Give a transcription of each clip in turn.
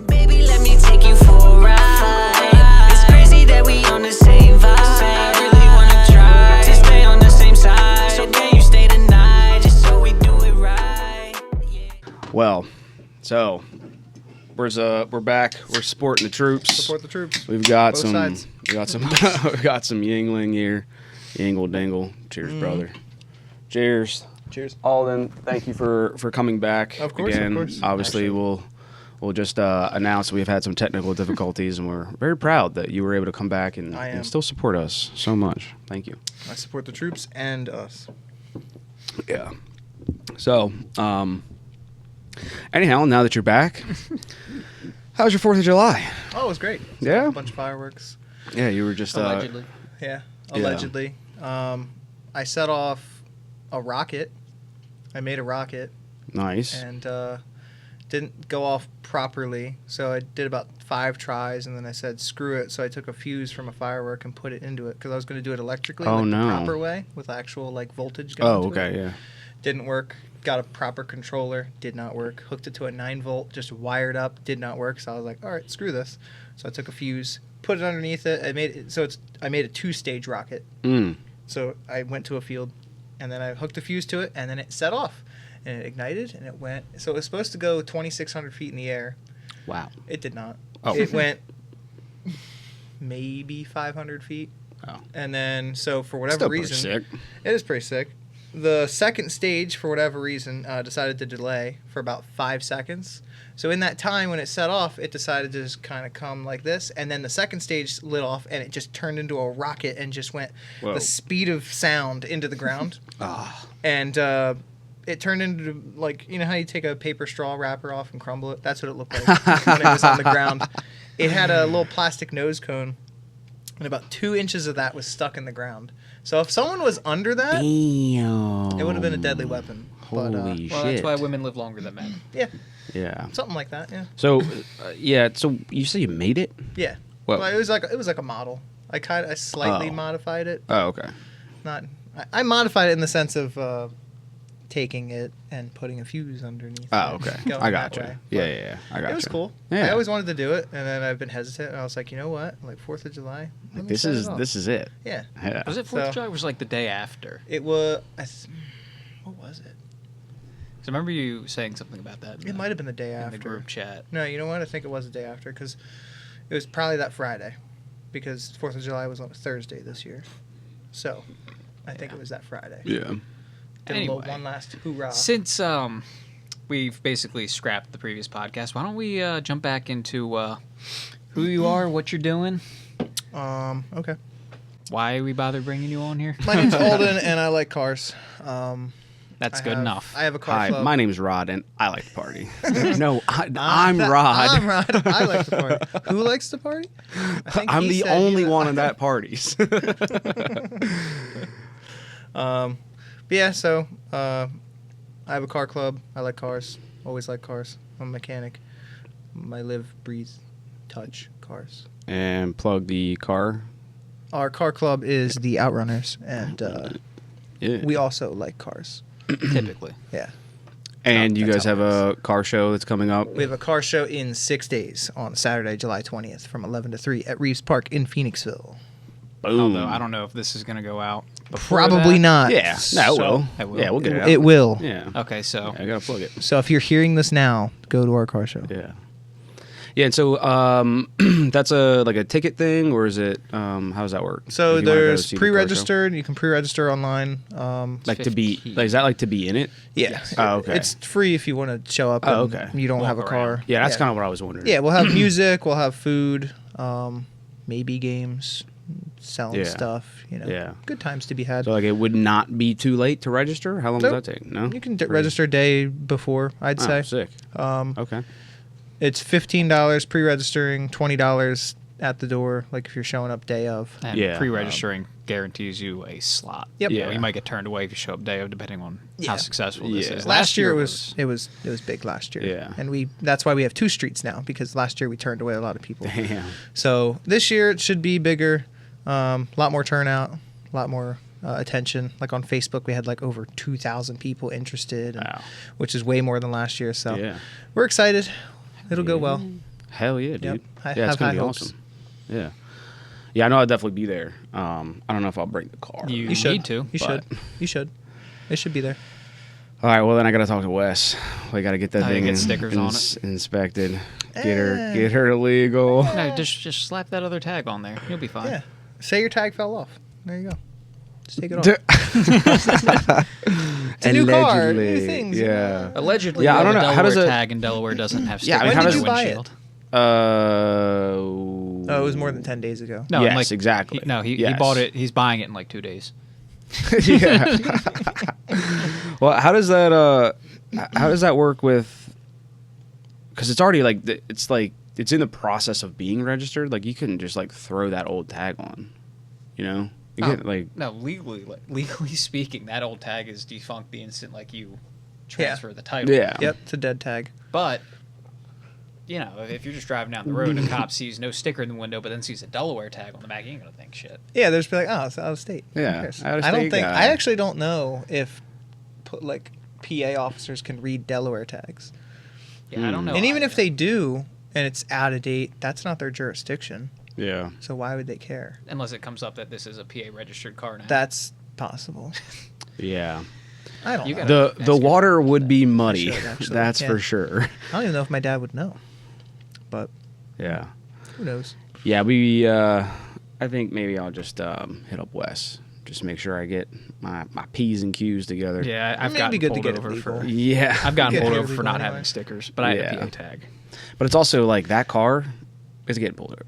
Baby, let me take you for a ride. It's crazy that we on the same vibe. I really wanna try to stay on the same side. So can you stay tonight just so we do it right? Yeah. Well, so we're back. We're supporting the troops. Support the troops. We've got Both some. sides. We got some. We got some Yingling here. Yingle dingle. Cheers, brother. Cheers. Cheers. Alden, thank you for coming back. Of course, again. of course. Obviously, we'll just announce we've had some technical difficulties, and we're very proud that you were able to come back and still support us so much. Thank you. I support the troops and us. Yeah. So, anyhow, now that you're back, how was your 4th of July? Oh, it was great. Yeah? A bunch of fireworks. Yeah, you were just Allegedly. Yeah, allegedly. I set off a rocket. I made a rocket Nice. and didn't go off properly. So I did about 5 tries, and then I said, screw it. So I took a fuse from a firework and put it into it because I was going to do it electrically, Oh, like no. the proper way with actual like voltage going Oh, to okay, it. yeah. Didn't work. Got a proper controller. Did not work. Hooked it to a 9-volt. Just wired up. Did not work. So I was like, all right, screw this. So I took a fuse, put it underneath it. I made it so I made a 2-stage rocket. Mm. So I went to a field, and then I hooked a fuse to it, and then it set off, and it ignited, and it went. So it was supposed to go 2,600 feet in the air. Wow. It did not. Oh. It went maybe 500 feet. Oh. And then, so for whatever Still pretty reason, sick. it is pretty sick. The second stage, for whatever reason, decided to delay for about 5 seconds. So in that time when it set off, it decided to just kind of come like this. And then the second stage lit off, and it just turned into a rocket and just went Whoa. the speed of sound into the ground. Ah. And it turned into, like, you know how you take a paper straw wrapper off and crumble it? That's what it looked like when it was on the ground. It had a little plastic nose cone, and about 2 inches of that was stuck in the ground. So if someone was under that, Damn. it would have been a deadly weapon. Holy But, shit. Well, that's why women live longer than men. yeah, Yeah. something like that. Yeah, So, yeah. So you say you made it? yeah. Well- Well, it was like a model. I slightly Oh. modified it. Oh, okay. Not. I modified it in the sense of taking it and putting a fuse underneath. Oh, it, okay. going I that got you. way. Yeah. But I got you. It was cool. Yeah. I always wanted to do it, and then I've been hesitant. And I was like, you know what? Like 4th of July. let me This set is it off. it. Yeah. Yeah. Was it 4th So- of July or was it like the day after? It was. What was it? 'Cause I remember you saying something about that. It might have been the day in after. the group chat. No, you know what? I think it was the day after because it was probably that Friday, because 4th of July was on a Thursday this year. So I think it was that Friday. Yeah. Did a little Anyway. one last hoorah. Since we've basically scrapped the previous podcast, why don't we jump back into who you are, what you're doing, Okay. why we bothered bringing you on here? My name's Alden, and I like cars. That's I good have- enough. I have a car Hi, club. my name's Rod, and I like to party. No, I'm Rod. I'm Rod. I like to party. Who likes to party? I think I'm he the said only you- one that parties. But yeah, so I have a car club. I like cars. Always like cars. I'm a mechanic. I live, breathe, touch cars. And plug the car. Our car club is the Outrunners, and Yeah. we also like cars. Typically. Yeah. And you That's guys how have it a car show that's coming up. We have a car show in 6 days on Saturday, July 20th from 11 to 3 at Reeves Park in Phoenixville. Boom. Although I don't know if this is going to go out before Probably that. not. Yeah, no, it will. It will. Yeah, we'll get it out. It will. Yeah. Okay, so I gotta plug it. So if you're hearing this now, go to our car show. Yeah. Yeah, and so that's like a ticket thing, or is it? How does that work? So If you wanna go there's see the car show? pre-registered. You can pre-register online. Like to be, 15. like, is that like to be in it? Yeah. Yes. Oh, okay. It's free if you want to show up. Oh, and okay. You don't Walk have a car. around. Yeah, that's kind of what I was wondering. Yeah, we'll have music. We'll have food. Maybe games. Selling Yeah. stuff. You know. Yeah. Good times to be had. So like, it would not be too late to register. How long Nope. does that take? No. You can register a day before, I'd Oh, say. sick. Okay. It's $15 pre-registering, $20 at the door. Like if you're showing up day of. and Yeah. pre-registering guarantees you a slot. Yep. You know, Yeah. you might get turned away if you show up day of, depending on Yeah. how successful this Yeah. is. Last year it was big last year. Yeah. And that's why we have 2 streets now, because last year we turned away a lot of people. Damn. So this year it should be bigger, a lot more turnout, a lot more attention. Like on Facebook we had like over 2,000 people interested, Wow. which is way more than last year. So Yeah. we're excited. It'll go well. Hell yeah, dude. Yep. I Yeah, it's have gonna high be hopes. awesome. Yeah. Yeah, I know I'll definitely be there. I don't know if I'll bring the car. You should. need to. You should. You should. It should be there. All right, well then I gotta talk to Wes. We gotta get that Oh, you thing get stickers on it? inspected. Get her legal. No, just slap that other tag on there. You'll be fine. Yeah. Say your tag fell off. There you go. Just take it off. It's a new car. New Allegedly, things. yeah. Allegedly, Yeah, I don't the know. How Delaware does it- tag in Delaware doesn't have Yeah, I stickers mean, how on does the it- When did you buy windshield. Oh, it was more than 10 days ago. No, Yes, like, exactly. He Yes. bought it. He's buying it in like 2 days. Yeah. Well, how does that work with? Because it's already it's in the process of being registered. Like you couldn't just like throw that old tag on, you know? You Oh, get like no, legally speaking, that old tag is defunct the instant like you transfer the title. yeah. Yep, it's a dead tag. But you know, if you're just driving down the road and a cop sees no sticker in the window, but then sees a Delaware tag on the back, you ain't gonna think shit. Yeah, they'll just be like, oh, it's out of state. Who Yeah, cares? out of I don't state think. guy. I actually don't know if like PA officers can read Delaware tags. Yeah, I don't know. And even if either. they do, and it's out of date, that's not their jurisdiction. Yeah. So why would they care? unless it comes up that this is a PA registered car now. That's possible. Yeah. I don't You know. gotta- The water would be muddy. should, actually. That's Yeah. for sure. I don't even know if my dad would know. But Yeah. who knows? Yeah, we. I think maybe I'll just hit up Wes. Just make sure I get my P's and Q's together. Yeah, I've May gotten be good to pulled get it over legal. for. Yeah. I've gotten Get pulled it over for not legal having anyway. stickers, but I had a Yeah. PA tag. But it's also like that car is getting pulled over.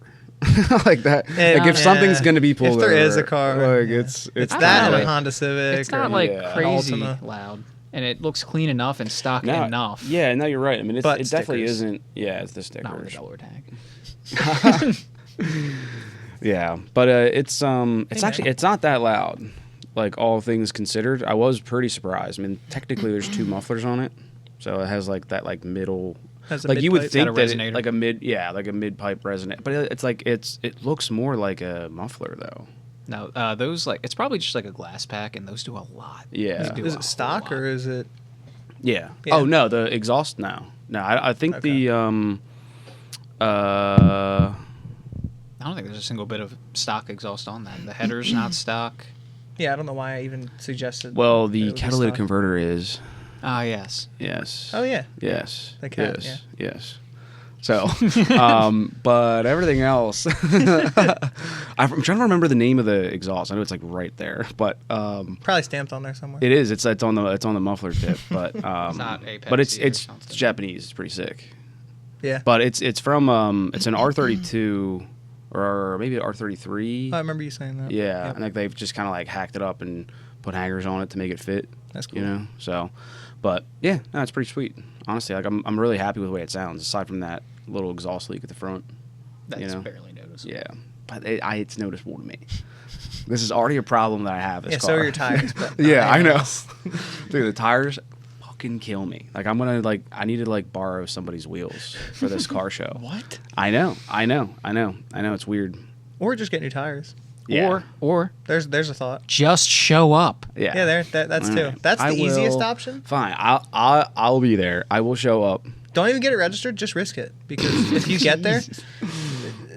Like that. Yeah, Like if something's yeah. gonna be pulled If over. there is a car, like yeah. it's It's I that don't and know, a it- Honda Civic. It's not or like Yeah. crazy Altima. loud, and it looks clean enough and stock No, enough. Yeah, no, you're right. I mean, it But definitely stickers. isn't. Yeah, it's the Not with a stickers. Delaware tag. Yeah, but it's man. actually it's not that loud. Like all things considered, I was pretty surprised. I mean, technically there's two mufflers on it, so it has like that like middle. Has a Like you would mid-pipe. think Is that that a resonator? like a mid pipe resonate, but it's like it looks more like a muffler though. No, those like it's probably just like a glass pack, and those do a lot. Yeah. Those do Is a it stock whole or lot. is it? Yeah. Yeah. Oh no, the exhaust no. I think Okay. the I don't think there's a single bit of stock exhaust on that. The header's not stock. Yeah, I don't know why I even suggested. well that it the would be catalytic stock. converter is Ah, yes. yes. Oh yeah. Yes. The cat, yes. Yes. So, but everything else, I'm trying to remember the name of the exhaust. I know it's like right there, but Probably stamped on there somewhere. it is. It's on the muffler tip, but not but Apex either or it's something. Japanese. It's pretty sick. Yeah. But it's from it's an R32 or maybe an R33. I remember you saying that. Yeah, Yep. and like they've just kind of like hacked it up and put hangers on it to make it fit. That's cool. You know, so, but yeah, no, it's pretty sweet. Honestly, like I'm really happy with the way it sounds. Aside from that little exhaust leak at the front. That's you know? barely noticeable. Yeah, but it's noticeable to me. This is already a problem that I have. This Yeah, car. so are your tires. But Yeah, I know. Dude, the tires fucking kill me. Like I'm gonna I need to like borrow somebody's wheels for this car show. What? I know. It's weird. Or just get new tires. Yeah. Or There's a thought. just show up. Yeah. Yeah, that's All two. right. That's the I easiest will- option. Fine. I'll be there. I will show up. Don't even get it registered. Just risk it because if you get there,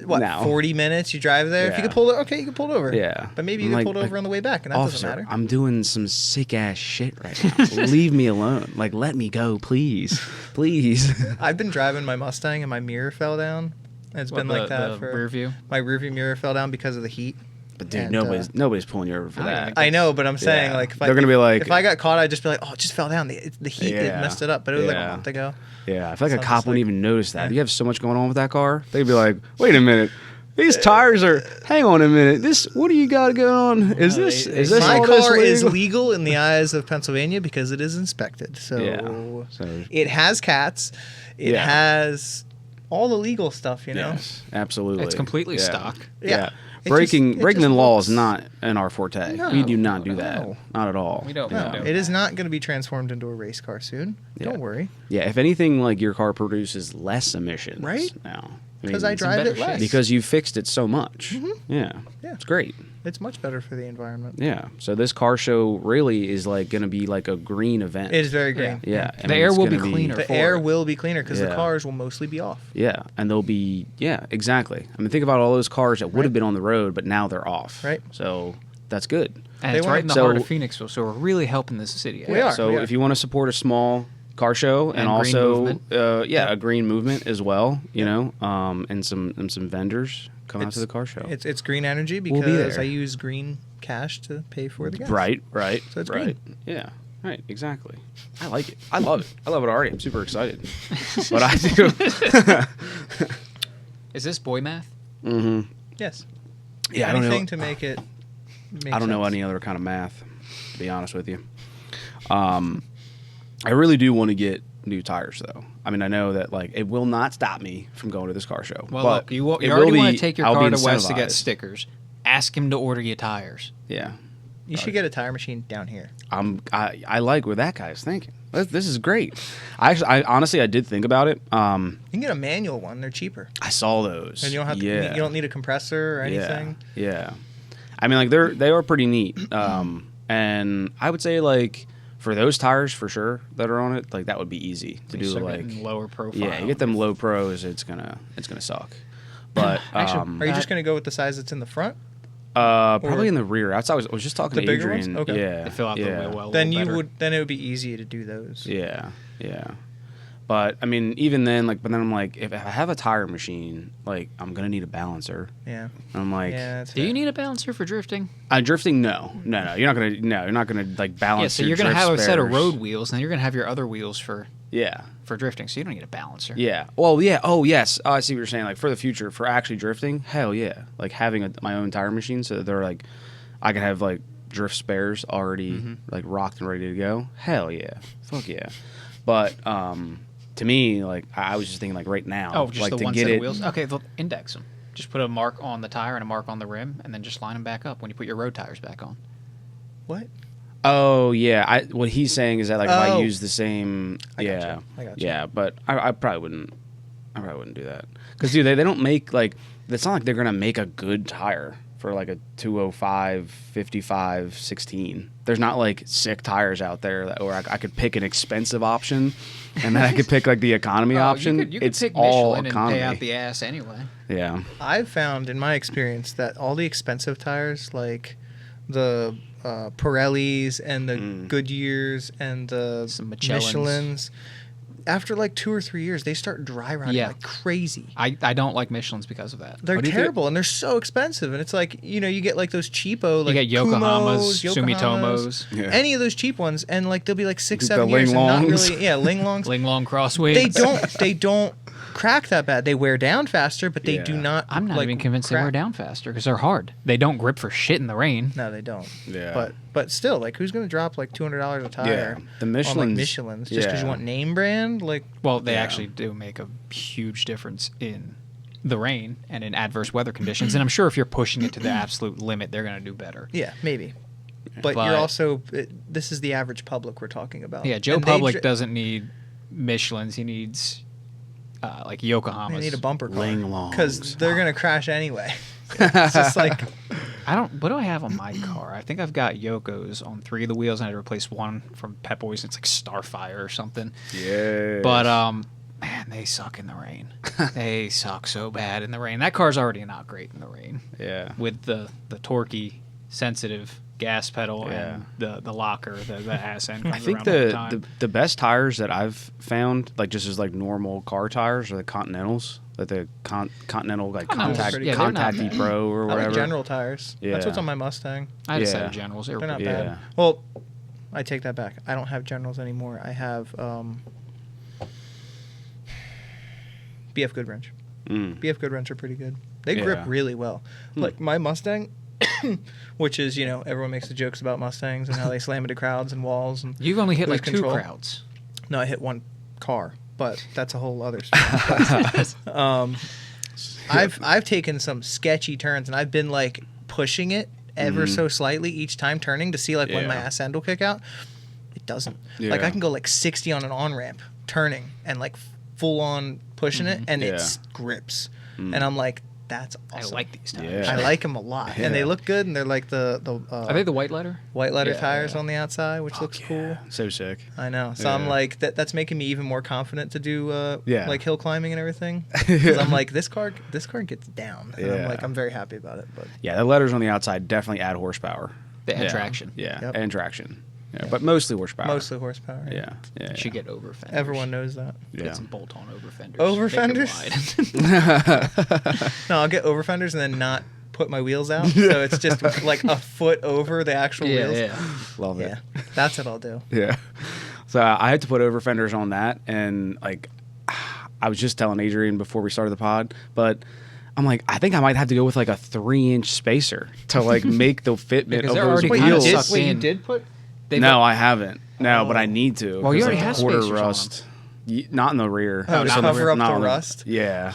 what No. 40 minutes you drive there. If you Yeah. could pull it, okay, you can pull it over. Yeah. But maybe you I'm can like- pull it over like, on the way back, and that Officer, doesn't matter. I'm doing some sick ass shit right now. Leave me alone. Like let me go, please. Please. I've been driving my Mustang and my mirror fell down. It's been like that the for rear view. my rearview mirror fell down because of the heat. But dude, And, nobody's pulling you over for I don't that. think I know, but I'm saying Yeah. like if They're gonna be like- if I got caught, I'd just be like, oh, it just fell down. The heat it Yeah. messed it up, but it was like a Yeah. month ago. Yeah, I feel like So a I'm cop just wouldn't like- even notice that. Yeah. You have so much going on with that car. They'd be like, "Wait a minute, these tires are. Hang on a minute. What do you got going on? Is this My all this car is legal?" legal in the eyes of Pennsylvania because it is inspected. So Yeah. So it has cats. It Yeah. has all the legal stuff, you know. yes, absolutely. It's completely Yeah. stock. Yeah. It Breaking just the law is looks- not in our forte. No, we do not do that. no. Not at all. We don't. Yeah. We don't. It is not going to be transformed into a race car soon. Yeah. Don't worry, Yeah, if anything, like your car produces less emissions, Right? now because I in drive better it less. shape. because you fixed it so much. Yeah, Yeah. it's great. It's much better for the environment. Yeah. So this car show really is like going to be like a green event. It is very green. Yeah. I The mean, air it's will be gonna cleaner. The for air it. will be cleaner because the Yeah. cars will mostly be off. Yeah, and they'll be exactly. I mean, think about all those cars that would have been on the road, but now they're off. Right. So that's good. And They it's wanna- right in the So- heart of Phoenixville, so we're really helping this city out. We are. So if you want to support a small car show and green also movement. a green movement as well, you know, and some vendors come out to the car show. It's green energy We'll be because there. I use green cash to pay for the gas. Right. So it's right. Yeah. Right, exactly. I like it. I love it. I love it already. I'm super excited. But I do. Is this boy math? Mm-hmm. Yes. Yeah, I don't know. Anything to make it. Make I don't know sense. any other kind of math, to be honest with you. I really do want to get new tires, though. I mean, I know that like it will not stop me from going to this car show. Well, but look, you it will already want be- to take your I'll car be to West to get incentivized. stickers. Ask him to order you tires. Yeah, You should get a tire machine down here. I like where that guy's thinking. This is great. I honestly I did think about it. You can get a manual one; they're cheaper, I saw those. and you don't have to. Yeah. You don't need a compressor or anything. Yeah. I mean, like they are pretty neat. And I would say like for those tires for sure that are on it, like that would be easy to You do. start Like getting lower profile. yeah, you get them low pros, it's gonna suck. But Are you just going to go with the size that's in the front? probably in the rear. I was just talking The to bigger Adrian. ones? Okay. Yeah, They fill out the yeah. wheel well. a Then little you better. would. Then it would be easy to do those. Yeah. But I mean, even then, like, but then I'm like, if I have a tire machine, like, I'm gonna need a balancer. Yeah. And I'm like, Yeah. That's Do you fair. need a balancer for drifting? Drifting? No. You're not gonna like balance. Yeah, so your you're gonna drift have a set of spares. road wheels, and then you're gonna have your other wheels for Yeah. drifting. So you don't need a balancer. Yeah. Well, yeah. Oh, yes. I see what you're saying. Like for the future, for actually drifting, hell yeah. Like having my own tire machine, so that they're like, I can have like drift spares already like rocked and ready to go. Hell yeah. Fuck yeah. But to me, like I was just thinking like right now, Oh, just like the to one get set it. of wheels. Okay, they'll index them. Just put a mark on the tire and a mark on the rim, and then just line them back up when you put your road tires back on. What? Oh yeah. What he's saying is that like if I Oh. use the same. I gotcha. Yeah. I gotcha. Yeah, but I probably wouldn't. I probably wouldn't do that because dude, they don't make like. It's not like they're gonna make a good tire for like a 205, 55, 16. There's not like sick tires out there that, or I could pick an expensive option, and then I could pick like the economy option. You could it's pick all Michelin economy. and pay out the ass anyway. Yeah. I've found in my experience that all the expensive tires, like the Pirellis and the Goodyears and the Some Michelins. Michelins, after like 2 or 3 years, they start dry rotting Yeah. like crazy. I don't like Michelins because of that. They're What do you think? terrible and they're so expensive. And it's like, you get like those cheapo, like You get Yokohamas, Kumos, Sumitomos, Yeah. any of those cheap ones, and like they'll be like 6, The 7 years and not Linglongs. really, Linglongs. Linglong crossway. They don't crack that bad. They wear down faster, but they do Yeah. not. I'm not like, even convinced they crack. wear down faster because they're hard. They don't grip for shit in the rain. No, they don't. Yeah. But still, like, who's gonna drop like $200 a tire? Yeah. The on like Michelin's. Michelin's just because you yeah. want name brand, like. Well, they Yeah. actually do make a huge difference in the rain and in adverse weather conditions. And I'm sure if you're pushing it to the absolute limit, they're going to do better. Yeah, maybe. But But- you're also. This is the average public we're talking about. Yeah, Joe And they Public dri- doesn't need Michelin's. He needs like Yokohamas. They need a bumper car Linglongs. because they're gonna crash anyway. It's just like What do I have on my car? I think I've got Yoko's on 3 of the wheels, and I had to replace one from Pep Boys. It's like Starfire or something. Yeah. But man, they suck in the rain. They suck so bad in the rain. That car's already not great in the rain. Yeah. With the torquey, sensitive gas pedal Yeah. and the locker, the ass end. I comes think around all the time. the best tires that I've found, like just as like normal car tires, are the Continentals, like the Continental like Continentals are Contact pretty good. Yeah, they're not Contact bad. Pro or I whatever. like General tires. That's what's Yeah. on my Mustang. I had a set yeah. of Generals. They were They're not pretty bad. Yeah. Well, I take that back. I don't have Generals anymore. I have BF Goodwrench. BF Goodwrench are pretty good. They grip Yeah. really well. Like my Mustang, which is, everyone makes the jokes about Mustangs and how they slam into crowds and walls. And You've only hit lose like 2 control. crowds. No, I hit one car, but that's a whole other story. I've taken some sketchy turns, and I've been like pushing it ever so slightly each time turning to see like when my Yeah. ass end will kick out. It doesn't. Like Yeah. I can go like 60 on an on ramp turning and like full on pushing it, and Yeah. it grips. And I'm like, That's awesome. I like these tires. Yeah. I like them a lot, and they look good. And they're like the Are they the white letter? white letter Yeah, tires yeah. on the outside, which looks cool. So sick. I know. So I'm Yeah. like that's making me even more confident to do Yeah. like hill climbing and everything. 'Cause I'm like this car gets down. And Yeah. I'm very happy about it. But Yeah, the letters on the outside definitely add horsepower. They add Yeah. traction. Yeah, Yep. and traction. Yeah, but mostly horsepower. mostly horsepower. Yeah. Yeah. Should get over fenders. Everyone knows that. Yeah. Get some bolt-on over fenders. Over Make them fenders? wide. No, I'll get over fenders and then not put my wheels out. So it's just like a foot over the actual yeah, wheels. yeah. Love it. Yeah, that's what I'll do. Yeah. So I had to put over fenders on that, and like I was just telling Adrian before we started the pod, but I'm like, I think I might have to go with like a 3-inch spacer to like make the fitment Because of they're those already Wait, kinda wheels. sucked you in. did put? No, I haven't. No, but I need to. Well, you 'cause, already like, have the quarter spacers on rust. Not in the rear. Oh, Just to on cover up not the on rust? Yeah.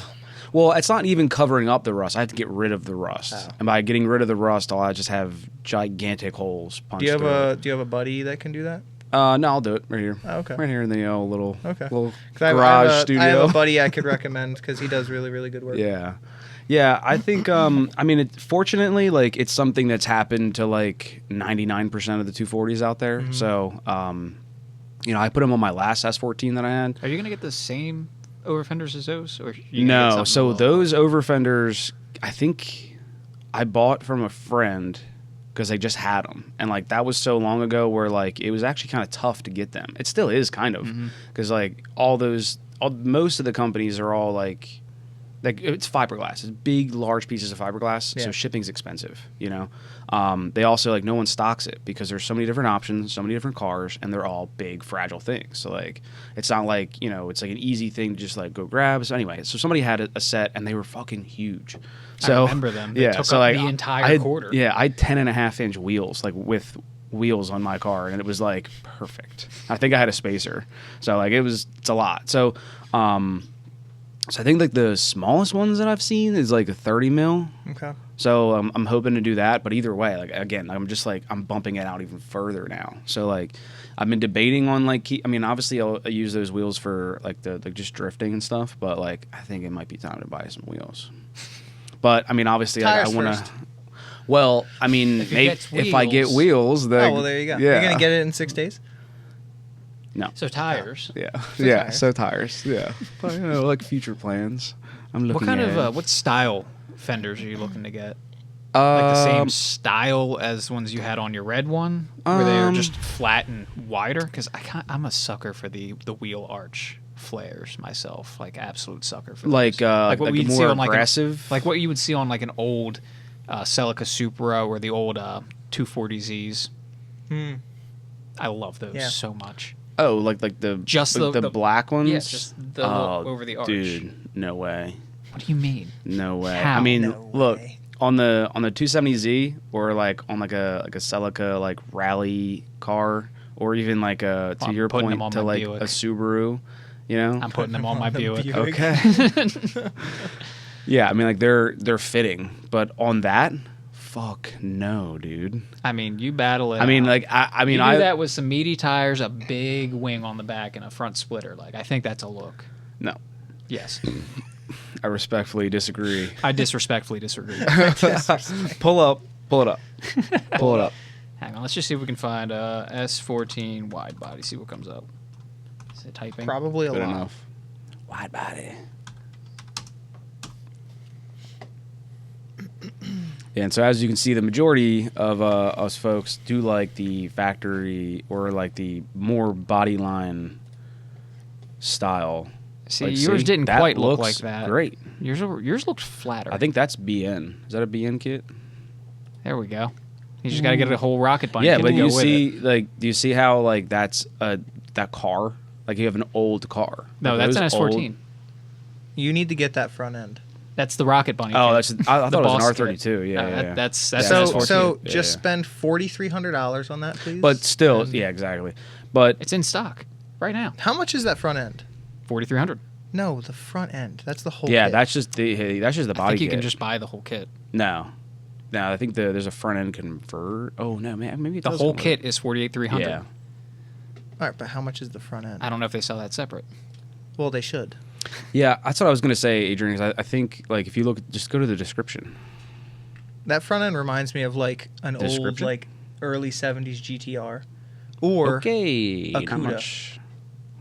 Well, it's not even covering up the rust. I have to get rid of the rust, Oh. and by getting rid of the rust, I'll just have gigantic holes punched. Do you have through it. a buddy that can do that? No, I'll do it right here. Oh, okay. Right here in the little Okay. little 'Cause I garage studio. I have a buddy I could recommend because he does really, really good work. Yeah. Yeah, I think I mean fortunately like it's something that's happened to like 99% of the 240s out there. Mm-hmm. So you know, I put them on my last S14 that I had. Are you gonna get the same over fenders as those, or you gonna get No, something so below? those over fenders I think I bought from a friend because they just had them, and like that was so long ago where like it was actually kind of tough to get them. It still is kind of because like most of the companies are all like it's fiberglass. It's big, large pieces of fiberglass, Yeah. so shipping's expensive. You know, they also like no one stocks it because there's so many different options, so many different cars, and they're all big, fragile things. So like, it's not like it's like an easy thing to just like go grab. So anyway, so somebody had a set, and they were fucking huge. So remember them. They yeah, took so up like the entire I had, quarter. Yeah, I had 10.5-inch wheels, like with wheels on my car, and it was like perfect. I think I had a spacer, so like it's a lot. So so I think like the smallest ones that I've seen is like a 30 mil. Okay. So I'm hoping to do that, but either way, like again, I'm just like I'm bumping it out even further now. So like I've been debating on like I mean obviously I'll use those wheels for like the like just drifting and stuff, but like I think it might be time to buy some wheels. But I mean obviously like, Tires I want first. to. Well, I mean If he maybe gets if I get wheels- wheels, then Oh well, there you go. Yeah. You're gonna get it in 6 days. No. So tires. Yeah. So yeah. tires. So tires. Yeah. But like future plans. I'm looking. What kind at. of what style fenders are you looking to get? Like the same style as ones you had on your red one, where they are just flat and wider? Because I'm a sucker for the wheel arch flares myself, like absolute sucker for those. Like what like we'd see more on aggressive. like what you would see on like an old Celica Supra or the old 240Zs. I love those Yeah. so much. Oh, like the Just like the- the black ones. Yeah, just the look over the arch. Dude, no way, What do you mean? no way. How? I mean, No look way. on the 270Z or like on like a Celica like rally car or even like to I'm your putting point them on to my like Buick. a Subaru, you know. I'm putting them on my the Buick. Buick. Okay. Yeah, I mean like they're fitting, but on that, fuck no, dude. I mean, you battle it. I mean out. like I mean you do I that with some meaty tires, a big wing on the back, and a front splitter. Like I think that's a look. no. Yes, I respectfully disagree. I disrespectfully disagree. Pull it up. Pull it up. Hang on, let's just see if we can find S14 wide body. See what comes up. Is it typing? Probably a Good lot. enough. Wide body. Yeah, and so as you can see, the majority of us folks do like the factory or like the more body line style. See, Like, yours didn't that quite look looks like that. Great. Yours looked flatter. I think that's BN. Is that a BN kit? There we go. You just got to get a whole rocket bunny. Yeah, kit but to go you with see, it. like, do you see how like that's that car? Like you have an old car. No, Like, that's an those S14. old- You need to get that front end. That's the rocket bunny. Oh, kit. that's I The thought it was boss an kit. R32. Yeah, No, yeah, yeah. That's Yeah, an So S14. so Yeah, just yeah. spend $4,300 on that, please. But still, And yeah, exactly. But It's in stock right now. How much is that front end? 4,300. No, the front end. That's the whole. yeah, kit. that's just the I body think you kit. can just buy the whole kit. No, I think there's a front end convert. Oh no, man, maybe it The does whole convert. kit is 48,300. Yeah. All right, but how much is the front end? I don't know if they sell that separate. Well, they should. Yeah, that's what I was gonna say, Adrian. Is I think like if you look, just go to the description. That front end reminds me of like an old Description? like early 70s GTR or Okay, a not CUDA. much.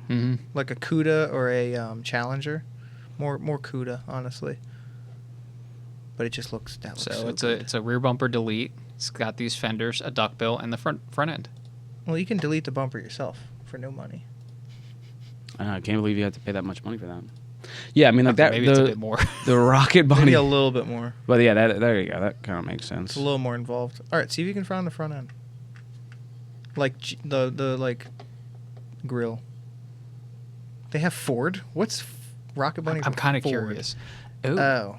Mm-hmm. like a CUDA or a Challenger. More CUDA, honestly. But it just looks that looks So it's good. a rear bumper delete. It's got these fenders, a duckbill, and the front end. Well, you can delete the bumper yourself for no money. I can't believe you had to pay that much money for that. Yeah, I mean like Okay, that. maybe the, it's a bit more. The Rocket Bunny. Maybe a little bit more. But yeah, there you go. That kind of makes It's sense. a little more involved. All right, see if you can find the front end. Like the like grill. They have Ford. What's Rocket Bunny? I'm for kind of Ford? curious. Ooh. Oh,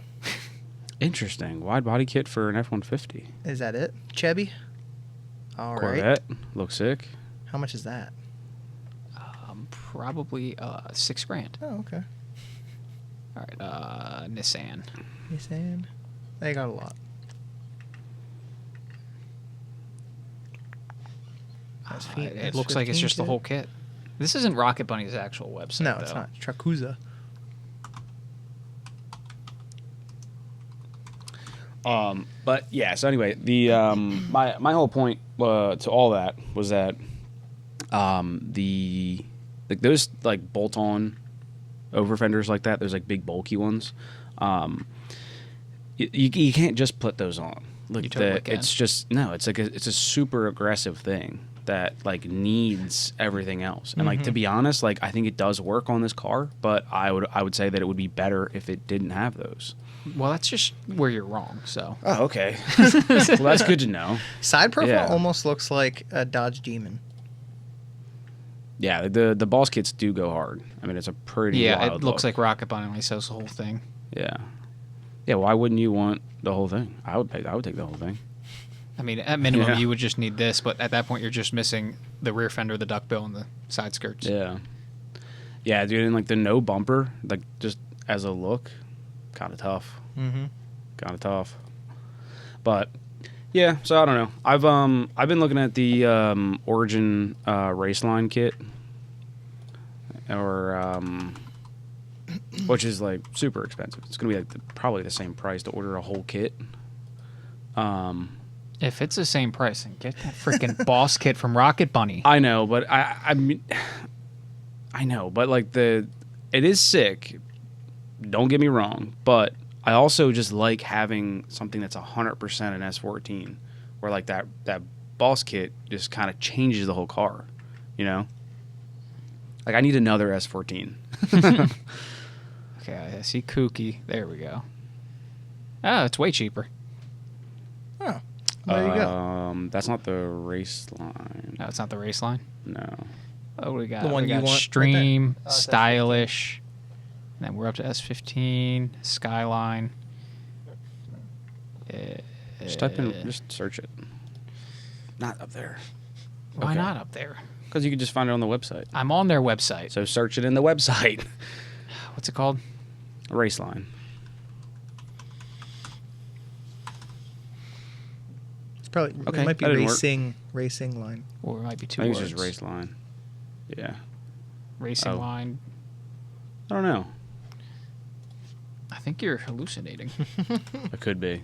Interesting. Wide body kit for an F-150. is that it? Chevy. All right. Corvette. Looks sick. How much is that? Probably $6,000. Oh, okay. All right, Nissan. Nissan. They got a lot. It looks like it's just the whole kit. This isn't Rocket Bunny's actual website. No, it's though. not. Tracusa. But yeah. So anyway, the my whole point to all that was that the like those like bolt-on over fenders like that, those like big bulky ones, you can't just put those on. Like You totally can. it's just no. It's like it's a super aggressive thing that like needs everything else. And like to be honest, like I think it does work on this car, but I would say that it would be better if it didn't have those. Well, that's just where you're wrong. So Oh, okay. Well, that's good to know. Side profile Yeah. almost looks like a Dodge Demon. Yeah, the boss kits do go hard. I mean, it's a pretty yeah, wild it looks look. like Rocket Bunny only sells the whole thing. Yeah. Yeah, why wouldn't you want the whole thing? I would take the whole thing. I mean, at minimum, Yeah. you would just need this, but at that point, you're just missing the rear fender, the duckbill, and the side skirts. Yeah. Yeah, dude, and like the no bumper, like just as a look, kind of tough. Mm-hmm. Kind of tough. But yeah, so I don't know. I've been looking at the Origin Raceline kit, or which is like super expensive. It's gonna be like probably the same price to order a whole kit. If it's the same price, then get that freaking boss kit from Rocket Bunny. I know, but I mean, I know, but like it is sick. Don't get me wrong, but I also just like having something that's 100% an S14, where like that boss kit just kind of changes the whole car, you know. Like I need another S14. Okay, I see Kooky. There we go. Oh, it's way cheaper. Oh, there you go. That's not the race line. No, it's not the race line. No. Oh, we got The one we you got want right Stream, there. Oh, it's Stylish. And then we're up to S15, Skyline. Just type in, just search it. Not up there. Why okay. not up there? Because you can just find it on the website. I'm on their website. So search it in the website. What's it called? Race line. It's probably Okay, it might be that didn't work. racing line. Or it might be two Maybe words. it's just race line. Yeah. Racing Oh. line. I don't know. I think you're hallucinating. It could be.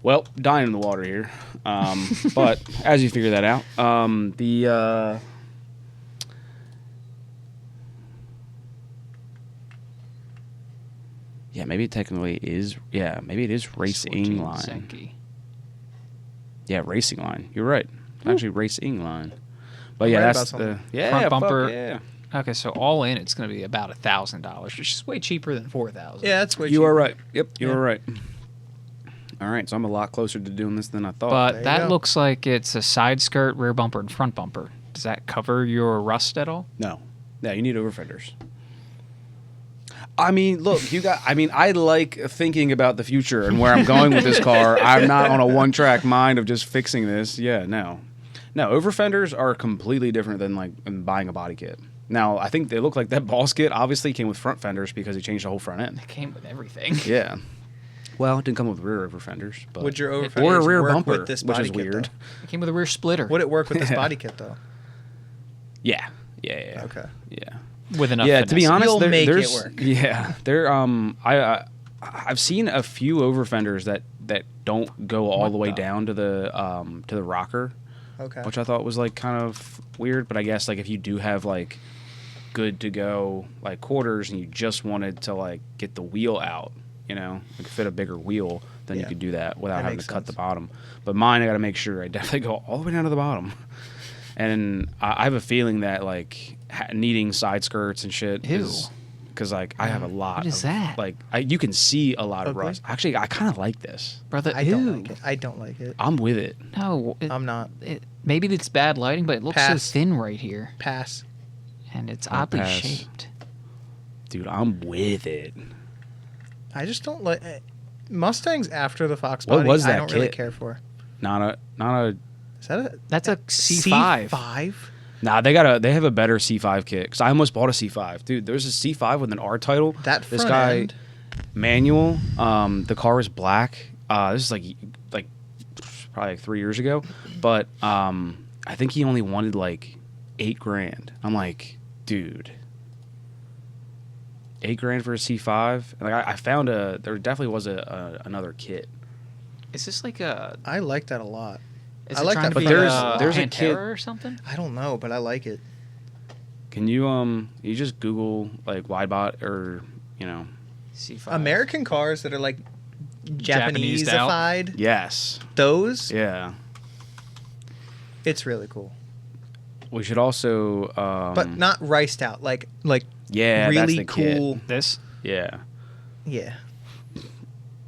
Well, dying in the water here. But as you figure that out, yeah, maybe it technically is. Yeah, maybe it is racing line. Senki. Yeah, racing line. You're right. It's actually racing line. But I'm yeah, right that's about the something. yeah Front fuck bumper. Yeah, Okay, so all in, it's going to be about $1,000, which is way cheaper than $4,000. Yeah, that's way you are cheaper. right. Yep, you Yeah. are right. All right, so I'm a lot closer to doing this than I thought. But There you that go. looks like it's a side skirt, rear bumper, and front bumper. Does that cover your rust at all? No. Yeah, you need over fenders. I mean, look, you got. I mean, I like thinking about the future and where I'm going with this car. I'm not on a one-track mind of just fixing this. Yeah, no. Over fenders are completely different than like buying a body kit. Now, I think they look like that boss kit obviously came with front fenders because he changed the whole front end. It came with everything. Yeah. Well, it didn't come with rear over fenders, but Would your over or a fenders rear work bumper, with this which body is kit, weird. though? It came with a rear splitter. Would it work with this Yeah. body kit though? Yeah. Okay. Yeah. with enough. Yeah, to be finesse. honest, You'll make it there's work. yeah, there I've seen a few over fenders that don't go all What the way the- down to the rocker, Okay. which I thought was like kind of weird. But I guess like if you do have like good to go like quarters and you just wanted to like get the wheel out, you know, like fit a bigger wheel, then you Yeah. could do that without That having to makes cut the sense. bottom. But mine, I got to make sure I definitely go all the way down to the bottom. And I have a feeling that like needing side skirts and shit Ew. is because like I have a lot. What is of, that? Like you can see a lot of Ugly? rust. Actually, I kind of like this. brother. I ew. don't like it. I don't like it. I'm with it. No, I'm not. maybe it's bad lighting, but it looks Pass. so thin right here, Pass. and it's I'll oddly pass. shaped. Dude, I'm with it. I just don't like Mustangs after the Fox What body. was I that don't really kit? care for. Not a. Is that a That's a C5. C5? Nah, they have a better C5 kit because I almost bought a C5. Dude, there's a C5 with an R title. That this front guy end. manual. The car is black. This is like probably like 3 years ago, but I think he only wanted like $8,000. I'm like, dude, $8,000 for a C5. And like I found there definitely was another kit. Is this like a? I like that a lot. Is I it like trying that to be front there's- a there's a Pantera kid- or something? I don't know, but I like it. Can you just Google like Widebot or C5. American cars that are like Japanesed out. Japanese-ified, yes, those, yeah. it's really cool. We should also But not riced out, like yeah, that's really the kit. cool. This Yeah, Yeah.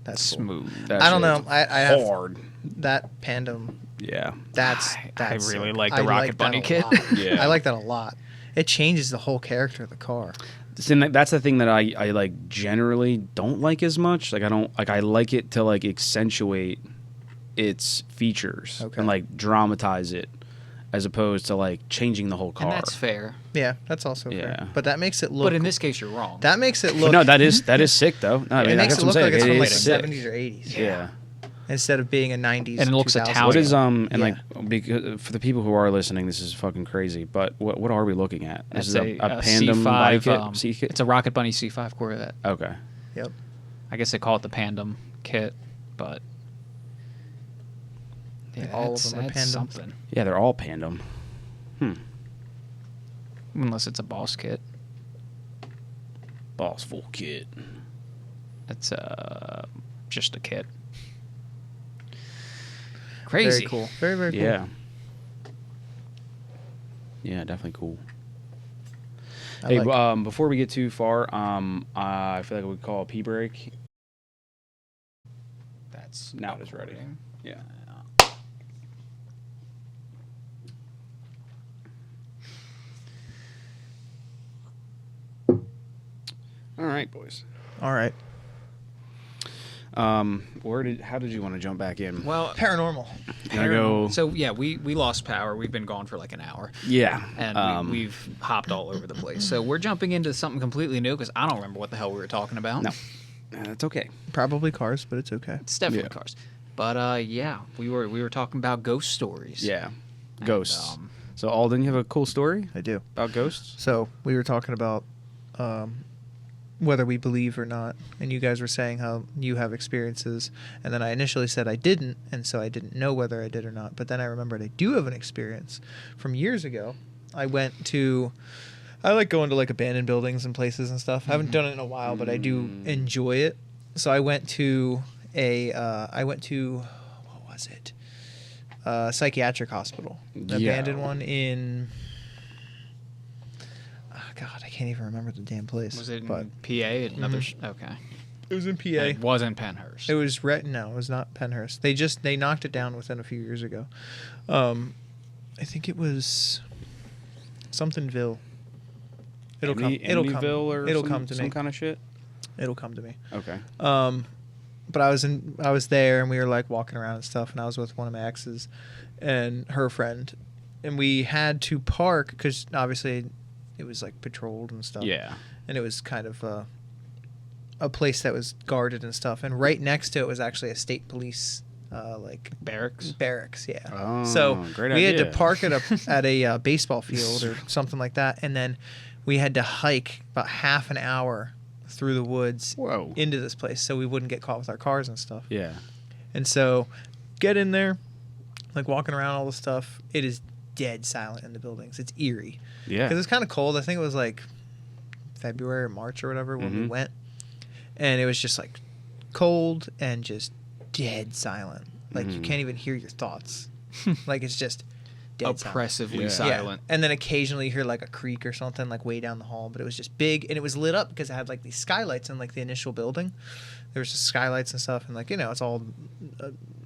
That's cool. smooth. that I don't shit's know. I have hard. that Pandem. Yeah, That's I sick. really like I the Rocket that Bunny a kit. lot. Yeah. I like that a lot. It changes the whole character of the car. that's the thing that I like generally don't like as much. Like I don't like I like it to like accentuate its features Okay. and like dramatize it, as opposed to like changing the whole car. And that's fair. Yeah, that's also Yeah. fair. But that makes it look. But in this case, you're wrong. that makes it But look. no, that is sick though. No, I mean, it makes that's it what look I'm like saying. it's from It like is the sick. 70s or 80s. Yeah. Instead of being a 90s. And it looks 2000s. Italian. What is and Yeah. like because for the people who are listening, this is fucking crazy. But what are we looking at? This is That's a a Pandem body C5. kit. C kit. It's a Rocket Bunny C5 Corvette. Okay. Yep. I guess they call it the Pandem kit, but yeah, All of that's- them are that's Pandems. something. Yeah, they're all Pandem. Unless it's a boss kit. Boss full kit. It's just a kit. Crazy. Very cool. Very, very cool. Yeah. Yeah, definitely cool. I Hey, like before we get too far, I feel like we call a pee break. That's Now it is ready. recording. Yeah. All right, boys. All right. How did you want to jump back in? Well, Paranormal. Gonna go. So yeah, we lost power. We've been gone for like an hour, Yeah. and we've hopped all over the place. So we're jumping into something completely new because I don't remember what the hell we were talking about. No. That's okay. Probably cars, but it's okay. It's definitely Yeah. cars. But yeah, we were talking about ghost stories. Yeah. And, Ghosts. So Alden, you have a cool story I do. about ghosts? So we were talking about whether we believe or not, and you guys were saying how you have experiences, and then I initially said I didn't, and so I didn't know whether I did or not. But then I remembered I do have an experience from years ago. I like going to like abandoned buildings and places and stuff. I haven't done it in a while, but I do enjoy it. So I went to what was it? Psychiatric hospital, an Yeah. abandoned one in. Oh God, I can't even remember the damn place. Was it in But PA? Another. Okay. it was in PA. It wasn't Penhurst. It was no, it was not Penhurst. They knocked it down within a few years ago. I think it was somethingville. It'll come. It'll come. Amityville or It'll some, come to some me. kind of shit. It'll come to me. Okay. But I was there and we were like walking around and stuff, and I was with one of my exes and her friend, and we had to park because obviously it was like patrolled and stuff. Yeah. And it was kind of a place that was guarded and stuff, and right next to it was actually a state police like barracks. Yeah. Oh, So great we had idea. to park at a baseball field or something like that, and then we had to hike about half an hour through the woods Whoa. into this place so we wouldn't get caught with our cars and stuff. Yeah. And so get in there, like walking around all the stuff. It is dead silent in the buildings. It's eerie. Yeah. Because it's kind of cold. I think it was like February or March or whatever when we went. And it was just like cold and just dead silent. Like you can't even hear your thoughts. Like it's just dead silent. Oppressively silent. And then occasionally you hear like a creak or something like way down the hall, but it was just big and it was lit up because it had like these skylights in like the initial building. There was just skylights and stuff and like, you know, it's all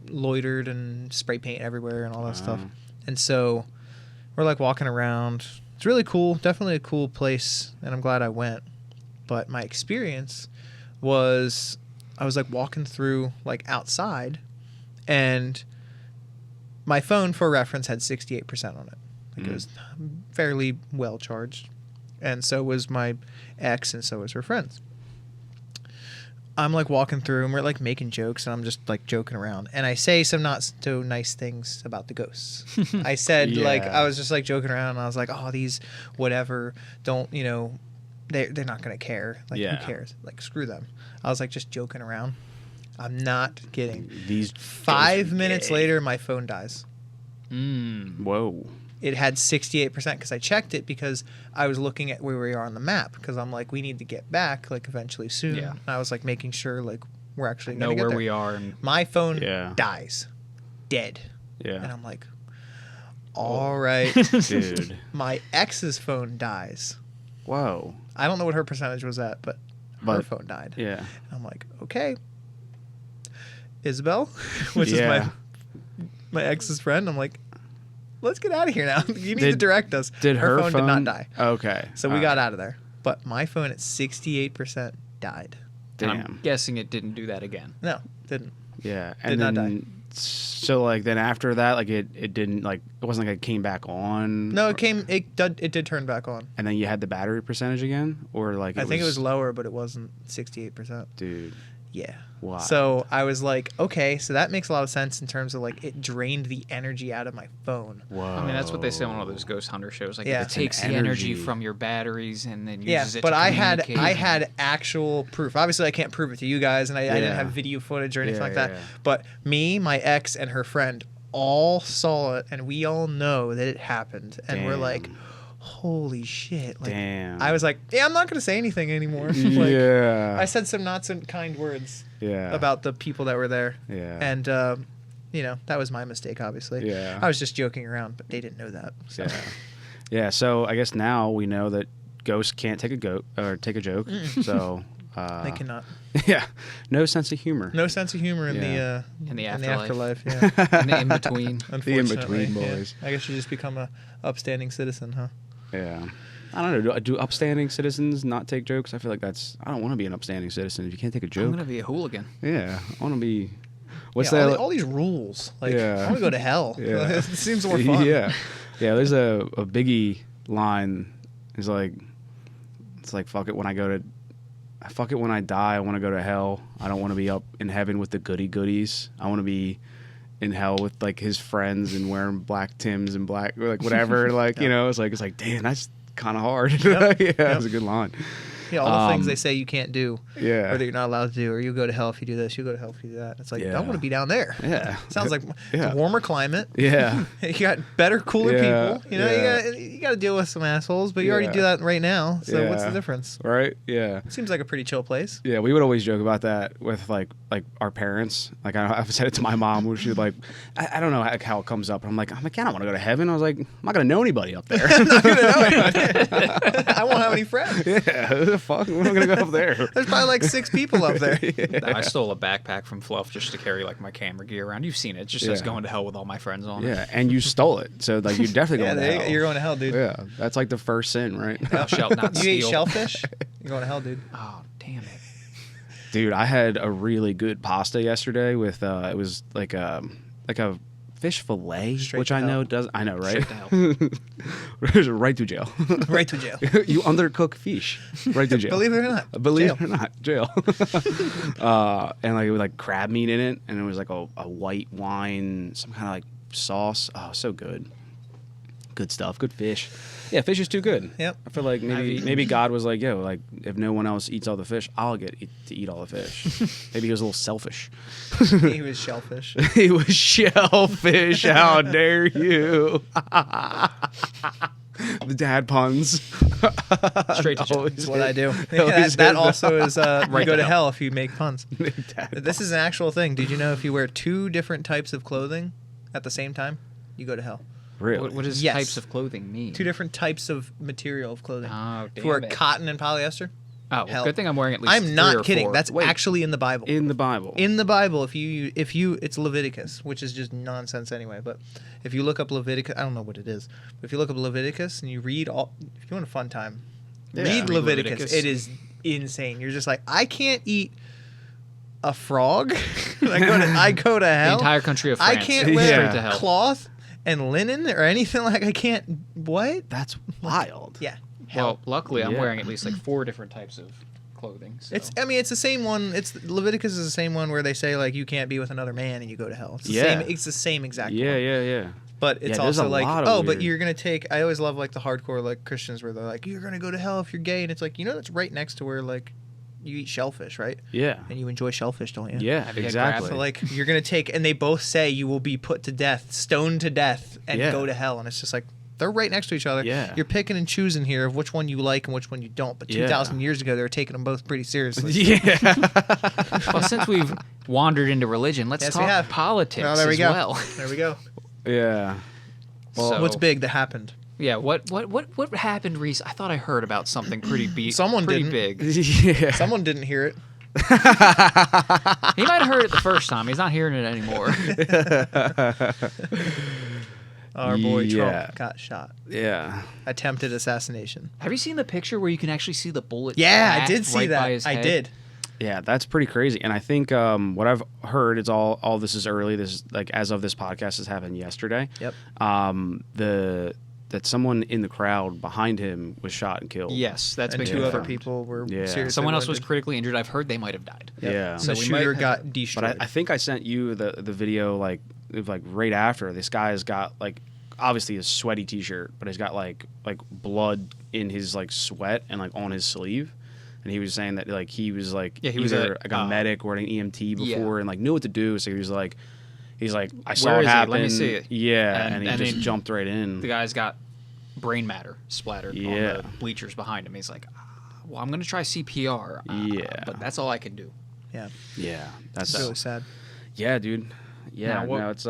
loitered and spray paint everywhere and all that stuff. And so we're like walking around. It's really cool. Definitely a cool place and I'm glad I went. But my experience was I was like walking through like outside and my phone for reference had 68% on it. Like it was fairly well charged. And so was my ex and so was her friends. I'm like walking through and we're like making jokes and I'm just like joking around. And I say some not so nice things about the ghosts. I said like, I was just like joking around and I was like, oh, these whatever don't, you know, they're not going to care. Like who cares? Like screw them. I was like just joking around. I'm not kidding. These 5 minutes later, my phone dies. Whoa. It had 68% because I checked it because I was looking at where we are on the map because I'm like, we need to get back like eventually soon. Yeah. And I was like making sure like we're actually Know going to get where there. we are. And My phone Yeah. dies. Dead. Yeah. And I'm like, all right. Dude. My ex's phone dies. Whoa. I don't know what her percentage was at, but her phone died. Yeah. And I'm like, okay. Isabel, which is my ex's friend. I'm like, let's get out of here now. You need to direct us. Did her phone did not die. Okay. So we got out of there. But my phone at 68% died. and Damn. I'm guessing it didn't do that again. No, didn't. Yeah. Did not die. So like then after that, like it didn't like it wasn't like it came back on. No, it did turn back on. And then you had the battery percentage again, or like I think it was lower, but it wasn't 68%. Dude. Yeah. Wow. So I was like, okay, so that makes a lot of sense in terms of like it drained the energy out of my phone. Whoa. I mean, that's what they say on all those ghost hunter shows. Like, Yeah. it takes An the energy energy. from your batteries and then Yeah, uses it but to I communicate. had actual proof. Obviously, I can't prove it to you guys, and I didn't Yeah. have video footage or anything Yeah, like that. yeah. But me, my ex, and her friend all saw it, and we all know that it happened. And we're like, Damn. holy shit. Like, Damn. I was like, yeah, I'm not going to say anything anymore. Like, Yeah. I said some not so kind words Yeah. about the people that were there. Yeah. And, you know, that was my mistake, obviously. Yeah. I was just joking around, but they didn't know that. So. Yeah. Yeah. So I guess now we know that ghosts can't take a joke. So They cannot. yeah, no sense of humor. No sense of humor in Yeah. In the afterlife. Yeah. in the in-between. Unfortunately, in-between yeah. boys. I guess you just become a upstanding citizen, huh? Yeah. I don't know. Do upstanding citizens not take jokes? I feel like I don't want to be an upstanding citizen if you can't take a I'm joke. going to be a hooligan. Yeah. I want to be. What's Yeah, that? all these rules. Like, Yeah. I want to go to hell. Yeah. It seems more fun. Yeah. Yeah. There's a Biggie line. It's like fuck it when I die. I want to go to hell. I don't want to be up in heaven with the goodies. I want to be in hell with like his friends and wearing black Tims and black or like whatever. Like you know, it's like damn, that's kind of hard. Yep. Yeah, Yep. that's a good line. Yeah, all the things they say you can't do, Yeah. or that you're not allowed to do, or you go to hell if you do this, you go to hell if you do that. It's like, Yeah. I want to be down there. Yeah. Sounds like Yeah. a warmer climate. Yeah. You got better, cooler Yeah, people. You know, yeah. you got to deal with some assholes, but you already Yeah. do that right now. So what's the Yeah. difference? Right. Yeah. Seems like a pretty chill place. Yeah, we would always joke about that with like our parents. Like I've said it to my mom, where she's like, I don't know how it comes up. I'm like, I don't want to go to heaven. I was like, I'm not gonna know anybody up there. I'm not gonna know anybody. I won't have any friends. Yeah, who the fuck? We're not gonna go up there. There's probably like 6 people up there. I stole a backpack from Fluff just to carry like my camera gear around. You've seen it. It just says Yeah. going to hell with all my friends on it. Yeah, and you stole it, so like you're definitely Yeah, going to hell. you're going to hell, dude. Yeah, that's like the first sin, right? Thou shalt not You ate steal. shellfish? You're going to hell, dude. Oh, damn it. Dude, I had a really good pasta yesterday with it was like a fish fillet, Straight which to I know hell. does I know, right? Straight to Right to jail. Right to jail. You undercook fish, right to jail. Believe it or not. Believe jail. it or not, jail. And like it was like crab meat in it, and it was like a white wine, some kind of like sauce. Oh, so good. Good stuff. Good fish. Yeah, fish is too good. Yep. I feel like maybe God was like, yo, like if no one else eats all the fish, I'll get to eat all the fish. Maybe he was a little selfish. He was shellfish. He was shellfish. How dare you? The dad puns. Straight to Always That's what I do. Always that is. also is you Right go to to hell if you make puns. Dad This is an actual thing. Did you know if you wear 2 different types of clothing at the same time, you go to hell? Really? What does Yes. types of clothing mean? 2 different types of material of clothing. Oh, If you wear damn it. cotton and polyester, Oh, well, hell. good thing I'm wearing at least I'm 3 not or kidding. 4. That's Wait. actually in the Bible. In the Bible. In the Bible, if you it's Leviticus, which is just nonsense anyway. But if you look up Leviticus, I don't know what it is. But if you look up Leviticus and you read if you want a fun time, Yeah. read Read Leviticus. Leviticus. It is insane. You're just like, I can't eat a frog. I go to The hell. entire country of I France. can't Yeah. wear Straight to hell. cloth and linen or anything like. I can't. What? That's wild. Yeah. Well, luckily, I'm Yeah. wearing at least like 4 different types of clothing. So. It's. I mean, it's the same one. It's Leviticus is the same one where they say like you can't be with another man and you go to hell. It's the Yeah. same. It's the same exact. Yeah, one. yeah. But it's Yeah, there's also a like, lot of but weird- you're gonna take. I always love like the hardcore like Christians where they're like, you're gonna go to hell if you're gay, and it's like, that's right next to where like you eat shellfish, right? Yeah. And you enjoy shellfish, don't you? Yeah, Have you had exactly. So like you're gonna take, and they both say you will be put to death, stoned to death, and Yeah. go to hell, and it's just like they're right next to each other. Yeah. You're picking and choosing here of which one you like and which one you don't. But Yeah. 2,000 years ago, they were taking them both pretty seriously. Yeah. Well, since we've wandered into religion, let's Yes, we talk have. politics Well, there we as go. well. There we go. Yeah. So- What's big that happened? Yeah, what happened recently? I thought I heard about something pretty Someone pretty didn't. big. Yeah. Someone didn't hear it. He might have heard it the first time. He's not hearing it anymore. Our boy Yeah. Trump got shot. Yeah. Attempted assassination. Have you seen the picture where you can actually see the bullet? Yeah, I flat did see right that. by his I head? did. Yeah, that's pretty crazy. And I think what I've heard is all this is early. This is like as of this podcast has happened yesterday. Yep. That someone in the crowd behind him was shot and killed. Yes, that's And been 2 other confirmed. people were Yeah. seriously Someone else was wounded. critically injured. I've heard they might have died. Yep. Yeah. And So the we might shooter have- got destroyed. But I think I sent you the video like right after. This guy's got like obviously a sweaty t-shirt, but he's got like blood in his like sweat and like on his sleeve. And he was saying that like he was like Yeah, he was either a- like a medic or an EMT before and like knew what to do. So he's like I saw Where it is he? happen. Let me see it. Yeah, And- and he and just then jumped right in. The guy's got brain matter splattered on Yeah. the bleachers behind him. He's like, well, I'm going to try CPR. Yeah. But that's all I can do. yeah. Yeah, that's It's really sad. yeah, dude. Yeah, Now, what- no, it's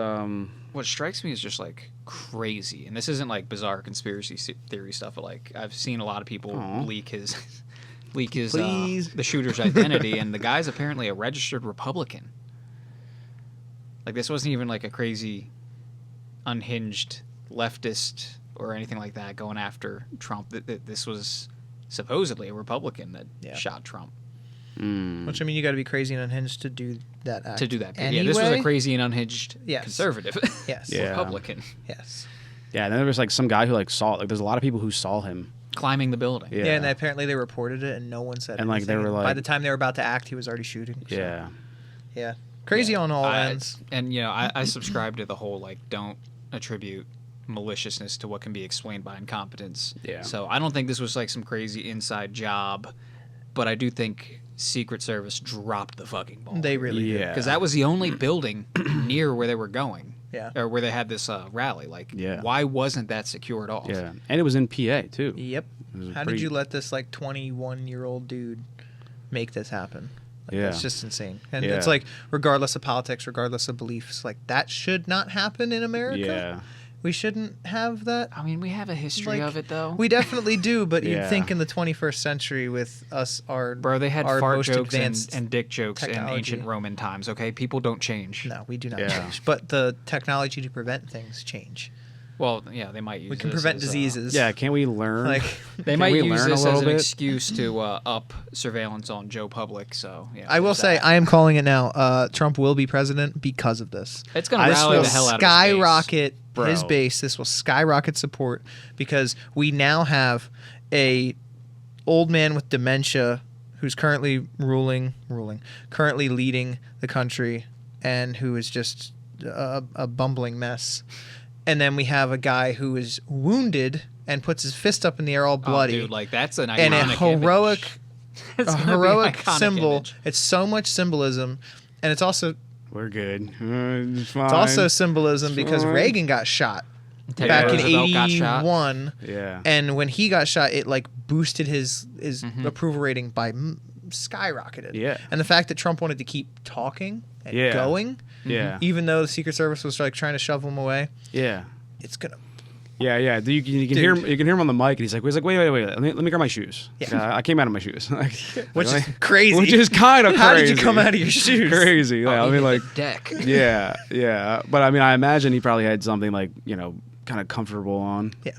What strikes me is just like crazy. And this isn't like bizarre conspiracy theory stuff, but like I've seen a lot of people Aw. leak his Please. the shooter's identity, and the guy's apparently a registered Republican. Like this wasn't even like a crazy unhinged leftist or anything like that going after Trump. This was supposedly a Republican that Yeah. shot Trump. Which I mean, you got to be crazy and unhinged to do that act. To do that. Anyway, Yeah, this was a crazy and unhinged Yes. conservative Yes. Yeah. Republican Yes. yeah. And then there was like some guy who like saw it. Like there's a lot of people who saw him. climbing the building. Yeah. Yeah, and apparently they reported it, and no one said And, like, anything. they were by like- the time they were about to act, he was already shooting. So, Yeah. yeah, crazy on all ends. And I subscribe to the whole like don't attribute maliciousness to what can be explained by incompetence. Yeah. So I don't think this was like some crazy inside job, but I do think Secret Service dropped the fucking ball. They really did. Yeah. Because that was the only building near where they were going. Yeah. Or where they had this rally. Like, Yeah. why wasn't that secured off? Yeah, and it was in PA too. Yep. It was a How did pretty- you let this like 21-year-old dude make this happen? Like, Yeah. That's just insane. And Yeah. it's like, regardless of politics, regardless of beliefs, like that should not happen in America. Yeah, We shouldn't have that. I mean, we have a history Like, of it, though. We definitely do, but you'd Yeah. think in the 21st century with us, Bro, they had our fart most jokes advanced and dick jokes in technology. ancient Roman times, okay? People don't change. No, we do not Yeah. change. But the technology to prevent things change. Well, yeah, they might use We can this prevent as, diseases. yeah. Can't we learn? Like, They Can might we use learn a this as little an bit? excuse to up surveillance on Joe Public. So yeah, I will there's say, that. I am calling it now. Trump will be president because of this. it's going I to just rally will the hell out of his base. Skyrocket Bro. his base. This will skyrocket support because we now have a old man with dementia who's currently currently leading the country, and who is just a bumbling mess. and then we have a guy who is wounded and puts his fist up in the air all bloody. Oh, dude, like that's an iconic and a heroic, It's gonna be an iconic symbol. image. It's so much symbolism, and it's also We're good. It's fine. it's also symbolism because fine. Reagan got shot Teddy back in Roosevelt got shot. '81, Yeah. and when he got shot, it like boosted his approval rating by skyrocketed. Yeah. And the fact that Trump wanted to keep talking and Yeah. going, Yeah. even though the Secret Service was like trying to shove him away, Yeah. it's gonna. Yeah. You can hear him. You can hear him on the mic, and he's like, wait. Let me grab my shoes. Yeah. I came out of my shoes. Which is crazy. Which is kind of crazy. How did you come out of your shoes? Crazy. Yeah, I Oh, mean, even like, the deck. yeah. But I mean, I imagine he probably had something like, kind of comfortable on. Yeah.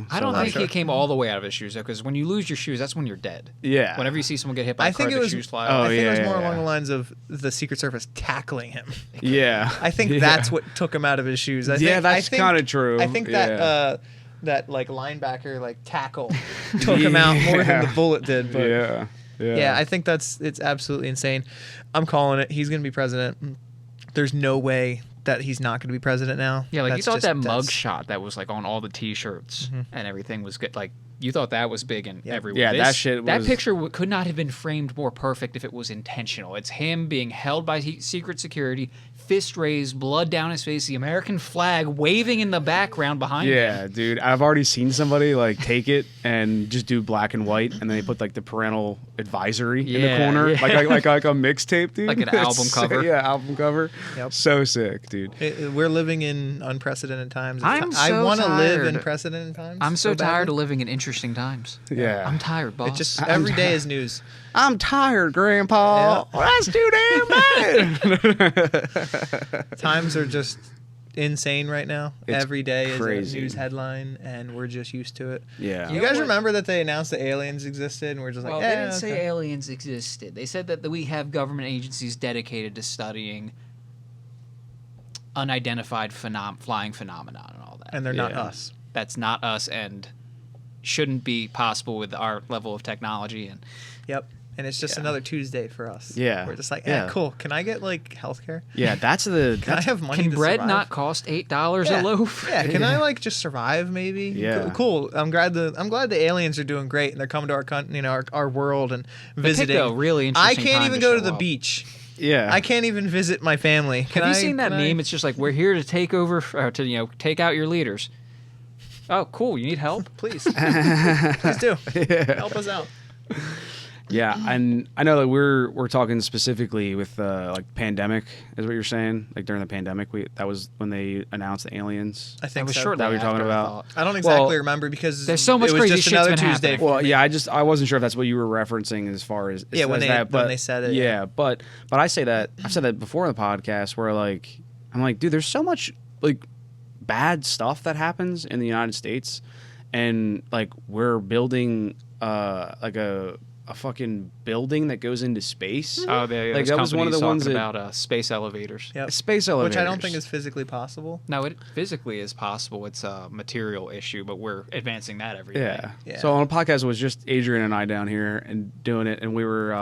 I So, don't like, think he came all the way out of his shoes though, because when you lose your shoes, that's when you're dead. Yeah. Whenever you see someone get hit by I a car, think it the was. shoes fly Oh, off. I think it was yeah, more yeah. along the lines of the Secret Service tackling him. Yeah. I think Yeah. that's what took him out of his shoes. I Yeah, think, that's kinda true. I think Yeah. that like linebacker like tackle took him out more than the Yeah. bullet did. But Yeah. yeah, I think it's absolutely insane. I'm calling it. He's going to be president. There's no way that he's not going to be president now. Yeah, like you That's thought just- that that's- mug shot that was like on all the T-shirts and everything was good. Like you thought that was big and everywhere. Yeah, that shit That was- picture could not have been framed more perfect if it was intentional. It's him being held by secret security, fist raised, blood down his face, the American flag waving in the background behind him. Yeah, dude. I've already seen somebody like take it and just do black and white, and then they put like the parental advisory in the Yeah, corner, yeah. like a mixtape, dude. Like an It's album sick. cover. Yeah, album cover. Yep. So sick, dude. We're living in unprecedented times. I'm I so want to live in tired. unprecedented times. I'm so badly. tired of living in interesting times. Yeah. I'm tired, boss. It just every day is news. I'm tired, Grandpa. Yeah. Well, that's too damn bad. Times are just insane right now. It's Every day is crazy. a news headline, and we're just used to it. Yeah. You guys remember that they announced that aliens existed, and we're just like, Well, yeah, they didn't say okay. aliens existed. They said that we have government agencies dedicated to studying unidentified flying phenomenon and all that. And they're not Yeah. us. That's not us and shouldn't be possible with our level of technology. And Yep. And it's just Yeah. another Tuesday for us. Yeah. We're just like, Yeah. cool. Can I get like healthcare? Yeah, that's the. Can I have money can to bread survive? not cost $8 Yeah. a loaf? Yeah, can I like just survive maybe? Yeah. Cool. I'm glad the aliens are doing great and they're coming to our country, our world and But pick visiting. a really I interesting can't time even go to show the up. beach. Yeah. I can't even visit my family. Have you seen that meme? It's just like we're here to take over, or to take out your leaders. Oh, cool! You need help? Please. Please do. Help us out. Yeah, and I know that we're talking specifically with like pandemic, is what you're saying. Like during the pandemic, that was when they announced the aliens. I think That was so. shortly That what you're talking after, I about? thought. I don't exactly Well, remember because There's so much it was crazy just shit's another been Tuesday. happening. for Well, me. yeah, I wasn't sure if that's what you were referencing as far as Yeah, when as they- that, when but they said it, Yeah, yeah. but I say that I've said that before in the podcast where like I'm like, dude, there's so much like bad stuff that happens in the United States, and like we're building like a fucking building that goes into space. Oh, yeah, Like, that was one of the ones talking that- about space elevators. Yep. Space elevators, Which I don't think is physically possible. No, it physically is possible. It's a material issue, but we're advancing that every day. Yeah. Yeah. So on a podcast, it was just Adrian and I down here and doing it, and we were,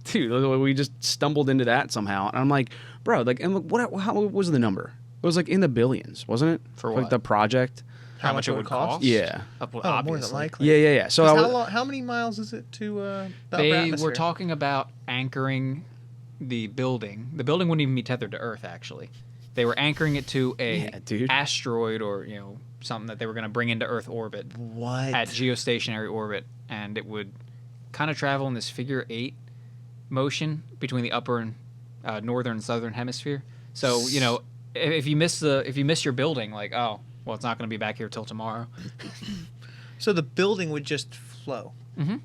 dude, we just stumbled into that somehow, and I'm like, bro, like, and how was the number? It was like in the billions, wasn't it? For like what? the project? How much it would cost? Yeah. Oh, more than Obviously. likely. Yeah. So I How many miles is it to the upper They atmosphere? were talking about anchoring the building. The building wouldn't even be tethered to Earth, actually. They were anchoring it to a Yeah, dude. asteroid or something that they were going to bring into Earth orbit What? at geostationary orbit, and it would kind of travel in this figure 8 motion between the upper and northern and southern hemisphere. So if you miss your building, like, oh well, it's not going to be back here till tomorrow. So the building would just flow. Mm-hmm.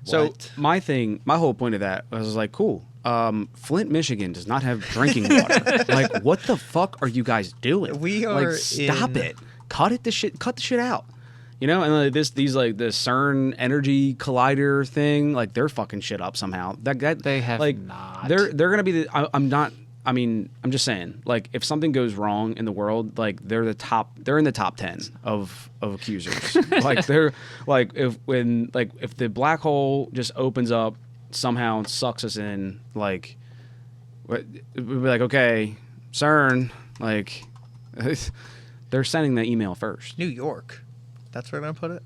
So What? my whole point of that was like, cool. Flint, Michigan does not have drinking water. Like, what the fuck are you guys doing? We are like, stop in- it. Cut the shit out. And like these like the CERN energy collider thing, like they're fucking shit up somehow. That They have like not. they're gonna be the. I'm not. I mean, I'm just saying, like, if something goes wrong in the world, like, they're in the top 10 of accusers. Like, they're like, if the black hole just opens up somehow and sucks us in, like, we'd be like, okay, CERN, like, They're sending the email first. New York. That's where I'm gonna put it.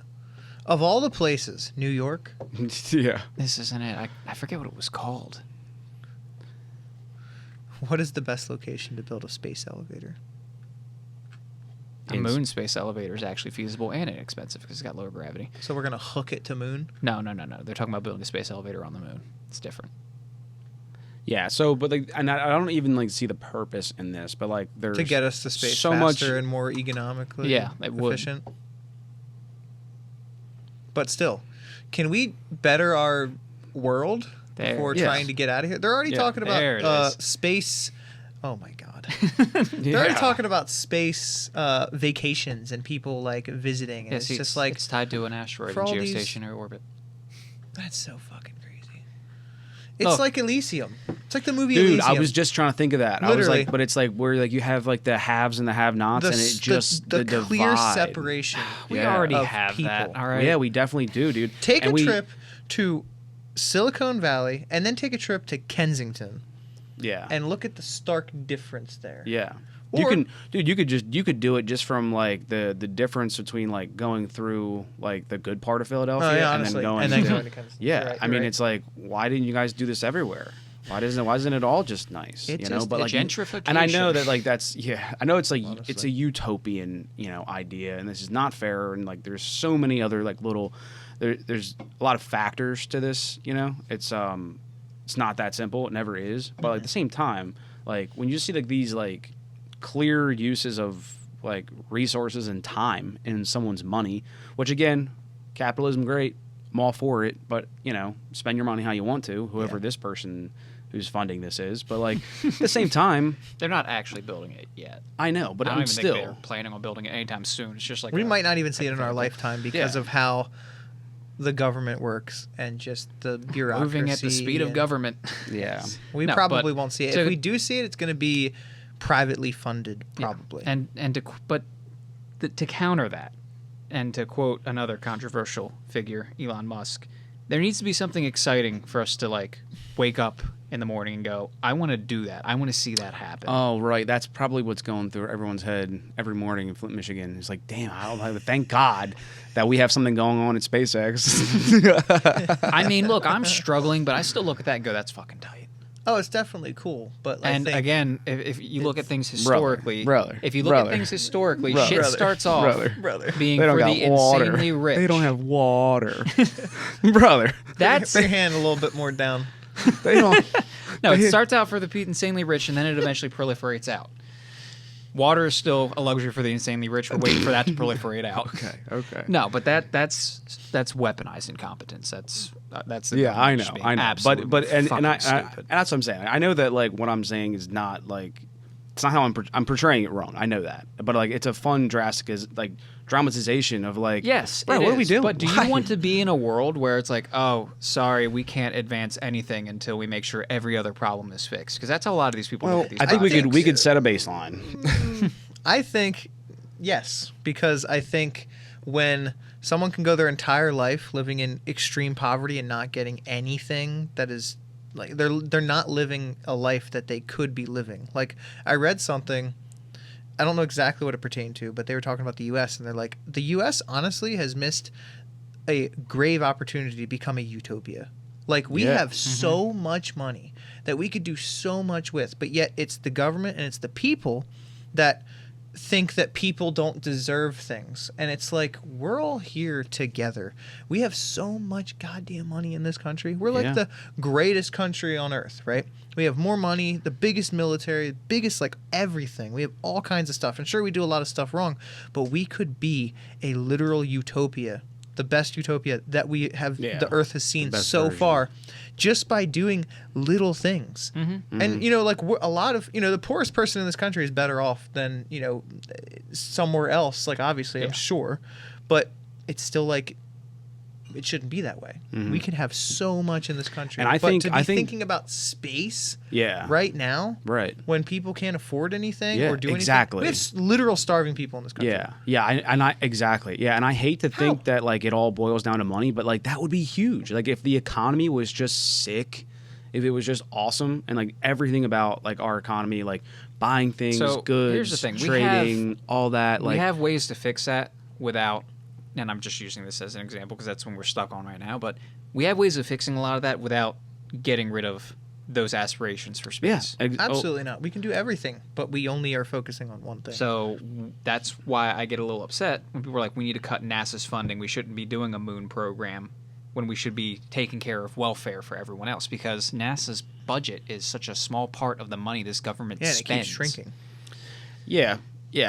Of all the places, New York. Yeah. This isn't it. I forget what it was called. What is the best location to build a space elevator? A moon space elevator is actually feasible and inexpensive because it's got lower gravity. So we're gonna hook it to moon. No. They're talking about building a space elevator on the moon. It's different. Yeah. So, but like, and I don't even like see the purpose in this, but like, there's To get us to space so faster much. and more economically It would. efficient. But still, can we better our world There. before Yes. trying to get out of here? They're already Yeah, talking there it about is. space. Oh my god. Yeah. They're already talking about space vacations and people like visiting. And Yeah, it's see, just like it's tied to an asteroid for in all these- geostationary orbit. that's so fucking crazy. It's Look. like Elysium. It's like the movie Dude, Elysium. I was just trying to think of that. I was Literally. like, but it's like where like you have like the haves and the have-nots, and it just the clear divide. separation. We Yeah. already Of have that. people. All right. Yeah, we definitely do, dude. Take And a we- trip to Silicon Valley and then take a trip to Kensington Yeah. and look at the stark difference there. Yeah. Or- You could do it just from like the difference between like going through like the good part of Philadelphia Oh, yeah, and honestly. then going And then to, going to Kensington. yeah. You're right, I you're mean, right. it's like, why didn't you guys do this everywhere? Why isn't it all just nice? It you know, just- but the like gentrification. And I know that like that's I know it's like it's Honestly. a utopian idea, and this is not fair, and like there's so many other like little there's a lot of factors to this. It's not that simple. It never is. But like, at the same time, like when you see like these like clear uses of like resources and time in someone's money, which again, capitalism, great. I'm all for it, but spend your money how you want to, whoever this person who's funding this is. But like at the same time, They're not actually building it yet. I know, but I don't I'm even still think they're planning on building it anytime soon. It's just like We might not even see it in our hypothetical. lifetime because Yeah. of how the government works and just the bureaucracy. moving at the speed of and- government. yeah. We No, probably but won't see it. to- If we do see it, it's going to be privately funded, probably. Yeah. To counter that, and to quote another controversial figure, Elon Musk, there needs to be something exciting for us to like wake up in the morning and go, I want to do that. I want to see that happen. Oh, right. That's probably what's going through everyone's head every morning in Flint, Michigan. It's like, damn, I don't know. Thank God that we have something going on at SpaceX. I mean, look, I'm struggling, but I still look at that and go, that's fucking tight. Oh, it's definitely cool. But I And think again, if you look at things historically, brother, if you look brother, at things historically, brother, shit brother, starts off brother. being They don't for got the water. insanely rich. They don't have water, brother. That's put your hand a little bit more down. They don't. no. It starts out for the insanely rich, and then it eventually proliferates out. Water is still a luxury for the insanely rich. We're waiting for that to proliferate out. Okay. No, but that's weaponized incompetence. That's the Yeah, I government know, just being I know. absolutely But and fucking I stupid. that's what I'm saying. I know that like what I'm saying is not like it's not how I'm portraying it wrong. I know that, but like it's a fun like dramatization of like Yes, bro, it what are we is. doing? But do Why? you want to be in a world where it's like, oh, sorry, we can't advance anything until we make sure every other problem is fixed? Because that's how a lot of these people Well, look at these I think projects. we could set a baseline. I think yes, because I think when someone can go their entire life living in extreme poverty and not getting anything that is like they're not living a life that they could be living. Like I read something, I don't know exactly what it pertained to, but they were talking about the US and they're like the US honestly has missed a grave opportunity to become a utopia. Like we Yeah. have so much money that we could do so much with, but yet it's the government and it's the people that think that people don't deserve things. And it's like we're all here together. We have so much goddamn money in this country. We're like Yeah. the greatest country on earth, right? We have more money, the biggest military, biggest like everything. We have all kinds of stuff. And sure we do a lot of stuff wrong, but we could be a literal utopia. The best utopia that we have the earth has seen best so version. far just by doing little things. And like a lot of the poorest person in this country is better off than somewhere else, like obviously I'm sure, but it's still like it shouldn't be that way. We can have so much in this country. And I but think- to be I think- thinking about space Yeah. right now Right. when people can't afford anything Yeah, or do anything. exactly. We have literal starving people in this country. Yeah, exactly. Yeah, and I hate to think that like it all boils down to money, but like that would be huge. Like if the economy was just sick if it was just awesome and like everything about like our economy, like buying things, So, goods, here's the thing. trading, all that. We Like, have ways to fix that without, and I'm just using this as an example because that's when we're stuck on right now, but we have ways of fixing a lot of that without getting rid of those aspirations for space. Absolutely not. We can do everything, but we only are focusing on one thing. So that's why I get a little upset when people are like, we need to cut NASA's funding. We shouldn't be doing a moon program when we should be taking care of welfare for everyone else, because NASA's budget is such a small part of the money this government and it spends. keeps shrinking. Yeah,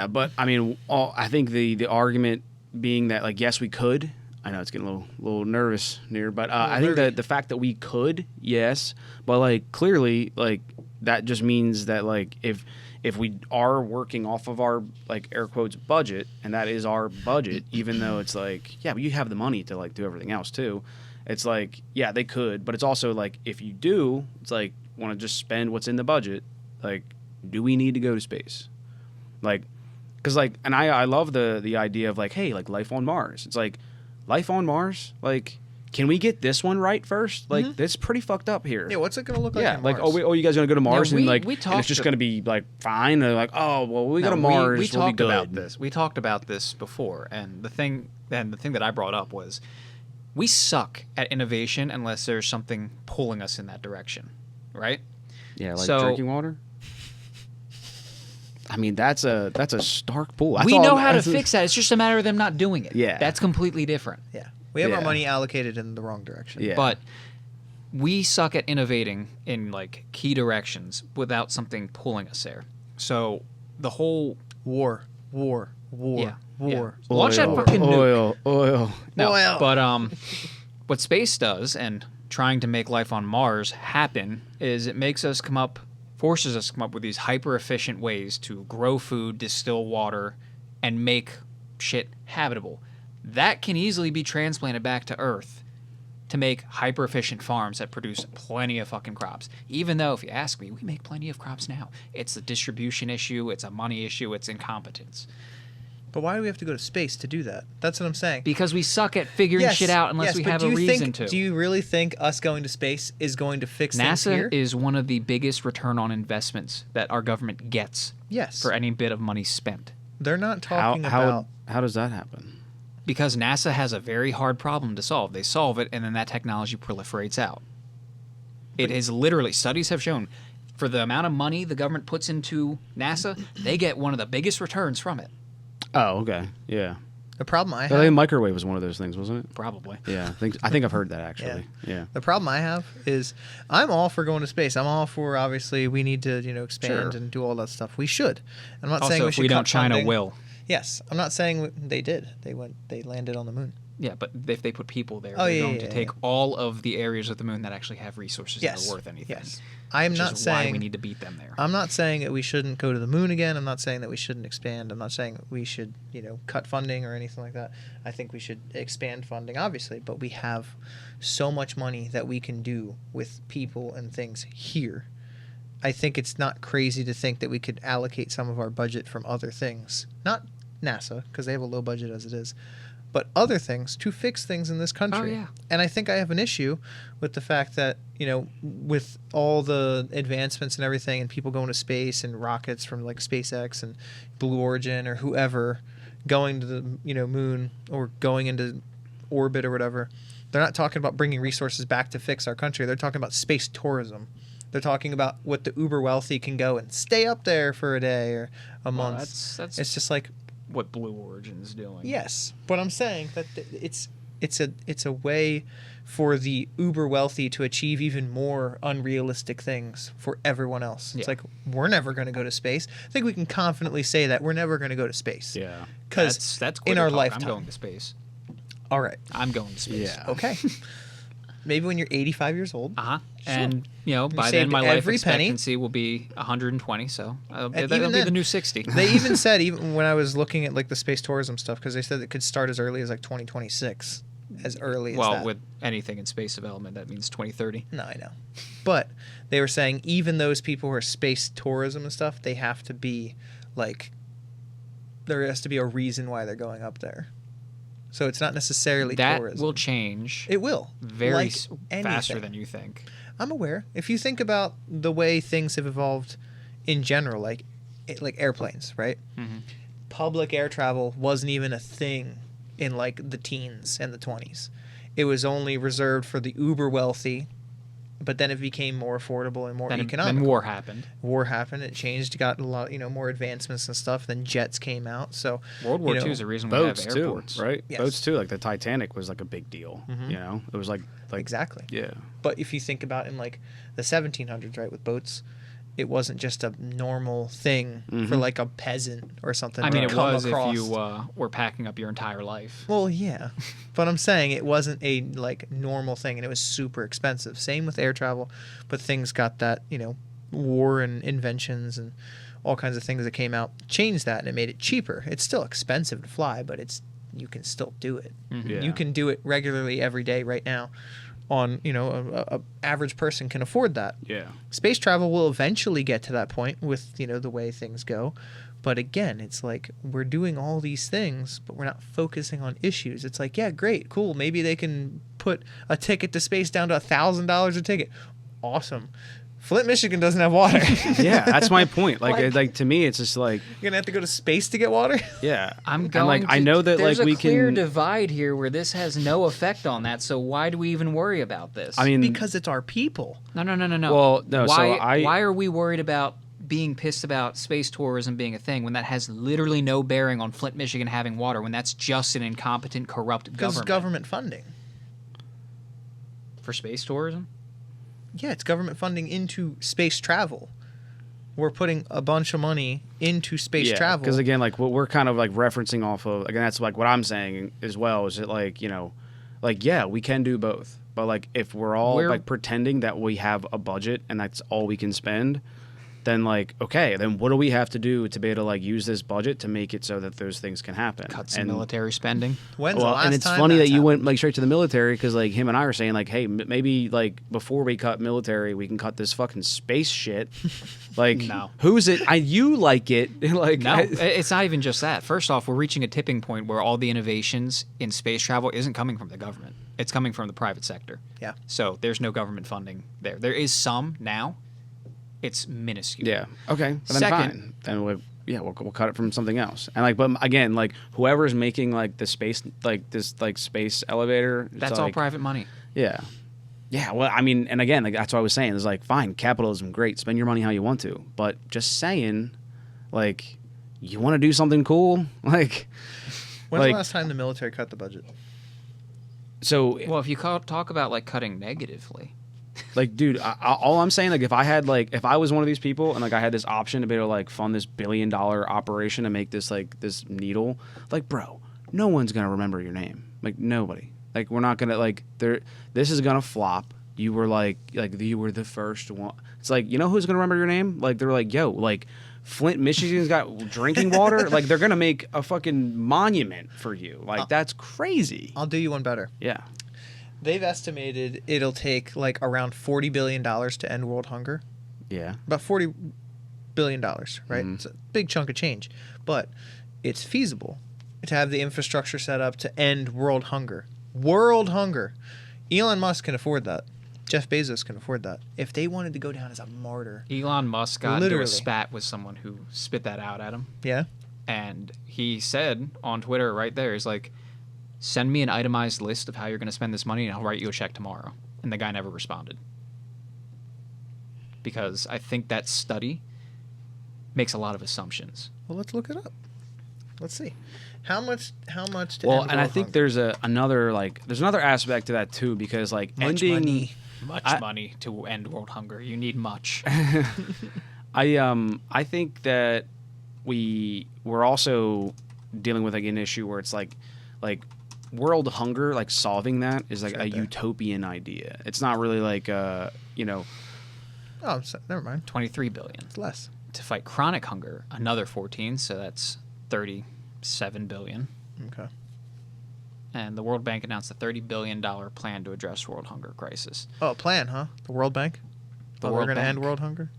but I mean, I think the argument being that like yes we could. I know it's getting a little nervous here, but I think that the fact that we could, yes, but like clearly like that just means that like if we are working off of our like air quotes budget, and that is our budget, even though it's like yeah, but you have the money to like do everything else too. It's like yeah, they could, but it's also like if you do, it's like want to just spend what's in the budget. Like, do we need to go to space? Like, because like, and I love the idea of like, hey, like life on Mars. It's like life on Mars. Like, can we get this one right first? Like, that's pretty fucked up here. Yeah, what's it gonna look like? Yeah, on like Mars? oh you guys gonna go to Mars Yeah, and like we and it's just gonna be like fine. They're like oh well we go to Mars. We we'll talked be good. about this. We talked about this before, and the thing that I brought up was we suck at innovation unless there's something pulling us in that direction, right? Yeah, like So- drinking water. I mean that's a stark pull. That's we all- know how to that's- fix that. It's just a matter of them not doing it. Yeah. That's completely different. Yeah, we have our Yeah. money allocated in the wrong direction. Yeah. But we suck at innovating in like key directions without something pulling us there. So the whole War. Yeah. War. Launch that fucking nuke. oil. No, Oil. but what space does, and trying to make life on Mars happen, is it forces us to come up with these hyper efficient ways to grow food, distill water, and make shit habitable. That can easily be transplanted back to Earth to make hyper efficient farms that produce plenty of fucking crops. Even though, if you ask me, we make plenty of crops now. It's a distribution issue, it's a money issue, it's incompetence. But why do we have to go to space to do that? That's what I'm saying. Because we suck at figuring shit out unless we but have do a you reason think, to. Do you really think us going to space is going to fix things NASA here? is one of the biggest return on investments that our government gets Yes. for any bit of money spent. They're not How talking about... how does that happen? Because NASA has a very hard problem to solve. They solve it, and then that technology proliferates out. It is literally, studies have shown, for the amount of money the government puts into NASA, they get one of the biggest returns from it. Oh, okay, yeah. The problem I I have... think microwave was one of those things, wasn't it? Probably. Yeah, I think I've heard that actually. Yeah. The problem I have is I'm all for going to space. I'm all for, obviously, we need to, expand Sure. and do all that stuff. We should. I'm not Also, saying we if should we cut don't, China funding. will. Yes. I'm not saying they did. They landed on the moon. Yeah, but if they put people there, Oh, they're yeah, going yeah, to yeah, take yeah. all of the areas of the moon that actually have resources Yes. that are worth anything. Yes. I'm which not is saying... why we need to beat them there. I'm not saying that we shouldn't go to the moon again. I'm not saying that we shouldn't expand. I'm not saying we should, cut funding or anything like that. I think we should expand funding, obviously, but we have so much money that we can do with people and things here. I think it's not crazy to think that we could allocate some of our budget from other things. Not NASA, because they have a low budget as it is, but other things to fix things in this country. Oh, yeah. And I think I have an issue with the fact that, with all the advancements and everything and people going to space and rockets from like SpaceX and Blue Origin or whoever going to the, moon or going into orbit or whatever, they're not talking about bringing resources back to fix our country. They're talking about space tourism. They're talking about what the uber wealthy can go and stay up there for a day or a month. That's It's just like, what Blue Origin's doing. yes, but I'm saying that it's a way for the uber wealthy to achieve even more unrealistic things for everyone else. It's Yeah. like, we're never going to go to space. I think we can confidently say that we're never going to go to space. Yeah. Because that's in our quitter talk. lifetime. I'm going to space. All right. I'm going to space. Yeah. Okay. Maybe when you're 85 years old. Uh-huh. Sure. And, by saved then my life every penny. expectancy will be 120, so that'll even be the then- new 60. They even said, even when I was looking at like the space tourism stuff, because they said it could start as early as like 2026. As early as Well, that. with anything in space development, that means 2030. No, I know. But they were saying even those people who are space tourism and stuff, they have to be like, there has to be a reason why they're going up there. So it's not necessarily That tourism. will change It will. very Like faster anything. than you think. I'm aware. If you think about the way things have evolved in general, like airplanes, right? Mm-hmm. Public air travel wasn't even a thing in like the teens and the 20s. It was only reserved for the uber wealthy, but then it became more affordable and more economical. Then war happened. War happened. It changed. Got a lot, more advancements and stuff. Then jets came out. So World War II is the reason we boats have too, airports. right? Yes. Boats too. Like the Titanic was like a big deal. It was like exactly. yeah. But if you think about in like the 1700s, right, with boats, it wasn't just a normal thing for like a peasant or something. I mean, it come was across. if you were packing up your entire life. Well, yeah, but I'm saying it wasn't a like normal thing, and it was super expensive. Same with air travel, but things got that war and inventions and all kinds of things that came out changed that, and it made it cheaper. It's still expensive to fly, but you can still do it. Yeah. You can do it regularly every day right now. On a average person can afford that. Yeah. Space travel will eventually get to that point with the way things go, but again, it's like we're doing all these things, but we're not focusing on issues. It's like, yeah, great, cool. Maybe they can put a ticket to space down to $1,000 a ticket. Awesome. Flint, Michigan doesn't have water. Yeah, that's my point. Like to me, it's just like You're gonna have to go to space to get water. yeah. I'm And, going. like, I know that There's like we a clear can. divide here where this has no effect on that. So why do we even worry about this? I mean, Because it's our people. No. Well, no, so why are we worried about being pissed about space tourism being a thing when that has literally no bearing on Flint, Michigan having water? When that's just an incompetent, corrupt Because government government funding. for space tourism. Yeah, it's government funding into space travel. We're putting a bunch of money into space travel. Because again, like what we're kind of like referencing off of, again, that's like what I'm saying as well. Is it like yeah, we can do both, but like if we're all like pretending that we have a budget and that's all we can spend, then like okay, then what do we have to do to be able to like use this budget to make it so that those things can happen? Cut some military spending. When's the last and it's time funny that that's you happened? went like straight to the military because like him and I were saying like, hey, maybe like before we cut military, we can cut this fucking space shit. Like, No. who's it? You like it? Like, No, it's not even just that. First off, we're reaching a tipping point where all the innovations in space travel isn't coming from the government. It's coming from the private sector. Yeah. So there's no government funding there. There is some now. It's minuscule. yeah, okay, then Second- fine. Then we'll cut it from something else. And like, but again, like whoever's making like the space, like this like space elevator, it's That's all like, private money. Yeah. Yeah, well, I mean, and again, like that's what I was saying. It's like, fine, capitalism, great, spend your money how you want to, but just saying, like, you want to do something cool, like, When's like, the last time the military cut the budget? so, Well, if you talk about like cutting negatively, like, dude, all I'm saying, like, if I was one of these people and like I had this option to be able to like fund this $1 billion operation and make this like this needle, like, bro, no one's gonna remember your name, like nobody. Like we're not gonna like this is gonna flop. You were like you were the first one. It's like, you know who's gonna remember your name? Like they're like, yo, like Flint, Michigan's got drinking water. Like they're gonna make a fucking monument for you. Like that's crazy. I'll do you one better. Yeah. They've estimated it'll take like around $40 billion to end world hunger. Yeah. About $40 billion, right? Mhm. It's a big chunk of change, but it's feasible to have the infrastructure set up to end world hunger. World hunger. Elon Musk can afford that. Jeff Bezos can afford that. If they wanted to go down as a martyr, Elon Musk got into Literally. a spat with someone who spit that out at him. yeah, And he said on Twitter right there, he's like, send me an itemized list of how you're going to spend this money and I'll write you a check tomorrow. And the guy never responded. Because I think that study makes a lot of assumptions. well, let's look it up. Let's see. How much to Well, end and I world think hunger? there's another aspect to that too, because like Much ending money. Much money to end world hunger. You need much. I think that we're also dealing with like an issue where it's like world hunger, like solving that is like It's right a there. utopian idea. It's not really like you know, Oh, never mind. 23 billion. It's less. To fight chronic hunger, another 14, so that's 37 billion. Okay. And the World Bank announced a $30 billion plan to address world hunger crisis. Oh, a plan, huh? The World Bank. The We're World going to end Bank. world hunger.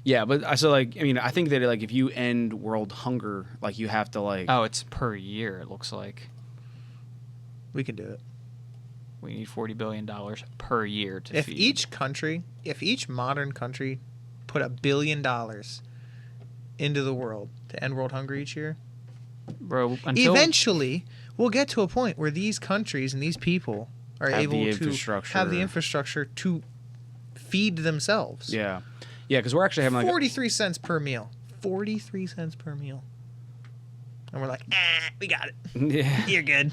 yeah, but so like I mean I think that like if you end world hunger, like you have to like Oh, it's per year, it looks like. We can do it. We need $40 billion per year to If feed. if each modern country put $1 billion into the world to end world hunger each year, Bro, until eventually we'll get to a point where these countries and these people are Have able the to infrastructure. have the infrastructure to feed themselves. Yeah, because we're actually having like 43 cents per meal. 43 cents per meal. And we're like, we got it. yeah. You're good.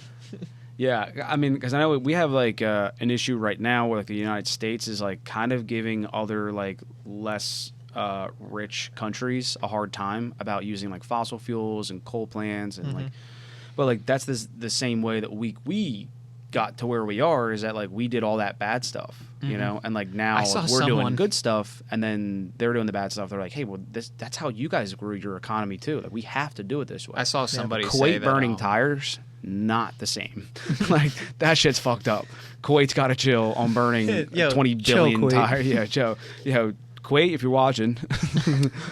Yeah, I mean, because I know we have like an issue right now where like the United States is like kind of giving other like less rich countries a hard time about using like fossil fuels and coal plants and like, but like that's the same way that we got to where we are is that like we did all that bad stuff, you know, and like now I saw like, we're doing someone- good stuff, and then they're doing the bad stuff. They're like, hey, well, that's how you guys grew your economy too. Like we have to do it this way. I saw somebody say Kuwait that, burning tires, not the same. Like that shit's fucked up. Kuwait's got to chill on burning Yo, 20 chill, billion Kuwait. tires. Yeah, Joe. Kuwait, if you're watching,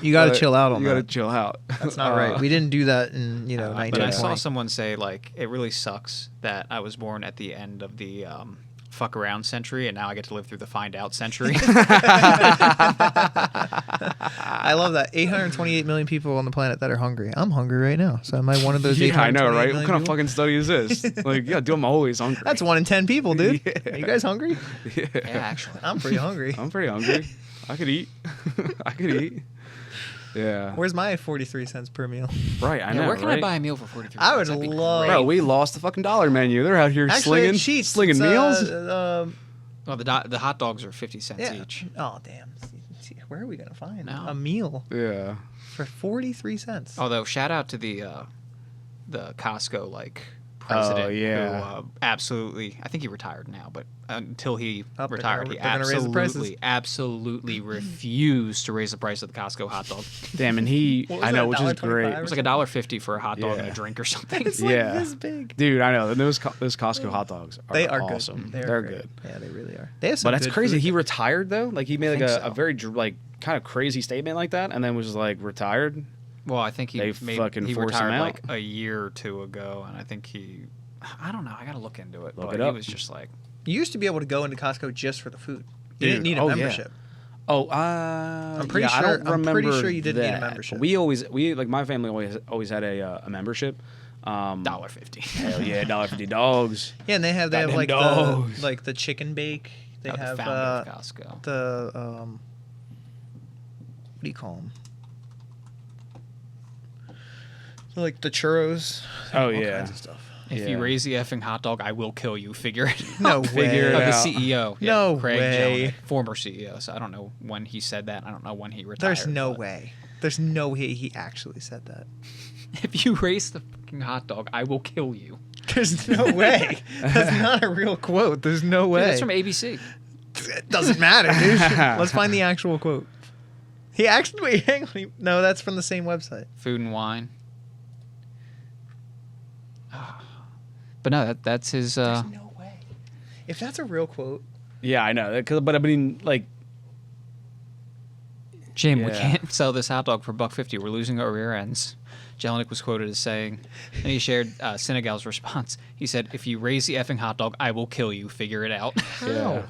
You got to chill out on you that. got to chill out. That's not right. We didn't do that in, But I 1920. saw someone say, like, it really sucks that I was born at the end of the fuck around century, and now I get to live through the find out century. I love that. 828 million people on the planet that are hungry. I'm hungry right now. So am I one of those Yeah, I know, 828 right? What million kind of people? fucking study is this? Like, yeah, dude, I'm always hungry. That's 1 in 10 people, dude. Yeah. Are you guys hungry? Yeah, actually. I'm pretty hungry. I'm pretty hungry. I could eat. I could eat. Yeah. Where's my 43 cents per meal? Right, I Yeah, know, where can right? I buy a meal for 43 I would cents? That'd be love- great. Bro, we lost the fucking dollar menu. They're out here Actually, slinging, it cheats. slinging It's, meals. Well, the hot dogs are 50 cents Yeah. each. Oh, damn. See, where are we going to find No. a meal Yeah. for 43 cents? Although, shout out to the Costco, like, president yeah. who absolutely, I think he retired now, but until he Oh, they're retired, gonna- he they're gonna raise the prices. absolutely refused to raise the price of the Costco hot dog. Damn, and he, What was I know, that, which is $1.25 great. or It was like $1.50 for a hot dog and Yeah. a drink or something. It's like Yeah. this big. Dude, I know. Those Costco hot dogs are They are awesome. good. They're great. good. Yeah, they really are. They have some But that's good crazy. food. He retired though. Like he made like think a so. very like kind of crazy statement like that, and then was like retired. Well, I think They fucking he force him retired out. like a year or two ago, and I think I don't know. I got to look into it. Look but it he up. was just like, You used to be able to go into Costco just for the food. You Dude, didn't need a oh, yeah. membership. Oh, I'm pretty yeah, I sure- don't I'm pretty remember sure you didn't need a that. membership. We like my family always had a membership. $1.50. Hell yeah, $1.50 dogs. Yeah, and they have Goddamn like dogs. the chicken bake. They The have founder of Costco. the what do you call them? Like the churros. Oh, all yeah. kinds of stuff. If Yeah. you raise the effing hot dog, I will kill you. Figure it out. No Figure way. it Oh, the out. CEO. Yeah, No Craig way. Jelinek, former CEO. So I don't know when he said that. I don't know when he retired. There's no but way. There's no way he actually said that. If you raise the fucking hot dog, I will kill you. There's no way. That's not a real quote. There's no way. Dude, that's from ABC. It doesn't matter, dude. Let's find the actual quote. He actually wait, hang on. No, that's from the same website. Food and wine. But no, that's his. There's no way. If that's a real quote, Yeah, I know. But I mean, like, Jim, we Yeah. can't sell this hot dog for $1.50. We're losing our rear ends. Jelinek was quoted as saying, and he shared Senegal's response. He said, "If you raise the effing hot dog, I will kill you. Figure it out." yeah.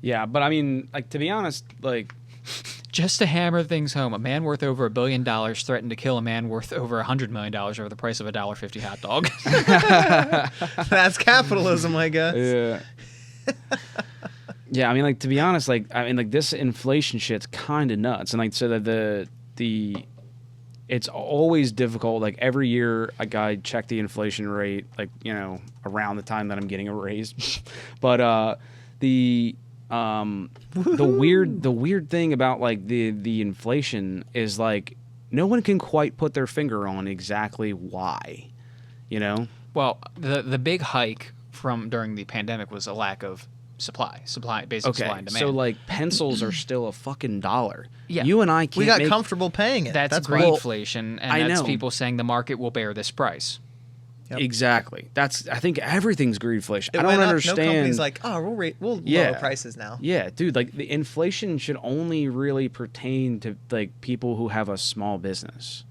Yeah, but I mean, like to be honest, like Just to hammer things home, a man worth over $1 billion threatened to kill a man worth over $100 million over the price of a $1.50 hot dog. that's capitalism, I guess. yeah. Yeah, I mean, like to be honest, like I mean, like this inflation shit's kind of nuts, and like so that the it's always difficult. Like every year, I check the inflation rate, like around the time that I'm getting a raise. But the weird thing about like the inflation is like no one can quite put their finger on exactly why, Well, the big hike from during the pandemic was a lack of basic supply and demand. so like pencils are still a fucking $1. Yeah. You and I can't. We got make, comfortable paying it. that's why- greedflation, and I that's know. people saying the market will bear this price. Yep. Exactly. I think everything's greedflation. It I don't went up, understand. No company's like, we'll Yeah. lower prices now. Yeah, dude, like the inflation should only really pertain to like people who have a small business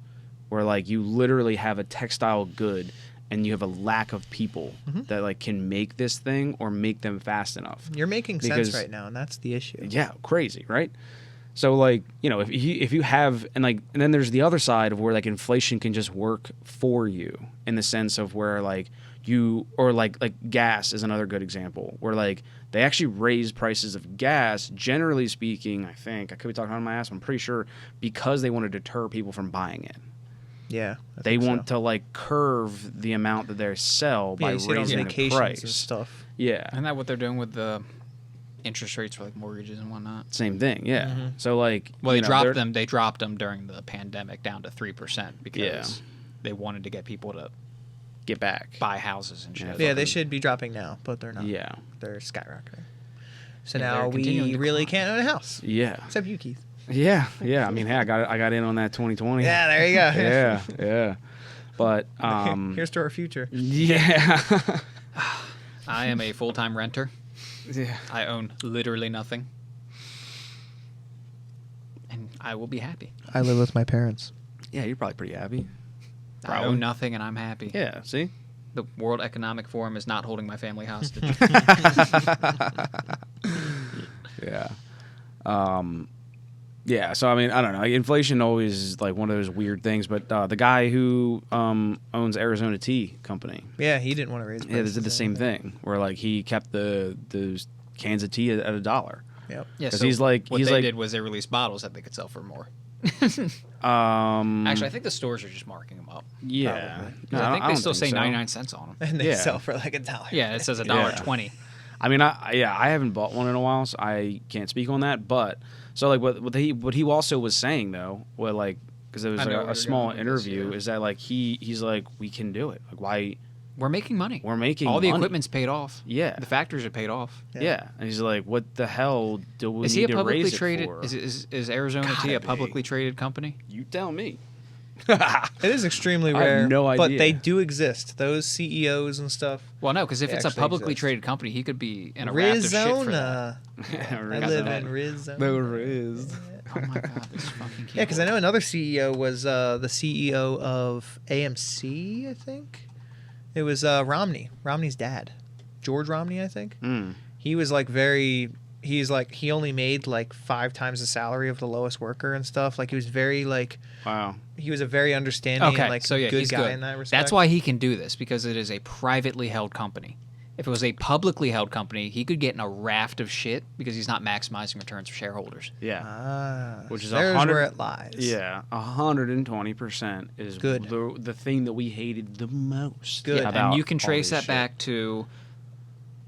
where like you literally have a textile good and you have a lack of people that like can make this thing or make them fast enough. You're making Because- sense right now, and that's the issue. Yeah, crazy, right? So like, you know, if you have and then there's the other side of where like inflation can just work for you in the sense of where like you or like gas is another good example where like they actually raise prices of gas, generally speaking. I think I could be talking on my ass, but I'm pretty sure because they want to deter people from buying it. Yeah, They want to like curve the amount that they sell by you see it on raising the vacations price. and stuff. Yeah, Isn't that what they're doing with the interest rates for like mortgages and whatnot? same thing. Yeah. So like, Well, you know, they're- they dropped them during the pandemic down to 3% because Yeah. they wanted to get people to Get back. buy houses and shit. Yeah. Yeah, they should be dropping now, but they're not. Yeah. They're skyrocketing. So Yeah, now they're continuing we to really climb. can't own a house. Yeah. Except you, Keith. Yeah. I mean, hey, I got in on that 2020. Yeah, there you go. Yeah. But Here's to our future. yeah. I am a full-time renter. Yeah. I own literally nothing. And I will be happy. I live with my parents. Yeah, you're probably pretty happy. I Probably. own nothing and I'm happy. Yeah, see? The World Economic Forum is not holding my family hostage. Yeah. Yeah, so I mean, I don't know. Like, inflation always is like one of those weird things, but the guy who owns Arizona Tea Company, Yeah, he didn't want to raise yeah, they prices. did the same thing where like he kept the cans of tea at $1. Yep. Yeah, 'Cause so he's like- what he's they like- did was they released bottles that they could sell for more. Um, Actually, I think the stores are just marking them up. yeah. Probably. No, 'Cause I think they don't still say so. 99 cents on them. And they Yeah. sell for like $1. Yeah, it says $1.20. I mean, I haven't bought one in a while, so I can't speak on that. But so like what he also was saying though, what like because it was I know like where a you're small going with this, interview, yeah. is that like he's like we can do it. Like why We're making money. we're making All the money. equipment's paid off. Yeah. The factories are paid off. Yeah. And he's like, what the hell do we Is need he a to publicly raise traded? it for? Is Arizona Tea Gotta a be. publicly traded company? You tell me. It is extremely I have rare. no But idea. they do exist. Those CEOs and stuff. Well, no, because if They it's a actually publicly exist. traded company, he could be in a raft of shit for that. Arizona. I live in Arizona. There is. Oh my god, this fucking Yeah, because I know another CEO was the CEO of AMC, I think. It was Romney. Romney's dad. George Romney, I think. Mm. He was like he only made like 5 times the salary of the lowest worker and stuff. Like he was very like, Wow. he was a very understanding Okay, and like so yeah, good he's guy good. in that respect. That's why he can do this, because it is a privately held company. If it was a publicly held company, he could get in a raft of shit because he's not maximizing returns for shareholders. Yeah. Ah, Which is there's 100 where it lies. Yeah, 120% is Good. the thing that we hated the most. Good. Yeah, about and you can all trace this that shit. back to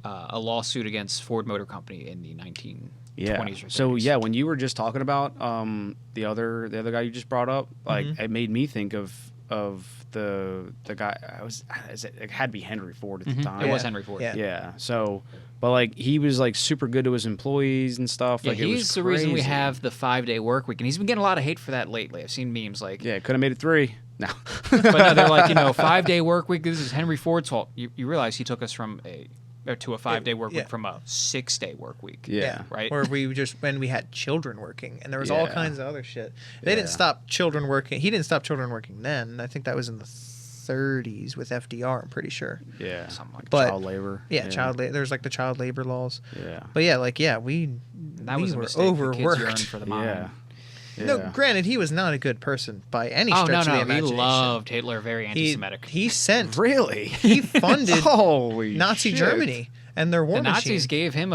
a lawsuit against Ford Motor Company in the 1920s Yeah. or 30s. So yeah, when you were just talking about the other guy you just brought up, like it made me think of the guy. It had to be Henry Ford at the time. It was Yeah. Henry Ford. Yeah. Yeah. So, but like he was like super good to his employees and stuff. Yeah, Like it was he's the reason we crazy. have the 5-day work week, and he's been getting a lot of hate for that lately. I've seen memes like, Yeah, could have made it 3. No. but no, they're like, 5-day work week. This is Henry Ford's fault. You realize he took us to a 5-day work Yeah. week from a 6-day work week. Yeah. Right? Or when we had children working, and there was all Yeah. kinds of other shit. They didn't Yeah. stop children working. He didn't stop children working then. I think that was in the 30s with FDR. I'm pretty sure. Yeah. Something like But- child labor. Yeah, there's like the child labor laws. Yeah. But yeah, we that was a were mistake. The kids overworked. yearn for the mom. Yeah. No, Yeah. granted, he was not a good person by any Oh stretch no, of the he imagination. loved Hitler. Very He, anti-Semitic. he sent, Really? he funded Holy Nazi shit. Germany and their war The Nazis machine. gave him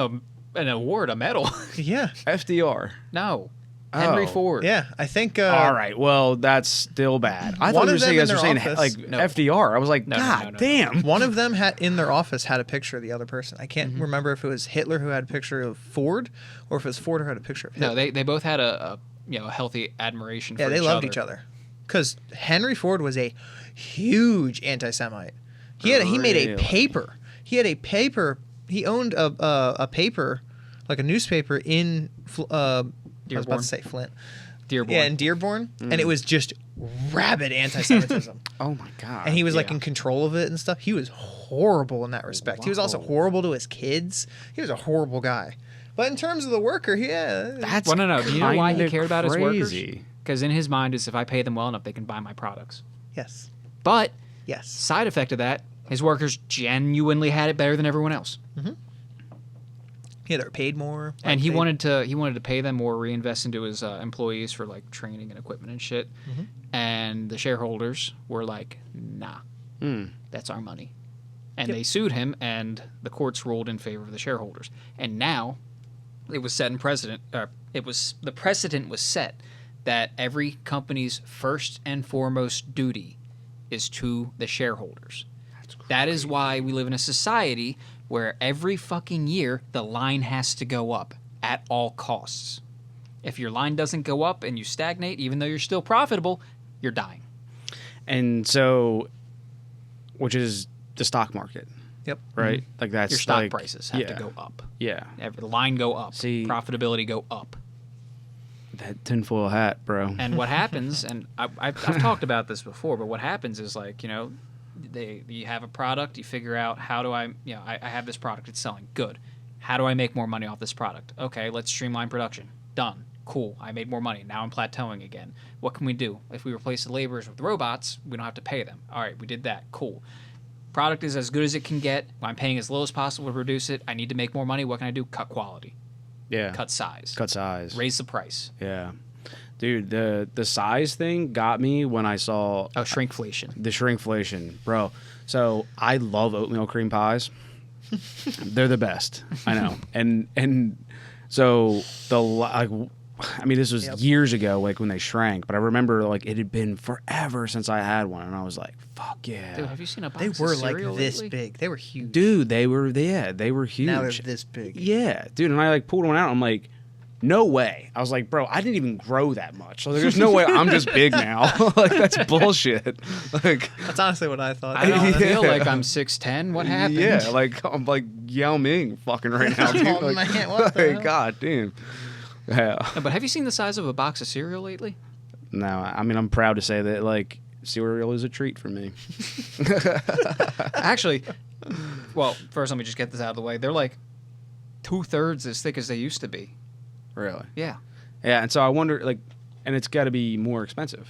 an award, a medal. Yeah, FDR. No, Henry Oh. Ford. yeah. I think. All right. Well, that's still bad. I One thought of you them guys in were their saying office- like No. FDR. I was like, No, God no. damn. One of them had in their office had a picture of the other person. I can't Mm-hmm. remember if it was Hitler who had a picture of Ford, or if it was Ford who had a picture of Hitler. No, they both had a healthy admiration. yeah, for they each loved other. each other. Because Henry Ford was a huge anti-Semite. He made a Really? paper. He had a paper. He owned a paper, like a newspaper in. I was about to say Flint. Dearborn. Yeah, in Dearborn, and Mm. it was just rabid anti-Semitism. Oh my God. And he was like Yeah. in control of it and stuff. He was horrible in that respect. He was also Wow. horrible to his kids. He was a horrible guy. But in terms of the worker, yeah, That's Well, no. Do you know why he kinda cared about his workers? crazy. Because in his mind is if I pay them well enough, they can buy my products. yes. But Yes. Side effect of that, his workers genuinely had it better than everyone else. Yeah, they're paid more. And he they- wanted to pay them more, reinvest into his employees for like training and equipment and shit. And the shareholders were like, "Nah, that's our money," and they sued him, and the courts ruled in favor of the shareholders. And now, it was set in precedent. The precedent was set that every company's first and foremost duty is to the shareholders. That is why we live in a society where every fucking year the line has to go up at all costs. If your line doesn't go up and you stagnate, even though you're still profitable, you're dying. And so, which is the stock market, Yep. right? Like that's Your stock like, prices have to yeah. go up. Yeah, The line go up. See- Profitability go up. that tinfoil hat, bro. And what happens, and I've talked about this before, but what happens is like, you have a product, you figure out how do I have this product, it's selling, good. How do I make more money off this product? Okay, let's streamline production. Done. Cool. I made more money. Now I'm plateauing again. What can we do? If we replace the laborers with robots, we don't have to pay them. All right, we did that. Cool. Product is as good as it can get. I'm paying as low as possible to produce it. I need to make more money. What can I do? Cut quality. Yeah, Cut size. cut size. Raise the price. Yeah, dude, the size thing got me when I saw Oh, shrinkflation. the shrinkflation, bro. So I love oatmeal cream pies. They're the best. I know. And so this was years ago, like when they shrank. But I remember like it had been forever since I had one, and I was like, "Fuck yeah!" Dude, have you seen a box They of were like cereal this lately? big. They were huge. Dude, they were huge. Now they're this big. Yeah, dude, and I like pulled one out. I'm like, no way. I was like, bro, I didn't even grow that much. So there's no way I'm just big now. Like that's bullshit. Like That's honestly what I thought. I don't Yeah. feel like I'm 6'10". What happened? yeah, like I'm like Yao Ming fucking right now, dude. Oh, Like, man, what the hell? God damn. Yeah. No, but have you seen the size of a box of cereal lately? No, I mean I'm proud to say that like cereal is a treat for me. Actually, well, first let me just get this out of the way. They're like 2/3 as thick as they used to be. Really? Yeah. Yeah, and so I wonder like, and it's got to be more expensive.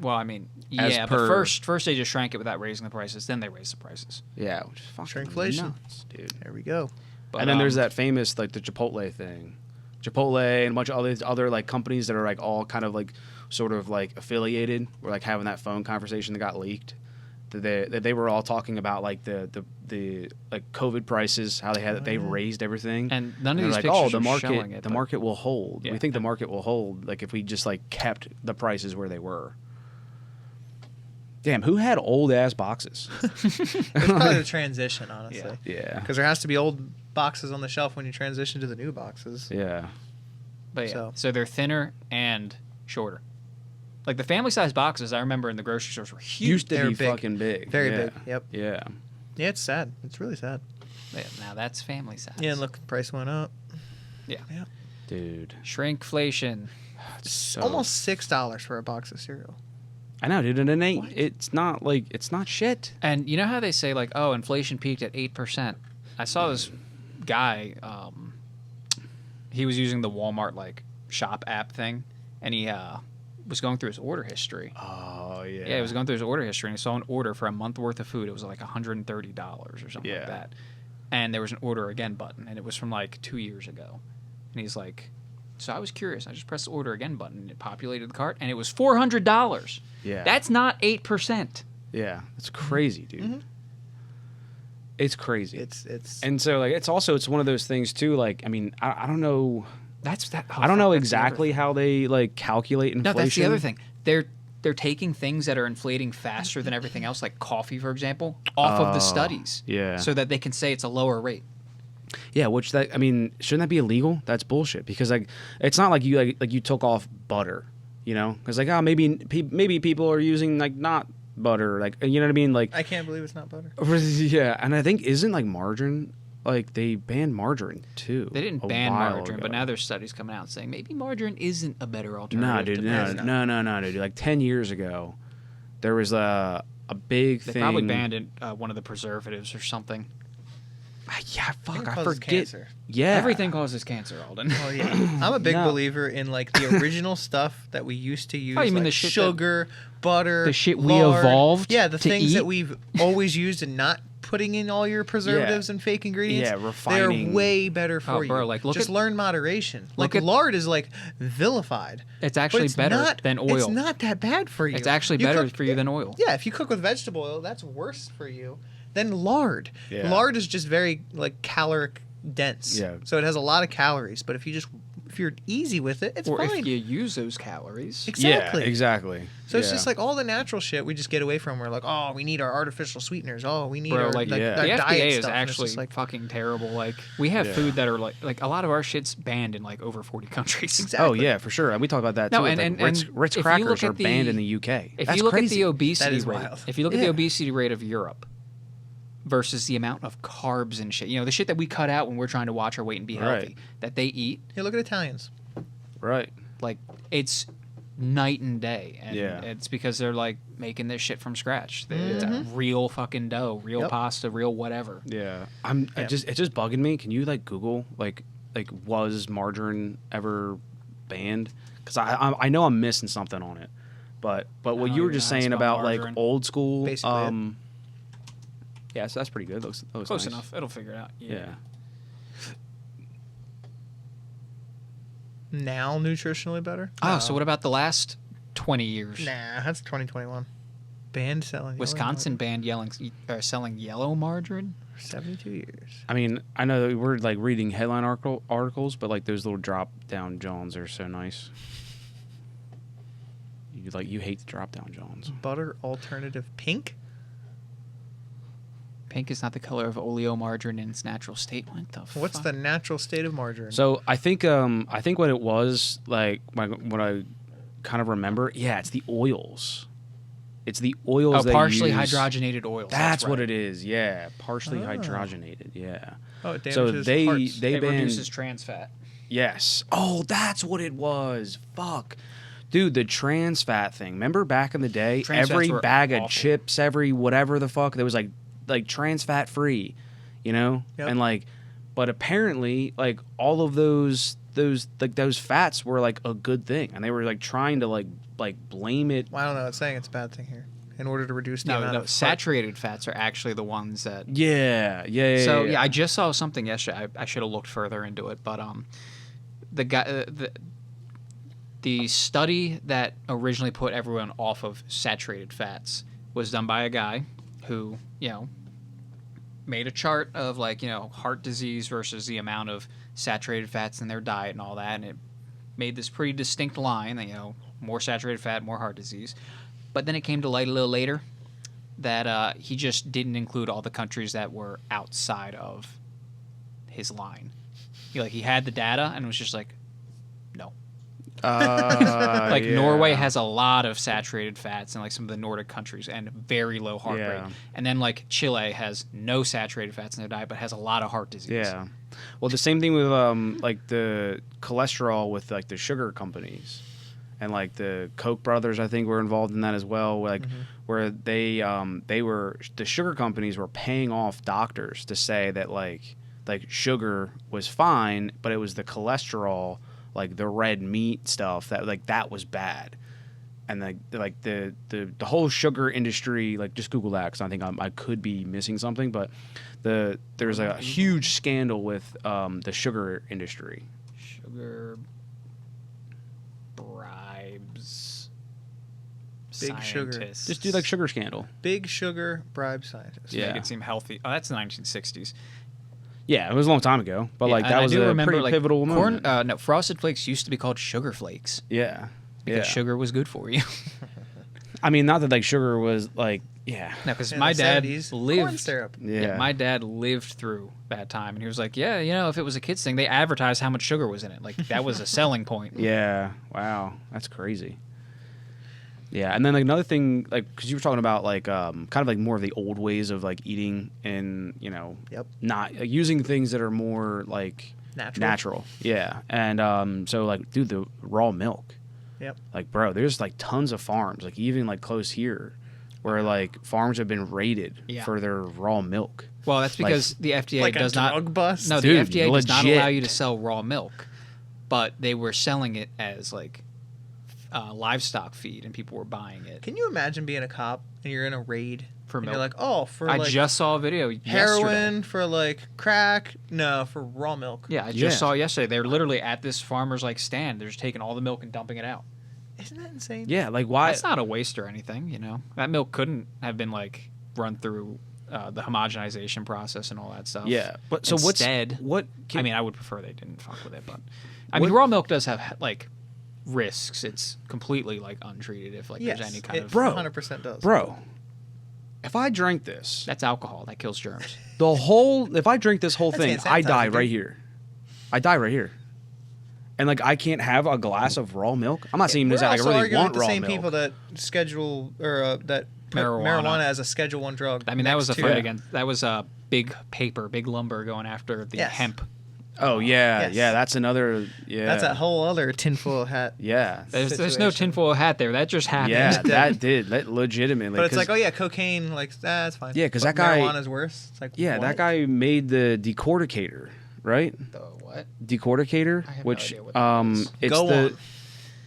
Well, I mean, As yeah, per- but first they just shrank it without raising the prices. Then they raised the prices. Yeah, which is fucking Shrinkflation. nuts, dude. There we go. But, And then there's that famous like the Chipotle thing. Chipotle and a bunch of all these other like companies that are like all kind of like sort of like affiliated. We're like having that phone conversation that got leaked. That they were all talking about like the like COVID prices, how they raised everything. And none of they're these like, pictures the are market showing it. the but- market will hold. Yeah. We think the market will hold like if we just like kept the prices where they were. Damn, who had old ass boxes? It's probably the transition, honestly. Yeah. Because there has to be old boxes on the shelf when you transition to the new boxes. Yeah. But yeah, So- so they're thinner and shorter. Like the family size boxes, I remember in the grocery stores were huge. Used to They're be big. fucking big. Very Yeah. big. Yep. Yeah. Yeah, it's sad. It's really sad. Yeah, now that's family size. Yeah, and look, the price went up. Yeah. Yeah. Dude. Shrinkflation. So, Almost $6 for a box of cereal. I know, dude, and it ain't. It's not like it's not shit. And you know how they say like, oh, inflation peaked at 8%. I saw this guy. He was using the Walmart like shop app thing, and he was going through his order history. Oh yeah. Yeah, he was going through his order history, and he saw an order for a month worth of food. It was like $130 or something Yeah. like that. And there was an order again button, and it was from like 2 years ago. And he's like, so I was curious. I just pressed the order again button, and it populated the cart, and it was $400. Yeah. That's not 8%. Yeah. It's crazy, dude. Mm-hmm. It's crazy. It's and so like it's one of those things too. Like I mean I don't know. That's that. I don't know exactly how they like calculate inflation. No, that's the other thing. They're taking things that are inflating faster than everything else, like coffee, for example, off of the studies. yeah. So that they can say it's a lower rate. Yeah, which that I mean, shouldn't that be illegal? That's bullshit because like it's not like you like you took off butter, you know? Because like maybe people are using like not butter, like you know what I mean? Like I can't believe it's not butter. yeah, and I think isn't like margarine like they banned margarine too. They didn't a ban while margarine, ago. but now there's studies coming out saying maybe margarine isn't a better No, alternative. dude, to butter. no, dude. Like 10 years ago, there was a big They thing. probably banned it, one of the preservatives or something. Yeah, fuck, I causes forget. cancer. Yeah, Everything causes cancer, Alden. Oh yeah, I'm a big No. believer in like the original stuff that we used to use. Oh, you mean like the shit sugar, butter, the shit we lard. evolved Yeah, the to things that eat? we've always used and not putting in all your preservatives and fake ingredients. Yeah, refining. They're way better for Oh, you. bro, like, look just at- learn moderation. look Like at- lard is like vilified. It's but actually it's better not- than oil. It's not that bad for you. It's actually You better cook- for you than oil. Yeah, if you cook with vegetable oil, that's worse for you than lard. Yeah. Lard is just very like caloric dense. Yeah. So it has a lot of calories, but if you're easy with it, it's Or fine. if you use those calories. Exactly. Yeah, exactly. So it's Yeah. just like all the natural shit we just get away from. We're like, oh, we need our artificial sweeteners. Oh, we need Bro, our, like, yeah. our the diet FDA is stuff. And it's actually just like, fucking terrible. Like, we have Yeah. food that are like a lot of our shit's banned in like over 40 countries. exactly. Oh yeah, for sure. And we talk about that too. No, with, and- like, Ritz, and Ritz if you crackers look are at the- banned in the UK. If That's you look crazy. at the obesity That is rate, wild. if you look at Yeah. the obesity rate of Europe versus the amount of carbs and shit, you know, the shit that we cut out when we're trying to watch our weight and be healthy, Right. that they eat, Hey, look at Italians. Right. like, it's night and day. And Yeah. it's because they're like making this shit from scratch. It's a Mhm. real fucking dough, real Yep. pasta, real whatever. Yeah. Yeah. It's just bugging me. Can you like Google like was margarine ever banned? Because I know I'm missing something on it. But what don't you were even just know how to saying spell about margarine. like old school, Basically yeah, so that's pretty good. Looks Close nice. enough. It'll figure it out. Yeah. Now nutritionally better? Ah, No. so what about the last 20 years? Nah, that's 2021. Banned selling. yellow Wisconsin margarine. banned selling yellow margarine. 72 years. I mean, I know that we're like reading headline articles, but like those little drop down Johns are so nice. You hate the drop down Johns. Butter alternative pink? Pink is not the color of oleomargarine in its natural state. What the fuck? What's the natural state of margarine? So I think what it was like what I kind of remember. Yeah, it's the oils. It's the oils. Oh, they partially use. hydrogenated oils. That's what right. it is. Yeah, partially Oh. hydrogenated. Yeah. oh, it So damages they hearts. they It banned. reduces trans fat. Yes. Oh, that's what it was. Fuck. Dude, the trans fat thing. Remember back in the day, Trans every fats were bag of awful. chips, every whatever the fuck, there was like trans fat free, you know? Yep. And like, but apparently like all of those fats were like a good thing, and they were like trying to like blame it. Well, I don't know. It's saying it's a bad thing here. In order to reduce the amount No, of saturated fats are actually the ones that. Yeah. So yeah, I just saw something yesterday. I should have looked further into it, but the guy the study that originally put everyone off of saturated fats was done by a guy who made a chart of heart disease versus the amount of saturated fats in their diet and all that, and it made this pretty distinct line that more saturated fat, more heart disease. But then it came to light a little later that he just didn't include all the countries that were outside of his line. He had the data and was just like, no. Norway has a lot of saturated fats and some of the Nordic countries and very low heart rate. And then Chile has no saturated fats in their diet but has a lot of heart disease. Yeah. Well, the same thing with the cholesterol with the sugar companies. And the Koch brothers, I think, were involved in that as well. Where they were, the sugar companies were paying off doctors to say that sugar was fine, but it was the cholesterol, the red meat stuff that was bad. And the whole sugar industry, just Google that, because I think I could be missing something, but there's a huge scandal with the sugar industry. Sugar bribes. Big sugar. Scientists. Just do sugar scandal. Big sugar bribe scientists. Yeah. Make it seem healthy. Oh, that's the 1960s. Yeah, it was a long time ago, but Yeah, that and was I do a remember, pretty pivotal moment. No, Frosted Flakes used to be called Sugar Flakes Yeah, because sugar was good for you. I mean, not that sugar was yeah. No, because In my the dad 70s, corn lived. syrup. Yeah. My dad lived through that time, and he was like, "Yeah, if it was a kid's thing, they advertised how much sugar was in it. That was a selling point." Yeah. Wow, that's crazy. Yeah, and then another thing, because you were talking about kind of more of the old ways of eating and Yep. not using things that are more natural. Yeah, and so dude, the raw milk. Yep. Bro, there's tons of farms even close here where farms have been raided Yeah. for their raw milk. Well, that's because the FDA Like does a not. drug bust? No, Dude, the FDA does not legit. allow you to sell raw milk, but they were selling it as like livestock feed, and people were buying it Can you imagine being a cop and you're in a raid for and milk. you're like, oh, for I like just saw a video heroin, yesterday. for like crack, no, for raw milk. Yeah, I just Yeah. saw yesterday. They're literally at this farmer's like stand. They're just taking all the milk and dumping it out. Isn't that insane? Yeah, like why? That's not a waste or anything, you know. That milk couldn't have been like run through the homogenization process and all that stuff. Yeah, but so Instead, what? I mean, I would prefer they didn't fuck with it, but I mean, raw milk does have like risks. It's completely like untreated if like Yes, there's any kind it of 100% does. bro, if I drank this, that's alcohol that kills germs. if I drink this whole That's thing, hand I die sanitizer, right dude. here. I die right here. And like I can't have a glass of raw milk. I'm not saying We're this like I also really arguing want with the raw same milk. people that schedule or that put Marijuana. marijuana as a Schedule 1 drug. I mean, that was a next fight to- against. That was a big lumber going after the Yes. hemp. Oh yeah, Yes. yeah. That's another. Yeah, That's a whole other tinfoil hat. Yeah, There's no situation. tinfoil hat there. That just happened. yeah. That legitimately. But it's 'cause- like, oh yeah, cocaine, like that's fine. Yeah, 'cause But that guy- marijuana's worse. It's like, yeah, what? that guy made the decorticator, right? The what? Decorticator, I have no which idea what that is. it's Go the on.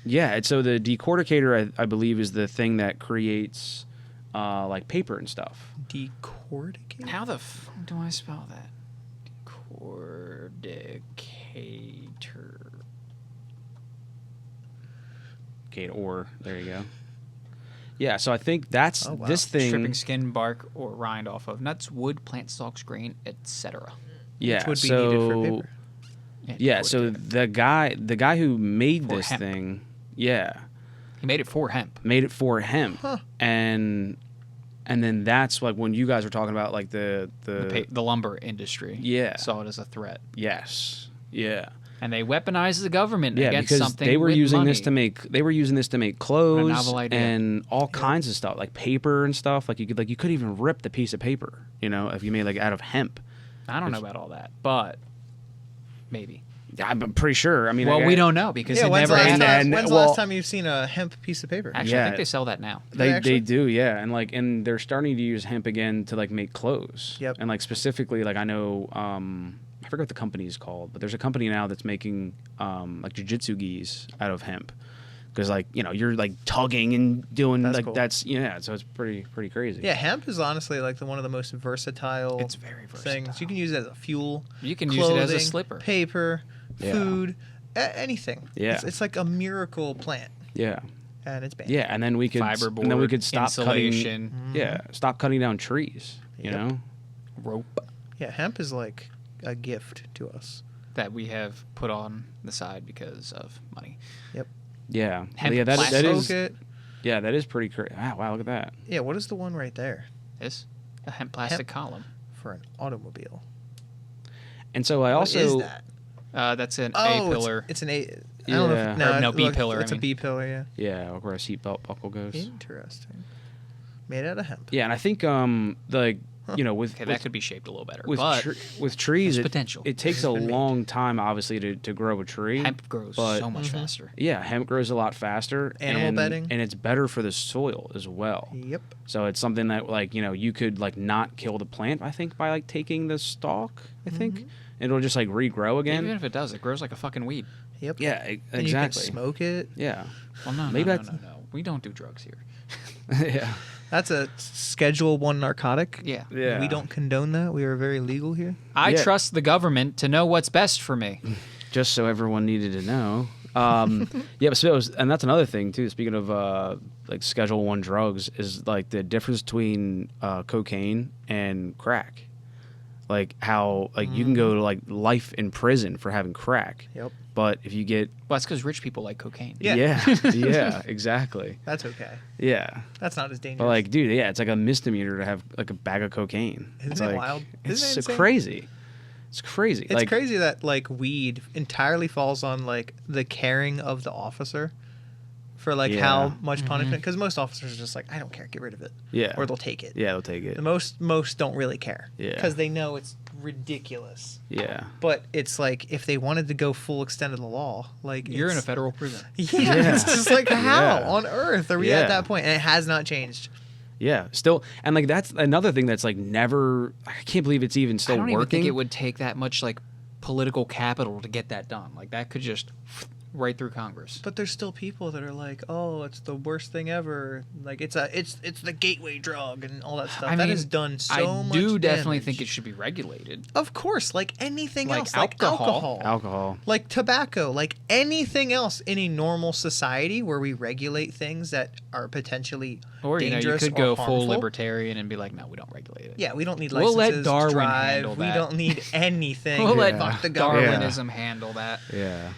yeah. It's so the decorticator, I believe, is the thing that creates like paper and stuff. Decorticated? How the fuck do I spell that? Decorticator. Okay, or there you go. Yeah, so I think that's Oh, wow. this thing. Stripping skin, bark, or rind off of nuts, wood, plant stalks, grain, etc. Yeah, Which would be so needed for paper. yeah, so the guy who made For this hemp. thing, yeah, He made it for hemp. made it for hemp, Huh. and then that's like when you guys were talking about like the The lumber industry Yeah. saw it as a threat. yes, yeah. And they weaponized the government Yeah, against because something they were with using money. this to make clothes novel idea. and all kinds of stuff like paper and stuff. Like you could even rip the piece of paper, you know, if you made like out of hemp. I don't know about all that, but maybe. I'm pretty sure. I mean, Well, I- we don't know because Yeah, it when's never the last happened. time- and- when's the well- last time you've seen a hemp piece of paper? Actually, I Yeah. think they sell that now. they actually? They do, yeah, and they're starting to use hemp again to like make clothes. Yep. And like specifically, like I know, I forget what the company is called, but there's a company now that's making like jujitsu gis out of hemp, because like you know you're like tugging and doing That's like cool. that's yeah, so it's pretty crazy. Yeah, hemp is honestly like one of the most versatile It's very things. versatile. You can use it as a fuel. You can use it as a clothing, slipper. Paper, Yeah. food, anything. Yeah. It's like a miracle plant, yeah, and it's banned. yeah, and then we could Fiberboard, and then we could stop insulation, cutting. Yeah, stop cutting down trees. You Yep. know. rope Yeah, hemp is like a gift to us. that we have put on the side because of money. Yeah. Hemp Yeah. That plastic. is. Smoke it. Yeah, that is pretty crazy. Wow, look at that. Yeah, what is the one right there This a hemp plastic column. for an automobile? And so I What is also that? That's an Oh, A pillar. It's an A. I don't know. Yeah. If, no, Or no, look, B pillar, It's I a mean. B pillar. Yeah. yeah, where a seatbelt buckle goes. Interesting. Made out of hemp. Yeah, and I think like you know with Okay, that could be shaped a little better. with but with trees there's it, potential. it takes a been made. long time obviously to grow a tree. hemp grows but- so much faster. Yeah, hemp grows a lot faster. Animal and, bedding. and it's better for the soil as well. Yep. So it's something that like you know you could like not kill the plant. I think by like taking the stalk. I think and it'll just like regrow again. Even if it does, it grows like a fucking weed. Yep. Yeah, And exactly. you can smoke it. Yeah, Well, no, Maybe no, that's- no. We don't do drugs here. yeah, That's a Schedule 1 narcotic. Yeah. yeah. We don't condone that. We are very legal here. I Yeah. trust the government to know what's best for me. Just so everyone needed to know. Yeah, but so it was, and that's another thing too. Speaking of like Schedule 1 drugs, is like the difference between cocaine and crack. Like how like you can go to like life in prison for having crack, Yep. but if you get Well, that's because rich people like cocaine. Yeah. yeah, exactly, That's okay. yeah. That's not as dangerous. But like, dude, yeah, it's like a misdemeanor to have like a bag of cocaine. Isn't it's it like, wild? It's Isn't it so insane? crazy. It's crazy. it's like, crazy that like weed entirely falls on like the caring of the officer for like Yeah. how much punishment. Because most officers are just like, I don't care, get rid of it, Yeah, or they'll take it. yeah, they'll take it. The most don't really care. Yeah. Because they know it's ridiculous. Yeah. But it's like if they wanted to go full extent of the law, like You're in a it's- federal prison. Yeah, it's just like how Yeah. on earth are we Yeah. at that point? And it has not changed. Yeah, still, and like that's another thing that's like never. I can't believe it's even still I don't working. even think it would take that much like political capital to get that done. Like that could just right through Congress. But there's still people that are like, oh, it's the worst thing ever. Like it's the gateway drug and all that stuff. I That mean, has done so much I do definitely damage. think it should be regulated. Of course, like anything Like else, like alcohol. Alcohol. like tobacco, like anything else in a normal society where we regulate things that are potentially Or you dangerous could or go harmful. full libertarian and be like, no, we don't regulate it. Yeah, we don't need We'll licenses let Darwin to drive. handle We that. don't need anything. We'll let Fuck the government. Darwinism handle that. Yeah.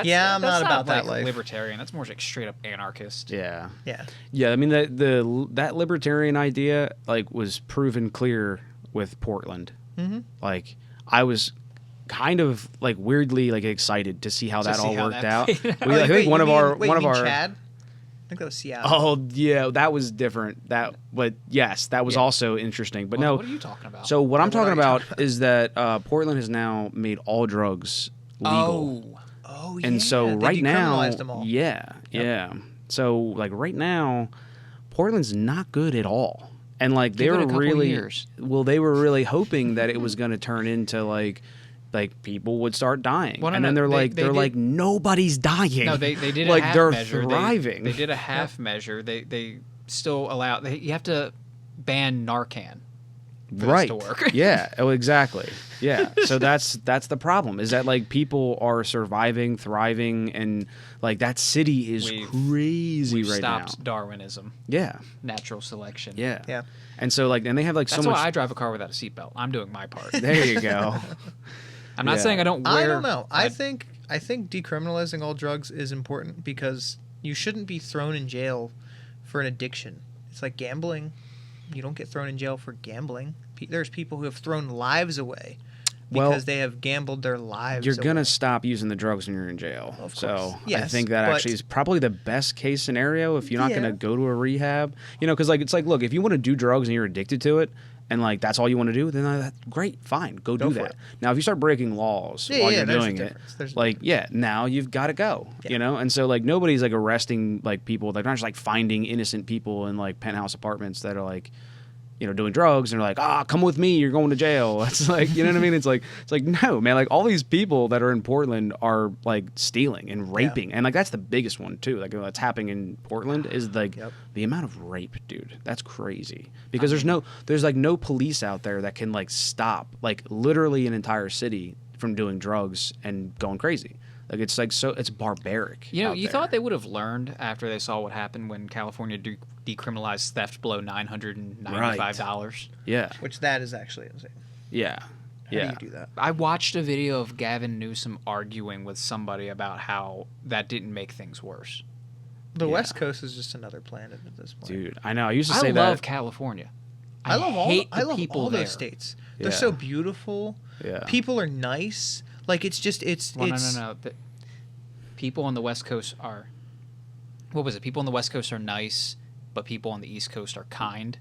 Yeah, I'm that's not about that like life. libertarian. That's more like straight up anarchist. Yeah. Yeah. Yeah. I mean, that libertarian idea like was proven clear with Portland. Mm-hmm. Like, I was kind of like weirdly like excited to see how that all worked out. I think one of our Chad? I think that was Seattle. Oh yeah, that was different. But yes, that was also interesting. But no, What are you talking about? so what I'm What talking are you about talking about? is that Portland has now made all drugs legal. Oh, And so they right now, decriminalized them all. yeah. So like right now, Portland's not good at all. And like they Give it were a couple really years. they were really hoping that it was going to turn into like people would start dying. Well, no, and then no, they're they did- like nobody's dying. No, they did like a half they're measure. thriving. They did a half measure. They still allow. You have to ban Narcan. For this Right. to work. Yeah. Oh, exactly. Yeah. So that's the problem is that like people are surviving, thriving, and like that city is crazy We've right stopped now. Darwinism, Yeah. natural selection. Yeah. Yeah. And so like, and they have like That's so why much. I drive a car without a seatbelt. I'm doing my part. There you go. I'm not Yeah. saying I don't wear. I don't know. I think decriminalizing all drugs is important because you shouldn't be thrown in jail for an addiction. It's like gambling. You don't get thrown in jail for gambling. There's people who have thrown lives away because Well, they have gambled their lives You're gonna away. stop using the drugs when you're in jail. Of So course. I Yes, think that but- actually is probably the best case scenario if you're not Yeah. gonna go to a rehab. You know, because like it's like, look, if you want to do drugs and you're addicted to it, and like that's all you want to do, then great, fine, go do for that. it. Now, if you start breaking laws while you're there's a doing it, difference. There's a like now you've got to go. Yeah. You know, and so like nobody's like arresting like people. They're not just like finding innocent people in like penthouse apartments that are like, you know, doing drugs and they're like, come with me, you're going to jail. It's like, you know what I mean? It's like no, man, like all these people that are in Portland are like stealing and raping. And like that's the biggest one too. Like that's happening in Portland is like the amount of rape, dude. That's crazy. Because there's like no police out there that can like stop like literally an entire city from doing drugs and going crazy. Like it's like it's barbaric. You know, out you there. thought they would have learned after they saw what happened when California decriminalized theft below $995. Yeah. Which that is actually insane. Yeah. How Yeah. do you do that? I watched a video of Gavin Newsom arguing with somebody about how that didn't make things worse. The Yeah. West Coast is just another planet at this point. Dude, I know. I used to I say love that. California. I love all people there. those states. They're Yeah. so beautiful. Yeah. People are nice. Like it's just Well, no. People on the West Coast are. What was it? People on the West Coast are nice, but people on the East Coast are kind.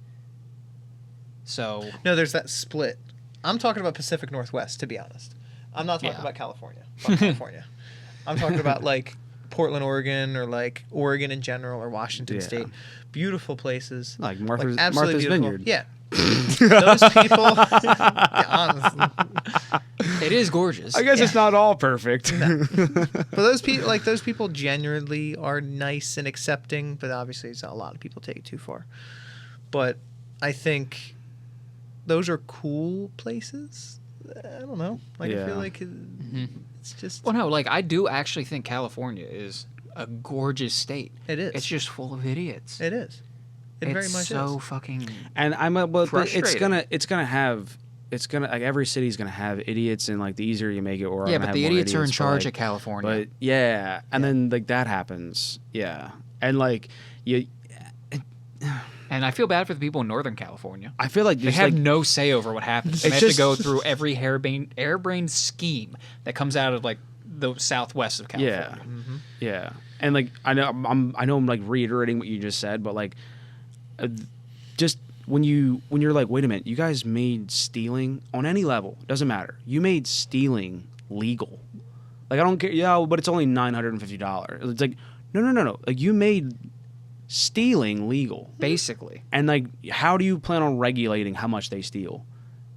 So No, there's that split. I'm talking about Pacific Northwest, to be honest. I'm not talking Yeah. about California. Fuck California. I'm talking about like Portland, Oregon, or like Oregon in general, or Washington Yeah. State. Beautiful places. Like Martha's absolutely beautiful. Vineyard. Yeah. Those people. Yeah, honestly. it is gorgeous. I guess it's not all perfect. But those people genuinely are nice and accepting, but obviously it's not a lot of people take it too far. But I think those are cool places. I don't know. Like I Yeah. feel like it's just Well, no, like I do actually think California is a gorgeous state. It is. It's just full of idiots. it is. It it's very much so is. fucking. And it's Frustrating. gonna like every city's gonna have idiots, and like the easier you make it, or Yeah, but the idiots are in charge of California. But yeah, and then like that happens. Yeah, and like you, And I feel bad for the people in Northern California. I feel like They there's have like no say over what happens. They It's have to just- go through every harebrained scheme that comes out of like the southwest of California. yeah, and like I know I'm like reiterating what you just said, but like just when you're like, wait a minute, you guys made stealing on any level, doesn't matter. You made stealing legal. Like I don't care, yeah, but it's only $950. It's like no. Like you made stealing legal. Basically. And like, how do you plan on regulating how much they steal?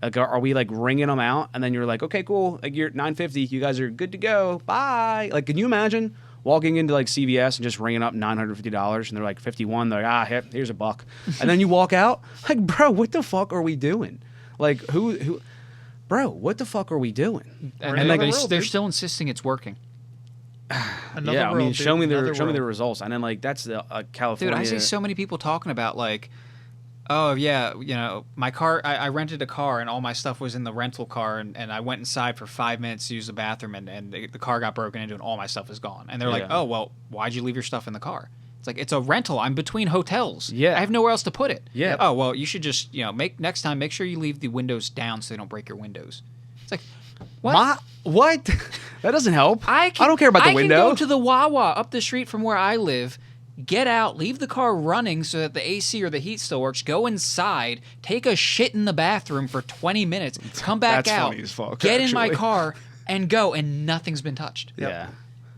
Like, are we like ringing them out, and then you're like, okay, cool, like you're $9.50, you guys are good to go, bye. Like, can you imagine walking into like CVS and just ringing up $950, and they're like 51, they're like, here's $1, and then you walk out, like, bro, what the fuck are we doing? Like, who, bro, what the fuck are we doing? And like, they're still insisting it's working. Yeah, I mean, show me the results, and then like that's the California. Dude, I see so many people talking about like, oh yeah, you know, my car. I rented a car and all my stuff was in the rental car, and I went inside for 5 minutes to use the bathroom, and the car got broken into, and all my stuff is gone. And they're like, oh well, why'd you leave your stuff in the car? It's like, it's a rental. I'm between hotels. Yeah, I have nowhere else to put it. Yeah. Oh well, you should just next time make sure you leave the windows down so they don't break your windows. It's like, what? What? That doesn't help. I don't care about the window. I can go to the Wawa up the street from where I live, get out, leave the car running so that the AC or the heat still works, go inside, take a shit in the bathroom for 20 minutes, come back out, funny as fuck, get in my car, and go, and nothing's been touched. Yeah.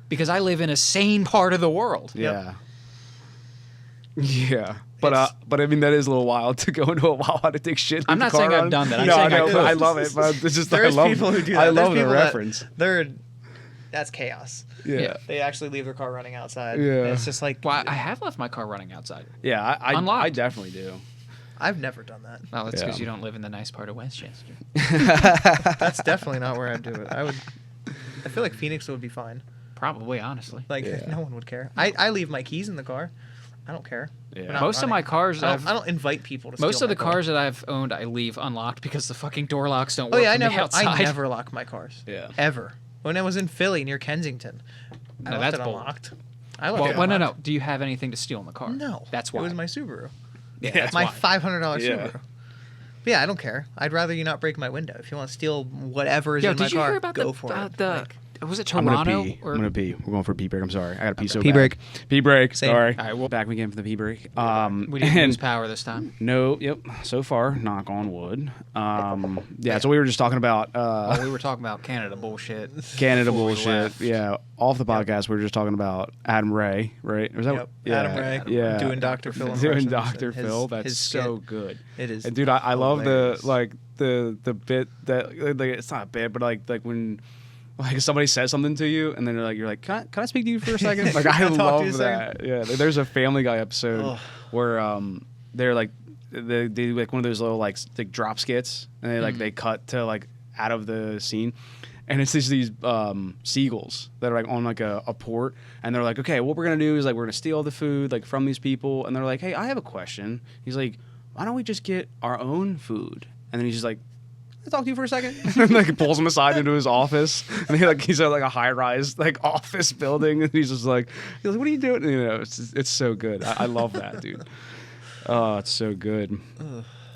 Because I live in a sane part of the world. Yeah. Yeah. But I mean, that is a little wild to go into a Wawa to take shit. I'm not saying I've done that. I'm saying I I love it. But it's just There's people who do that. I love the reference. That's chaos. Yeah. They actually leave their car running outside. Yeah. It's just like, Well, I have left my car running outside. Yeah, Unlocked. I definitely do. I've never done that. Well, that's because Yeah. you don't live in the nice part of Westchester. That's definitely not where I'd do it. I feel like Phoenix would be fine. Probably, honestly. Like, Yeah. no one would care. I leave my keys in the car. I don't care. Yeah. We're not Most of my running. cars, I don't invite people to most steal of the my car. cars that I've owned, I leave unlocked because the fucking door locks don't Oh work yeah, from the outside. I never lock my cars. Yeah. Ever. When I was in Philly near Kensington, I No, left that's it bold. unlocked. I left Well, it no, unlocked. no. Do you have anything to steal in the car? No. That's why. It was my Subaru. Yeah, that's My why. $500 Yeah. Subaru. But yeah, I don't care. I'd rather you not break my window. If you want to steal whatever is Yo, in my did you car, hear about go the for it. was it I'm Toronto? gonna pee. Or, I'm gonna pee. We're going for a pee break. I'm sorry. I got to pee so Pee bad. break. Pee break. Same. Sorry. All right, well, Back again for the pee break. we didn't lose power this time. No. Yep. So far, knock on wood. Yeah. So we were just talking about Oh, we were talking about Canada bullshit. Canada before we bullshit. left. Yeah. Off the podcast, we were just talking about Adam Ray. Right? Was that? Yep. Yeah. Adam Ray. Yeah. Doing Dr. Phil Doing impressions Dr. and Phil. his That's skit. so good. It is. And dude, I love hilarious. the bit that like it's not a bit, but like when like somebody says something to you and then you're like, can I speak to you for a second? Like I Can I talk to you love a that. Yeah, there's a Family Guy episode Ugh. where they're like they do like one of those little like drop skits and they like they cut to like out of the scene. And it's these seagulls that are like on like a port, and they're like, okay, what we're gonna do is like we're gonna steal the food like from these people, and they're like, hey, I have a question. He's like, why don't we just get our own food? And then he's just like, can I talk to you for a second? And like pulls him aside into his office, and he's at like a high rise like office building, and he's like, what are you doing? You know, it's so good. I love that, dude. Oh, it's so good.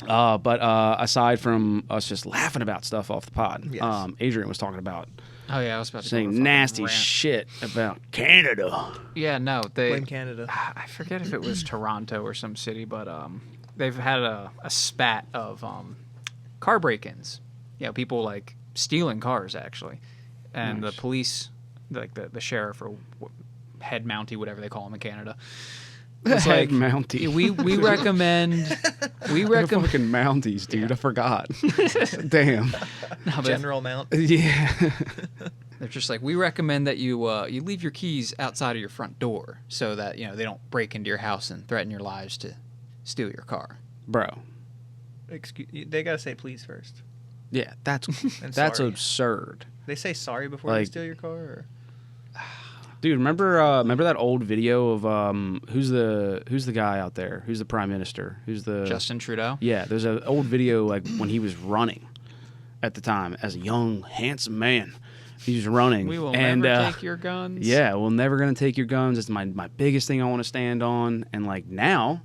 But aside from us just laughing about stuff off the pod, Yes. Adrian was talking about Oh yeah, I was about to go saying on a fucking nasty rant. shit about Canada. Yeah, no, they. Blame Canada. I forget if it was Toronto or some city, but they've had a spat of car break-ins. You know, people like stealing cars actually, and Nice. the police, like the sheriff or head mountie, whatever they call him in Canada. It's Head like Mountie. we recommend They're fucking Mounties, dude. I forgot. Damn. No, but General Mount. Yeah. they're just like, we recommend that you leave your keys outside of your front door so that they don't break into your house and threaten your lives to steal your car. Bro. They gotta say please first. Yeah, that's And that's sorry. absurd. They say sorry before they Like- steal your car. Or? Dude, remember that old video of who's the guy out there? Who's the prime minister? Who's the Justin Trudeau. Yeah, there's an old video like when he was running at the time as a young, handsome man. He was running. We will and, never take your guns. Yeah, we're never gonna take your guns. It's my biggest thing I want to stand on. And like now,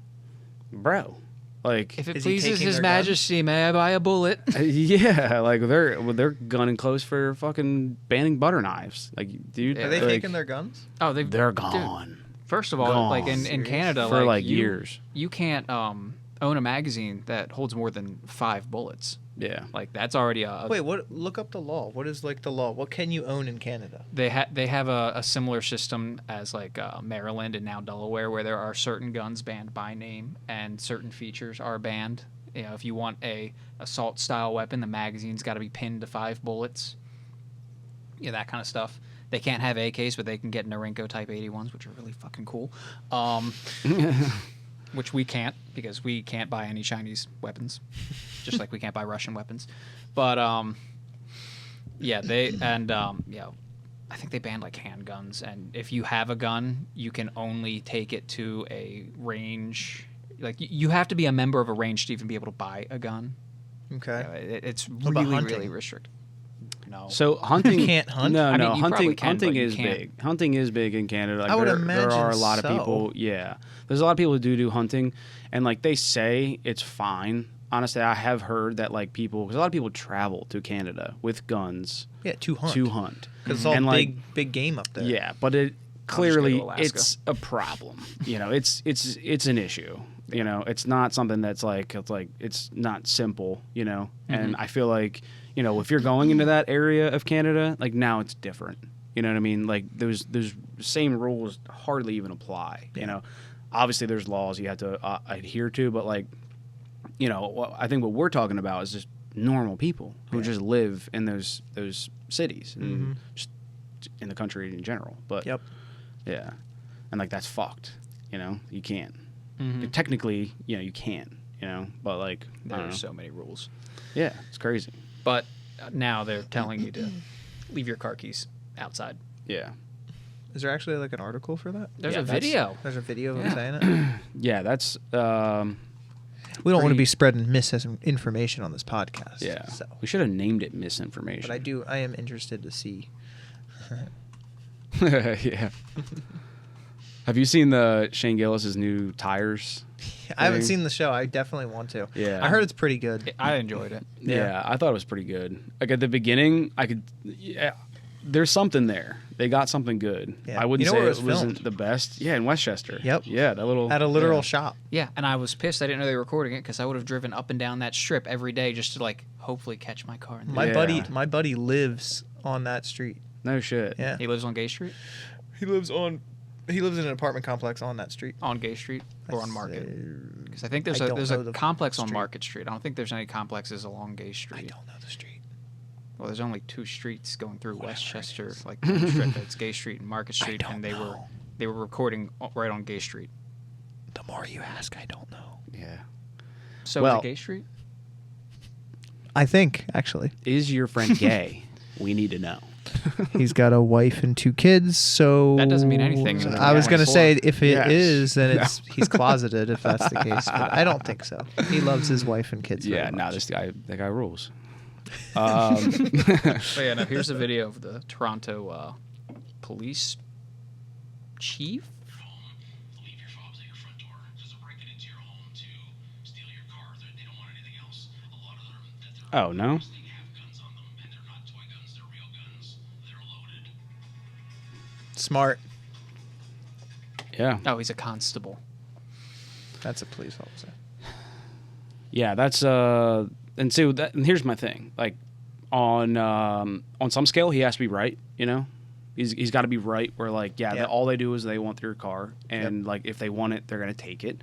bro, like If it Is he pleases taking His their Majesty, may I buy a bullet? yeah, like they're gunning close for fucking banning butter knives. Like, dude, Are they like, taking their guns? Oh, They're dude, gone first of all, Gone. like in Serious? Canada, for like you, years. you can't own a magazine that holds more than 5 bullets. Yeah. Like that's already a Wait, what? Look up the law. What is like the law? What can you own in Canada? they have a similar system as like Maryland and now Delaware, where there are certain guns banned by name and certain features are banned. You know, if you want a assault style weapon, the magazine's got to be pinned to 5 bullets. Yeah, that kind of stuff. They can't have AKs, but they can get Norinco Type 81s, which are really fucking cool. Which we can't, because we can't buy any Chinese weapons, just like we can't buy Russian weapons. But yeah, I think they banned like handguns, and if you have a gun, you can only take it to a range. Like you have to be a member of a range to even be able to buy a gun. Okay. It's What about really hunting? really restricted. No. So hunting You can't hunt? No, I mean, no, you hunting probably can, hunting but you is can't. big. Hunting is big in Canada. Like, I would there imagine are a lot of so. people. Yeah, there's a lot of people who do hunting, and like they say it's fine. Honestly, I have heard that like people, because a lot of people travel to Canada with guns Yeah, to hunt. to hunt. Because it's all And, like, big game up there. Yeah, but it just go clearly to Alaska. it's a problem. You know, it's an issue. You know, it's not something that's like it's not simple. You know, and I feel like, you know, if you're going into that area of Canada, like now it's different. You know what I mean? Like those same rules hardly even apply. You know, obviously there's laws you have to adhere to, but like, you know, I think what we're talking about is just normal people who just live in those cities and just in the country in general. But Yep. yeah, and like that's fucked. You know, you can't. Technically, you know, you can. You know, but like I don't know. There's so many rules. Yeah, it's crazy. But now they're telling you to leave your car keys outside. Yeah, Is there actually like an article for that? There's Yeah, a that's- video. There's a video of Yeah. him saying it. yeah. That's We don't want to Pretty- be spreading misinformation on this podcast. yeah. So. We should have named it misinformation. But I am interested to see. yeah. Have you seen the Shane Gillis's new tires? I haven't thing? seen the show. I definitely want to. Yeah. I heard it's pretty good. I enjoyed it. Yeah, I thought it was pretty good. Like at the beginning, there's something there. They got something good. Yeah. I wouldn't You know say where it it was wasn't filmed? the best. Yeah, in Westchester. Yep. Yeah, that little At a literal yeah. shop. Yeah, and I was pissed I didn't know they were recording it because I would have driven up and down that strip every day just to like hopefully catch my car. In My Yeah. buddy lives on that street. No shit. Yeah. He lives on Gay Street, He lives in an apartment complex on that street. on Gay Street, or on Market. Because I think there's I a don't there's know a the complex on street. Market Street. I don't think there's any complexes along Gay Street. I don't know the street. Well, there's only 2 streets going through Westchester, like one strip. It's Gay Street and Market Street, don't and know. they were recording right on Gay Street. The more you ask, I don't know. Yeah. So Well- is it Gay Street? I think actually Is your friend gay? We need to know. he's got a wife and 2 kids. So That doesn't mean anything in I was gonna 2024. say if it is, Yes. then he's closeted. If that's the case, but I don't think so. He loves his wife and kids. Yeah, very nah, much. that guy rules. But yeah, no, here's a video of the Toronto police chief. Leave your fobs at your front door. Because they're breaking into your home to steal your car. They don't want anything else. A lot of them that they're Oh no. they have guns on them, and they're not toy guns. They're real guns. They're loaded. Smart. Yeah. Oh, he's a constable. That's a police officer. Yeah, that's and so that, and here's my thing. Like on some scale he has to be right, you know? He's got to be right where like Yeah. all they do is they want your car and like if they want it they're going to take it.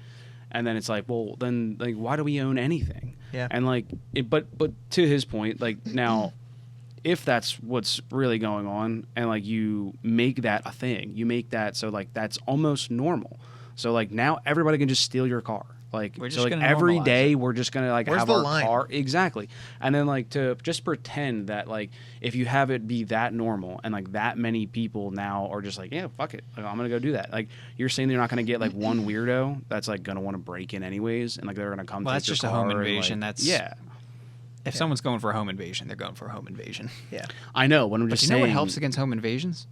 And then it's like, well, then like why do we own anything? Yeah. And like but to his point, like now if that's what's really going on and like you make that a thing, you make that so like that's almost normal. So like now everybody can just steal your car. Like We're so just like gonna every normalize day we're just gonna like Where's have the our line? car exactly, and then like to just pretend that like if you have it be that normal and like that many people now are just like yeah fuck it like, I'm gonna go do that. Like you're saying they're not gonna get like one weirdo that's like gonna want to break in anyways and like they're gonna come. Well, take that's your just a home car and, invasion. like- That's yeah. If someone's going for a home invasion, they're going for a home invasion. Yeah. I know. What I'm But just you know saying. what helps against home invasions?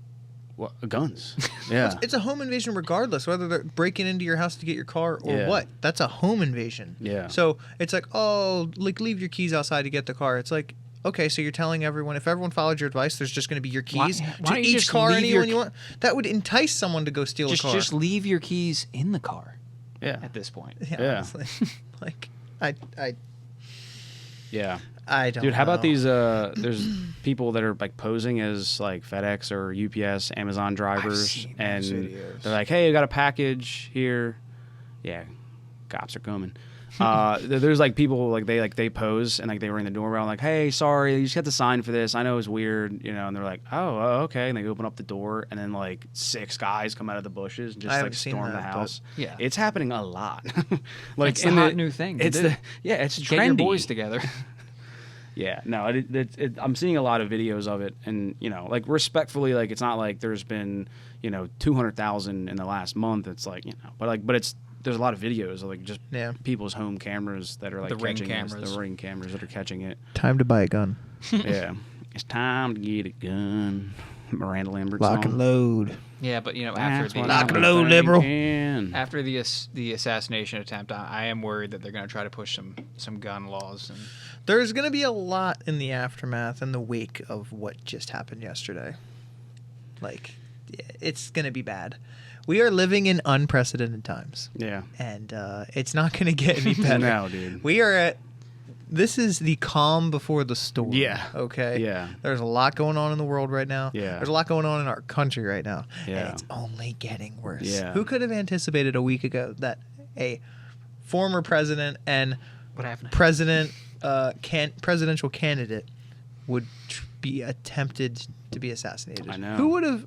What, guns. Yeah. It's a home invasion regardless, whether they're breaking into your house to get your car or Yeah. what. That's a home invasion. Yeah. So it's like, oh, like leave your keys outside to get the car. It's like, okay, so you're telling everyone, if everyone followed your advice, there's just going to be your keys Why to don't you each just car, leave your anyone you want. That would entice someone to go steal a car. Just leave your keys in the car Yeah. at this point. yeah, Yeah. honestly. Like, I Yeah. I don't Dude, how about know. these? There's people that are like posing as like FedEx or UPS, Amazon drivers, seen and those videos. they're like, "Hey, I got a package here." Yeah, cops are coming. There's like people like they pose and like they ring the doorbell like, "Hey, sorry, you just have to sign for this. I know it's weird, you know." And they're like, "Oh, okay." And they open up the door, and then like 6 guys come out of the bushes and I just like haven't seen storm the that, but- house. Yeah. It's happening a lot. Like It's the hot new thing to It's do. it's Get your trendy. boys together. Yeah, no, I'm seeing a lot of videos of it, and you know, like respectfully, like it's not like there's been 200,000 in the last month. It's like but it's there's a lot of videos of like just people's home cameras that are like The Ring catching this, cameras. the Ring cameras that are catching it. Time to buy a gun. Yeah, it's time to get a gun. Miranda Lambert Lock song. and load. Yeah, but after That's the what Lock I'm and load, liberal. thinking. after the assassination attempt, I am worried that they're going to try to push some gun laws. And There's going to be a lot in the aftermath and the wake of what just happened yesterday. Like, it's going to be bad. We are living in unprecedented times, Yeah. and it's not going to get any better. No, dude. We are at. This is the calm before the storm. Yeah. Okay. Yeah. There's a lot going on in the world right now. Yeah. There's a lot going on in our country right now. Yeah. And it's only getting worse. Yeah. Who could have anticipated a week ago that a former president and what happened? presidential candidate would be attempted to be assassinated? I know. Who would have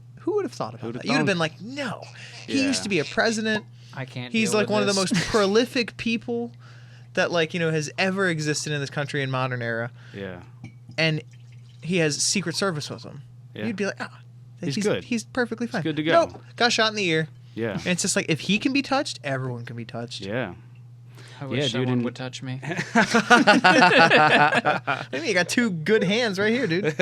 thought about Who'd that? have You'd have thunk? been like, no. He Yeah. used to be a president. I can't. He's deal like with one of the this. most prolific people that has ever existed in this country in modern era, Yeah. and he has Secret Service with him. Yeah. You'd be like, He's good. He's perfectly fine. good to go. Nope, got shot in the ear. Yeah. And it's just like, if he can be touched, everyone can be touched. Yeah. I wish dude, someone and- would touch me. Maybe you got 2 good hands right here, dude.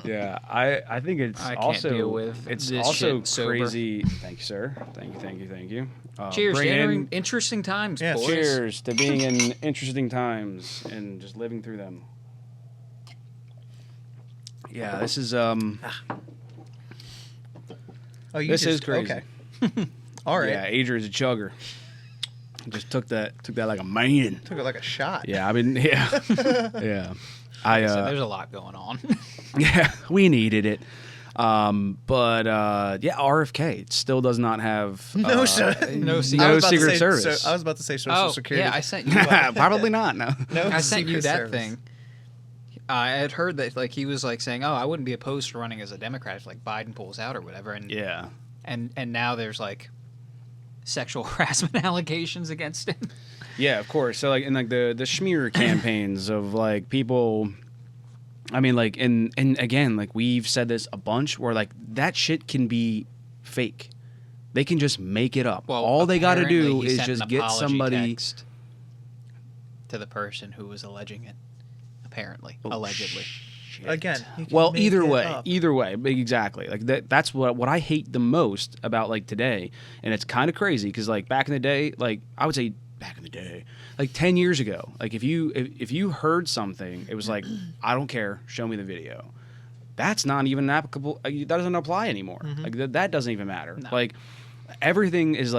Yeah, I think it's I can't also deal with it's this also shit sober. crazy. Thank you, sir. Thank you. Cheers to bringing entering in- interesting times, Yes. boys. Cheers to being in interesting times and just living through them. Yeah, this is Oh, you This is crazy. Okay. All right. Yeah, Adrian's a chugger. Just took that like a man. Took it like a shot. Yeah, I mean, yeah, yeah. So there's a lot going on. Yeah, we needed it. But yeah, RFK it still does not have No, no Secret Service. I was about to say Social Security. yeah, I sent you. Probably not. No. No I sent you Secret that Service. thing. I had heard that he was saying, "Oh, I wouldn't be opposed to running as a Democrat if Biden pulls out or whatever." And Yeah. and now there's sexual harassment allegations against him. Yeah, of course. So in the smear campaigns of people, I mean and again we've said this a bunch where that shit can be fake. They can just make it up. Well, all they got to apparently do he is sent just an get apology somebody. text to the person who was alleging it. Apparently, allegedly. Again. you can Well, make either it way, up. exactly. That's what I hate the most about today, and it's kind of crazy because back in the day, I would say back in the day, 10 years ago, if you heard something, it was I don't care, show me the video. That's not even applicable. That doesn't apply anymore. That doesn't even matter. No. Everything is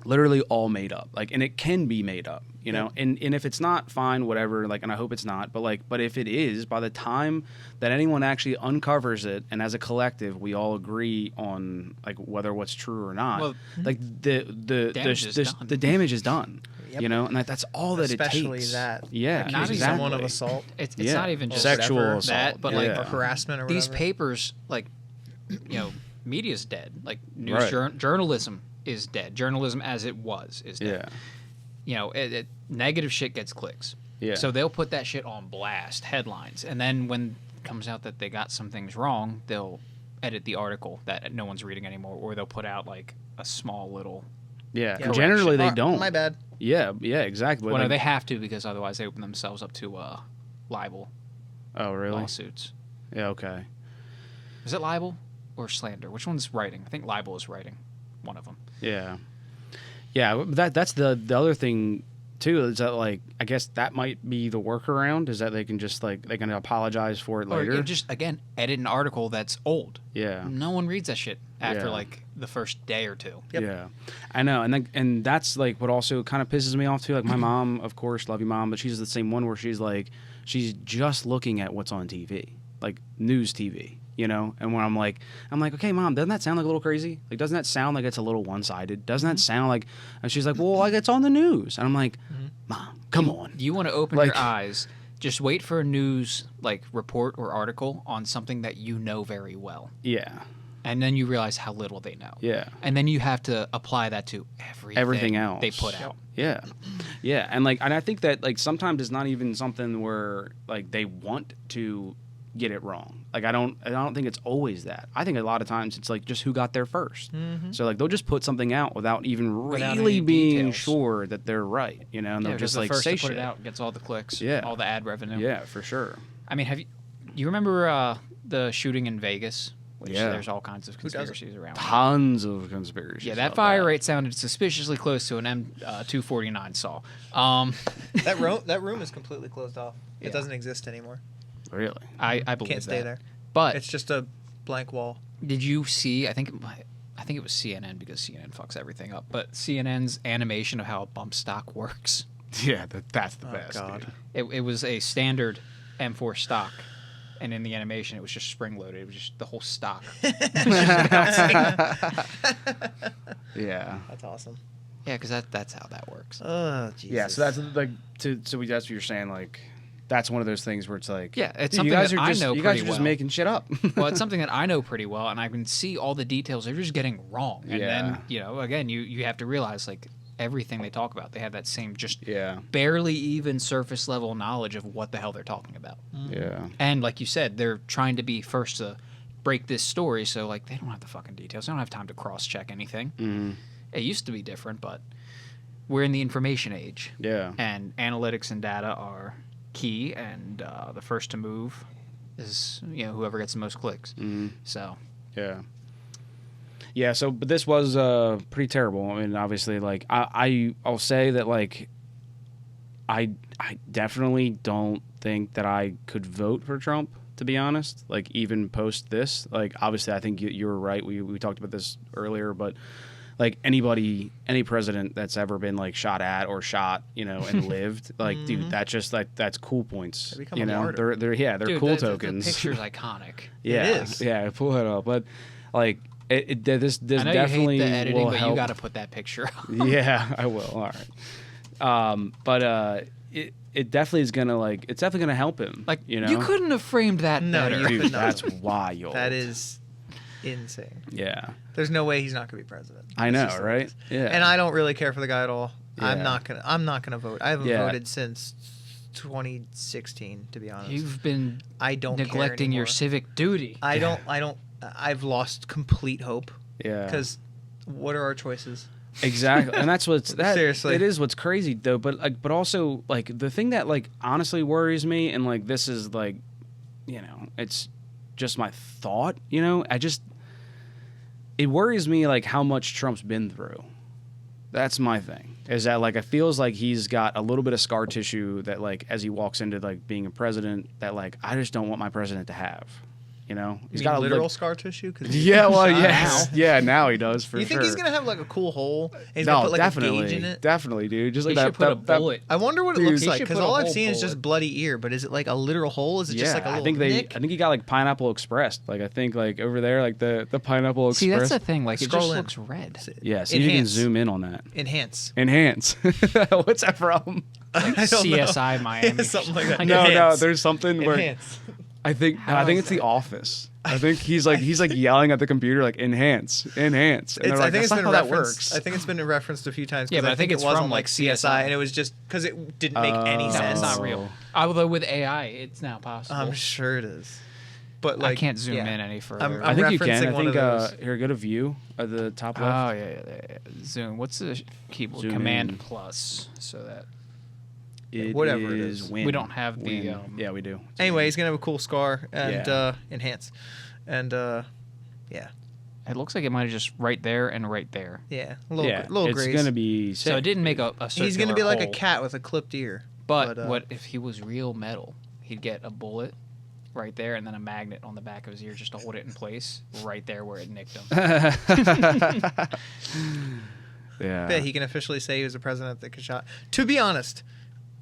literally all made up. And it can be made up. You know, and if it's not, fine, whatever. And I hope it's not. But if it is, by the time that anyone actually uncovers it, and as a collective, we all agree on whether what's true or not. Well, the damage is done. the damage is done. Yep. You know, and that's all that Especially it takes. that. Yeah, Not Accusing exactly. someone of assault. It's Yeah. not even just Sexual whatever, assault. that, but Yeah. harassment or whatever. these papers, media's dead. News Right. journalism is dead. Journalism as it was is dead. Yeah. Negative shit gets clicks. Yeah. So they'll put that shit on blast, headlines, and then when it comes out that they got some things wrong, they'll edit the article that no one's reading anymore, or they'll put out a small little. Yeah. Yeah. Generally, they Oh, don't. My bad. Yeah. Yeah. Exactly. Well, no, they have to because otherwise they open themselves up to libel Oh, really? lawsuits. Yeah. Okay. Is it libel or slander? Which one's writing? I think libel is writing. One of them. Yeah. Yeah. That's the other thing too is that like I guess that might be the workaround is that they can just like they can apologize for it Or later. just again edit an article that's old. Yeah. No one reads that shit after Yeah. like the first day or two. Yep. Yeah, I know, and that's like what also kind of pisses me off too. Like my mom, of course, love you, mom, but she's the same one where she's like, she's just looking at what's on TV, like news TV, you know. And when I'm like, okay, mom, doesn't that sound like a little crazy? Like, doesn't that sound like it's a little one-sided? Doesn't that sound like? And she's like, well, like it's on the news, and I'm like, mom, come on. You want to open Like- your eyes. Just wait for a news like report or article on something that you know very well, Yeah, and then you realize how little they know. yeah. And then you have to apply that to everything Else they put out. Yeah, yeah, and I think that like sometimes it's not even something where like they want to get it wrong. Like I don't think it's always that. I think a lot of times it's like just who got there 1st. So like they'll just put something out without even Without really any being details. sure that they're right, you know, and they'll Yeah, just the like first say to put shit. it out gets all the clicks, Yeah. all the ad revenue. Yeah, for sure. I mean, you remember the shooting in Vegas? Which Yeah. there's all kinds of doesn't? conspiracies around. Tons of conspiracies. Yeah, that about fire rate sounded suspiciously close to an M249 saw. That room is completely closed off. Yeah. It doesn't exist anymore. Really? I believe Can't stay that. there. But It's just a blank wall. did you see? I think it was CNN because CNN fucks everything up. But CNN's animation of how a bump stock works. Yeah, that's the Oh, best. God. Dude. It was a standard M4 stock, and in the animation it was just spring loaded. It was just the whole stock. Yeah. That's awesome. Yeah, because that's how that works. Oh, Jesus. Yeah, so that's like that's what you're saying. Like, that's one of those things where it's like, Yeah, it's dude, you something guys that are I just know you guys pretty are just well. making shit up. Well, it's something that I know pretty well, and I can see all the details they're just getting wrong. And Yeah. then, again, you have to realize, like, everything they talk about, they have that same just Yeah, barely even surface level knowledge of what the hell they're talking about. yeah, And like you said, they're trying to be first to break this story, so, like, they don't have the fucking details. They don't have time to cross-check anything. Mhm. It used to be different, but we're in the information age. yeah, And analytics and data are key, and the first to move is whoever gets the most clicks. So yeah. Yeah, so but this was pretty terrible. I mean, obviously, like I'll say that like I definitely don't think that I could vote for Trump, to be honest. Like even post this, like obviously I think you were right. We talked about this earlier, but like any president that's ever been like shot at or shot, and lived, like dude, that's just like that's cool points. They become a martyr. They're Dude, cool the tokens. The picture's iconic. Yeah, It is. yeah, pull it up, but like this I know definitely you hate the editing, will but help. you got to put that picture up. Yeah, I will. All right. But it definitely is gonna it's definitely gonna help him. Like, you know, you couldn't have framed that No, better. you dude, could not. that's wild. That is insane. Yeah, There's no way he's not going to be president. I It's know, just the way it right? is. Yeah, And I don't really care for the guy at all. Yeah. I'm not gonna vote. I haven't Yeah. voted since 2016, to be honest. You've been I don't care neglecting your anymore. civic duty. I've lost complete hope yeah, because what are our choices? exactly, and that's Seriously. It is what's crazy though, but also like the thing that like honestly worries me, and like this is like, it's just my thought. It worries me like how much Trump's been through. That's my thing. Is that like it feels like he's got a little bit of scar tissue that like as he walks into like being a president that like I just don't want my president to have. He's You got mean a literal scar tissue? 'Cause Yeah, well, shot yes, now. yeah. Now he does for You sure. think he's gonna have like a cool hole? And he's No, gonna put like definitely, a gauge in it. definitely, dude. Just He like should that. put a bullet. I wonder what it Dude, looks he like should because put a all I've whole seen is bullet. just bloody ear. But is it like a literal hole? Is it just like a I little think nick? I think he got like Pineapple Express. Like I think like over there, like the Pineapple See, Express. that's the thing. Like, it Scroll just in. looks red. Yeah, so you can Enhance. zoom in on that. Enhance. Enhance. What's that from? I don't know. CSI Miami. Something like that. No, Enhance. there's something where Enhance. I think How it's is The Office. I think he's like yelling at the computer like enhance. And they're I like, think that's it's not been how that referenced. works. I think it's been referenced a few times. 'cause Yeah, but I think it it's was from, on like, CSI, CSI. and it was just because it didn't make any Oh. No, sense. it's not real. Although with AI, it's now possible. I'm sure it is. But like, I can't zoom yeah. in any further. I'm I think you can. referencing I one think of those. here, go to view at the top Oh left. yeah. Zoom. What's the keyboard? Zoom Command in. plus, so that whatever it is. Win. We don't have the, Win. Yeah, we do. Anyway, he's gonna have a cool scar and Yeah. enhance, and yeah. It looks like it might have just right there and right there. Yeah, Yeah, little it's graze. gonna be sick. So it didn't make a circular He's gonna be like a hole. cat with a clipped ear. But But, what if he was real metal? He'd get a bullet right there and then a magnet on the back of his ear just to hold it in place right there where it nicked him. Yeah. Bet he can officially say he was the president that could shot. To be honest,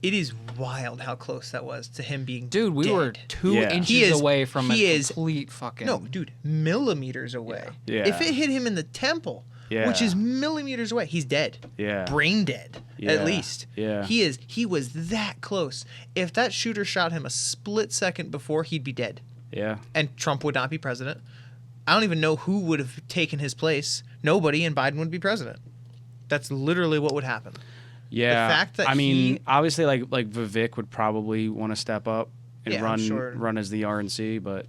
it is wild how close that was to him being Dude, we dead. were 2 Yeah. inches He is- away from he a is- complete fucking... No, dude, millimeters away. Yeah. If it hit him in the temple, Yeah. which is millimeters away, he's dead. Yeah. Brain dead, Yeah. at least. Yeah. He was that close. If that shooter shot him a split second before, he'd be dead. Yeah. And Trump would not be president. I don't even know who would have taken his place. Nobody, and Biden would be president. That's literally what would happen. Yeah. The fact that I mean, he- obviously, like Vivek would probably want to step up and Yeah, I'm sure. run as the RNC, but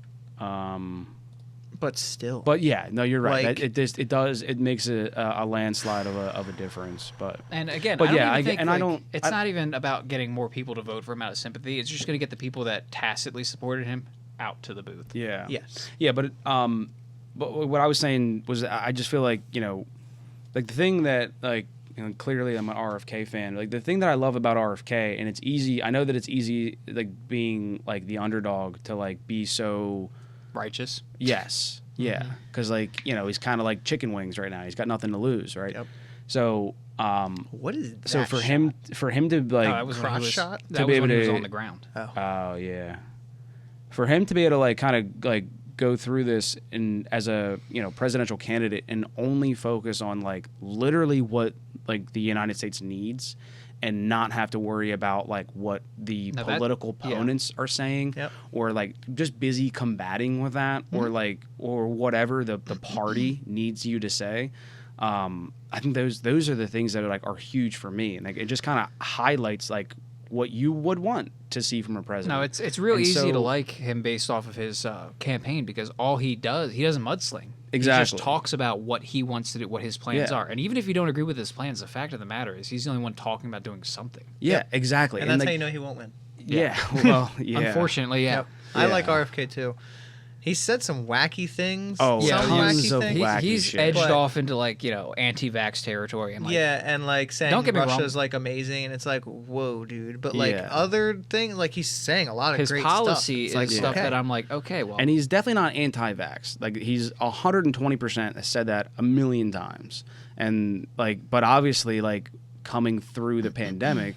But still. but yeah, no, you're right. Like- It makes a landslide of a difference. But And again, But I don't yeah, even I- think, and I like, don't- it's I- not even about getting more people to vote for him out of sympathy. It's just going to get the people that tacitly supported him out to the booth. yeah, Yes. yeah, but what I was saying was I just feel like like the thing that clearly I'm an RFK fan. Like the thing that I love about RFK, and it's easy. I know that it's easy, like being like the underdog to like be so. Righteous. Yes. Yeah. Because he's kind of like chicken wings right now. He's got nothing to lose, right? Yep. So What is that? so for shot? him to like that was when he crotch was, shot? That To was be when able he was to- on the ground. Oh yeah. For him to be able to like kind of like go through this and as a presidential candidate and only focus on like literally what like the United States needs and not have to worry about like what the Now that- political yeah. opponents are saying Yep. or like just busy combating with that or like or whatever the party needs you to say. I think those are the things that are huge for me, and like it just kind of highlights like what you would want to see from a president. No, it's real And easy so- to like him based off of his campaign because all he doesn't mudsling. He Exactly. just talks about what he wants to do, what his plans Yeah. are. And even if you don't agree with his plans, the fact of the matter is he's the only one talking about doing something. Yeah, Yep. exactly. And that's like, how you know he won't win. Yeah. Well, yeah. Unfortunately, yeah. Yep. I like Yeah. RFK too. He said some wacky things. Oh, some yeah, tons wacky of things. wacky He's shit. edged But- off into anti-vax territory and Yeah, and like saying Don't get me wrong. Russia's like amazing, and it's like, whoa, dude. But like Yeah. other things, like he's saying a lot of his great policy stuff. is It's stuff okay. that I'm like, okay, well, And he's definitely not anti-vax. Like he's 120% has said that a million times. And like, but obviously, like coming through the pandemic,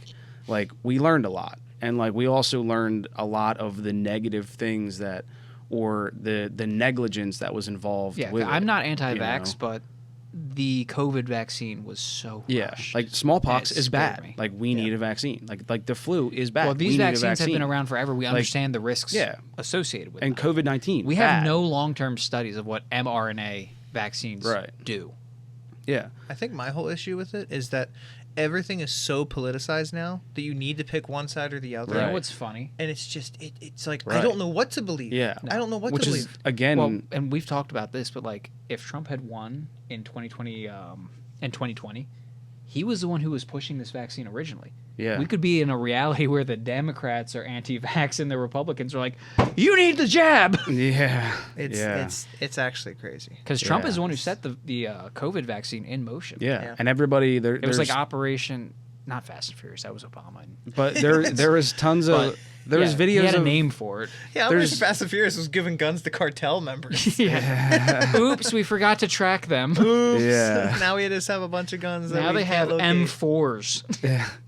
like we learned a lot, and like we also learned a lot of the negative things that, or the negligence that was involved. yeah, with I'm it, not anti-vax, you know? but the COVID vaccine was so Yeah, rushed. like smallpox It is scared bad. me. Like we need a vaccine. Like the flu is bad. Well, these we need a vaccines have been vaccine. around forever. We understand the risks yeah. associated with And them. COVID-19. We have bad. no long-term studies of what mRNA vaccines Right. do. Yeah. I think my whole issue with it is that everything is so politicized now that you need to pick one side or the other. You know Right. what's funny? And it's just it's like I Right. don't know what to believe. Yeah. I don't know what Which to is believe. again. Well, and we've talked about this, but like, if Trump had won in 2020, he was the one who was pushing this vaccine originally. Yeah. We could be in a reality where the Democrats are anti-vax and the Republicans are like, "You need the jab," Yeah. It's actually crazy. because Trump Yeah. is the one who set the COVID vaccine in motion. Yeah. Yeah. And everybody there. It was like there's- Operation, not Fast and Furious. That was Obama. but there was tons of But, there was yeah, videos He had a of name for it. Yeah, There's- Operation Fast and Furious was giving guns to cartel members. Yeah. Oops, we forgot to track them. Oops. Yeah. Now we just have a bunch of guns. That Now we they can't have locate. M4s.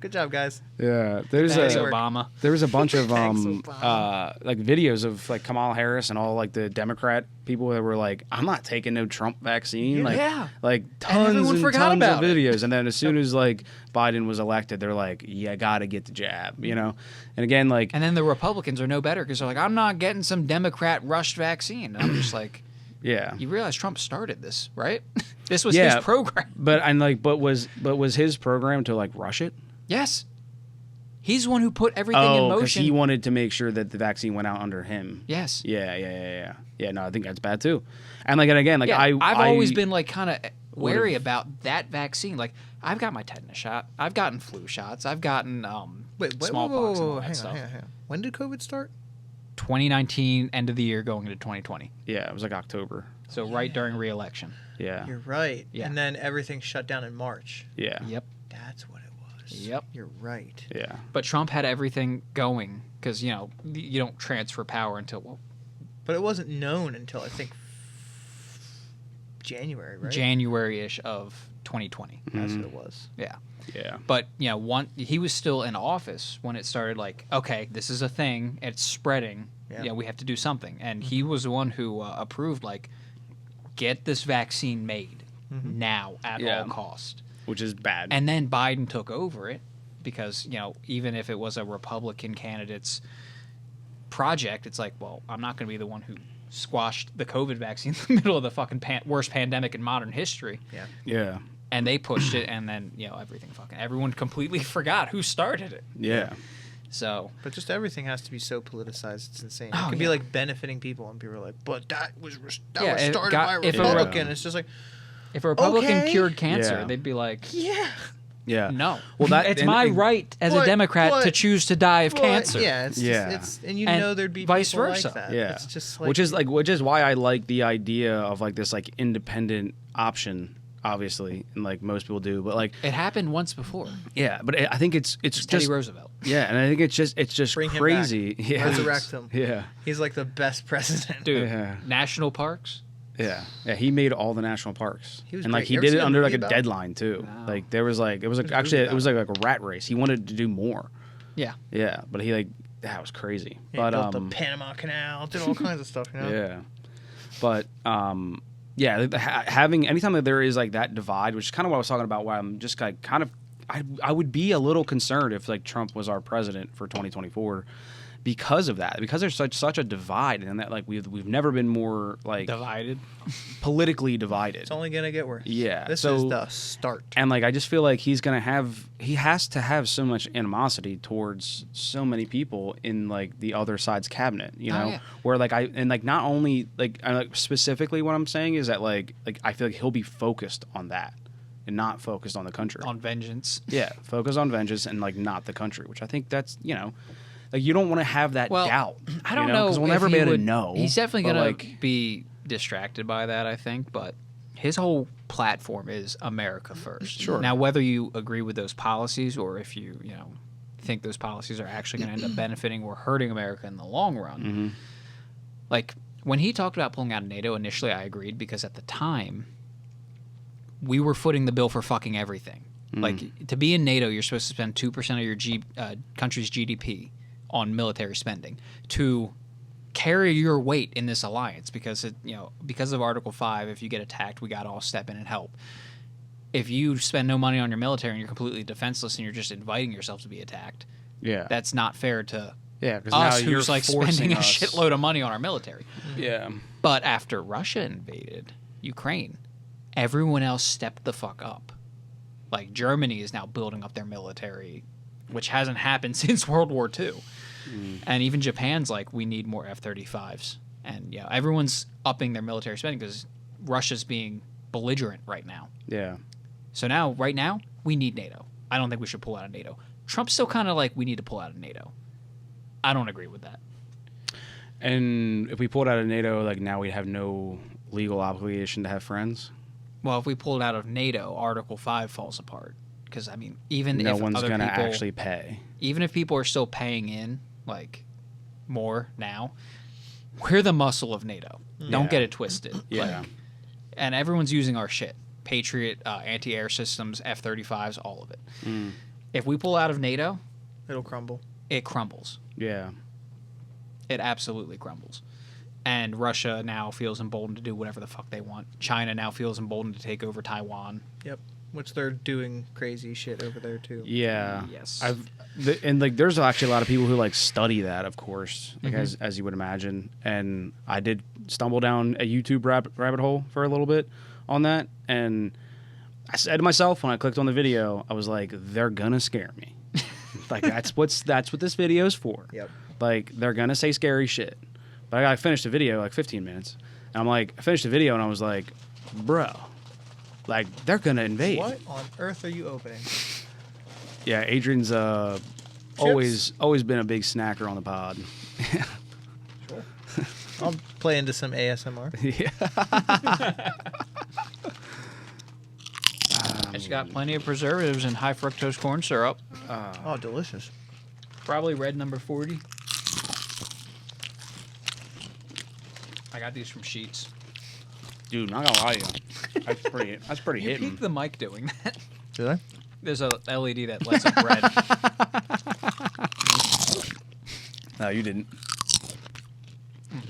Good job, guys. Yeah. There's Thanks, Anyway. Obama. there was a bunch of Thanks, Obama. like videos of like Kamala Harris and all like the Democrat people that were like, I'm not taking no Trump vaccine. Like Yeah. like tons everyone and forgot tons of about it. videos. And then as soon as like Biden was elected, they're like, yeah, gotta get the jab, you know? And again, like And then the Republicans are no better because they're like, I'm not getting some Democrat rushed vaccine. And I'm just like, yeah. you realize Trump started this, right? This was Yeah. his program. But and like but was his program to like rush it? Yes. He's the one who put everything in Oh, because motion. he wanted to make sure that the vaccine went out under him. yes. Yeah. No, I think that's bad too. And like, and again, like Yeah, I've always been like kind of wary about that vaccine. Like, I've got my tetanus shot. I've gotten flu shots. I've gotten Wait, smallpox and all that hang stuff. on, hang on. When did COVID start? 2019 end of the year going into 2020. Yeah, it was like October. So right during re-election. Yeah. You're right. Yeah. And then everything shut down in March. Yeah. Yep. That's what it was. Yep. You're right. Yeah. But Trump had everything going because, you know, you don't transfer power until, well, But it wasn't known until, I think, January, right? January-ish of 2020. That's what it was. Yeah. Yeah. But, you know, he was still in office when it started, like, okay, this is a thing. It's spreading. Yeah. You know, we have to do something. And he was the one who approved, like, get this vaccine made now at Yeah. all cost. Which is bad. And then Biden took over it because, you know, even if it was a Republican candidate's project, it's like, well, I'm not going to be the one who squashed the COVID vaccine in the middle of the fucking worst pandemic in modern history. Yeah. yeah. And they pushed it, and then, you know, everyone completely forgot who started it. Yeah. So, But just everything has to be so politicized. It's insane. Oh, it can be yeah. like benefiting people, and people are like, "But that was Yeah, was it started got- by a if a- Republican." It's just like, if a Republican Okay. cured cancer, Yeah. they'd be like, yeah, Yeah. no. Well, that it's and- my and- right as a But- Democrat to but- choose to die of Well, cancer. Yeah, it's Yeah. Just, and you And know there'd be vice people versa. like that. Yeah. It's just like, which is why I like the idea of like this like independent option, obviously, and like most people do. But like, It happened once before. yeah, but I think it's Teddy just Roosevelt. yeah, and I think it's just Bring him crazy. back. Yeah. Resurrect him. Yeah. he's like the best president. Dude, Yeah. national parks. Yeah, he made all the national parks, He was and like great. he You ever did see it a under like movie a about it? deadline too. No. Like there was like it was like There's a actually movie it was about like a rat race. He wanted to do more. Yeah. Yeah, but he like that was crazy. He but built the Panama Canal, did all kinds of stuff. You know? yeah, but yeah, having anytime that there is like that divide, which is kind of what I was talking about, where I'm just like kind of I would be a little concerned if like Trump was our president for 2024. Because of that, because there's such a divide, and that like we've never been more like Divided. politically divided. It's only gonna get worse. Yeah, this so- is the start. And like I just feel like he has to have so much animosity towards so many people in like the other side's cabinet, you Oh, know, yeah. where like not only like specifically what I'm saying is that like I feel like he'll be focused on that and not focused on the country. On vengeance. Yeah, focus on vengeance and like not the country, which I think that's, you know, like you don't want to have that doubt. I don't you know. because we'll if never he be able would- to know. He's definitely but, gonna like, be distracted by that, I think. But his whole platform is America first. Sure. Now, whether you agree with those policies or if you think those policies are actually going to end up benefiting or hurting America in the long run, like when he talked about pulling out of NATO initially, I agreed because at the time we were footing the bill for fucking everything. Like to be in NATO, you're supposed to spend 2% of your country's GDP on military spending to carry your weight in this alliance because because of Article 5, if you get attacked, we got to all step in and help. If you spend no money on your military and you're completely defenseless and you're just inviting yourself to be attacked, yeah, that's not fair to yeah, because us now you're who's like forcing spending a us. shitload of money on our military. Yeah, But after Russia invaded Ukraine, everyone else stepped the fuck up. Like Germany is now building up their military, which hasn't happened since World War II. And even Japan's like, we need more F-35s. And everyone's upping their military spending because Russia's being belligerent right now. yeah. So now, right now, we need NATO. I don't think we should pull out of NATO. Trump's still kind of like, we need to pull out of NATO. I don't agree with that. And if we pulled out of NATO, like now we'd have no legal obligation to have friends. Well, if we pulled out of NATO, Article 5 falls apart. Because, I mean, even No if one's other going to people, actually pay. even if people are still paying in, like, more now, we're the muscle of NATO. Don't Yeah. get it twisted. Yeah. Like, and everyone's using our shit. Patriot, anti-air systems, F-35s, all of it. If we pull out of NATO, It'll crumble. it crumbles. Yeah. It absolutely crumbles. And Russia now feels emboldened to do whatever the fuck they want. China now feels emboldened to take over Taiwan. Yep. Which they're doing crazy shit over there too. Yeah. Yes. And like there's actually a lot of people who like study that, of course, like as you would imagine. And I did stumble down a YouTube rabbit hole for a little bit on that, and I said to myself when I clicked on the video, I was like, they're gonna scare me. Like that's what this video's for. Yep. Like they're gonna say scary shit. But I finished the video like 15 minutes, and I'm like, I finished the video and I was like, bro, like they're gonna invade. What on earth are you opening? Yeah, Adrian's always been a big snacker on the pod. I'll play into some ASMR. It's got plenty of preservatives and high fructose corn syrup. Oh, delicious. Probably red number 40. I got these from Sheets. Dude, not gonna lie to you. That's pretty You hitting. peaked the mic doing that. Did I? There's a LED that lights up red. No, you didn't.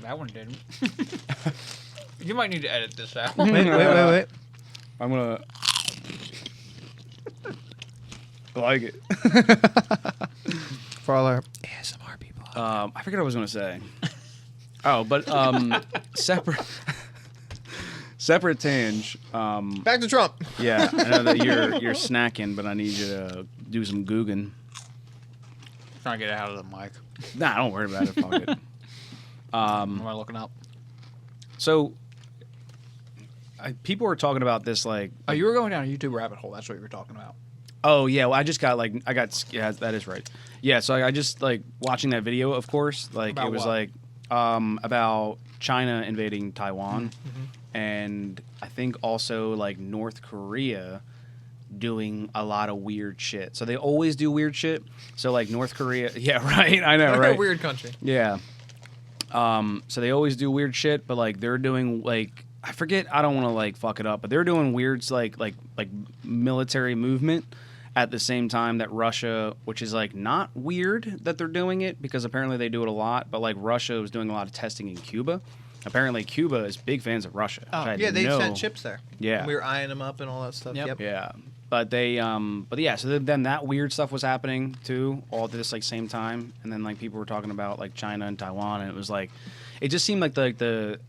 That one didn't. You might need to edit this out. Wait. I'm gonna. I like it. For all our ASMR people. I forget what I was gonna say. Oh, but separate tang. Back to Trump. Yeah, I know that you're snacking, but I need you to do some googling. Trying to get it out of the mic. Nah, don't worry about it. Fuck it. What am I looking up? So, people were talking about this like. Oh, you were going down a YouTube rabbit hole. That's what you were talking about. Oh yeah, well I got yeah, that is right. Yeah, so I just like watching that video, of course. Like About it was what? like about China invading Taiwan, and I think also like North Korea doing a lot of weird shit. So they always do weird shit. So like North Korea, yeah, right. I know, They're right? a weird country. Yeah. So they always do weird shit, but like they're doing like I forget. I don't want to like fuck it up, but they're doing weird like military movement at the same time that Russia, which is like not weird that they're doing it because apparently they do it a lot, but like Russia was doing a lot of testing in Cuba. Apparently Cuba is big fans of Russia. which I Yeah, they didn't know. sent chips there. Yeah. And we were eyeing them up and all that stuff. Yep. Yeah. But they, but yeah, so then that weird stuff was happening too, all at this like same time, and then like people were talking about like China and Taiwan, and it was like, it just seemed like the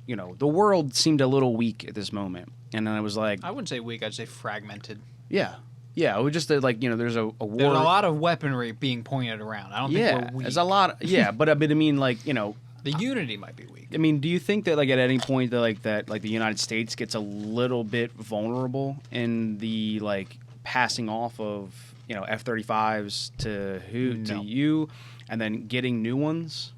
you know the world seemed a little weak at this moment, and then it was like, I wouldn't say weak. I'd say fragmented. yeah, it was just that, like you know there's a war. There's a lot of weaponry being pointed around. I don't think Yeah, we're weak. there's a lot. Yeah, but I mean like you know. The unity might be weak. I mean, do you think that like at any point that the United States gets a little bit vulnerable in the like passing off of you know F-35s to No. you, and then getting new ones?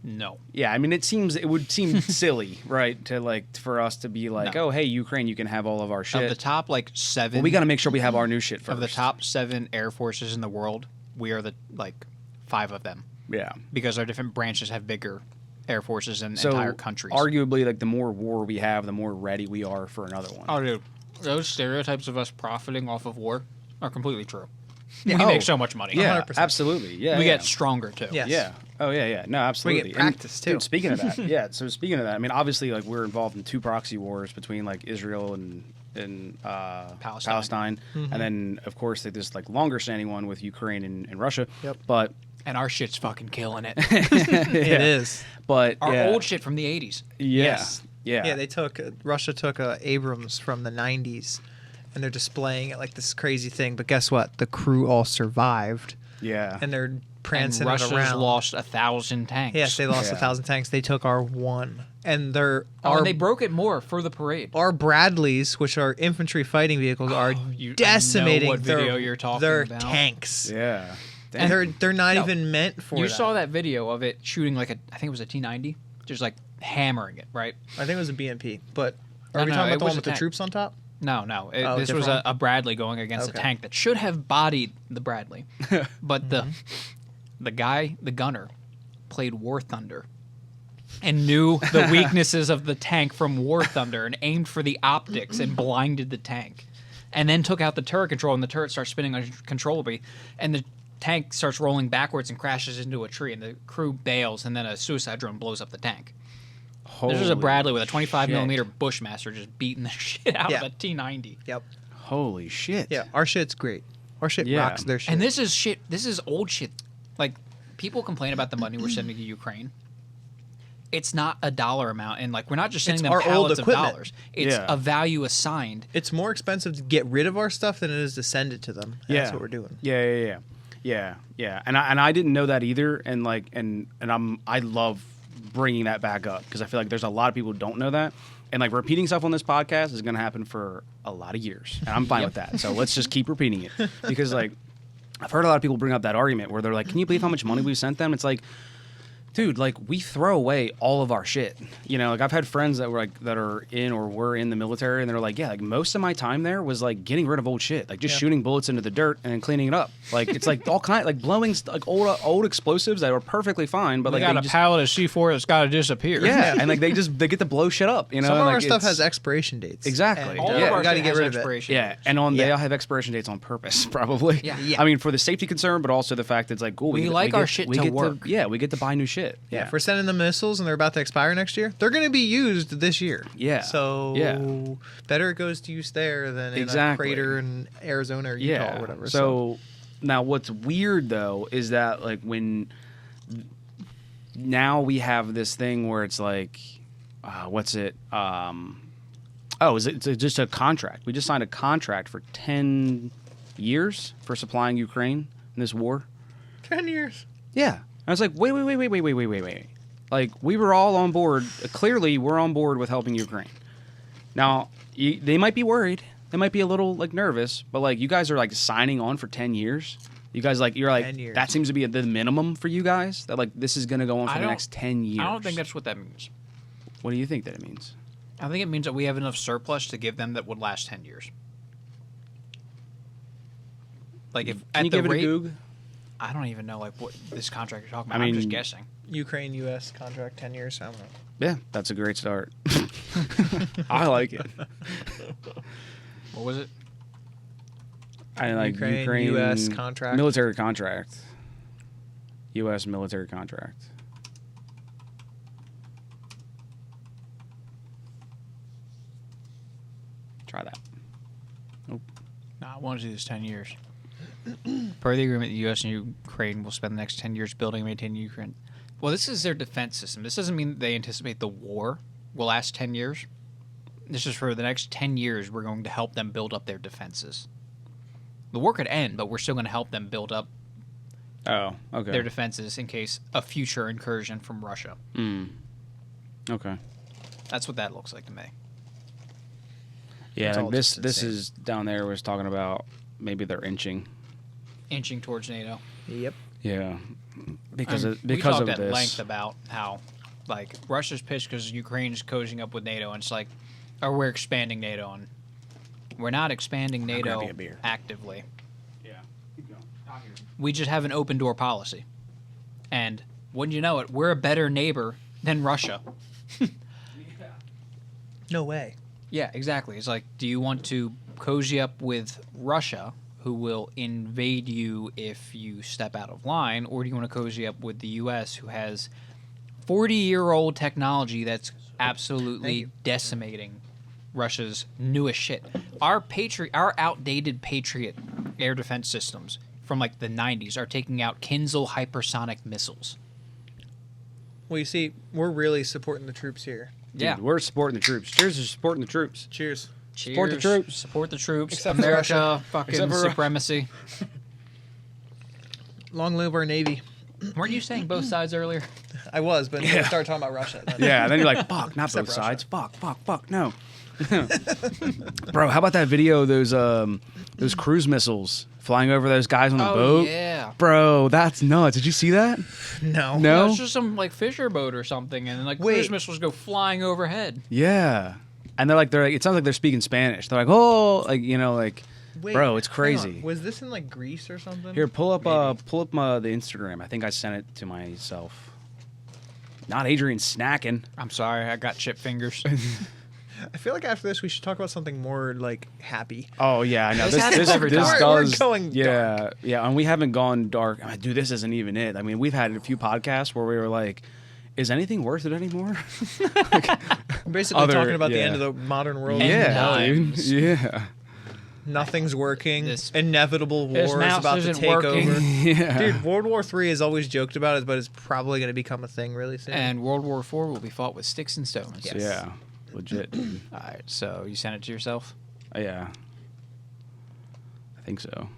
No. Yeah, I mean it would seem silly, right? To like for us to be like, No. oh hey Ukraine, you can have all of our shit. Of the top like 7 well, we got to make sure we have our new shit first. of the top 7 air forces in the world, we are the like 5 of them yeah. because our different branches have bigger air forces in So entire countries. arguably, like the more war we have, the more ready we are for another one. Oh, dude, those stereotypes of us profiting off of war are completely true. Yeah. We Oh. make so much money. Yeah, 100%. absolutely. Yeah, we yeah. get stronger too. Yes. Yeah. Oh yeah. No, absolutely. We get practice, too. Dude, speaking of that, yeah. So speaking of that, I mean, obviously, like we're involved in 2 proxy wars between like Israel and Palestine, and then of course like, this like longer standing one with Ukraine and Russia. Yep. But And our shit's fucking killing it. It is. but Our yeah, old shit from the 80s. yeah, Yes. yeah, Yeah, Russia took Abrams from the 90s, and they're displaying it like this crazy thing. But guess what? The crew all survived, yeah. and they're prancing And it Russia's around. lost 1,000 tanks. Yes, they lost Yeah. 1,000 tanks. They took our 1, and and they broke it more for the parade. our Bradleys, which are infantry fighting vehicles, are I decimating know what their, video you're talking their about. tanks. Yeah. And they're not No. even meant for You that. saw that video of it shooting like I think it was a T-90, just like hammering it, right? I think it was a BMP, but No, are we no, talking it about the was one a with the tank. troops on top? No. Oh, This was different a Bradley going against a Okay. tank that should have bodied the Bradley, but the guy, the gunner, played War Thunder and knew the weaknesses of the tank from War Thunder and aimed for the optics and blinded the tank, and then took out the turret control, and the turret starts spinning uncontrollably, and the tank starts rolling backwards and crashes into a tree, and the crew bails, and then a suicide drone blows up the tank. This was a Bradley with a 25 shit. millimeter Bushmaster just beating the shit out Yeah. of a T-90. Yep. Holy shit. Yeah, our shit's great. Our shit Yeah. rocks their shit. And this is shit. This is old shit. Like, people complain about the money we're sending to Ukraine. It's not a dollar amount, and like we're not just sending It's them our old pallets of equipment. dollars. It's Yeah. a value assigned. It's more expensive to get rid of our stuff than it is to send it to them. And Yeah. That's what we're doing. Yeah. And I didn't know that either. And like, and I love bringing that back up because I feel like there's a lot of people who don't know that. And like repeating stuff on this podcast is going to happen for a lot of years, and I'm fine with that. So let's just keep repeating it because like I've heard a lot of people bring up that argument where they're like, "Can you believe how much money we sent them?" It's like, dude, like we throw away all of our shit. You know, like I've had friends that are in or were in the military, and they're like, yeah, like most of my time there was like getting rid of old shit, like just shooting bullets into the dirt and then cleaning it up. Like it's like all kind, like blowing like old explosives that were perfectly fine, but We like got a pallet of C4 that's got to disappear. yeah, and like they get to blow shit up. You know, Some of and, our like, stuff it's- has expiration dates. Exactly. And, All Yeah. of our we got to shit get has rid of it. expiration Yeah, dates. and they Yeah. all have expiration dates on purpose, probably. Yeah. I mean, for the safety concern, but also the fact that it's like, cool. We get- like get- our shit we to get work. we get to buy new shit. Yeah, if we're sending them missiles and they're about to expire next year, they're going to be used this year. Yeah. So Yeah. better it goes to use there than in a Exactly. crater in Arizona or Utah Yeah. or whatever. So now, what's weird though is that like when now we have this thing where it's like, what's it? Is it it's just a contract? We just signed a contract for 10 years for supplying Ukraine in this war. 10 years. Yeah. I was like, wait. Like, we were all on board. Clearly, we're on board with helping Ukraine. Now, they might be worried. They might be a little, like, nervous. But, like, you guys are, like, signing on for 10 years. You guys, like, you're like, 10 years. that seems to be the minimum for you guys? That, like, this is going to go on for the next 10 years. I don't think that's what that means. What do you think that it means? I think it means that we have enough surplus to give them that would last 10 years. Like, if Can at you the give it rate, a goog? I don't even know like what this contract you're talking I about. I'm just mean- guessing. Ukraine, U.S. contract, 10 years. I don't know. Yeah, that's a great start. I like it. What was it? I like Ukraine, US contract. Military contract. U.S. military contract. Try that. Nah, I want to do this 10 years. Per the agreement, the U.S. and Ukraine will spend the next 10 years building and maintaining Ukraine. Well, this is their defense system. This doesn't mean that they anticipate the war will last 10 years. This is for the next 10 years, we're going to help them build up their defenses. The war could end, but we're still going to help them build up Oh, okay. their defenses in case a future incursion from Russia. Okay. That's what that looks like to me. Yeah, It's like all this just this insane. is down there was talking about maybe they're inching. Inching towards NATO. Yep. Yeah. Because I mean, of because we of talked at this. length about how, like, Russia's pissed because Ukraine's cozying up with NATO, and it's like, or we're expanding NATO, and we're not expanding NATO grabbing a beer. actively. Yeah. Keep going. We just have an open door policy, and wouldn't you know it, we're a better neighbor than Russia. No way. Yeah, exactly. It's like, do you want to cozy up with Russia, who will invade you if you step out of line, or do you want to cozy up with the U.S., who has 40-year-old technology that's Thank absolutely you. decimating Russia's newest shit? Our outdated Patriot air defense systems from like the 90s are taking out Kinzhal hypersonic missiles. Well, you see, we're really supporting the troops here. Dude, Yeah. we're supporting the troops. Cheers to supporting the troops. Cheers. Support the Cheers. troops. Support the troops. Except for America, Russia. fucking Except for Ru- supremacy. Long live our Navy. Weren't you saying both sides earlier? I was, but until we started talking about Russia. Then. Yeah, and then you're like, fuck, not Except both Russia. sides. Fuck, no. Bro, how about that video of those cruise missiles flying over those guys on the boat? yeah. Bro, that's nuts. Did you see that? No. No? It's just some like fisher boat or something, and then like Wait. cruise missiles go flying overhead. Yeah. And they're like, it sounds like they're speaking Spanish. They're like, oh, like, you know, like, Wait, bro, it's hang on. crazy. Was this in like Greece or something? Here, pull up the Instagram. I think I sent it to myself. Not Adrian snacking. I'm sorry, I got chip fingers. I feel like after this we should talk about something more like happy. Oh yeah, I know. This happens every time. We're does. going yeah, yeah, and we haven't gone dark. I mean, dude, this isn't even it. I mean, we've had a few podcasts where we were like, "Is anything worth it anymore?" We're basically Other- talking about the yeah. end of the modern world. End yeah, times. dude. Yeah, Nothing's working. This- Inevitable this war is mouse about to isn't take working. over. yeah. Dude, World War III is always joked about, but it's probably going to become a thing really soon. And World War IV will be fought with sticks and stones. Yes. Yeah, legit. Dude. All right, so you sent it to yourself. Yeah, I think so.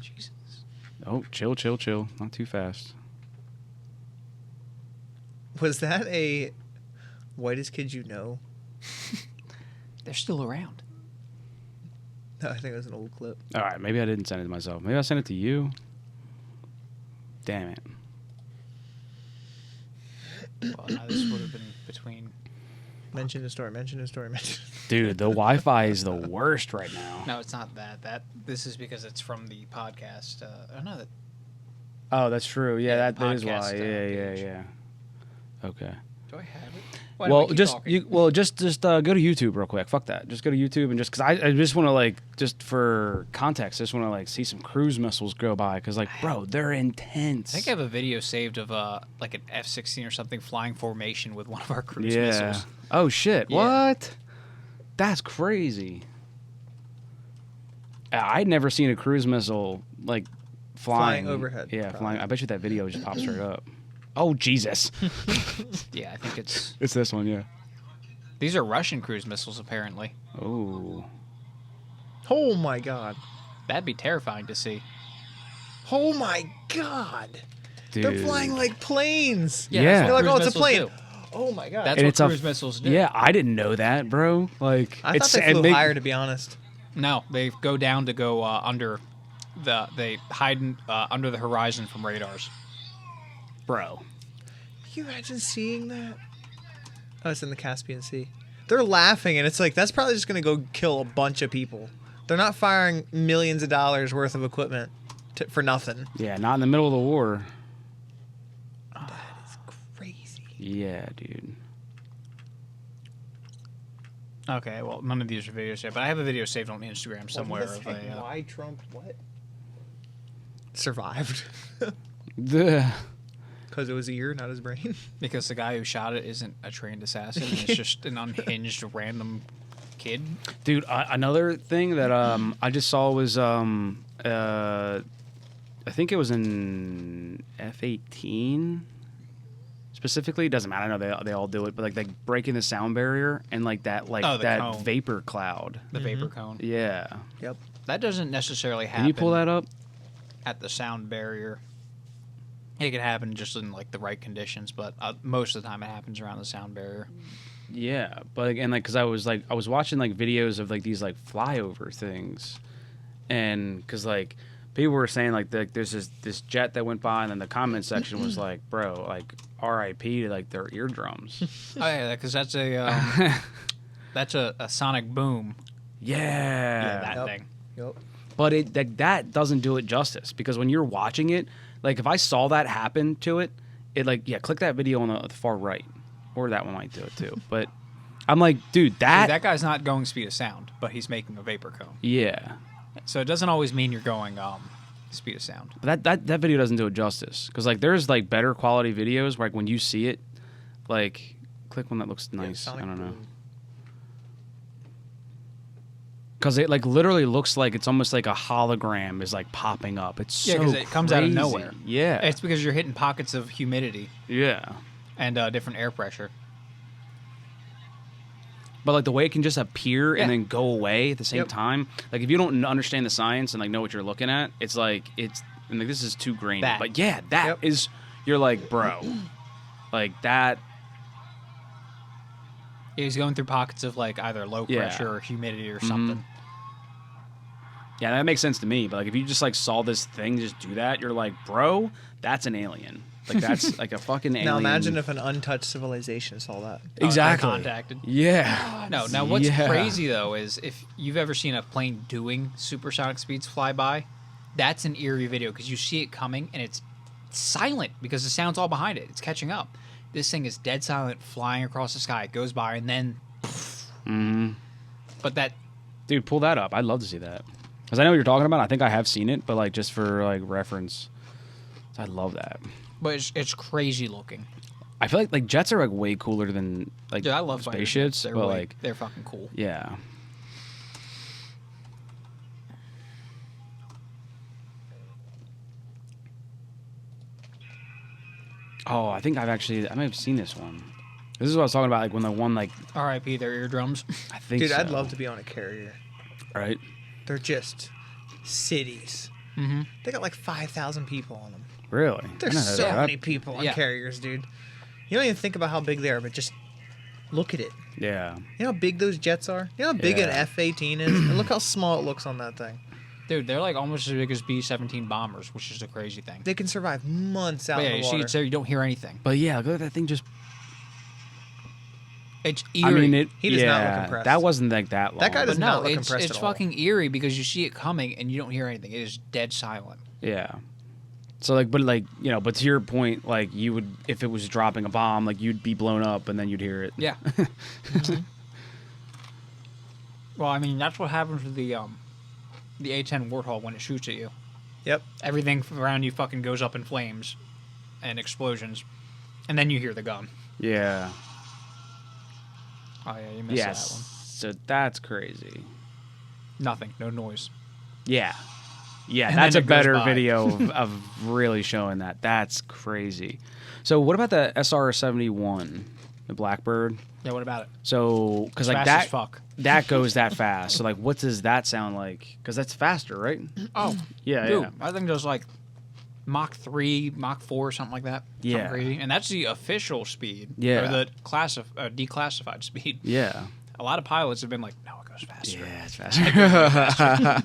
Jesus. Oh, chill. Not too fast. Was that a whitest kid you know? They're still around. No, I think it was an old clip. All right, maybe I didn't send it to myself. Maybe I sent it to you. Damn it. Well, now this would have been between. Mention the story. Dude, the Wi-Fi is the worst right now. No, it's not that. This is because it's from the podcast. Oh no, that. Oh, that's true. Yeah, that is podcast, why. page. Yeah. Okay. Do I have it? Well, just go to YouTube real quick. Fuck that. Just go to YouTube and just because I just want to like just for context, I just want to like see some cruise missiles go by because like bro, they're intense. I think I have a video saved of like an F-16 or something flying formation with one of our cruise missiles. Oh shit! Yeah. What? That's crazy. I'd never seen a cruise missile like flying overhead, Yeah, probably. flying. I bet you that video just pops straight up. Oh Jesus! Yeah, I think it's. It's this one, yeah. These are Russian cruise missiles, apparently. Oh. Oh my god. That'd be terrifying to see. Oh my god. Dude. They're flying like planes. Yeah. that's They're what like, oh, cruise it's a missiles plane. do. Oh my god. That's And what it's a cruise missiles do. Yeah, I didn't know that, bro. Like, I thought they and flew higher, to be honest. No, they go down to go under they hide under the horizon from radars. bro. Can you imagine seeing that? Oh, it's in the Caspian Sea. They're laughing, and it's like, that's probably just going to go kill a bunch of people. They're not firing millions of dollars worth of equipment for nothing. Yeah, not in the middle of the war. That is crazy. Yeah, dude. Okay, well, none of these are videos yet, but I have a video saved on Instagram somewhere What of was that? a. Why Trump what? Survived. The Because it was his ear, not his brain. Because the guy who shot it isn't a trained assassin. It's just an unhinged random kid. dude, another thing that I just saw was I think it was in F-18 specifically. It doesn't matter. I know they all do it, but like breaking the sound barrier and like that the that cone. vapor cloud. The vapor cone. Yeah. Yep. That doesn't necessarily happen Can you pull that up? at the sound barrier. It can happen just in like the right conditions, but most of the time it happens around the sound barrier. Yeah, but again, like, cause I was watching like videos of like these like flyover things, and cause like people were saying like there's this jet that went by, and then the comment section was like, bro, like R.I.P. to like their eardrums. Oh yeah, because that's a sonic boom. Yeah, That Yep. thing. Yep. but that doesn't do it justice because when you're watching it, like if I saw that happen to it, click that video on the far right, or that one might do it too. But I'm like, dude, That guy's not going speed of sound, but he's making a vapor cone. yeah. So it doesn't always mean you're going speed of sound. But that video doesn't do it justice because like there's like better quality videos where like when you see it, like click one that looks nice. I Sonic don't know. Boom. Because it like literally looks like it's almost like a hologram is like popping up. It's Yeah, so because it comes out of crazy. nowhere. Yeah, It's because you're hitting pockets of humidity yeah. and different air pressure. But like the way it can just appear Yeah. and then go away at the same Yep. time. Like if you don't understand the science and like know what you're looking at, it's like and like this is too grainy. That. But yeah, that Yep. is you're like, bro, like that. He's going through pockets of like either low Yeah. pressure or humidity or something. Yeah, that makes sense to me. But like if you just like saw this thing just do that, you're like, bro, that's an alien. Like that's like a fucking alien. Now imagine if an untouched civilization saw that. exactly Contacted. Yeah. No, now what's Yeah. crazy though is if you've ever seen a plane doing supersonic speeds fly by, that's an eerie video because you see it coming and it's silent because the sound's all behind it. It's catching up. This thing is dead silent, flying across the sky. It goes by and then. But that. Dude, pull that up. I'd love to see that. Because I know what you're talking about. I think I have seen it, but like just for like reference. I love that. But it's crazy looking. I feel like jets are like way cooler than like Dude, I love fighter spaceships. jets. But like They're fucking cool. yeah. Oh, I think I might have seen this one. This is what I was talking about, like when the one like R.I.P. their eardrums. I think. Dude, I'd so. love to be on a carrier. Right. They're just cities. Mm-hmm. They got like 5,000 people on them. Really. I There's didn't know so that. many people on Yeah. carriers, dude. You don't even think about how big they are, but just look at it. Yeah. You know how big those jets are? You know how big an Yeah. F-18 is? And look how small it looks on that thing. Dude, they're like almost as big as B-17 bombers, which is a crazy thing. They can survive months out But yeah, in you the see water. it's there, you don't hear anything. But yeah, look at that thing just It's eerie. I mean, He does not look impressed. that wasn't like that long. That guy does but not no, look it's impressed at all. fucking eerie because you see it coming and you don't hear anything. It is dead silent. Yeah. So like, but like, you know, but to your point, like you would, if it was dropping a bomb, like you'd be blown up and then you'd hear it. Yeah. Well, I mean, that's what happens with the A10 Warthog when it shoots at you. Yep. Everything around you fucking goes up in flames and explosions, and then you hear the gun. Yeah. Oh yeah, you missed Yes. that one. So that's crazy. Nothing, no noise. Yeah. Yeah, And that's then a it goes better by. video of really showing that. That's crazy. So what about the SR-71, the Blackbird? Yeah, what about it? So, because like Fast that, as fuck. that goes that fast. So like, what does that sound like? Because that's faster, right? Oh, Yeah, dude, yeah. I think there's like Mach 3, Mach 4, something like that. Yeah. Something crazy. And that's the official speed. Yeah. Or the declassified speed. Yeah. A lot of pilots have been like, no, it goes faster. Yeah, it's faster.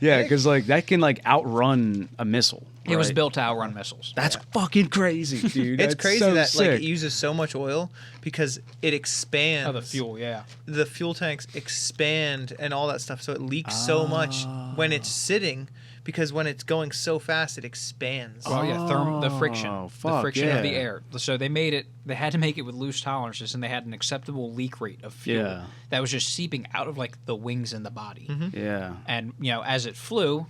Yeah, because like that can like outrun a missile. It was right? built to outrun missiles. That's fucking crazy, dude. It's That's crazy so that sick. like it uses so much oil because it expands. Oh, the fuel, yeah. The fuel tanks expand and all that stuff, so it leaks so much when it's sitting. Because when it's going so fast, it expands. Well, yeah, the friction, Oh, the fuck, friction of the yeah. air. So they made it. They had to make it with loose tolerances, and they had an acceptable leak rate of fuel Yeah. that was just seeping out of like the wings and the body. Yeah. And you know, as it flew,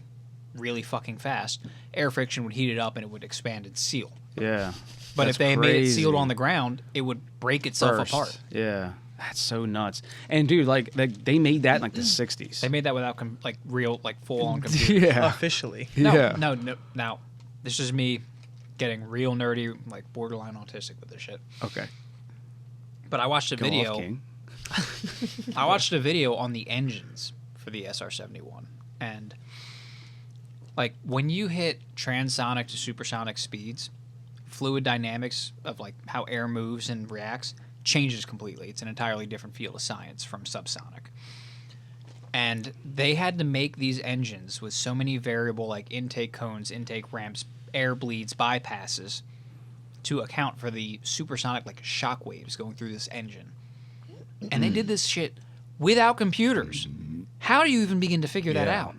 really fucking fast, air friction would heat it up and it would expand and seal. Yeah. But That's if they made it sealed crazy. on the ground, it would break itself Burst. apart. Yeah. That's so nuts. And dude, like they made that in like the 60s. They made that without real full on computers. Yeah. Officially. No, Yeah. no. Now, this is me getting real nerdy, like borderline autistic with this shit. Okay. But I watched a Go video. off, King. I watched a video on the engines for the SR-71, and like when you hit transonic to supersonic speeds, fluid dynamics of like how air moves and reacts changes completely. It's an entirely different field of science from subsonic. And they had to make these engines with so many variable like intake cones, intake ramps, air bleeds, bypasses to account for the supersonic like shock waves going through this engine. And they did this shit without computers. How do you even begin to figure that Yeah. out?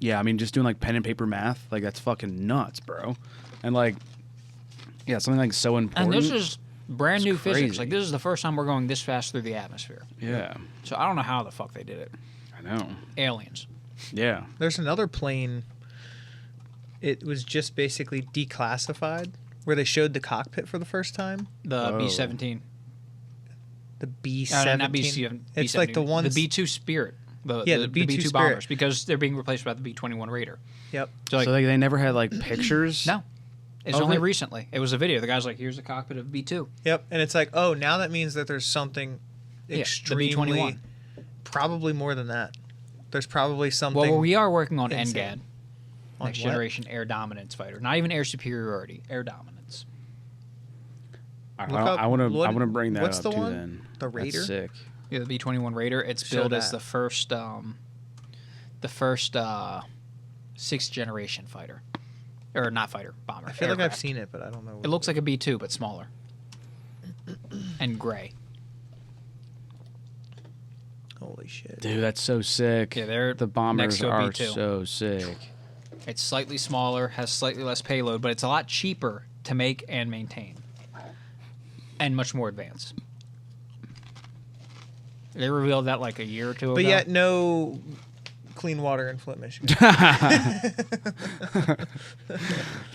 Yeah, I mean, just doing like pen and paper math, like that's fucking nuts, bro. And like, yeah, something like so important. And this is brand new physics. crazy. Like this is the first time we're going this fast through the atmosphere. Yeah, So I don't know how the fuck they did it. I know. Aliens. Yeah. There's another plane. It was just basically declassified, where they showed the cockpit for the first time. The Whoa. B-17. The B-17. Not B-17. It's like the ones. The B-2 Spirit. The Yeah, the B-2 B-2 Spirit. bombers, because they're being replaced by the B-21 Raider. Yep. So, like, So they never had like pictures. no. It's Oh, only really? recently. It was a video. The guy's like, here's the cockpit of B-2. Yep. And it's like, oh, now that means that there's something Yeah, the extremely. B-21. Probably more than that. There's probably something. Well, we are working on insane. NGAD. On Next what? Generation Air Dominance Fighter. Not even air superiority. Air dominance. Look up- I want to. what- I want to bring that what's up the too. one? Then The Raider? That's sick. Yeah, the B-21 Raider. It's Show billed as that. the first sixth generation fighter. Or not fighter, bomber. I feel like I've aircraft. seen it, but I don't know. It looks like a B-2, but smaller. And gray. Holy shit. Dude, that's so sick. Yeah, they're the next bombers to a are B-2. so sick. It's slightly smaller, has slightly less payload, but it's a lot cheaper to make and maintain. And much more advanced. They revealed that like a year or two ago. But yet, no clean water in Flint, Michigan.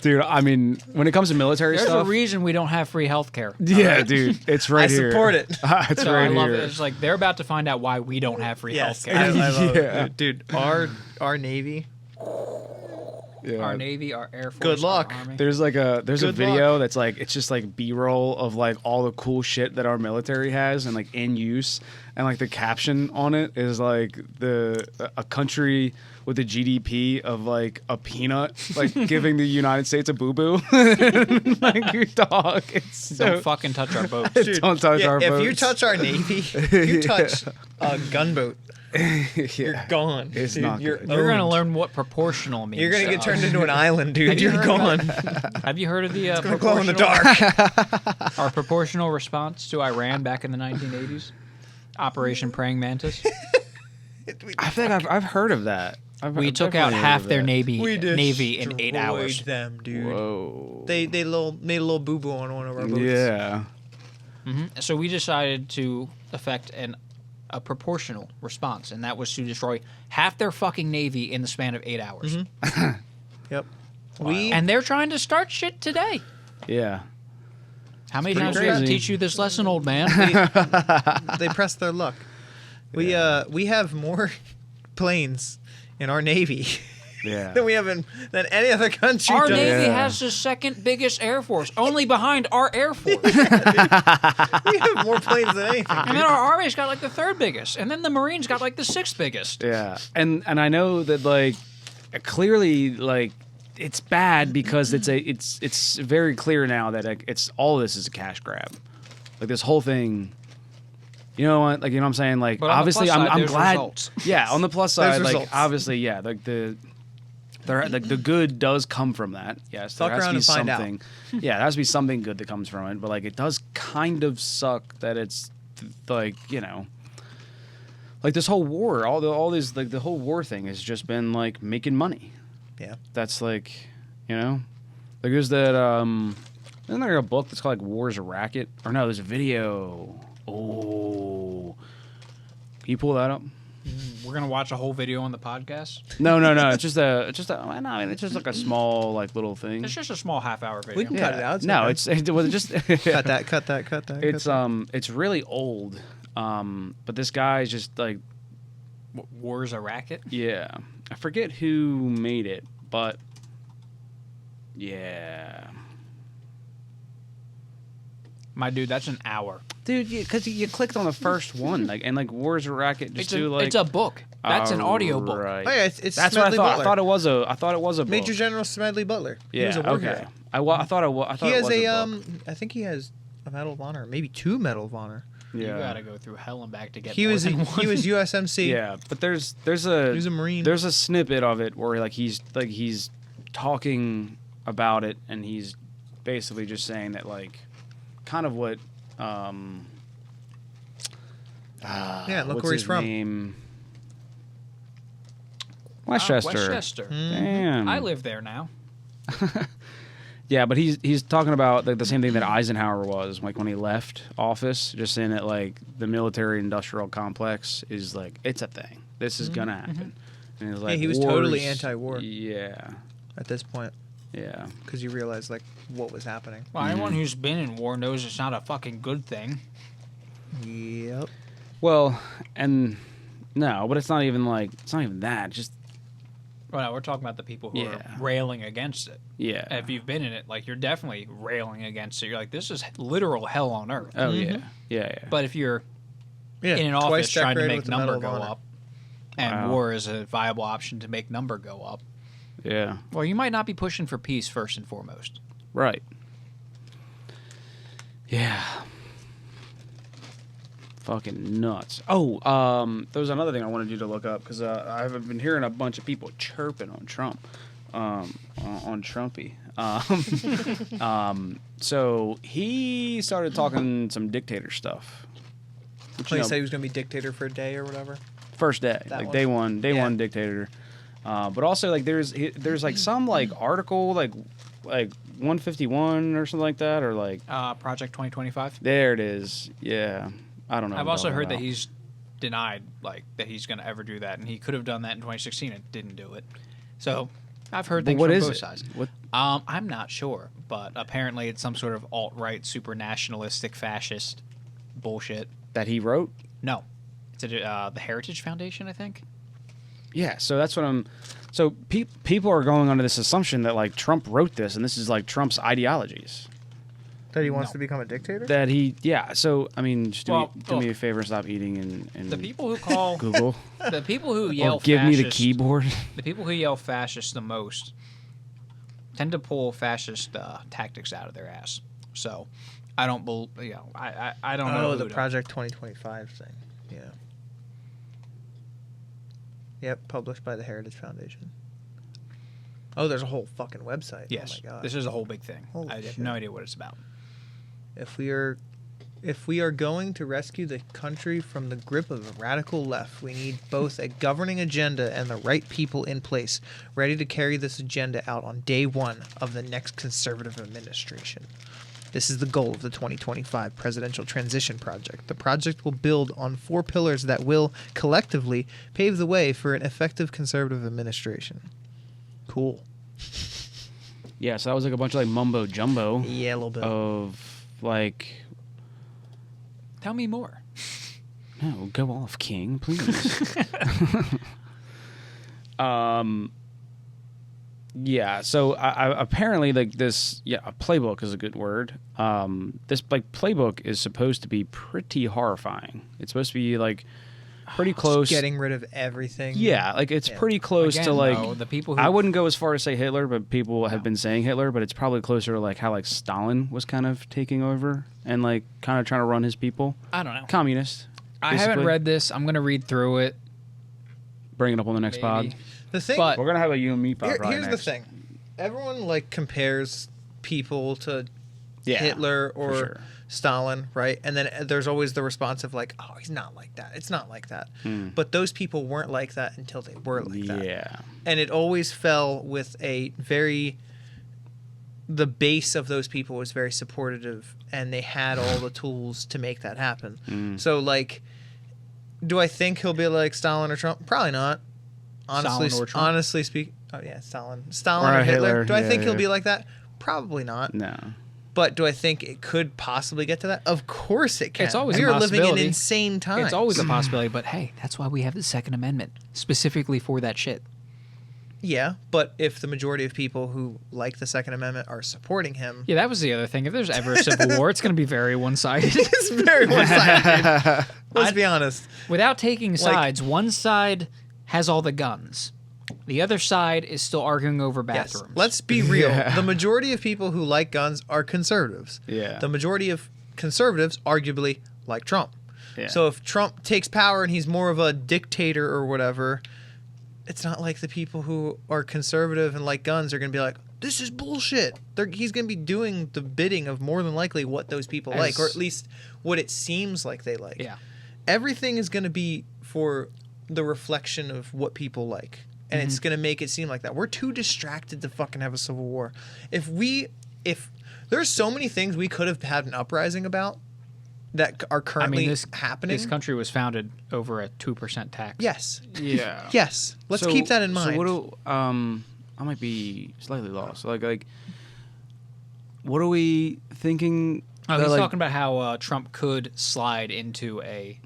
Dude, I mean, when it comes to military There's stuff, a reason we don't have free health care. yeah, dude, it's right I here. support it. It's So right I love here. it. It's like they're about to find out why we don't have free Yes, health I, care. I love Yeah. it. Dude, our Navy. Yeah. Our Navy, our Air Force, Good luck. our Army. There's like a Good video that's like it's just like B-roll of like all the cool shit that our military has and like in use, and like the caption on it is like a country with a GDP of like a peanut like giving the United States a boo boo. Like your dog, it's so Don't fucking touch our boats. Dude, don't touch yeah, our if boats. you touch our Navy, you touch a gunboat. You're gone. It's dude. not You're good. You're gonna owned. learn what proportional means. You're gonna get turned into an island, Have dude. you You're heard gone. Have you heard of the Gonna glow in the proportional- dark. our proportional response to Iran back in the 1980s? Operation Praying Mantis. I think I've heard of that. We took out definitely heard half of their that. navy in 8 hours. Them, dude. Whoa. They made a little boo boo on one of our boats. Yeah. So we decided to effect a proportional response, and that was to destroy half their fucking navy in the span of 8 hours. Yep. And they're trying to start shit today. Yeah. How many pretty times do we have to crazy. teach you this lesson, old man? They pressed their luck. We have more planes in our navy Yeah. than we have than any other country. Our does. navy Yeah. has the second biggest air force, only behind our air force. We have more planes than anything. And then our army's got like the third biggest, and then the Marines got like the sixth biggest. Yeah. And I know that like clearly like it's bad because it's very clear now that like, it's all this is a cash grab. Like this whole thing. You know what? Like you know what I'm saying? Like But on the obviously plus side, I'm there's glad. results. Yeah, on the plus side, like results. obviously, yeah, like the good does come from that. Yes, there Fuck has to around be and find out. something. Yeah, there has to be something good that comes from it. But like it does kind of suck that it's like you know, like this whole war, all these like the whole war thing has just been like making money. Yeah. That's like you know, like there's that isn't there a book that's called like War's a Racket? Or no, there's a video. Oh, can you pull that up? We're gonna watch a whole video on the podcast. No. It's just it's just like a small like little thing. It's just a small half-hour video. We can cut it out. No, okay. it was just cut that. it's really old. But this guy's just like War's a racket. yeah. I forget who made it, but yeah. My dude, that's an hour. Dude, because you clicked on the first one, like and like War's a Racket. Just It's a book. That's an audio book. Right. Oh yeah, it's That's Smedley what I thought. Butler. I thought it was a book. Major General Smedley Butler. Yeah. He was a war Okay. hero. I thought it was. He has a book. I think he has a Medal of Honor, maybe 2 Medal of Honor. Yeah. You gotta go through hell and back to get He more was than one. he was USMC. Yeah, but there's He was a Marine. There's a snippet of it where like he's talking about it and he's basically just saying that like kind of what yeah, look what's where he's his from. name? Westchester. Westchester. Damn. I live there now. Yeah, but he's talking about like the same thing that Eisenhower was like when he left office, just saying that like the military industrial complex is like it's a thing. This is gonna happen. And he's like, he was wars- totally anti-war. Yeah, At this point, yeah. because you realize like what was happening. Well, anyone who's been in war knows it's not a fucking good thing. Yep. Well, and no, but it's not even that. Just Well, no, we're talking about the people who Yeah. are railing against it. yeah. And if you've been in it, like you're definitely railing against it. You're like, this is literal hell on earth. Oh yeah, yeah. But if you're Yeah. in an office twice trying to decorated make with the number Medal go of Honor. up, and Wow. war is a viable option to make number go up, Yeah. well, you might not be pushing for peace first and foremost. Right. Yeah. Fucking nuts. Oh, there was another thing I wanted you to look up because I've been hearing a bunch of people chirping on Trump, on Trumpy. So he started talking some dictator stuff. Which, He said he was going to be dictator for a day or whatever. first day, That like one? day Yeah. one dictator. But also like there's like some like article like 151 or something like that or like Project 2025. there it is. Yeah, I don't know. I've what also I'm heard talking that he's denied like that he's going to ever do that, and he could have done that in 2016 and didn't do it. So I've heard But things what from is both it? sides. What? I'm not sure, but apparently it's some sort of alt-right, super nationalistic, fascist bullshit. That he wrote? No, it's the Heritage Foundation, I think. Yeah. So that's what I'm. So people are going under this assumption that like Trump wrote this, and this is like Trump's ideologies. That he wants No. to become a dictator? That he, yeah. So I mean, just do me a look. favor and stop eating and The people who call Google. the people who yell Or give me the fascist- keyboard. The people who yell fascist the most tend to pull fascist tactics out of their ass. So I don't believe. You know, I don't know. Oh, who the to- Project 2025 thing. Yeah. Yep, published by the Heritage Foundation. Oh, there's a whole fucking website. Yes, Oh my god. this is a whole big thing. Holy I have shit. no idea what it's about. If we are going to rescue the country from the grip of the radical left, we need both a governing agenda and the right people in place, ready to carry this agenda out on day one of the next conservative administration. This is the goal of the 2025 Presidential Transition Project. The project will build on 4 pillars that will, collectively, pave the way for an effective conservative administration. Cool. Yeah, so that was like a bunch of like mumbo jumbo Yeah, a little bit. of like, Tell me more. no, go off, King, please. Yeah, so I apparently like this. Yeah, a playbook is a good word. This like playbook is supposed to be pretty horrifying. It's supposed to be like pretty close. Getting rid of everything. Yeah, like it's Yeah. pretty close to Again, like though, the people who I wouldn't go as far as say Hitler, but people have been saying Hitler, but it's probably closer to like how like Stalin was kind of taking over and like kind of trying to run his people. I don't know. Communist. I haven't basically. read this. I'm gonna read through it. Bring it up on the next Maybe. pod. The thing. But We're gonna have a you and me pod. probably Here's next. the thing. Everyone like compares people to Yeah, Hitler for or sure. Stalin, right? And then there's always the response of like, "Oh, he's not like that. It's not like that." But those people weren't like that until they were like that. Yeah. And it always fell with a very. The base of those people was very supportive, and they had all the tools to make that happen. So like, do I think he'll be like Stalin or Trump? Probably not. Honestly, Stalin or Trump? honestly speak. Oh yeah, Stalin Or or Hitler. Hitler, Do I yeah, think he'll yeah. be like that? Probably not. No. But do I think it could possibly get to that? Of course it can. It's always we a are living in possibility. insane times. it's always a possibility. But hey, that's why we have the Second Amendment specifically for that shit. Yeah, but if the majority of people who like the Second Amendment are supporting him, Yeah, that was the other thing. If there's ever a civil war, it's gonna be very one-sided. it's very one-sided. Let's be honest. Without taking sides, one side has all the guns. The other side is still arguing over Yes. bathrooms. Let's be real. The majority of people who like guns are conservatives. Yeah. The majority of conservatives arguably like Trump. Yeah. So if Trump takes power and he's more of a dictator or whatever, it's not like the people who are conservative and like guns are going to be like, this is bullshit. He's going to be doing the bidding of more than likely what those people like, or at least what it seems like they like. Yeah. Everything is going to be for the reflection of what people like. And it's going to make it seem like that. We're too distracted to fucking have a civil war. If there's so many things we could have had an uprising about that are currently happening. This country was founded over a 2% tax. Yes. Yeah. Yes. Let's keep that in mind. So what do I might be slightly lost. Like what are we thinking? Oh, that, he's like- talking about how Trump could slide into a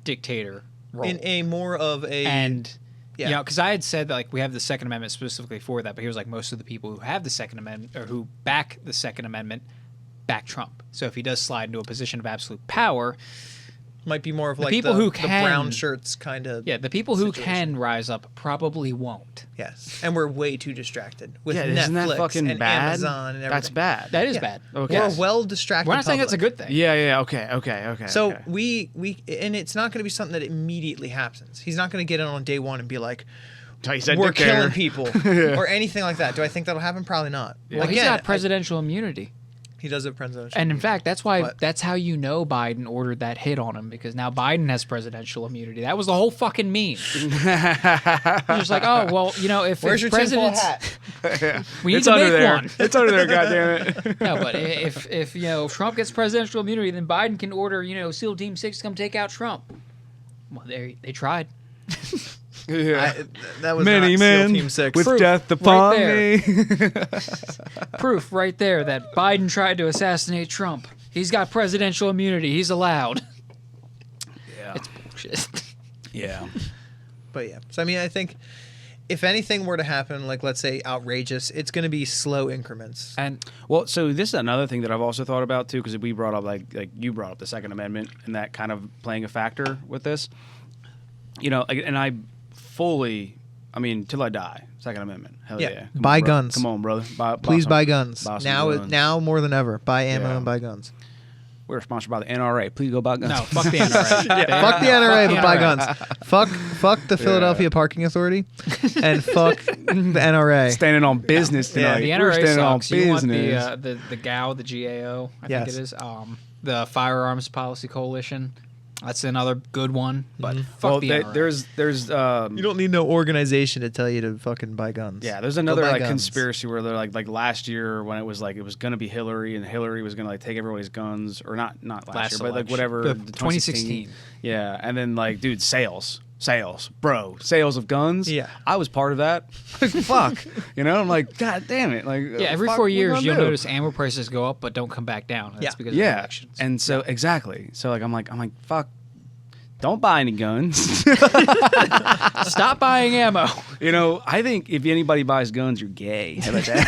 dictator role. in a more of a And Yeah. you know, because I had said that like we have the Second Amendment specifically for that, but he was like most of the people who have the Second Amendment or who back the Second Amendment back Trump. So if he does slide into a position of absolute power, might be more of the like people the, who the can- brown shirts kind of. yeah, the people who situation. can rise up probably won't. Yes, and we're way too distracted with Yeah, Netflix isn't that fucking and bad? Amazon and everything. That's bad. That is Yeah. bad. Okay. We're well distracted. We're not saying that's a public. good thing. Yeah. Okay. So okay. we and it's not going to be something that immediately happens. He's not going to get in on day one and be like, He said "We're dictator. killing people" or anything like that. Do I think that'll happen? Probably not. Well, he's got presidential immunity. he does have presidential. And in fact, that's why But- that's how you know Biden ordered that hit on him, because now Biden has presidential immunity. That was the whole fucking meme. He's just like, oh well, you know, if Where's your tinfoil presidents, hat? we need It's to under make there. one. It's under there. Goddammit. No, but if you know Trump gets presidential immunity, then Biden can order SEAL Team 6 to come take out Trump. Well, they tried. Yeah. That was Many not men SEAL Team 6. with Proof death right upon there. me. Proof right there that Biden tried to assassinate Trump. He's got presidential immunity. He's allowed. Yeah. It's bullshit. Yeah. But yeah, so I mean, I think if anything were to happen, like let's say outrageous, it's going to be slow increments. And Well, so this is another thing that I've also thought about too, because we brought up like you brought up the Second Amendment and that kind of playing a factor with this. And I fully, till I die, Second Amendment. Hell Yeah. yeah. Come Buy on, bro. guns. Come on, brother. Please some- buy guns buy some now. guns. Now more than ever, buy ammo Yeah. and buy guns. We're sponsored by the NRA. Please go buy guns. No, fuck the NRA. Fuck the NRA, but buy NRA. guns. Fuck the Philadelphia Parking Authority, and fuck the NRA. Standing on business tonight. The We're NRA standing on sucks. You want business. the GAO, the GAO, I Yes. think it is. The Firearms Policy Coalition. That's another good one. But fuck well, the NRA. there's You don't need no organization to tell you to fucking buy guns. yeah, there's another buy like guns. conspiracy where they're like last year when it was gonna be Hillary and Hillary was gonna like take everybody's guns or not last year but like election. whatever The the 2016. Yeah, and then like dude sales of guns. Yeah. I was part of that. Fuck, you know. I'm like, god damn it. Like Yeah, every fuck, 4 what years gonna you'll do? notice ammo prices go up but don't come back down. That's Yeah. because of Yeah, elections. and so exactly. So like I'm like fuck. Don't buy any guns. Stop buying ammo. You know, I think if anybody buys guns, you're gay. How about that?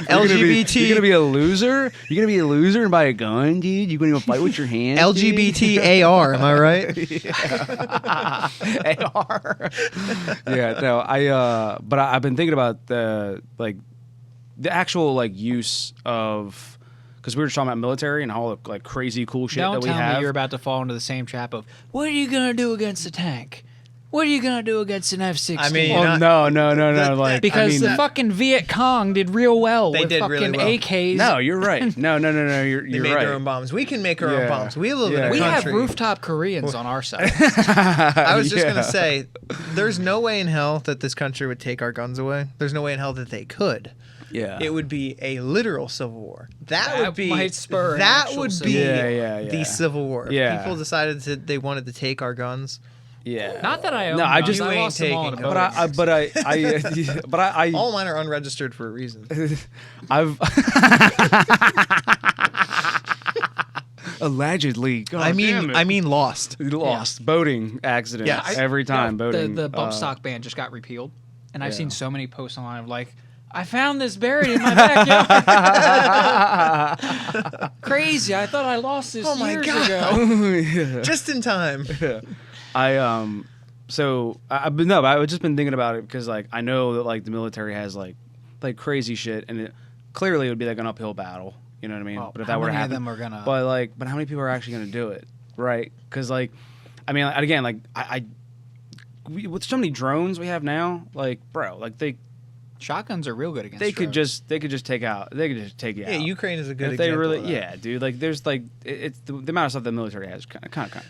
LGBT. You're gonna be a loser. You're gonna be a loser and buy a gun, dude. You're gonna go fight with your hands. LGBTAR. Am I right? AR. Yeah. No. I've been thinking about the actual like use of. Because we were talking about military and all the like crazy cool shit Don't that we tell have. me you're about to fall into the same trap of, what are you going to do against a tank? What are you going to do against an F-16? I mean, Oh, no. Like because I mean, the fucking Viet Cong did real well They with did really fucking well. AKs. no, you're right. No. You're They made right. their own bombs. We can make our Yeah. own bombs. We live in Yeah. a We have country. rooftop Koreans on our side. I was just Yeah. gonna say, there's no way in hell that this country would take our guns away. There's no way in hell that they could. Yeah. It would be a literal civil war. That That would be might spur an that actual would civil be war. Yeah. the civil war. If Yeah. people decided that they wanted to take our guns. Yeah. Not that I own No, I guns. just- I You lost ain't them all in a taking boat. but I All mine are unregistered for a reason. I've allegedly. God I damn it. mean lost. lost boating accidents Yes. every time. Boating The bump stock ban just got repealed, and I've yeah. seen so many posts online of like, I found this buried in my backyard. Crazy! I thought I lost this Oh my years God. ago. Just in time. So I've just been thinking about it because like I know that like the military has like crazy shit and it clearly it would be like an uphill battle. You know what I mean? Well, but if how that were to many of happen, them are gonna? but how many people are actually gonna do it? Right? Because like, I mean, again, like with so many drones we have now, like bro, like Shotguns are real good against. they could drones. just take out. They could just take you Yeah, out. Ukraine is a good if they example really, of that. yeah, dude. Like, there's like it's the amount of stuff the military has kind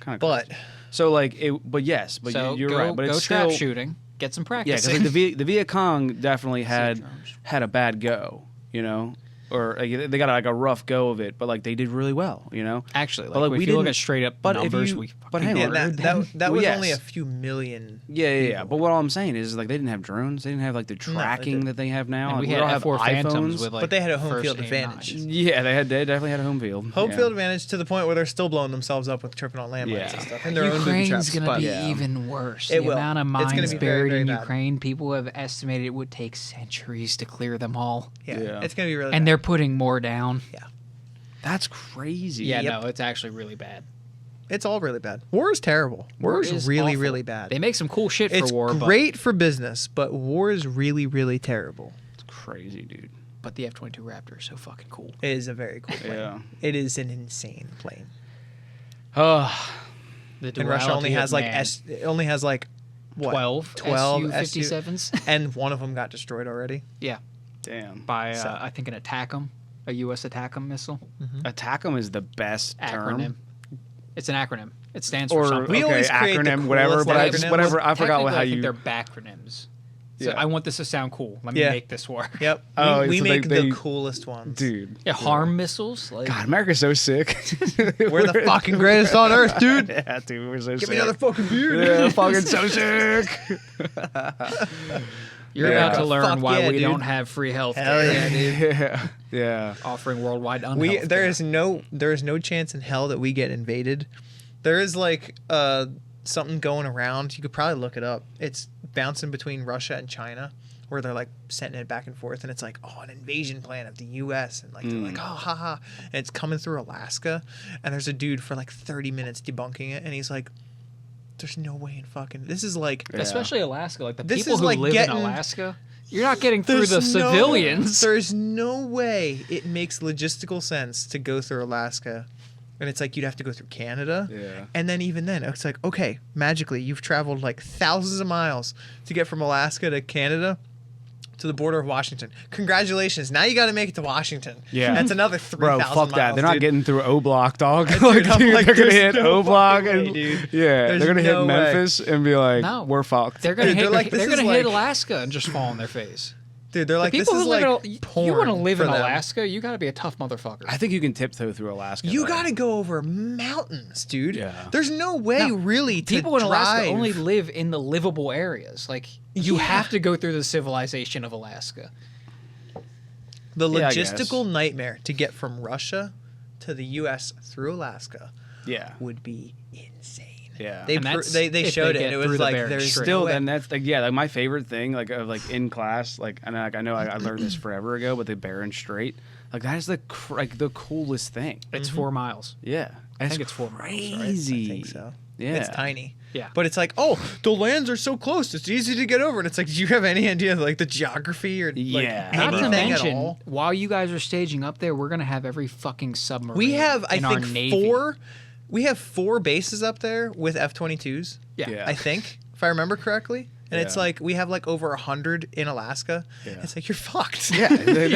of. But So like but yes, but So you're go, right. But go it's trap still shooting. Get some yeah, practice. because like the Viet Cong definitely had drones. a bad go, you know, or like, they got like a rough go of it, but like they did really well, you know. Actually, like, But, like, if we you look didn't- at straight up but if numbers, you- we but fucking hang yeah, on, murdered. that was Yes. only a few million. Yeah. But what I'm saying is like they didn't have drones, they didn't have like the tracking didn't. that they have now. And we Like, had all have F4 Phantoms iPhones. with like But they had a home first field aim advantage. nines. Yeah, they definitely had a home field. Home yeah. field advantage to the point where they're still blowing themselves up with tripping on landmines Yeah. and stuff. And their own booby Ukraine's traps. gonna but be yeah. even worse. It The will. amount of It's gonna mines be very, buried very in bad. Ukraine, people have estimated it would take centuries to clear them all. Yeah. It's gonna be really And bad. they're putting more down. That's crazy. Yeah, Yep. no, it's actually really bad. It's all really bad. War is terrible. War is really, awful. really bad. They make some cool shit It's for war, great for business, but war is really, really terrible. It's crazy, dude. but the F-22 Raptor is so fucking cool. It is a very cool plane. Yeah. It is an insane plane. The And Russia only duality of has like man. it only has like what 12 Su-57s. and one of them got destroyed already. Yeah, Damn. by So- I think an ATACMS, a U.S. ATACMS missile. Attack 'em is the best Acronym. term. It's an acronym. It stands for Or something. We okay, always create the acronym, whatever. coolest But I acronyms. whatever. I forgot Technically, how I think you. they're backronyms. So Yeah. I want this to sound cool. Let me Yeah. make this work. Yep. Oh, we so make they- the coolest ones. Dude. Yeah, harm missiles. Like, God, America's so sick. We're the fucking greatest on earth, dude. Yeah, dude, we're so Give sick. me another fucking beer. Yeah, fucking so sick. you're Yeah. about to learn Fuck why yeah, we dude. don't have free health Hell care. yeah, dude. Yeah, yeah. Offering worldwide unhealth There care. is no chance in hell that we get invaded. There is like something going around. You could probably look it up. It's bouncing between Russia and China, where they're like sending it back and forth, and it's like, oh, an invasion plan of the U.S. and like they're like, oh, haha, and it's coming through Alaska, and there's a dude for like 30 minutes debunking it, and he's like, there's no way in fucking. This is like, Yeah. Especially Alaska. Like the This people is who like live getting- in Alaska You're not getting through the civilians. There's no way it makes logistical sense to go through Alaska. And it's like you'd have to go through Canada. Yeah. And then even then, it's like, okay, magically, you've traveled like thousands of miles to get from Alaska to Canada to the border of Washington. Congratulations. Now you got to make it to Washington. Yeah. That's another 3,000 Bro, fuck that. miles, They're not dude. getting through O Block, dog. Dude, Like, I'm dude, like, they're gonna there's hit no O Block fucking way, and dude. yeah, There's they're gonna no hit way. Memphis and be like, No. we're fucked. They're gonna Dude, hit. they're like, they're this gonna is hit like- Alaska and just fall on their face. Dude, they're like, The this people is who live like in porn you want to live for in them. Alaska, you got to be a tough motherfucker. I think you can tiptoe through Alaska. You though. got to go over mountains, dude. Yeah. There's no way No, really to People in Alaska drive. only live in the livable areas. Like you Yeah. have to go through the civilization of Alaska. The Yeah, I guess. logistical nightmare to get from Russia to the U.S. through Alaska Yeah. would be insane. Yeah. They And that's they if showed they it. get It through was the like Bering there's Strait. Still, no way. then that's like like my favorite thing, like of like in class, like and I know I learned this forever ago, but the Bering Strait, like that is the like the coolest thing. It's 4 miles. Yeah, I think it's 4 miles, right? crazy. I think so. Yeah, It's tiny. Yeah. But it's like, oh, the lands are so close. It's easy to get over. And it's like, do you have any idea like the geography or like Yeah. Not to anything at mention, all? while you guys are staging up there, we're gonna have every fucking submarine. We have, I in our think, Navy. 4. We have 4 bases up there with F-22s. Yeah. Yeah. I think, if I remember correctly. And it's Yeah. like we have like over 100 in Alaska. Yeah. It's like you're fucked. Yeah,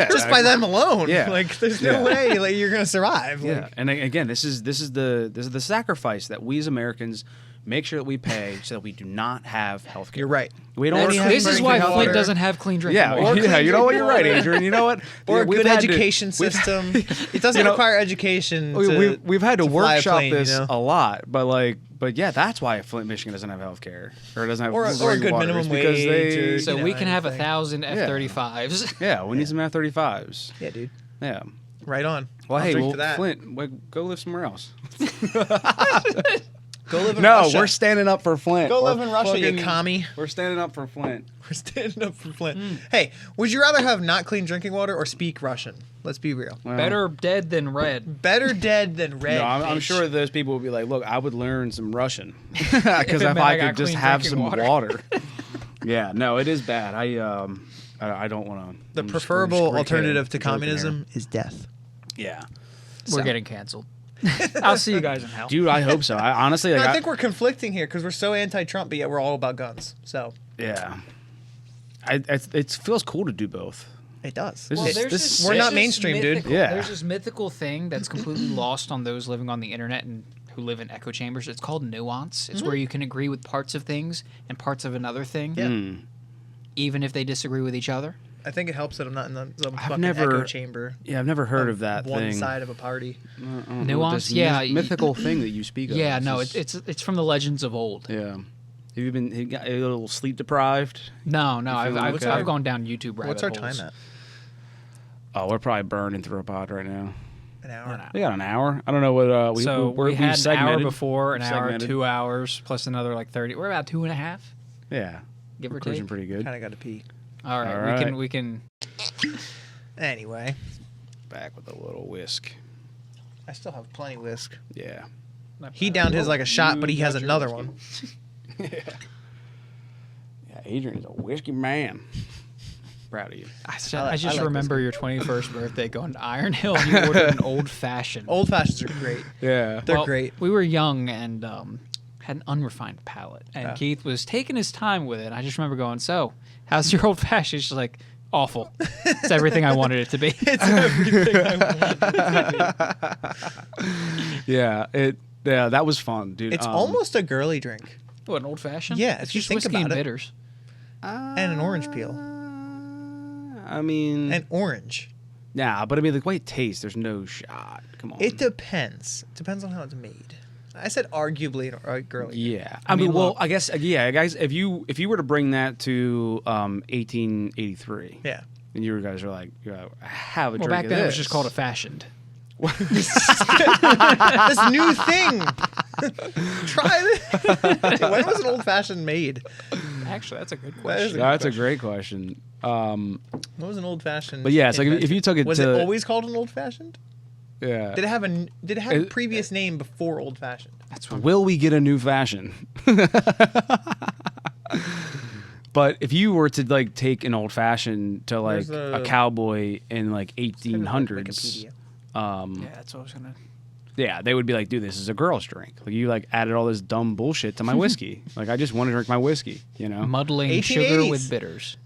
Just by them alone. Yeah. Like there's no Yeah. way like you're gonna survive. Yeah, Like, and again, this is the sacrifice that we as Americans make sure that we pay so that we do not have health care. you're right. We don't. That's- have This is why drinking Flint water. doesn't have clean drinking Yeah, water. yeah, you know what? You're right, drinking Adrian. You know what? Or a We've good had to- education we've- system. It doesn't you know, require education. We've had to fly a workshop plane, this you know? a lot, but yeah, that's why Flint, Michigan doesn't have health care or doesn't have Or a drinking good water, minimum is because wage they, or- So you know, we can have anything. 1,000 F-35s. yeah, we need some F-35s. Yeah, dude. Yeah. Right on. Well, I'll hey, drink well, to that. Flint, go live somewhere else. Go live in No, Russia. we're standing up for Flint. Go We're live in Russia, you fucking- commie. We're standing up for Flint. We're standing up for Flint. Hey, would you rather have not clean drinking water or speak Russian? Let's be real. Well, Better dead than red. Better dead than red. No, I'm bitch. sure those people would be like, "Look, I would learn some Russian because it if meant I I got could just clean have drinking some water." Yeah, no, it is bad. I don't want to. The preferable alternative to communism is death. Yeah, We're getting canceled. I'll see you guys in hell. dude. I hope so. I honestly, like, I think we're conflicting here because we're so anti-Trump, but yet we're all about guns. So yeah. It feels cool to do both. it does. This Well, is- there's this- this- we're there's not this mainstream, dude. mythical- Yeah. There's this mythical thing that's completely lost on those living on the internet and who live in echo chambers. It's called nuance. It's where you can agree with parts of things and parts of another thing, Yeah. even if they disagree with each other. I think it helps that I'm not in some I've fucking never- echo chamber. Yeah, I've never heard of that one thing. side of a party. I don't know what Nuance? this Yeah, mythical thing that you speak of. Yeah, is. no, it's from the legends of old. Yeah. Have you been a little sleep deprived? No, You feel I've okay? I've gone down YouTube rabbit What's our holes. time at? Oh, we're probably burning through a pod right now. An hour. We got an hour. I don't know what So we had an hour segmented. before, an hour, Segmented. 2 hours, plus another like 30. We're about 2.5, Yeah, give we're or cruising take. pretty good. Kind of got to pee. All right, All right. we can. Anyway, Back with a little whisk. I still have plenty whisk. Yeah. He downed his like a shot, but he has got your another whiskey. one. Yeah, Adrian's a whiskey man. Proud of you. I I just like remember your 21st birthday going to Iron Hill and you ordered an old fashioned. Old fashions are great. Yeah. They're great. We were young and had an unrefined palate, and Yeah. Keith was taking his time with it. I just remember going, "So, how's your old fashioned?" She's like, "Awful. It's everything I wanted it to be." It's everything I want. Yeah. Yeah, that was fun, dude. It's almost a girly drink. What, an old fashioned? Yeah, it's if you just think whiskey and about it. bitters. And an orange peel. I mean, And orange. yeah, but I mean, the way it tastes, there's no shot. Come on. It depends. Depends on how it's made. I said arguably a girly. Yeah, I mean, mean, well, look- I guess, yeah, guys. If you were to bring that to 1883, Yeah. and you guys are like, have a Well, drink back of then it was this. just called a fashioned. This new thing. Try it. When was an old fashioned made? Actually, that's a good That is question. a- That's a great question. What was an old fashioned? But yeah, it's like if you took it was to it always called an old fashioned? yeah. Did it have a It- previous name before old fashioned? That's what Will we get a new fashion? But if you were to like take an old fashioned to like Where's the- a cowboy in like It's gonna be like 1800s, Wikipedia. Yeah, that's what I was gonna. yeah, they would be like, dude, this is a girl's drink. Like you like added all this dumb bullshit to my whiskey. Like I just want to drink my whiskey, you know? Muddling sugar 1880s. with bitters.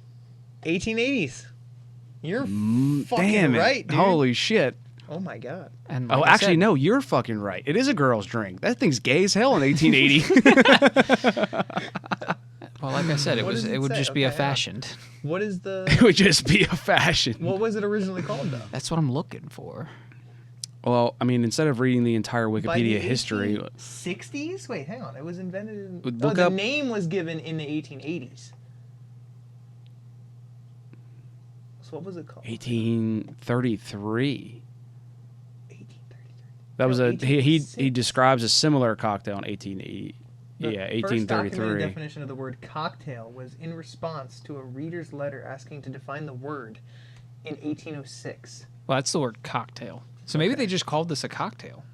1880s. You're fucking Damn it. right, dude. Holy shit. Oh my god. And Oh, like I actually, said, no, you're fucking right. It is a girl's drink. That thing's gay as hell in 1880. Well, like I said, it What was. does It it would say? just be a Okay, hang on. fashioned. What is the? It would just be a fashion. What was it originally called though? That's what I'm looking for. Well, I mean, instead of reading the entire By Wikipedia the history, 60s? Wait, hang on. It was invented in. Look the up- name was given in the 1880s. So what was it called? 1833. 1833. That was No, a he 1886. describes a similar cocktail in 1880. The Yeah, first documented 1833. definition of the word cocktail was in response to a reader's letter asking to define the word in 1806. Well, that's the word cocktail. So maybe they just called this a cocktail.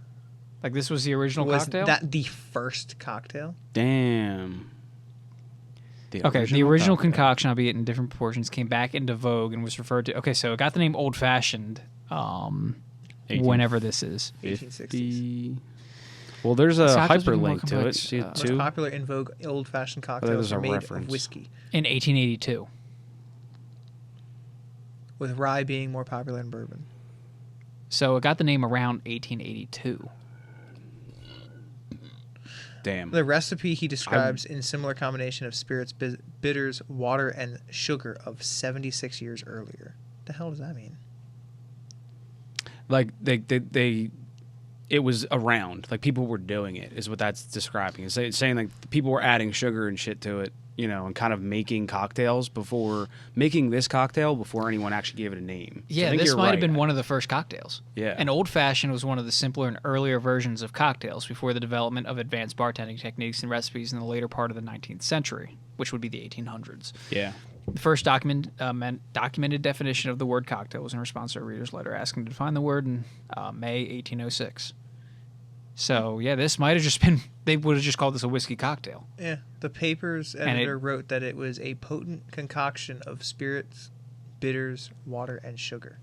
Like this was the original Was cocktail. that the first cocktail? Damn. Okay, the original cocktail. concoction, albeit in different proportions, came back into vogue and was referred to. Okay, so it got the name old fashioned. 1850. Whenever this is 1860s. Well, there's a Cocktails became more hyperlink to it. complex, See it most Most too? popular in vogue old-fashioned there's cocktails a are made reference. of whiskey, in 1882. with rye being more popular than bourbon. So it got the name around 1882. Damn. The recipe he describes in similar combination of spirits, bitters, water, and sugar of 76 years earlier. The hell does that mean? Like they it was around. Like people were doing it is what that's describing. It's saying like people were adding sugar and shit to it, you know, and kind of making cocktails before making this cocktail before anyone actually gave it a name. So I Yeah, think this you're might have right. been one of the first cocktails. Yeah. An old fashioned was one of the simpler and earlier versions of cocktails before the development of advanced bartending techniques and recipes in the later part of the 19th century, which would be the 1800s. Yeah. The first documented definition of the word cocktail was in response to a reader's letter asking to define the word in May 1806. So, yeah, this might have just been, they would have just called this a whiskey cocktail. Yeah, the paper's And editor wrote that it was a potent concoction of spirits, bitters, water, and sugar.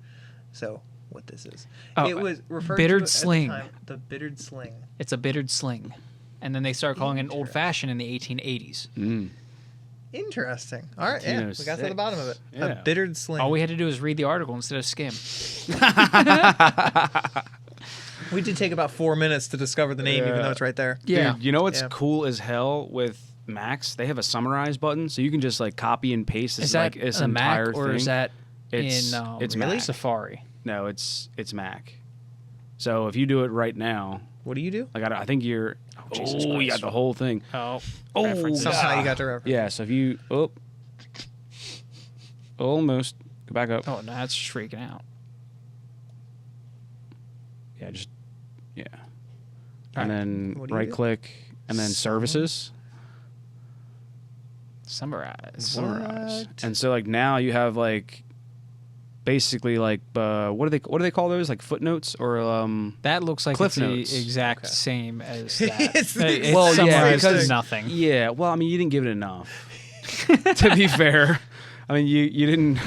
So, what this is. Oh, it was referred bittered to at the sling. time, the bittered sling. It's a bittered sling. And then they started calling it an old fashioned in the 1880s. Interesting. All right, yeah, we got to the bottom of it. Yeah. A bittered sling. All we had to do was read the article instead of skim. We did take about 4 minutes to discover the name, even though it's right there. Yeah. Dude, you know what's Yeah. cool as hell with Macs? They have a summarize button, so you can just like copy and paste this Is that like this a Mac entire or thing. is that It's- in it's Mac. Safari? No, it's Mac. So if you do it right now, What do you do? like I think you're. Jesus Oh, you got Christ. the whole thing. Oh, Oh, references. Somehow you got the reference. Yeah. So if you almost go back up. Oh, no, that's just freaking out. Yeah, just yeah. All And right. then What do you right do? click and then services. Summarize. Summarize. What? And so like now you have like basically like what do they call those, like footnotes or That looks like Cliff it's the notes. exact same as that. It's the It Well, yeah, summarized because- nothing. yeah. Well, I mean you didn't give it enough. To be fair, I mean you didn't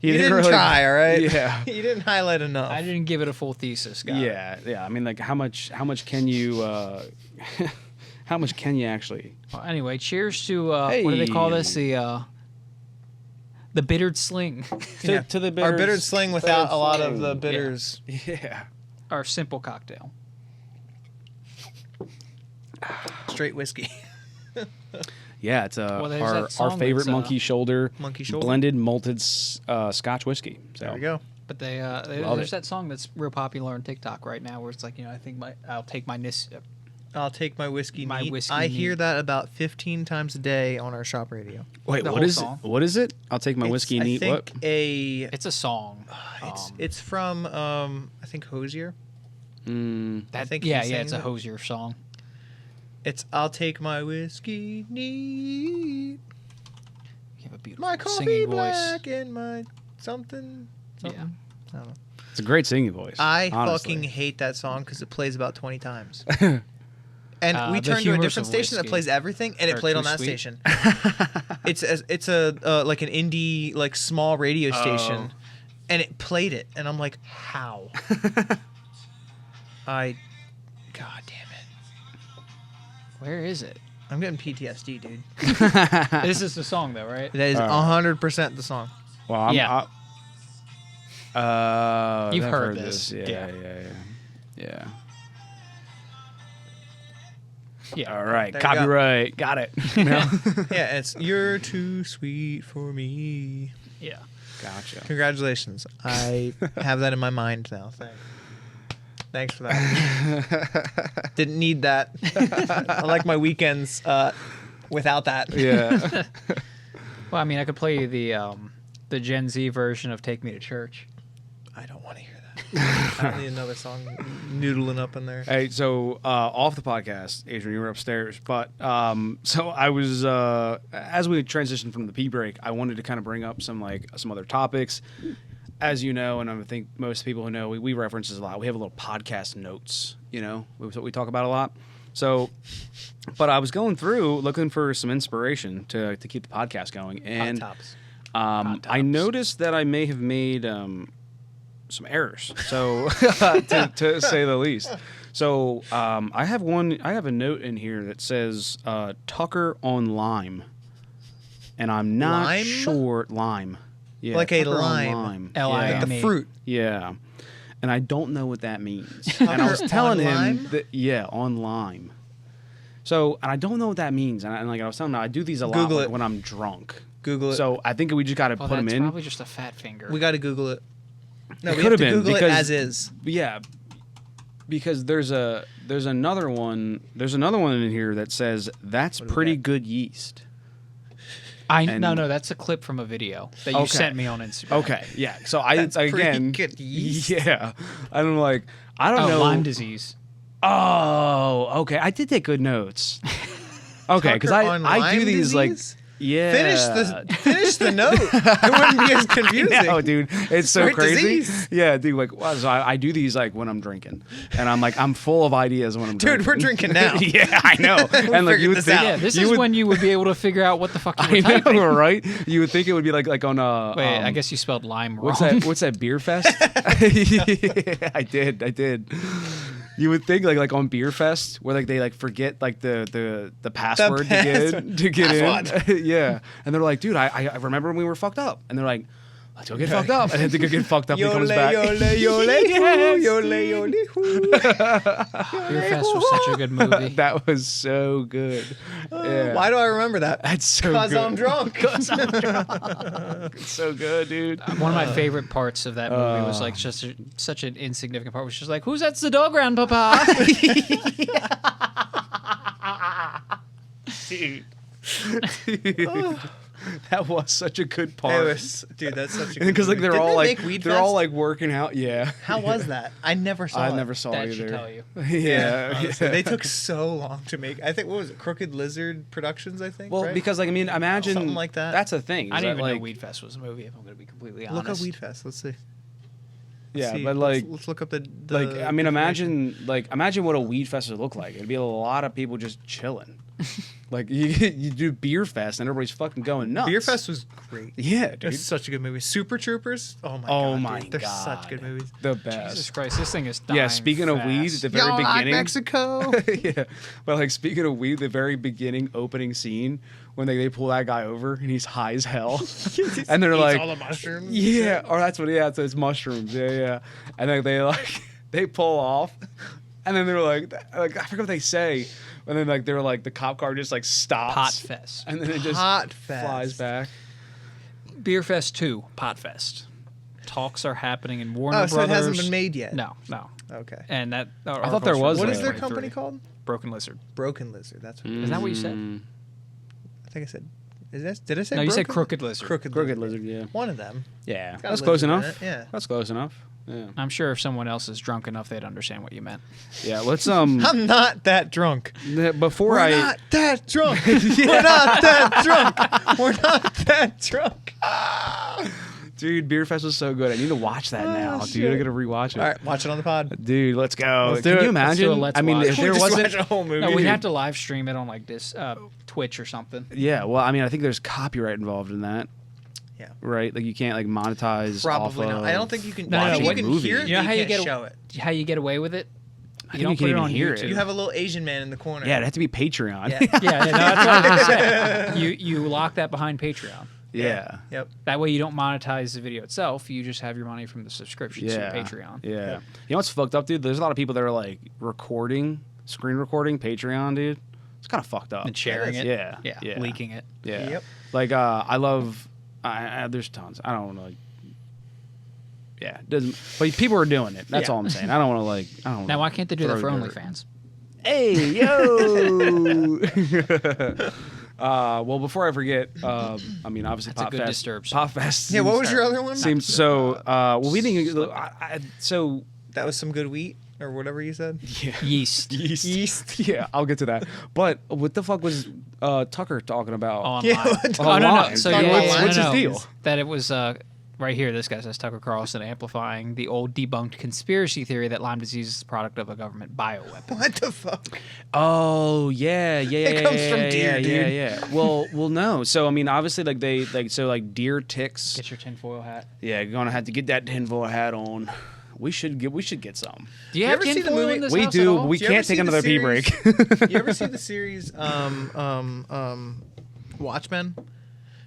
You didn't really, try, all right? Yeah. You didn't highlight enough. I didn't give it a full thesis, guy. Yeah. I mean like how much can you how much can you actually? Well, anyway, cheers to what do they call this? The bittered sling, To the Our bittered sling without a lot of the bitters. Yeah. our simple cocktail. Straight whiskey. Yeah, it's Well, there's our that song favorite that's, monkey shoulder Monkey shoulder. blended malted Scotch whiskey. So There we go. But Love there's it. that song that's real popular on TikTok right now, where it's like, I'll take my I'll take my whiskey My neat. whiskey I hear neat. that about 15 times a day on our shop radio. Wait, The what whole is song. it? What is it? I'll take my whiskey I neat. think What? It's a song. It's from I think Hosier. That, think yeah, he it's sang a it. Hosier song. It's I'll take my whiskey neat, You have a beautiful my coffee singing black, voice. and my something. Yeah. I don't know. It's a great singing voice. I honestly. fucking hate that song because it plays about 20 times. And we The turned to a Humors different of station that Whiskey. plays everything, and it Or played Too on that Sweet. station. It's a like an indie like small radio station, and it played it, and I'm like, how? God damn it! Where is it? I'm getting PTSD, dude. This is the song, though, right? That is 100% the song. Well, I'm, Yeah. You've I've heard this. Yeah. Yeah. All right, There you go. copyright. Got it. Yeah, it's "You're Too Sweet for Me." Yeah. Gotcha. Congratulations. I have that in my mind now. Thanks for that. Didn't need that. I like my weekends without that. Yeah. Well, I mean, I could play you the Gen Z version of "Take Me to Church." I don't want to hear that. I don't need another song noodling up in there. Hey, so off the podcast, Adrian, you were upstairs, but so I was as we transitioned from the pee break, I wanted to kind of bring up some other topics. As you know, and I think most people who know, we reference this a lot. We have a little podcast notes, we talk about a lot. So, but I was going through looking for some inspiration to keep the podcast going, and Hot tops. I noticed that I may have made some errors, so to say the least. So I have a note in here that says Tucker on Lime, and I'm not Lime? sure lime. Yeah, Like a Tucker on lime. L-I-M-E. Like the fruit. Yeah, and I don't know what that means. And I was Tucker telling on him lime? that on lime. So, and I don't know what that means. And like I was telling him, I do these a lot Google it. when I'm drunk. Google it. So I think we just got to Well, put them that's in. probably just a fat finger. We got to Google it. No, It we have could've to been, Google it because- as is. Yeah, because there's another one in here that says that's What do we pretty got? good yeast. No, and- that's a clip from a video that you Okay. sent me on Instagram. Okay, yeah. So That's pretty again, good yeast. yeah. I'm like, I don't know. Lyme disease. Oh, okay. I did take good notes. Okay, because Tucker on I do Lyme these disease? yeah. Finish the note. It wouldn't be as confusing. No, dude, it's so Right crazy. disease. Yeah, dude, like, wow, so I do these like when I'm drinking, and I'm full of ideas when I'm drinking. Dude, we're drinking now. Yeah, I know. And like figured you would this think, out. Yeah, this you is would, when you would be able to figure out what the fuck you were I typing. know, right? You would think it would be like on Wait, I guess you spelled lime wrong. what's that beer fest? Yeah, I did. You would think like on Beer Fest where like they like forget like the password to get in. Yeah. And they're like, dude, I remember when we were fucked up. And they're like, let's go get fucked up. And then they go get fucked up and he comes back. Yole, Yes. yole, hoo. Beer Fest was such a good movie. That was so good. Yeah. Why do I remember that? That's so Because good. I'm drunk. It's so good, dude. One of my favorite parts of that movie was like just such an insignificant part. Was just like, who's that's the dog around, Papa? Dude. That was such a good part. Dude, that's such a good Because like movie. they're all Didn't they like make Weed they're all Fest? like working out. Yeah. How was that? I never saw it. I never saw That either. should tell you. Yeah. Honestly, they took so long to make. I think what was it? Crooked Lizard Productions. I think. Well, right? because like I mean, imagine Something like that. That's a thing. I is didn't that, even like, know Weed Fest was a movie. If I'm going to be completely look honest. up Weed Fest. Let's see. Yeah, See, but like let's look up the like I mean, information. imagine what a weed fest would look like. It'd be a lot of people just chilling. Like you do Beer Fest and everybody's fucking going nuts. Beer Fest was great. Yeah, dude. It's such a good movie. Super Troopers. Oh my Oh god. my dude. They're God. such good movies. The Jesus best. Christ, this thing is dying Yeah, speaking of weed, at fast. the very Y'all like beginning. Mexico. Yeah, but like speaking of weed, the very beginning opening scene when they pull that guy over and he's high as hell, and they're Eats like, all the mushrooms. and yeah, shit. or that's what so it's mushrooms, yeah, and then they like they pull off, and then they're like I forget what they say, and then like they're like the cop car just like stops, Pot Fest. and then it just Hot Fest. flies back. Beer Fest 2, Pot Fest. Talks are happening in Warner Oh, so it Brothers. hasn't been made yet. No. Okay. And that I thought there was What one. is their 2023. company called? Broken Lizard. Broken Lizard. That's what. Is that what you said? I think I said. Did I say? No, you said Broken? Crooked Lizard. Crooked Lizard, yeah, One of them. yeah, Got that's a close lizard in enough. it, yeah. That's close enough. Yeah, I'm sure if someone else is drunk enough, they'd understand what you meant. yeah. Let's I'm not that drunk. before We're I not that drunk. We're not that drunk. We're not that drunk. Dude, Beer Fest was so good. I need to watch that now, dude. shit. I gotta rewatch it. All right, watch it on the pod. Dude, let's go. Let's do Can it. you Let's imagine? do a let's I mean, watch. if there Just wasn't, watch a whole movie. No, we'd have to live stream it on like this Twitch or something. yeah. Well, I mean, I think there's copyright involved in that. Yeah. Right. Like you can't like monetize. Probably off not. of I don't think you can. No, I no, think what you can movie? hear it. You know but how you you can't get show it. how you get away with it? I You think don't you put can't it even on hear YouTube. it. You have a little Asian man in the corner. Yeah, it'd have to be Patreon. Yeah. Yeah, no, that's what I'm saying. You lock that behind Patreon. Yeah. Yep. That way you don't monetize the video itself. You just have your money from the subscriptions to Patreon. Yeah. You know what's fucked up, dude? There's a lot of people that are like screen recording Patreon, dude. It's kind of fucked up. And sharing it. Yeah. Yeah. Leaking it. Yeah. Yep. Like I love. There's tons. I don't know. Like, yeah. Doesn't. But people are doing it. That's Yeah. all I'm saying. I don't want to like. I don't. Now, why can't they do that for throw dirt. OnlyFans? Hey yo. Well, before I forget, I mean, obviously, That's a good disturb song. Pop Fest. Yeah. What was your other one? Seems so. Well, we didn't. So. That was some good wheat or whatever you said. Yeah. Yeast. Yeast. Yeah, I'll get to that. But what the fuck was Tucker talking about? Online. Yeah, Oh, no. online. So, Talk yeah, about yeah, what's no, his no. deal? That it was right here. This guy says Tucker Carlson amplifying the old debunked conspiracy theory that Lyme disease is the product of a government bioweapon. What the fuck? Oh yeah. It comes from deer, dude. Yeah. Well, no. So I mean, obviously, like deer ticks. Get your tinfoil hat. Yeah, gonna have to get that tinfoil hat on. We should get some. Do you You have ever see the tinfoil movie- in this We house do. at all? We Do you ever can't see take the another pee series- break. You ever see the series Watchmen?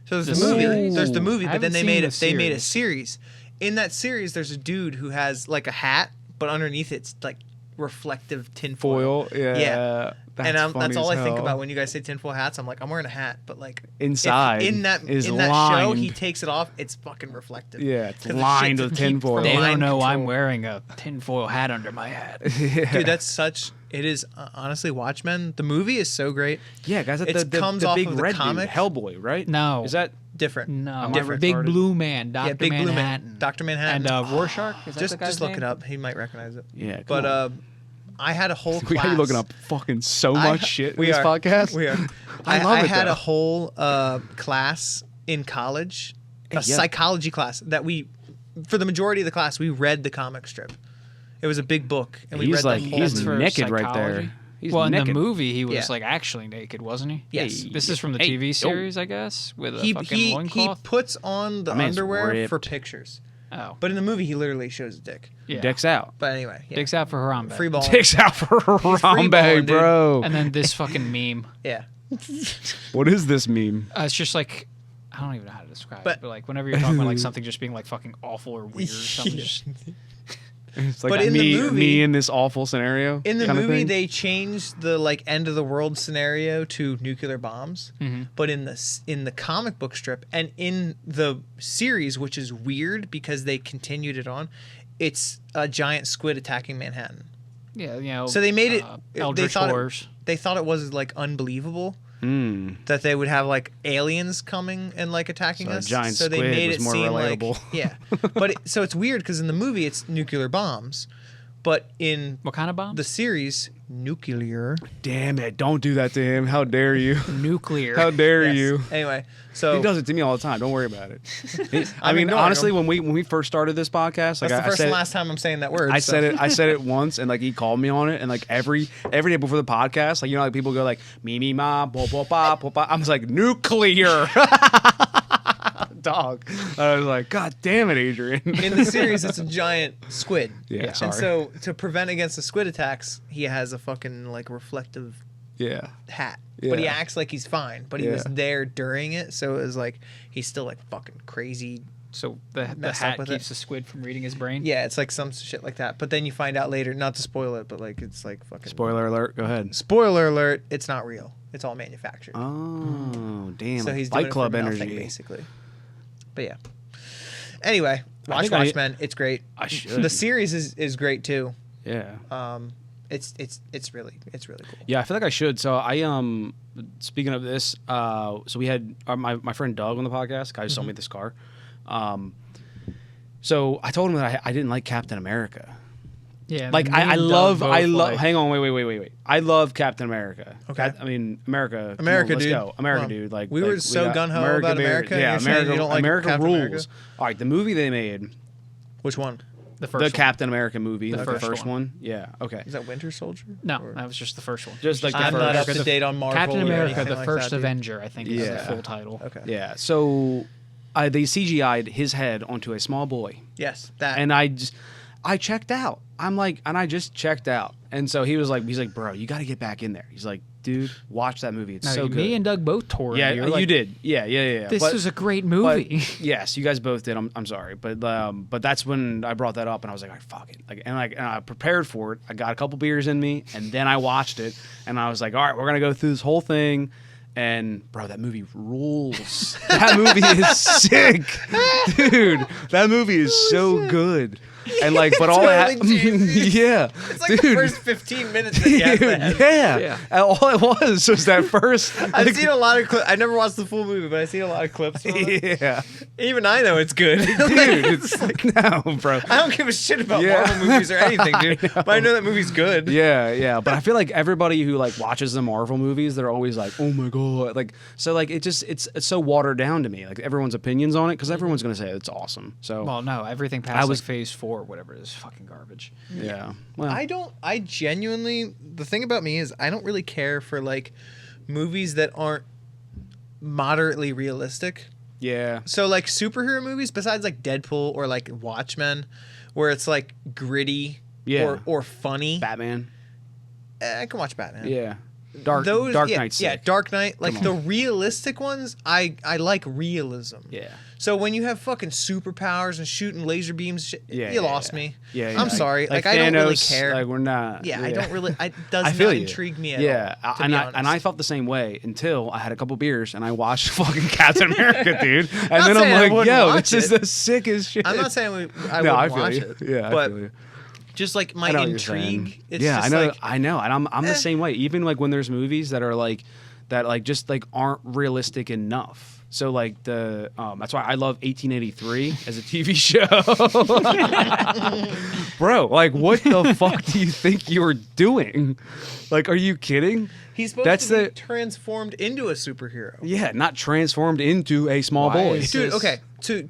So there's The the movie. series? There's the movie, I but then haven't they seen made the a series. In that series, there's a dude who has like a hat, but underneath it's like reflective tinfoil. Foil. Yeah. And that's funny all as I think hell. about when you guys say tinfoil hats. I'm like, I'm wearing a hat, but like if Inside in that is show, lined. he takes it off. It's fucking reflective. Yeah, it's 'Cause the lined shit with to keep tinfoil. from They mind don't know I'm control. wearing a tinfoil hat under my hat. Dude, that's such. It is honestly Watchmen. The movie is so great. Yeah, guys, It the comes off big of the red comic. dude, Hellboy, right? No. Is that Different. No, Am I Different. Big retarded? Blue Man, Dr. Big Blue Man. Manhattan. Dr. Manhattan. And Rorschach? Is that Just the guy's look name? it up. He might recognize it. Yeah, come But on. I had a whole we class. got you looking up fucking so much shit in We this are. podcast? We are. I love it, had though. a whole class in college, a yeah. psychology class that for the majority of the class, we read the comic strip. It was a big book, and we He's read like the whole he's That's thing. for naked right psychology? there. He's Well, in naked. the movie, he was Yeah. like actually naked, wasn't he? Yes. Hey, This is from the hey, TV yo. series, I guess, with a fucking He loincloth. puts on the My man's underwear for ripped. pictures, Oh, but in the movie, he literally shows his dick. yeah. Dicks out. But anyway, yeah. Dicks out for Harambe. Free ball. Dicks out for freeballing, Harambe, dude. bro. And then this fucking meme. Yeah. What is this meme? It's just like I don't even know how to describe But- it, but like whenever you're talking about like something just being like fucking awful or weird or something, just It's like But in the me, movie- me in this awful scenario. In the kinda movie, thing. they changed the like end of the world scenario to nuclear bombs. But in the comic book strip and in the series, which is weird because they continued it on, it's a giant squid attacking Manhattan. yeah, you know. So they made it. Eldritch Horrors. They thought it was like unbelievable Mm. that they would have like aliens coming and like attacking So a us. giant so they squid made was it more seem relatable. like yeah. But so it's weird because in the movie it's nuclear bombs, but in What kind of bomb? the series nuclear. Damn it! Don't do that to him. How dare you? Nuclear. How dare Yes. you? Anyway, so He does it to me all the time. Don't worry about it. I I'm mean, ignoring honestly, him. when we first started this podcast, like that's the I first said, and last time I'm saying that word. I so. said it. I said it once, and like he called me on it, and like every day before the podcast, like you know, like people go like me ma bo bo ba bo ba. I was like nuclear. Dog. I was like, God damn it, Adrian. In the series, it's a giant squid. Yeah, sorry. And so to prevent against the squid attacks, he has a fucking like reflective Yeah. hat. But he Yeah. acts like he's fine. But he was Yeah. there during it, so it was like he's still like fucking crazy. So the Mess up hat with keeps it. the squid from reading his brain. Yeah, it's like some shit like that. But then you find out later, not to spoil it, but like it's like fucking Spoiler alert. Go ahead. Spoiler alert, it's not real. It's all manufactured. Oh, damn. so like he's doing Fight Club it for nothing, energy. basically. But yeah. Anyway, I watch think I- Watchmen. It's great. I should. The series is great too. Yeah. It's really cool. Yeah, I feel like I should. So I speaking of this, so we had my friend Doug on the podcast. Guy who sold me this car. So I told him that I didn't like Captain America, Yeah, Like me I and Doug love both, like- hang on, wait. I love Captain America. Okay. I mean America. come America, on, let's dude. go. America, Come on. dude. Like We were so got gung-ho about dude. America, and Yeah, you're saying America. you don't like America Captain rules. America? All right, the movie they made, Which one? The the first Captain America movie, The like first the first one. one. Yeah. Okay. Is that Winter Soldier? No, Or- that was just the first one. Just like the I'm first. not up to the- date on Marvel. Captain or America, anything the like first that, dude. Avenger, I think is the Yeah. full title. Okay. Yeah. So, they CGI'd his head onto a small boy, Yes, that. and I checked out. I'm like, and I just checked out. And so he's like, bro, you got to get back in there. He's like, dude, watch that movie. It's No, so good. me and Doug both tore. yeah, it. You're you like, did. Yeah. This But- is a great but- movie. yes, you guys both did. I'm sorry, but that's when I brought that up, and I was like, all right, fuck it. And I prepared for it. I got a couple beers in me, and then I watched it, and I was like, all right, we're gonna go through this whole thing. And bro, that movie rules. That movie is sick, dude. That movie is so good. And like, but all that, Totally cheesy. yeah, it's like the dude. first 15 minutes that you have Dude, that. yeah. And all it was that first. I've seen a lot of clips. I never watched the full movie, but I've seen a lot of clips from it. Yeah, Even I know it's good. dude. It's no, bro. I don't give a shit about Yeah. Marvel movies or anything, dude. But I know that movie's good. Yeah. But I feel like everybody who like watches the Marvel movies, they're always like, "Oh my god!" Like, so like it's so watered down to me. Like everyone's opinions on it, because everyone's gonna say it's awesome. So Well, no, everything past was- like Phase 4, whatever it is, fucking garbage. yeah. Well, I genuinely, the thing about me is I don't really care for like movies that aren't moderately realistic. yeah. So like superhero movies, besides like Deadpool or like Watchmen, where it's like gritty Yeah. or funny, Batman. I can watch Batman. Yeah. Dark yeah, Knight's yeah, sick. Dark Knight. Like Come the on. realistic ones, I like realism. Yeah. So when you have fucking superpowers and shooting laser beams, Yeah. you yeah, lost yeah. me. Yeah. I'm sorry. Like, Thanos, I don't really care. Like we're not. Yeah, I don't really. It does I feel not you. intrigue me at Yeah, all. To and be I honest. felt the same way until I had a couple beers and I watched fucking Captain America, dude. And Not then saying I I'm like, wouldn't yo, watch this is it. the sickest shit. I'm not saying I No, wouldn't I feel watch you. it. Yeah, but I feel you. just like my I know what you're saying. intrigue. It's yeah, just I know, like, I know, and I'm eh. the same way. Even like when there's movies that are like that, like just like aren't realistic enough. So like the that's why I love 1883 as a TV show, bro. Like, what the fuck do you think you're doing? Like, are you kidding? He's supposed That's to be the- transformed into a superhero. Yeah, not transformed into a small Why boy. is- Dude, This- okay.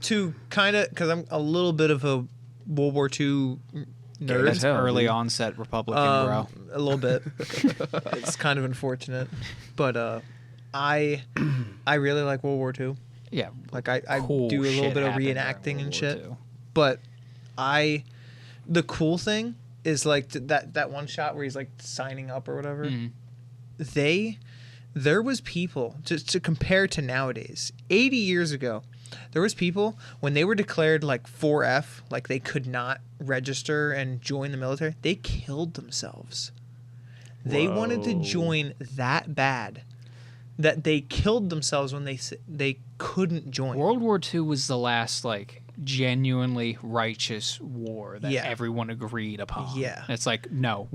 To kind of, because I'm a little bit of a World War II nerd. as hell, Early dude. onset Republican, bro. A little bit. It's kind of unfortunate, but I really like World War II. Yeah, Like I cool do a little shit bit of happened during reenacting and World shit. War II. But the cool thing is like that one shot where he's like signing up or whatever. Mhm. There was people to compare to nowadays. 80 years ago, there was people when they were declared like 4F, like they could not register and join the military. They killed themselves. They wanted to Whoa. join that bad that they killed themselves when they couldn't join. World War II was the last like genuinely righteous war that Yeah. everyone agreed upon. Yeah. It's like, no,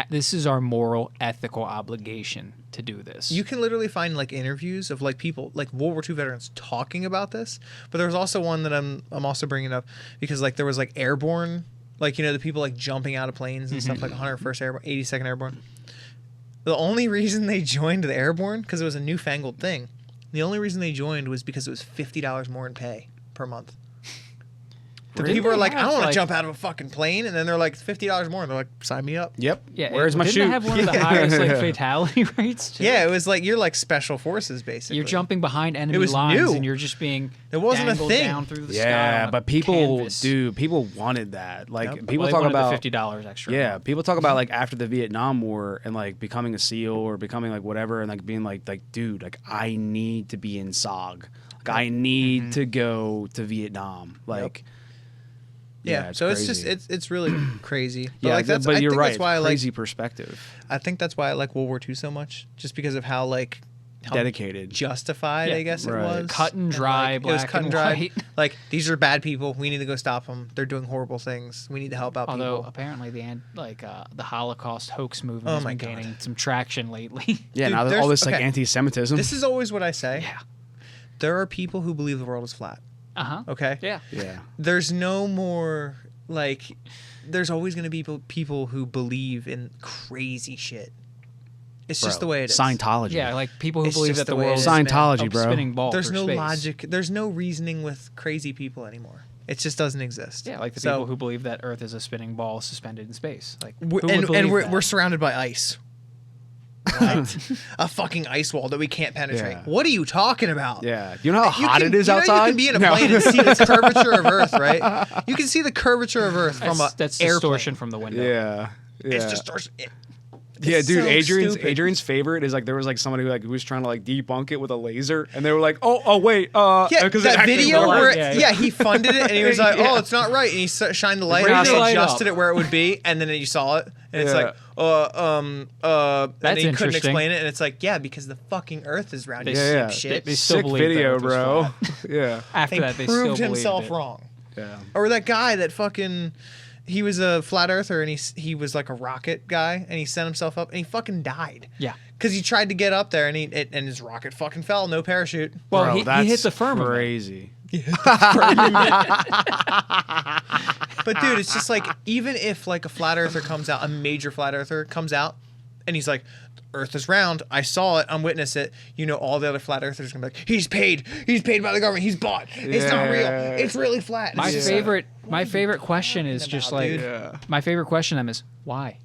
this is our moral, ethical obligation to do this. You can literally find like interviews of like people like World War II veterans talking about this. But there was also one that I'm also bringing up because like there was like airborne, like, you know, the people like jumping out of planes and stuff, like 101st Airborne, 82nd Airborne. The only reason they joined the airborne, because it was a newfangled thing, the only reason they joined was because it was $50 more in pay per month. The Really? people are like, They I don't have, want to like- jump out of a fucking plane, and then they're like $50 more, and they're like, sign me up. Yep. yeah, Where's my didn't shoe? they have one of the Yeah. highest like fatality rates too? Yeah, it was like you're like special forces basically. You're jumping behind enemy was lines new. and you're just being It wasn't a dangled thing. down through the sky Yeah, on a but people, canvas. dude, people wanted that. Like Yep. people Well, they talk wanted about the $50 extra. Yeah, people talk about like after the Vietnam War and like becoming a SEAL or becoming like whatever and like being like dude, like I need to be in SOG. Like I need to go to Vietnam. Like Yeah, it's so crazy. it's just it's really crazy. But yeah, like that's but I you're think right. That's why I crazy perspective. I think that's why I like World War II so much, just because of how like how Dedicated. justified Yeah, I guess right. it was. Cut and dry, like, it was black cut and and dry. white. Like these are bad people. We need to go stop them. They're doing horrible things. We need to help out Although people. apparently the Holocaust hoax movement Oh has my been God. gaining some traction lately. Yeah, Dude, now there's- all this like okay. anti-Semitism. This is always what I say. yeah. There are people who believe the world is flat. Uh huh. Okay. Yeah. yeah. There's no more like there's always going to be people who believe in crazy shit. It's just the way it is. Scientology. Yeah, like people who It's believe just that the the way it world is, is man. Scientology, a bro. spinning ball. There's through no space. logic. There's no reasoning with crazy people anymore. It just doesn't exist. Yeah, like the So- people who believe that Earth is a spinning ball suspended in space. Like, who We're, would and believe we're, that? we're surrounded by ice. What? A fucking ice wall that we can't penetrate. Yeah. What are you talking about? Yeah. You know how hot can, it is you know outside? You can be in a No. plane and see the curvature of Earth, right? You can see the curvature of Earth from a that's airplane. distortion from the window. Yeah. It's Yeah. distortion. Yeah, It's dude. so stupid. Adrian's favorite is like there was like somebody who was trying to like debunk it with a laser, and they were like, oh wait, Yeah, because that video where yeah. he funded it and he was like, Yeah. "Oh, it's not right," and he shined the light Raise and the he light adjusted up. it where it would be, and then you saw it, and it's Yeah. like, and That's he couldn't interesting. explain it, and it's like, yeah, because the fucking Earth is round. You Yeah. shit. They still Sick believe that video, Earth was bro. flat. Yeah. After He that, they still proved believed himself it. wrong. Yeah. Or that guy that fucking, he was a flat earther and he was like a rocket guy and he sent himself up and he fucking died. Yeah. Because he tried to get up there and and his rocket fucking fell, no parachute. Well, Bro, he that's hit the firmament. Crazy. But dude, it's just like, even if like a flat earther comes out, a major flat earther comes out and he's like, Earth is round. I saw it. I'm witness it. You know, all the other flat earthers are gonna be like, he's paid by the government. He's bought. It's not real. Yeah. It's really flat. My It's just- favorite question is just about, like dude? Yeah. my favorite question to them is why?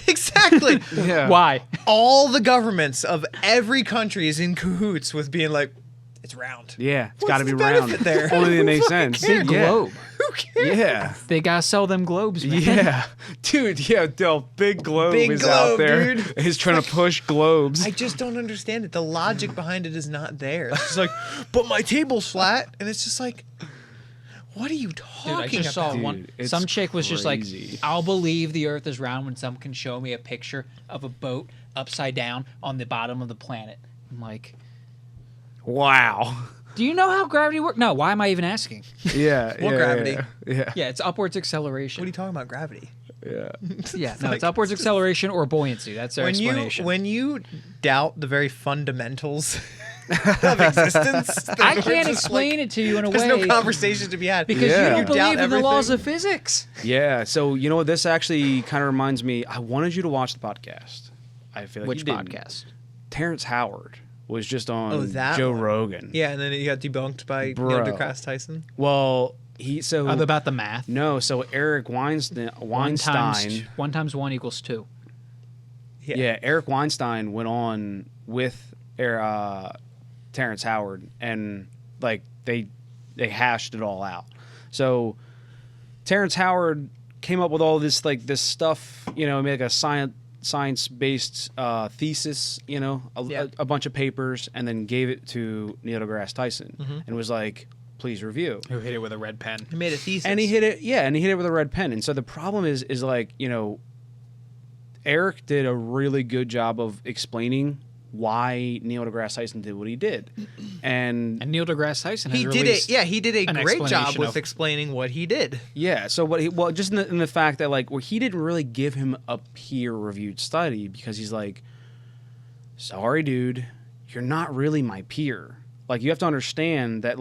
Exactly. Yeah. Why? All the governments of every country is in cahoots with being like, it's round. Yeah. It's What's got to be the round. benefit there? Only it makes Who fucking sense. cares? Big Yeah. globe. Who cares? Yeah. They gotta sell them globes, man. Yeah, dude. Yeah, the big globe Big is globe, out there. dude. He's trying to push globes. I just don't understand it. The logic behind it is not there. It's just like, but my table's flat, and it's just like, what are you Dude, talking I just saw about? one. Dude, it's Some chick was just like, crazy. "I'll believe the Earth is round when someone can show me a picture of a boat upside down on the bottom of the planet." I'm like, Wow. "Do you know how gravity works?" No. Why am I even asking? Yeah. What yeah, gravity? Yeah. Yeah, it's upwards acceleration. What are you talking about, gravity? Yeah. Yeah, no, it's upwards acceleration or buoyancy. That's their explanation. When you doubt the very fundamentals of existence, I then we're can't just explain like, it to you in a There's way no conversation to be had because Yeah. you don't doubt believe in the laws everything. of physics. Yeah. So you know what? This actually kind of reminds me. I wanted you to watch the podcast. I feel like Which you didn't. podcast? Terrence Howard was just on Oh, that Joe one. Rogan. Yeah, and then he got debunked by Neil Bro. deGrasse Tyson. Well, About the math. no. So Eric Weinstein. One times one equals two. Yeah, Eric Weinstein went on with Terrence Howard, and like they hashed it all out. So Terrence Howard came up with all this stuff, made like a science-based thesis, a bunch of papers, and then gave it to Neil deGrasse Tyson, and was like, "Please review." Who hit it with a red pen? He made a thesis. And he hit it, and he hit it with a red pen. And so the problem is like, Eric did a really good job of explaining why Neil deGrasse Tyson did what he did. And And Neil deGrasse Tyson has He did released it. Yeah, he did a an great job explanation with of- explaining what he did. yeah, so just in the fact that like, he didn't really give him a peer-reviewed study because he's like, sorry, dude, you're not really my peer. Like, you have to understand that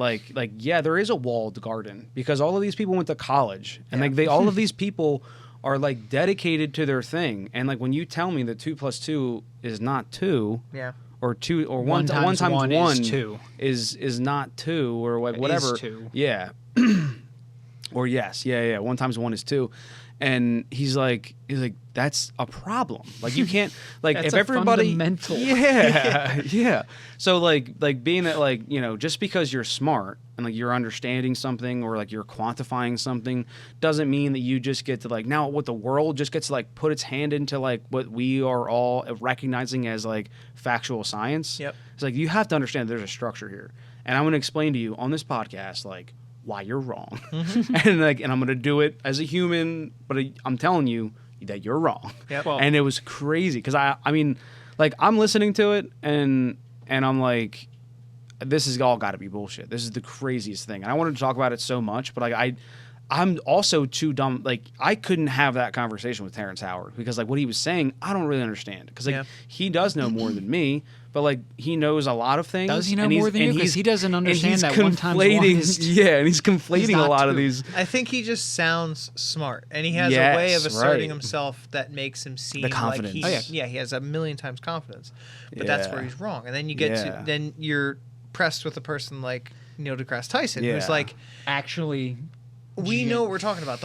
yeah, there is a walled garden because all of these people went to college and all of these people are like dedicated to their thing. And like, when you tell me that 2 + 2 is not 2, Yeah. or 2 or One one times times one one is 2. is not 2 or like It whatever. is 2. Yeah. Or yes, yeah. 1 times 1 is 2. And he's like, that's a problem. Like, you can't, like, That's if a everybody, fundamental. yeah, yeah. So like being that, like, just because you're smart and like you're understanding something or like you're quantifying something doesn't mean that you just get to like, now what the world just gets to like put its hand into like what we are all recognizing as like factual science. Yep. It's like, you have to understand there's a structure here. And I'm going to explain to you on this podcast, like, why you're wrong. and I'm going to do it as a human, but I'm telling you that you're wrong. Yep. Well- And it was crazy because I mean, like, I'm listening to it and I'm like, this has all got to be bullshit. This is the craziest thing. And I wanted to talk about it so much, but like I'm also too dumb. Like, I couldn't have that conversation with Terrence Howard because, like, what he was saying, I don't really understand. Because, like, he does know more than me, but, like, he knows a lot of things. Does he know and more than you? Because he doesn't understand that one times one is... Yeah, and he's conflating a lot of these. I think he just sounds smart, and he has a way of asserting himself that makes him seem the confidence. like he has a million times confidence. But that's where he's wrong. And then you get to then you're pressed with a person like Neil deGrasse Tyson, who's like, actually, we know what we're talking about.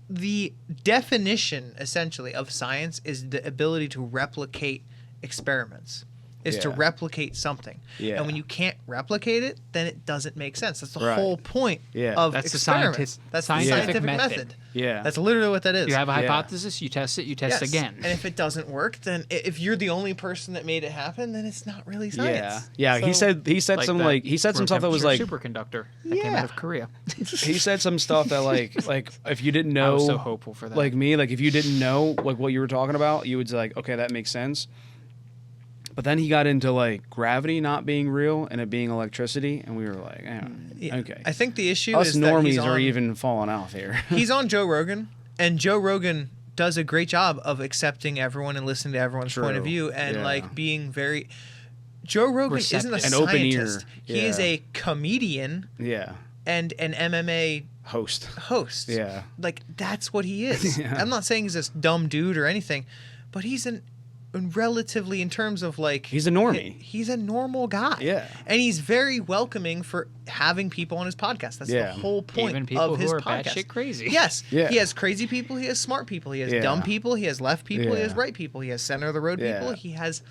The definition essentially of science is the ability to replicate experiments. Is to replicate something. Yeah. And when you can't replicate it, then it doesn't make sense. That's the whole point of that's experiments. That's the scientific method. Yeah. That's literally what that is. You have a hypothesis, you test it, you test again. And if it doesn't work, then if you're the only person that made it happen, then it's not really science. Yeah. So, he said some stuff that was like superconductor that came out of Korea. He said some stuff that like if you didn't know, I was so hopeful for that. Like me, like if you didn't know like what you were talking about, you would say like, okay, that makes sense. But then he got into like gravity not being real and it being electricity, and we were like, okay. I think the issue Us is normies that are even falling off here. He's on Joe Rogan, and Joe Rogan does a great job of accepting everyone and listening to everyone's point of view and like being very. Joe Rogan isn't a an scientist. open ear. He is a comedian. Yeah. And an MMA host. Yeah. Like that's what he is. I'm not saying he's this dumb dude or anything, but he's relatively in terms of like he's a normie. He's a normal guy. Yeah. And he's very welcoming for having people on his podcast. That's the whole point even people of his who are podcast. batshit crazy. Yes. Yeah. He has crazy people, he has smart people, he has dumb people, he has left people, he has right people, he has center of the road people, he has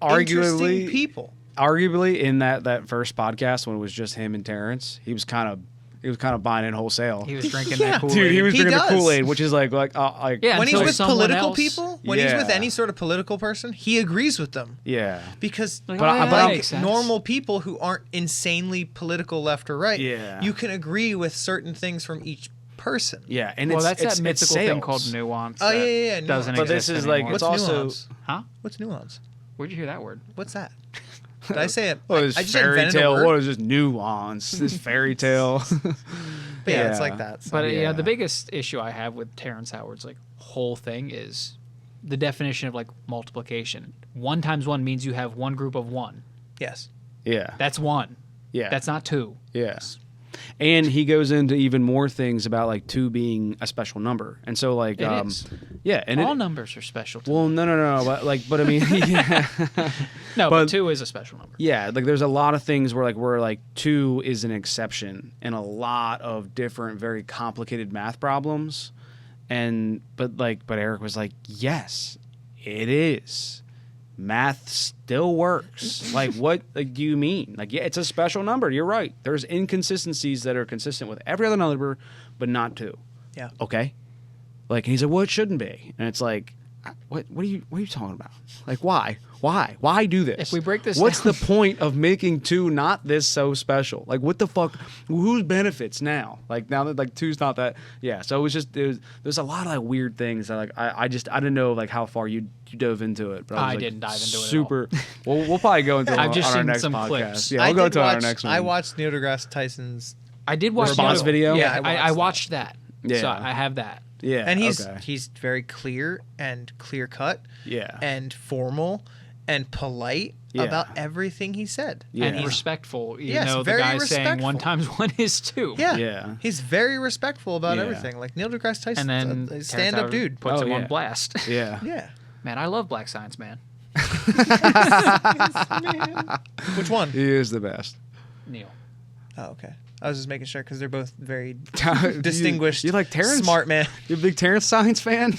interesting people. Arguably in that first podcast when it was just him and Terrence, he was kind of buying it wholesale. He was drinking that Kool-Aid. Dude, he was drinking the Kool-Aid, which is like when he's with political people, when he's with Yeah. any sort of political person, he agrees with them. Yeah. Because makes sense. normal people who aren't insanely political left or right, Yeah. you can agree with certain things from each person. Yeah, and that's that mythical thing sales. called nuance. Oh, that yeah. Doesn't nuance. But exist this is like anymore. it's What's also nuance? Huh? What's nuance? Where'd you hear that word? What's that? Did I say it? What is I just fairy invented a tale? word. What is this nuance? This fairy tale. But yeah, it's like that. So. But Yeah. the biggest issue I have with Terrence Howard's like whole thing is the definition of like multiplication. 1 times 1 means you have one group of 1. Yes. Yeah. That's 1. Yeah. That's not 2. Yes. And he goes into even more things about like 2 being a special number, and so like It is. yeah, and All numbers are special. To well, me. no, but I mean, yeah. No, but- but 2 is a special number. Yeah, like there's a lot of things where 2 is an exception in a lot of different very complicated math problems, but Eric was like, yes, it is. Math still works. Like what do you mean? Like yeah, it's a special number. You're right. There's inconsistencies that are consistent with every other number, but not 2. Yeah. Okay. Like and he's like, well, it shouldn't be, and it's like, what are you talking about? Like why do this? If we break this what's down- the point of making 2 not this so special? Like what the fuck? Whose benefits now? Like now that like 2's not that. Yeah. So it was just there's a lot of like weird things that like I didn't know like how far you dove into it. But I, was, like, didn't dive into it at all. super. Well, we'll probably go into it I've just on our seen next some podcast. clips. Yeah, we'll go did to our watch- next one. I watched Neil deGrasse Tyson's. I did watch Response the video? Yeah, Yeah, I watched that. Yeah. So I have that. Yeah. And he's okay. very clear and clear cut Yeah. and formal and polite Yeah. about everything he said. Yeah. And respectful. You Yes, know, the very guy's saying respectful. 1 times 1 is 2. Yeah. Yeah. He's very respectful about Yeah. everything. Like Neil deGrasse Tyson, And then a stand-up Terrence Howard dude. puts Oh, him yeah. on blast. Yeah. Yeah. Man, I love Black Science, man. Which one? He is the best. Neil. Oh, okay. I was just making sure because they're both very You- distinguished. You like Terrence? Smart man. You a big Terrence Science fan?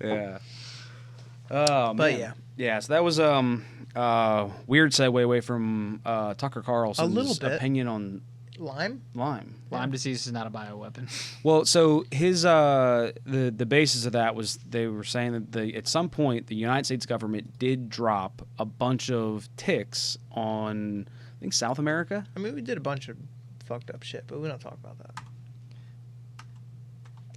Yeah. Oh, man. But yeah. Yeah, so that was weird segue away from Tucker Carlson's little bit. opinion on Lime? Lyme. Lyme disease is not a bioweapon. Well, so his the basis of that was they were saying that at some point the United States government did drop a bunch of ticks on I think South America. I mean, we did a bunch of fucked up shit, but we don't talk about that.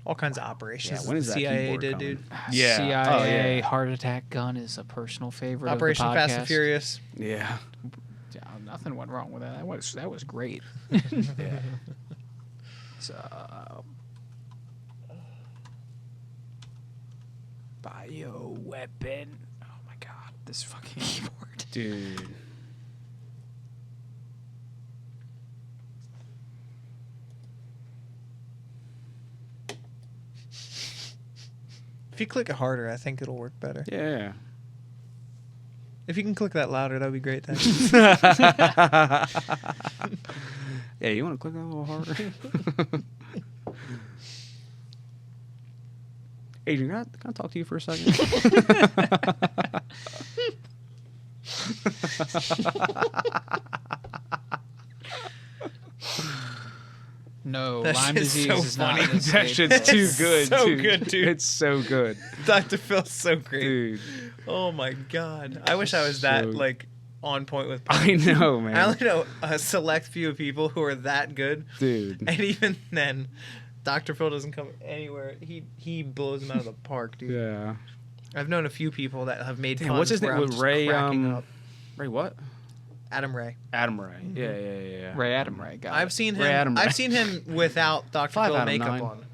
All kinds of operations. Yeah, when is the that CIA keyboard did, coming? dude. Yeah. CIA Oh, yeah. heart attack gun is a personal favorite Operation of the podcast. Fast and Furious. Yeah. Yeah, nothing went wrong with that. That was great. Yeah. Bioweapon. Oh my god, this fucking keyboard. Dude. If you click it harder, I think it'll work better. Yeah. If you can click that louder, that would be great. Thanks. Yeah, you want to click that a little harder? Adrian, can I talk to you for a second? No, That Lyme shit's disease so is not. funny. in this That state. shit's too good, so dude. good, dude. It's so good. Dr. Phil's so great. Dude. Oh my god. I wish I was that So- like on point with. I know, man. I only know a select few of people who are that good, Dude. and even then, Dr. Phil doesn't come anywhere. He blows them out of the park, dude. Yeah. I've known a few people that have made. Damn, puns what's his where name? I'm With just Ray, cracking up. Ray what? Adam Ray. Adam Ray. Yeah. Ray Adam Ray guy. I've seen Ray Adam him. Ray. I've seen him without Dr. 5 Phil out of makeup 9. on,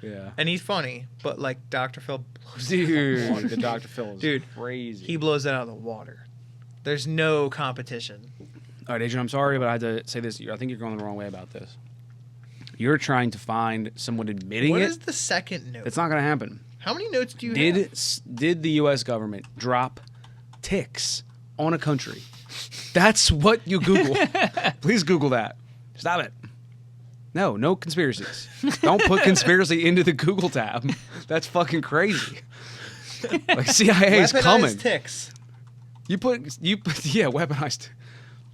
Yeah. and he's funny. But like Dr. Phil, blows it out of Dude, the water. the Dr. Phil is Dude, crazy. he blows it out of the water. There's no competition. All right, Adrian, I'm sorry, but I had to say this. I think you're going the wrong way about this. You're trying to find someone admitting What it. is the second note? It's not going to happen. How many notes do you have? Did the U.S. government drop ticks on a country? That's what you Google. Please Google that. Stop it. No conspiracies. Don't put conspiracy into the Google tab. That's fucking crazy. Like CIA is Weaponized coming. ticks. You put yeah, weaponized.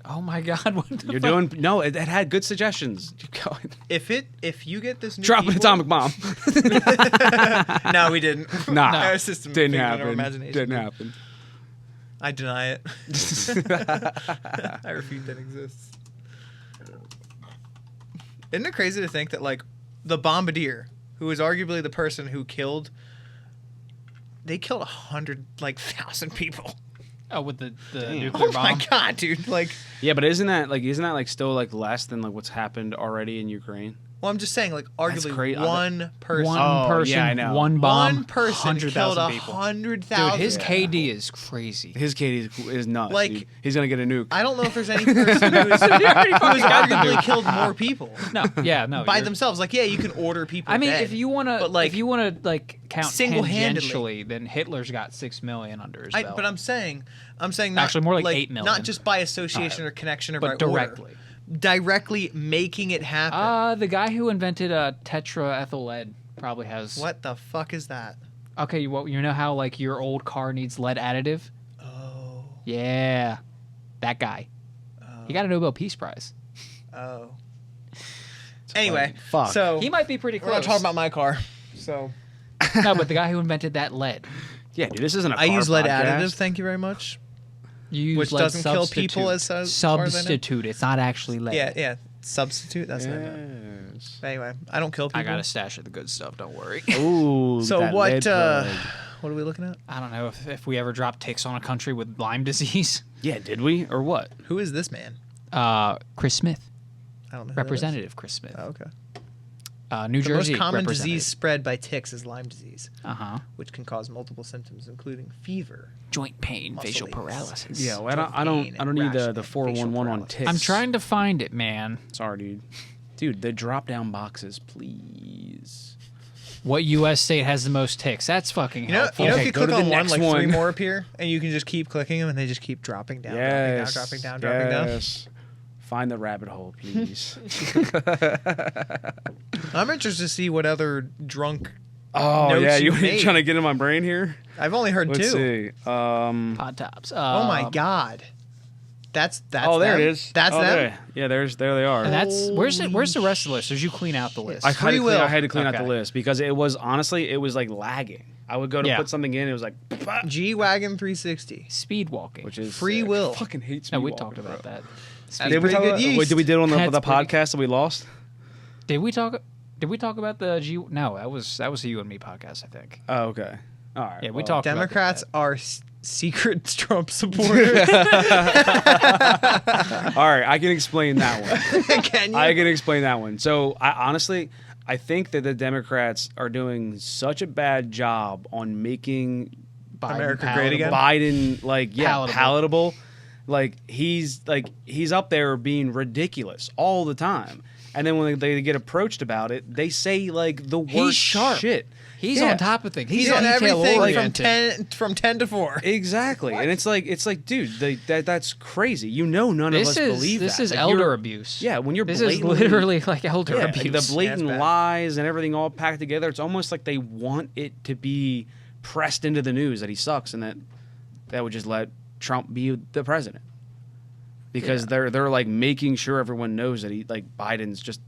Oh my god, what the You're fuck? doing no. It had good suggestions. You go If you get this new drop an keyboard- atomic bomb. No, we didn't. Nah, That was just a didn't figment of our happen. imagination. Didn't happen. I deny it. I refute that exists. Isn't it crazy to think that like the bombardier, who is arguably the person who killed, they killed 100,000 people. Oh, with the Damn. nuclear Oh bomb. my god, dude! Like, Yeah, but isn't that still like less than like what's happened already in Ukraine? well, I'm just saying, like, arguably crazy. one person, One Oh, person, yeah, I know. one bomb, one person killed 100,000 people. 100,000. Dude, his Yeah. KD is crazy. His kid is nuts. Like- dude. He's gonna get a nuke. I don't know if there's any person who's arguably killed more people No, yeah, no. by you're- themselves. Like, yeah, you can order people. I mean, dead, if you wanna, but, like, count single-handedly- tangentially, then Hitler's got 6 million under his belt. but I'm saying not, Actually, more like 8 million. Not just by association or connection or but by order. directly. Directly making it happen. The guy who invented tetraethyl lead probably has. What the fuck is that? Okay, you know how like your old car needs lead additive? Oh, Yeah, that guy. He got a Nobel Peace Prize. oh. Anyway, Fuck. so He might be pretty we're close. not talking about my car. So No, but the guy who invented that lead. Yeah, dude, this isn't a I car use lead podcast. additive. Thank you very much. You use Which lead doesn't kill people substitute. as far as I know. Substitute. It's not actually lead. Yeah. Substitute. That's what I meant. Yes. Anyway, I don't kill people. I got a stash of the good stuff. Don't worry. Ooh. So that what? lead plug. What are we looking at? I don't know if we ever drop ticks on a country with Lyme disease. Yeah, did we or what? Who is this man? Chris Smith, I don't know. Who Representative Chris Smith, That is. Oh, okay. New The Jersey. most common representative. disease spread by ticks is Lyme disease, Which can cause multiple symptoms, including fever. joint pain, Muscle facial aches. paralysis. Yeah, well, I don't need the 411 on ticks. I'm trying to find it, man. Sorry, dude. Dude, the drop down boxes, please. What U.S. state has the most ticks? That's fucking helpful. if Okay, you go click to the on one, next like one. 3 more appear, and you can just keep clicking them, and they just keep dropping down, Yes. dropping down. Yes. Find the rabbit hole, please. I'm interested to see what other drunk. Oh Notes yeah, you you made. trying to get in my brain here? I've only heard Let's 2. see. Hot tops. Oh my god, that's Oh, there them? it is. That's oh, them. There. Yeah, there they are. And that's where's the rest of the list? Did you clean out the list? I Free will. had to clean out the Okay. list because it was honestly like lagging. I would go to Yeah. put something in, it was like, G Wagon 360. Speed walking. which is Free sick. will. I fucking hate no, speed we walking, talked about bro. that. That's Did we pretty talk good about, yeast. wait, did we do it on the That's pretty- podcast that we lost? Did we talk? Did we talk about the G? No, that was a you and me podcast, I think. Oh, okay. All right. Yeah, we well, talked about Democrats that. are secret Trump supporters. All right, I can explain that one. Can you? I can explain that one. So, I think that the Democrats are doing such a bad job on making America great again? Biden Palatable. palatable. Like he's up there being ridiculous all the time. And then when they get approached about it, they say like the worst sharp. shit. He's Yeah. on top of things. He's on everything detail-oriented. from 10 to 4. Exactly. And it's like, dude, that's crazy. You know, none of us believe This that. is Like, elder you're- abuse. Yeah, when you're This is blatantly, literally like elder yeah, abuse. the blatant Yeah, it's bad. lies and everything all packed together. It's almost like they want it to be pressed into the news that he sucks, and that would just let Trump be the president. Because they're like making sure everyone knows that Biden's just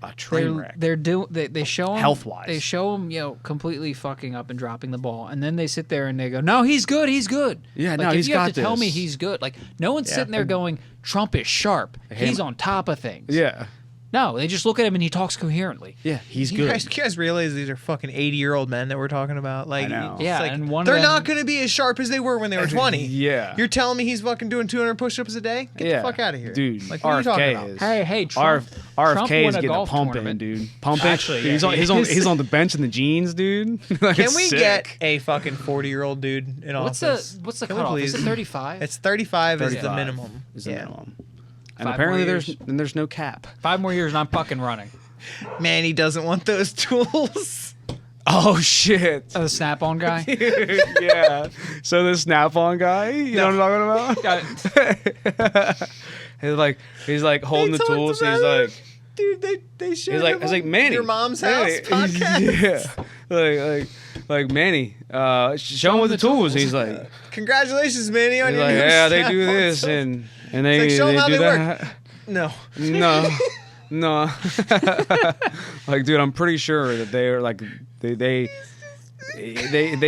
a train wreck. They show him Health-wise. They show him completely fucking up and dropping the ball, and then they sit there and they go, "No, he's good. He's good." Yeah, like, no, if he's you have got to tell me this. he's good. Like no one's sitting there going, "Trump is sharp. He's on top of things." Yeah. No, they just look at him and he talks coherently. Yeah, he's You good. guys realize these are fucking 80-year-old men that we're talking about? Like, I know. it's Yeah, like, and one of they're them- not going to be as sharp as they were when they were 20. Yeah. You're telling me he's fucking doing 200 push-ups a day? Get Yeah. the fuck out of here. Dude, Like, what are you talking RFK about? is. Hey, Trump. RFK Trump is won a getting a golf pump in, tournament. dude. Pump in. Actually, yeah, he's on he he's on is. the bench in the jeans, dude. Like, Can it's we sick. get a fucking 40-year-old dude in What's office? the Can we cutoff? Is please? it 35? It's 35 is the 35 minimum. Is the minimum. And 5 apparently more there's no cap. 5 more years and I'm fucking running. Man, he doesn't want those tools. Oh shit. The snap-on guy. Yeah. So the snap-on guy, you know what I'm talking about? he's like holding the They talked tools. He's about it. like, Dude, they showed he's like, him I was like, on Manny, your mom's Manny. house podcast. Yeah. Like Manny, show him with the tools. He's like, Congratulations, Manny, on he's your like, new yeah, they snap do on this stuff. and they like, show 'em how do they that. work. No. No. Like, dude, I'm pretty sure that they are like they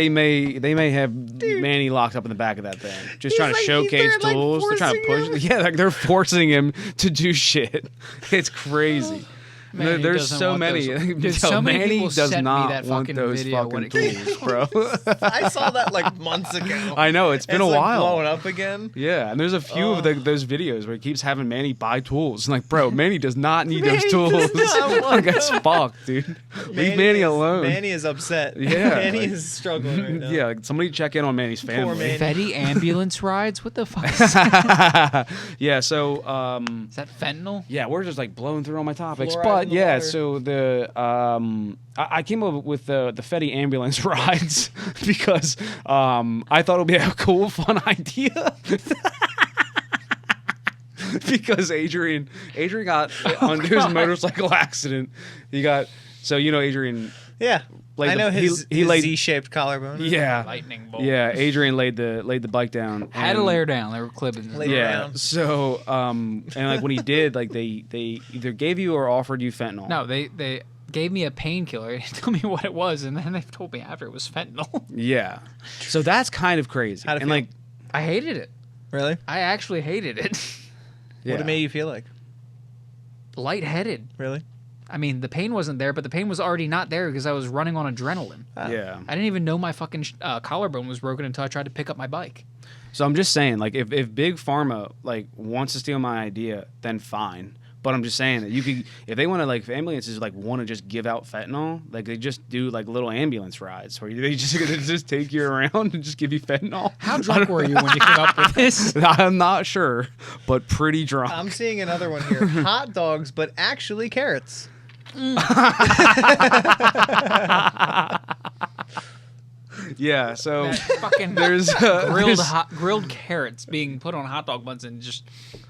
may have Manny locked up in the back of that thing, just trying to like- showcase they're, like, tools. They're trying to forcing push. him. Yeah, like they're forcing him to do shit. It's crazy. Manny There's doesn't so want many. those- Dude, Yo, so many Manny people does sent me not that want fucking those video when fucking it came tools, bro. I saw that like months ago. I know it's been It's a like while. blowing up again. Yeah, and there's a few of those videos where he keeps having Manny buy tools. And like, bro, Manny does not need those Manny tools. does not want Like, that's fucked, dude. Leave Manny is- alone. Manny is upset. Yeah, Manny like- is struggling right now. Yeah, like somebody check in on Manny's family. Manny. Fetty ambulance rides? What the fuck is that? Yeah, so Is that fentanyl? yeah, we're just like blowing through all my topics. Fluoride But in the yeah, water. so I came up with the Fetty ambulance rides because I thought it would be a cool, fun idea. Because Adrian got onto his motorcycle accident. He got Adrian. Yeah. Laid I the- know he his laid- Z-shaped collarbone. Yeah, Lightning bolt. yeah. Adrian laid the bike down. Had to and- lay her down. They were clipping. Lay- Yeah. around. So and like when he did, like they either gave you or offered you fentanyl. No, they gave me a painkiller. They told me what it was, and then they told me after it was fentanyl. Yeah. So that's kind of crazy. How'd it And feel? like, I hated it. Really? I actually hated it. yeah. What it made you feel like? Lightheaded. Really? I mean, the pain wasn't there, but the pain was already not there because I was running on adrenaline. Yeah. I didn't even know my fucking collarbone was broken until I tried to pick up my bike. So I'm just saying, like, if Big Pharma like wants to steal my idea, then fine. But I'm just saying that you could, if they want to, like, if ambulances like want to just give out fentanyl, like they just do like little ambulance rides where they just take you around and just give you fentanyl. How drunk were you when you came up with this? I'm not sure, but pretty drunk. I'm seeing another one here. Hot dogs, but actually carrots. Yeah. So That fucking there's grilled carrots being put on hot dog buns and just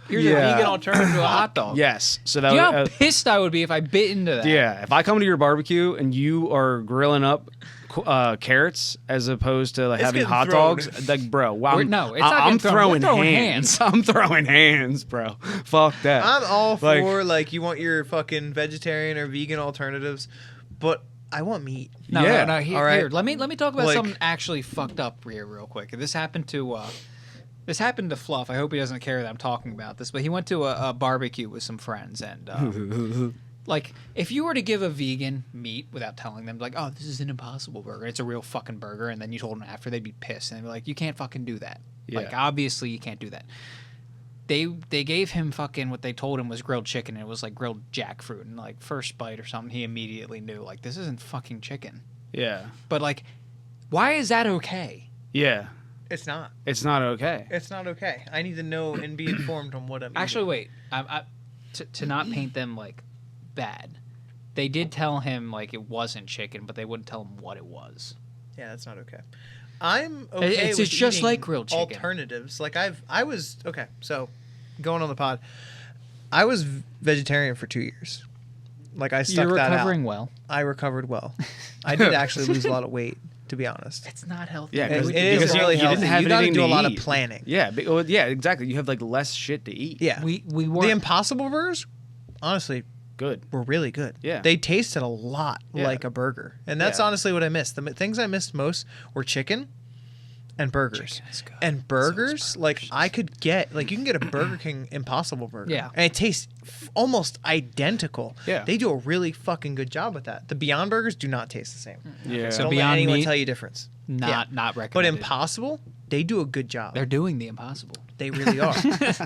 here's a Yeah. vegan alternative to a hot dog. yes. So that Do you know would, how pissed I would be if I bit into that? yeah. If I come to your barbecue and you are grilling up carrots as opposed to like, It's having getting hot thrown. dogs, like, bro, wow, No, it's not I'm getting thrown. We're throwing throwing hands. I'm throwing hands, bro. Fuck that. I'm all Like- for, like, you want your fucking vegetarian or vegan alternatives, but I want meat. No, Yeah. no. Here, All right. here, let me talk about Like- something actually fucked up here real quick. This happened to Fluff. I hope he doesn't care that I'm talking about this, but he went to a barbecue with some friends, and Like, if you were to give a vegan meat without telling them, like, oh, this is an Impossible Burger, it's a real fucking burger, and then you told them after, they'd be pissed. And they'd be like, you can't fucking do that. Yeah. Like, obviously, you can't do that. They gave him fucking what they told him was grilled chicken, and it was like grilled jackfruit. And, like, first bite or something, he immediately knew, like, this isn't fucking chicken. Yeah. But, like, why is that okay? Yeah. It's not. It's not okay. It's not okay. I need to know and be informed on what I'm Actually, eating. wait. To not paint them, like, bad, they did tell him, like, it wasn't chicken, but they wouldn't tell him what it was. Yeah, that's not okay. I'm okay It's with just eating like grilled chicken. alternatives. Like so going on the pod, I was vegetarian for 2 years. Like I stuck You're that recovering out. well. I recovered well. I did actually lose a lot of weight, to be honest. It's not healthy. Yeah, It because is you really didn't healthy. have You got to anything do a to lot of eat. planning. Yeah. Yeah, exactly. You have like less shit to eat. Yeah. We The weren't. Impossible Burgers, honestly, Good. were really good. Yeah. They tasted a lot Yeah. like a burger. And that's Yeah. honestly what I missed. The things I missed most were chicken and burgers. Chicken's good. And burgers, like I could get, like you can get a Burger King Impossible Burger. Yeah. And it tastes almost identical. Yeah. They do a really fucking good job with that. The Beyond Burgers do not taste the same. Yeah. So Don't Beyond let anyone Meat, tell you difference. not But recommended. Impossible, they do a good job. They're doing the impossible. They really are.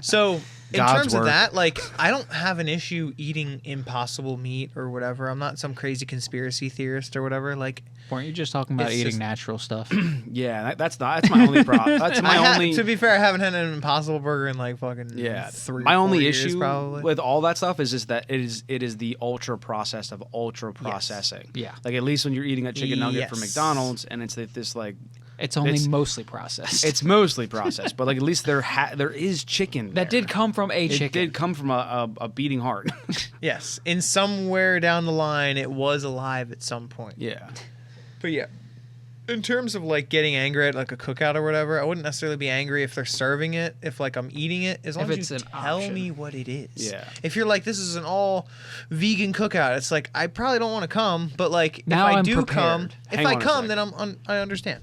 So in God's terms work. of that, like I don't have an issue eating impossible meat or whatever. I'm not some crazy conspiracy theorist or whatever. Like Weren't you just talking about It's eating just- natural stuff? Yeah, that's my only problem. That's my only. to be fair, I haven't had an impossible burger in like fucking Yeah, 3 my 4 only years, issue probably. with all that stuff is just that it is the ultra processed of ultra processing. Yeah. Like at least when you're eating a chicken nugget from Yes. McDonald's and it's this like It's only It's- mostly processed. it's mostly processed, but like at least there is chicken. that there. did come from a It chicken. did come from a beating heart. Yes, in somewhere down the line, it was alive at some point. Yeah. But yeah, in terms of like getting angry at like a cookout or whatever, I wouldn't necessarily be angry if they're serving it. If like I'm eating it, as long If as it's you an tell option. me what it is. Yeah. If you're like, this is an all vegan cookout, it's like I probably don't want to come, but like Now if I I'm do come, prepared. if Hang I on a come, sec. then I understand.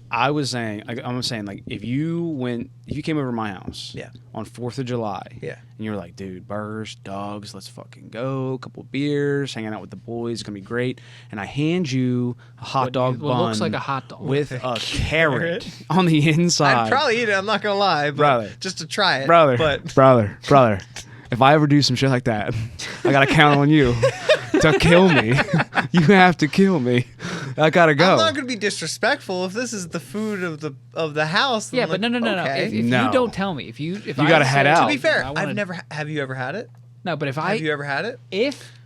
I'm saying like if you came over to my house Yeah. on 4th of July Yeah. and you were like, dude, burgers, dogs, let's fucking go, a couple beers, hanging out with the boys, it's gonna be great, and I hand you a hot dog what bun looks like a hot dog. with a carrot carrot? on the inside. I'd probably eat it. I'm not gonna lie, but Brother. just to try it, brother, But brother. If I ever do some shit like that, I gotta count on you to kill me. You have to kill me. I gotta go. I'm not gonna be disrespectful if this is the food of the house. then yeah, but like, no. okay. If No. you don't tell me, if You gotta head out. To be fair, I wanna- I've never. Have you ever had it? No, but if Have you ever had it?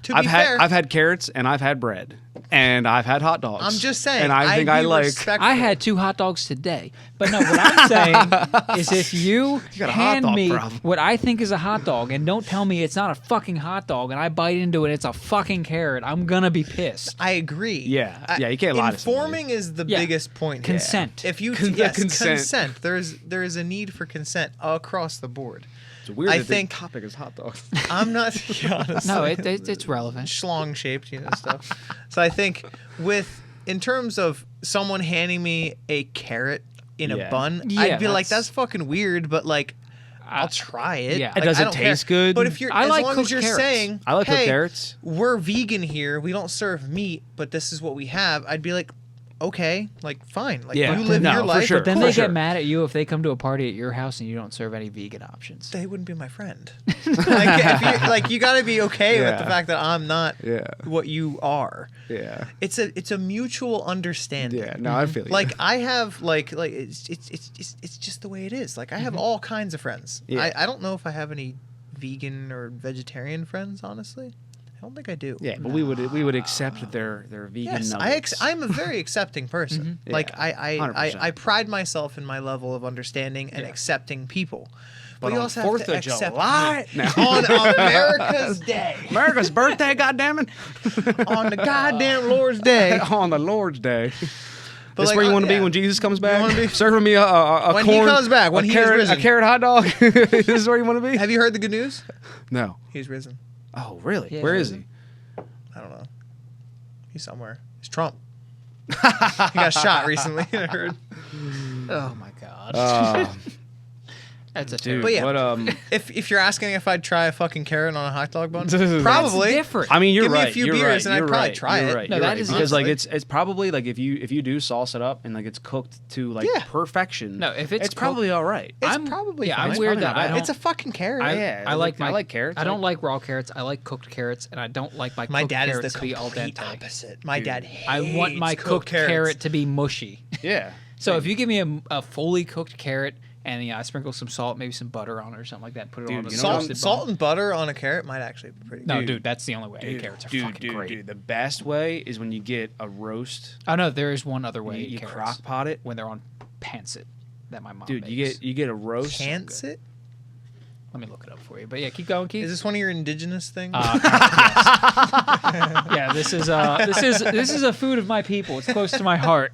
To be fair, I've had carrots and I've had bread and I've had hot dogs. I'm just saying. And I think I'd I be like. respectful. I had 2 hot dogs today. But no, what I'm saying is if you got a hot hand dog me problem. what I think is a hot dog and don't tell me it's not a fucking hot dog and I bite into it, it's a fucking carrot, I'm gonna be pissed. I agree. Yeah. Yeah, you can't lie to somebody. Informing is the Yeah. biggest point. here. Consent. If you Consent. consent. There is a need for consent across the board. It's weird I that think- the topic is hot dogs. I'm not. honestly, No, it's relevant. schlong shaped, stuff. So I think in terms of someone handing me a carrot in Yeah. a bun, Yeah, I'd be like, that's- that's fucking weird, but like I'll try it. yeah. Like, Does I it don't taste care. good? But if you're I as like long as cooked you're carrots. saying, I like cooked hey, carrots. we're vegan here, we don't serve meat, but this is what we have, I'd be like, okay, like fine. Like Yeah. you live No, your for life. sure. But then For they sure. get mad at you if they come to a party at your house and you don't serve any vegan options. They wouldn't be my friend. like you got to be okay with the Yeah. fact that I'm not Yeah. what you are. Yeah. It's a mutual understanding. Yeah. No, I feel you. Like I have like it's just the way it is. Like I have all kinds of friends. Yeah. I don't know if I have any vegan or vegetarian friends. Honestly, I don't think I do. Yeah, but we would accept their vegan Yes, nuggets. I'm a very accepting person. Mhm. Like Yeah, I 100%. pride myself in my level of understanding and accepting people. But you on also 4th have to of accept July- me on America's Day, America's birthday, goddammit. on the goddamn Lord's Day. On the Lord's Day. But That's like, where you want to yeah. be when Jesus comes back. wanna be- Serving me a When he corn, comes back, when a he is carrot, risen. a carrot hot dog. This is where you want to be. Have you heard the good news? No. He's risen. Oh, really? Yeah, Where he's is he? I don't know. He's somewhere. He's Trump. He got shot recently. I heard. Oh my god. That's a Dude, But yeah. what If you're asking if I'd try a fucking carrot on a hot dog bun, That's probably. different. I mean, you're Give me a right. few you're beers right, and I'd you're probably right, try you're it. Right, No, you're that right. is because like honestly. it's probably like if you do sauce it up and like it's cooked to like Yeah. perfection. No, if it's probably all right. It's I'm- probably yeah, fine. I'm It's weird probably that not I bad. don't. It's a fucking carrot. Yeah, I like I like carrots. I don't like raw carrots. I like cooked carrots, and I don't like my My cooked dad is carrots the to be al complete dente. opposite. My dad hates I want my cooked carrots. carrot to be mushy. Yeah. So if you give me a fully cooked carrot and I sprinkle some salt, maybe some butter on it or something like that, put it Dude, on a you know what toasted Salt bun. and butter on a carrot might actually be pretty good. No, dude, that's the only way. Carrots are fucking great. Dude, the best way is when you get a roast. Oh no, there is one other way. to You eat carrots. crock pot it. when they're on pancit that my mom Dude, makes. you get a roast. Pants it? Let me look it up for you. But yeah, keep going, Keith. Is this one of your indigenous things? Yes. Yeah, this is a food of my people. It's close to my heart.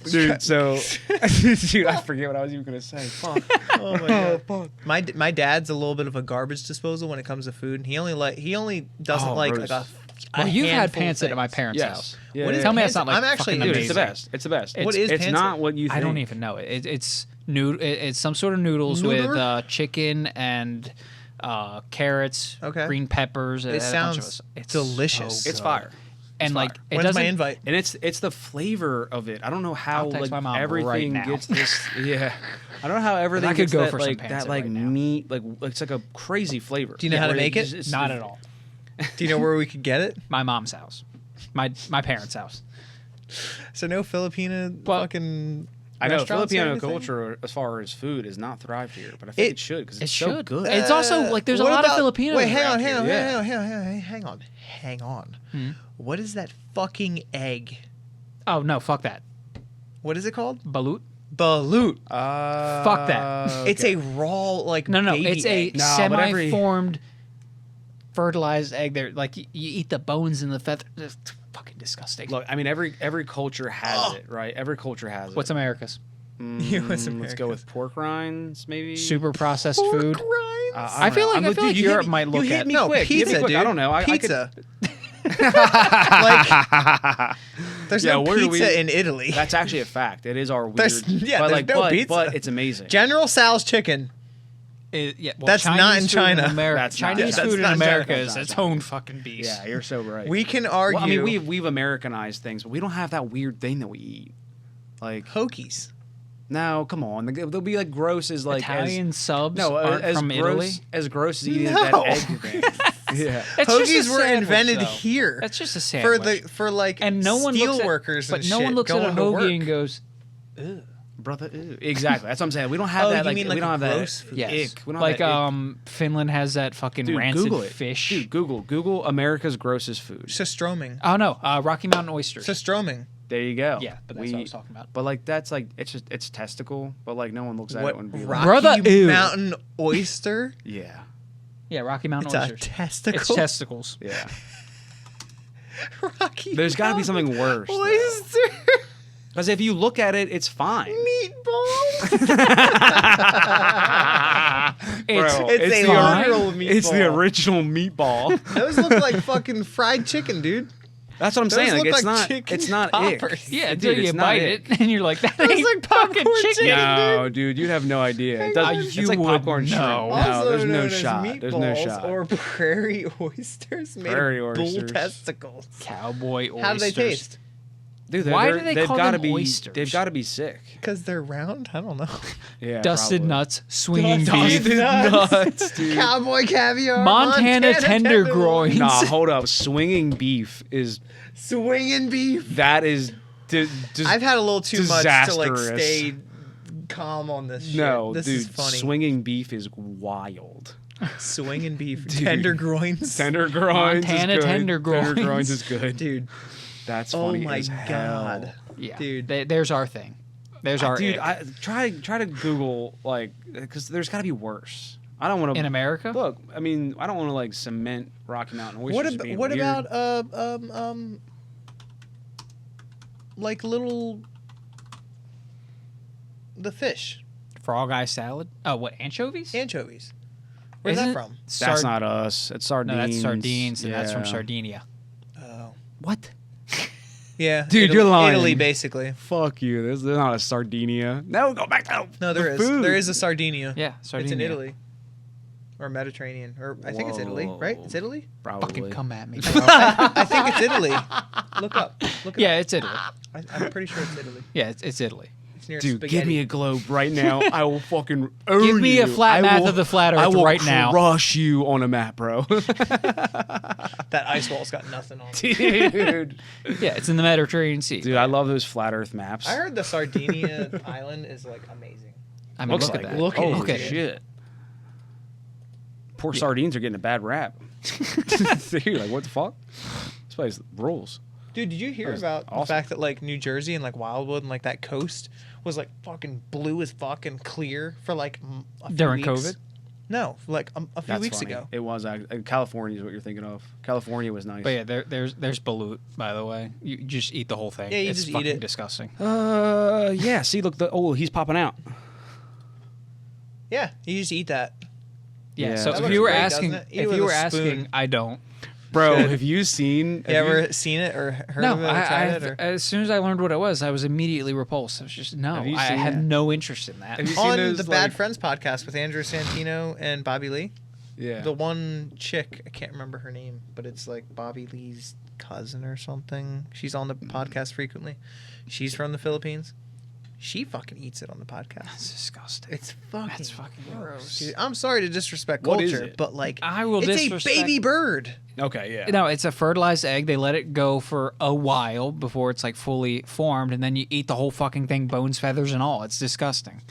Dude, so dude, I forget what I was even gonna say. Fuck. Oh my god. My dad's a little bit of a garbage disposal when it comes to food. And he only doesn't Oh, like roast. a Well, you've had handful of pancit at my things. parents' Yes. house. Yeah, What yeah, is yeah. Tell me pancit? that's not like I'm actually fucking Dude, amazing. it's the best. It's the best. What is It's pancit? not what you think. I don't even know it. It's it's some sort of noodles Noodler? with chicken and carrots, Okay. green peppers. It a bunch of sounds it's delicious. so It's good. fire. And like it When's doesn't. my invite? And it's the flavor of it. I don't know how I'll text like my mom right everything now. gets this. Yeah, I don't know how everything could gets go that, for some like pancit that like right now. meat like it's like a crazy flavor. Do you know how to where make it? just- Not at all. Do you know where we could get it? My mom's house, my parents' house. So no Filipino Well, fucking. I know restaurants or Filipino anything? culture as far as food is not thrived here, but I think it should because It it's should. so good. It's also like there's a What lot of about- Filipinos. Wait, hang around on, here. hang on. What is that fucking egg? Oh no, fuck that. What is it called? Balut? Balut. Fuck that. It's a raw like No, baby it's a egg. No, but every- semi-formed, fertilized egg. There, like you eat the bones and the feather. It's fucking disgusting. Look, I mean every culture has it, right? Every culture has it. What's America's? US Let's America's. go with pork rinds, maybe. Super processed food. Rinds? I feel like I'm- dude, you Europe hit me- might look you hit at me No, quick. You hit me pizza, quick. dude. I don't know. I could- Pizza. Like, there's Yeah, no where do pizza we- in Italy. That's actually a fact. It is our weird. There's- yeah, but there's like, no but, pizza. but it's amazing. General Sal's chicken. Yeah, well, That's not Chinese in food China. America. That's not- Chinese that's food in not in China. America is That's its not own fucking beast. Yeah, you're so right. We can argue. Well, I mean, we've Americanized things, but we don't have that weird thing that we eat. Like, Hokies. no, come on. They'll be like gross as like Italian subs no, aren't as from gross, Italy. as gross as eating No. that egg thing. Yeah. It's just Hoagies a were sandwich, invented though. here That's just a for sandwich. the like and no one steel looks at, workers but and no shit one looks at a going to hoagie work. and goes, Brother, ew. Exactly. That's what I'm saying. We don't have Oh, that. you Like, mean we like don't have that. gross food? yes. Ick. We don't Like have that ick. Finland has that fucking Dude, rancid Google it. fish. Dude, Google America's grossest food. Sustroming. Oh no, Rocky Mountain oysters. Sustroming. There you go. Yeah, but that's what I was talking about. But like that's like it's testicle, but like no one looks at it and What be Rocky like, Brother, ew. Mountain oyster? yeah, Yeah, Rocky Mountain It's a oysters. testicle. It's testicles. yeah. Rocky. There's got to be something worse. though. Oyster Because if you look at it, it's fine. meatballs. It's a fine. literal meatball. It's the original meatball. Those look like fucking fried chicken, dude. That's what I'm Those saying. Like look it's like not. chicken It's not ick. poppers. Yeah, Dude, until you it's not bite ick. it and you're like, that Those ain't like fucking popcorn chicken. chicken. No, dude, you'd have no idea. It doesn't, it's you like would popcorn shrimp. know. No, Also there's no known as shot. There's no meatballs shot. Or prairie oysters made Prairie of bull oysters. testicles. Cowboy oysters. How do they taste? Dude, Why they're- do they they've call gotta them be, oysters? They've got to be sick. Because they're round? I don't know. Yeah, Dusted probably. nuts, swinging Dusted beef, nuts. dude. Cowboy caviar. Montana tenderloins. Nah, hold up. Swinging beef is Swinging beef. that is. I've had a little too much to like disastrous. stay calm on this shit. no, this dude. is funny. Swinging beef is wild. Swinging beef. Tender groins. Tender groins. Montana is good. tender groins. Tender groins is good. Dude. That's Oh funny. my as hell. god. Yeah, Dude. There's our thing. There's our Dude, ick. try to Google like because there's got to be worse. I don't want to in America. Look, I mean, I don't want to like cement Rocky Mountain oysters. being What weird. about like little the fish Frog eye salad. Oh, what anchovies? anchovies? Where's Isn't that it from? That's not us. It's sardines. No, that's sardines, and that's from Yeah. Sardinia. Oh, What? Yeah, Dude, Italy, you're lying. Italy, basically. Fuck you. There's not a Sardinia. No, go back to No, there the is. food. There is a Sardinia. Yeah, Sardinia. It's in Italy. Or Mediterranean. Or I think it's Italy, right? It's Italy? Probably. Fucking come at me. I think it's Italy. Look up. Look it Yeah, up. it's Italy. I'm pretty sure it's Italy. Yeah, it's Italy. It's near Dude, spaghetti. give me a globe right now. I will fucking own Give me a you. flat I map will- of the flat I Earth will right now. crush you on a map, bro. That ice wall's got nothing on it. Dude. Yeah, it's in the Mediterranean Sea. Dude, I love those flat Earth maps. I heard the Sardinia island is like amazing. I mean, Looks look like at it. that. Look at Holy it. shit. Poor sardines are getting a bad rap. Dude, like, what the fuck? This place rules. Dude, did you hear That was about the awesome. fact that like New Jersey and like Wildwood and like that coast was like fucking blue as fuck and clear for like a few During weeks? COVID? No, like a few That's weeks funny. ago. It was California is what you're thinking of. California was nice. But yeah, there's balut, by the way. You just eat the whole thing. Yeah, you it's just eat fucking it. disgusting. Yeah. See, look, he's popping out. Yeah, you just eat that. Yeah. Yeah. So That if looks you were great, asking, doesn't it? Eat it if with you a were asking, spoon. I don't. Bro, Should. have you seen? You ever seen it or heard No, of it or tried it? Or? as soon as I learned what it was, I was immediately repulsed. I was just no, Have you I seen have it? no interest in that. Have you seen On those, the Bad like- Friends podcast with Andrew Santino and Bobby Lee, Yeah. the one chick, I can't remember her name, but it's like Bobby Lee's cousin or something. She's on the podcast frequently. She's from the Philippines. She fucking eats it on the podcast. That's disgusting. It's fucking, That's fucking gross. Dude, I'm sorry to disrespect What is culture, it? but like, I will it's disrespect- a baby bird. Okay. Yeah. No, it's a fertilized egg. They let it go for a while before it's like fully formed, and then you eat the whole fucking thing, bones, feathers, and all. It's disgusting.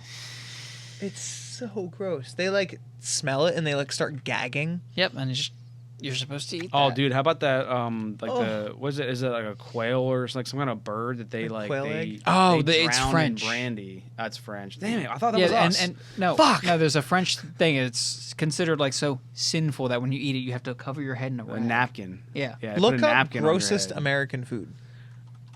It's so gross. They like smell it and they like start gagging. Yep, and it's just, you're supposed to eat Oh, that. dude, how about that? Like Oh. the what is it? Is it like a quail or like some kind of bird that they A like? quail they, egg? Oh, they it's drown in French. brandy. That's French. Damn it! I thought that Yeah, was us. and no, Fuck. no. There's a French thing. It's considered like so sinful that when you eat it, you have to cover your head in a a rag. napkin. Yeah. Yeah. they Look put a up napkin on your grossest head. American food.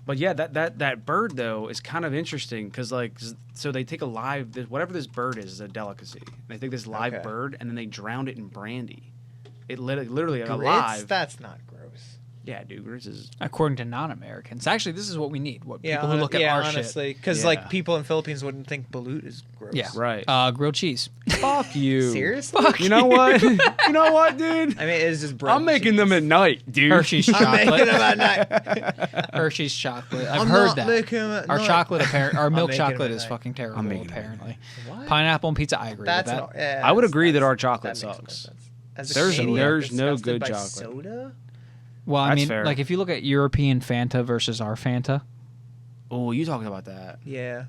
But yeah, that bird though is kind of interesting because like so they take a live whatever this bird is a delicacy. They take this live Okay. bird and then they drowned it in brandy. It literally Grits? alive. That's not gross. Yeah, dude, grits is According to non-Americans, actually, this is what we need. What Yeah, people who look at our shit. honestly, because Yeah. like people in Philippines wouldn't think balut is gross. Yeah, right. Grilled cheese. Fuck you. Seriously? You know what? You know what, dude? I mean, it's just bread. I'm making them at night, dude. Hershey's I'm making chocolate. them at night. Hershey's chocolate. I've I'm heard not that. making them at Our night. chocolate, our milk making 'em chocolate at is night. fucking terrible. making 'em at Apparently, What? pineapple and pizza. I agree That's with that. yeah, I would agree that that's- our chocolate that makes sucks. more sense. As a There's- Canadian, there's I'm no disgusted good by chocolate. Soda? Well, I That's mean, fair. like if you look at European Fanta versus our Fanta, Oh, you talking about that? Yeah.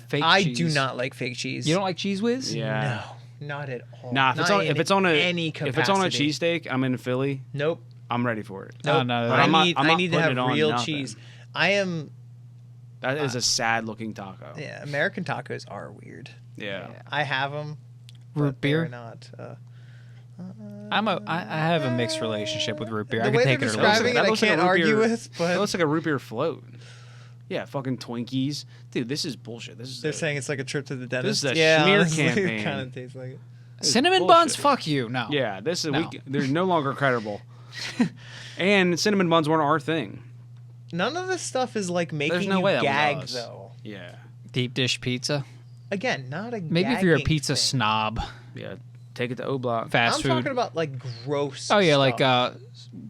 fake I cheese. do not like fake cheese. You don't like Cheese Whiz? Yeah. No, not at all. Nah, if it's Not on in if it's on a any if it's on a capacity. cheesesteak, I'm in Philly. Nope. I'm ready for it. No, Nope. no, But I I'm not- need, I'm I not need to putting have it on real nothing. cheese. I am. That is a sad looking taco. Yeah, American tacos are weird. Yeah. I have them. Root beer? Not. I have a mixed relationship with root beer. The I can way take they're it or describing leave it, it. I looks like can't a root argue beer- with, but That looks like a root beer float. Yeah, fucking Twinkies. Dude, this is bullshit. This is they're saying it's like a trip to the dentist. is a yeah, smear honestly, campaign. It kind of tastes like it. Cinnamon bullshit. buns? Fuck you. No. Yeah, this is No. they're no longer credible. And cinnamon buns weren't our thing. None of this stuff is like making no you way that was gag, us. though. Yeah. Deep dish pizza. Again, not a. Maybe if you're a gagging pizza thing. snob, Yeah. Take it to O Block. fast I'm food. talking about like gross. Oh yeah, like stuff.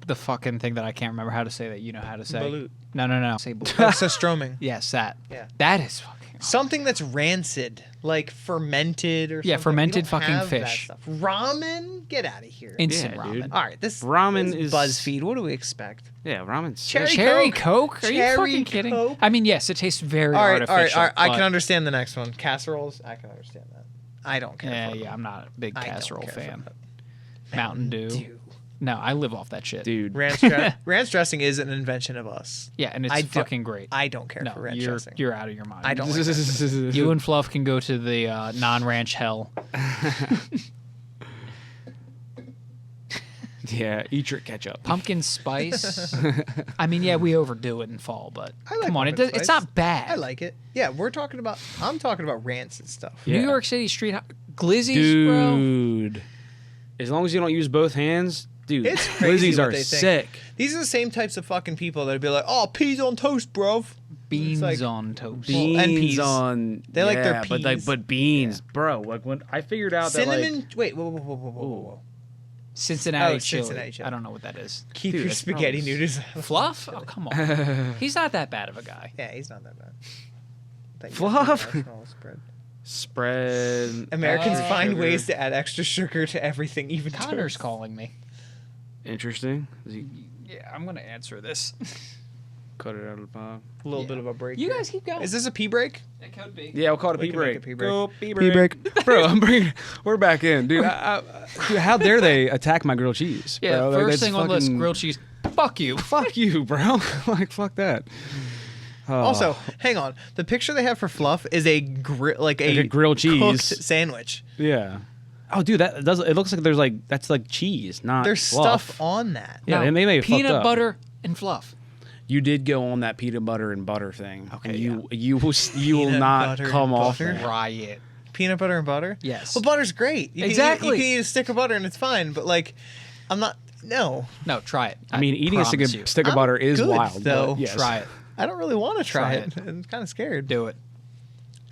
the fucking thing that I can't remember how to say that you know how to say. Balut. No. Say balut. That's a stroming. Yes, that. Yeah. That is fucking. Something that's rancid, like fermented or something. Yeah, We fermented don't fucking have that fish. stuff. Ramen? Get out of here. Instant Yeah, ramen. dude. All right, this Ramen this is- BuzzFeed. What do we expect? Yeah, ramen's Cherry Coke? Are you Cherry fucking kidding? Coke? I mean, yes, it tastes very All right, artificial. all right. I but- can understand the next one. Casseroles. I can understand that. I don't care. Yeah, for yeah, them. I'm not a big I don't casserole care for fan. that. Mountain Dew. No, I live off that shit. dude. Ranch dressing is an invention of us. Yeah, and it's I fucking great. I don't care No, for ranch you're dressing. you're out of your mind. I don't. Like You and Fluff can go to the non-ranch hell. Yeah, eat your ketchup. Pumpkin spice. I mean, yeah, we overdo it in fall, but I like come on, pumpkin it's spice. not bad. I like it. Yeah, I'm talking about rancid stuff. Yeah. New York City glizzies, bro. Dude. As long as you don't use both hands, dude, It's crazy glizzies what are they think. sick. These are the same types of fucking people that'd be like, "Oh, peas on toast, bruv." Beans like- on toast. Beans and peas. on. They like their but peas. but beans, bro. Like when I figured out that Cinnamon. like, Wait, whoa. Cincinnati Oh, chili. Cincinnati chili. I don't know what that is. Keep Dude, your that's spaghetti gross. noodles. Fluff? Oh, come on. He's not that bad of a guy. Yeah, he's not that bad. That Fluff? marshmallow spread. spread. Americans extra find sugar. ways to add extra sugar to everything, even Connor's toast. calling me. Interesting. Yeah, I'm going to answer this. Cut it out of the pod. A little bit of a break. You here. guys keep going. Is this a pee break? It could be. Yeah, we'll call it a We pee can make break. a pee break. Go pee Pee break. break. Bro, we're back in, dude. Dude, how dare they attack my grilled cheese? Yeah, bro? Like, first that's thing on the list, fucking- grilled cheese. Fuck you. Fuck you, bro. Like, fuck that. Oh. Also, hang on. The picture they have for Fluff is a Like a grilled cheese. cooked sandwich. Yeah. Oh, dude, that does. It looks like there's like that's like cheese, not There's fluff. stuff on that. Yeah, No, they may have fucked peanut up. butter and fluff. You did go on that peanut butter and butter thing. Okay, and yeah. you will Peanut not butter come and off butter? that. Riot. Peanut butter and butter? Yes. Well, butter's great. You Exactly. Can eat a stick of butter and it's fine, but like, I'm not. No. No, try it. I mean, eating a stick promise you. of, stick of I'm butter is good, wild. though. But yes. Try it. I don't really want to try Try it. it. I'm kind of scared. Do it.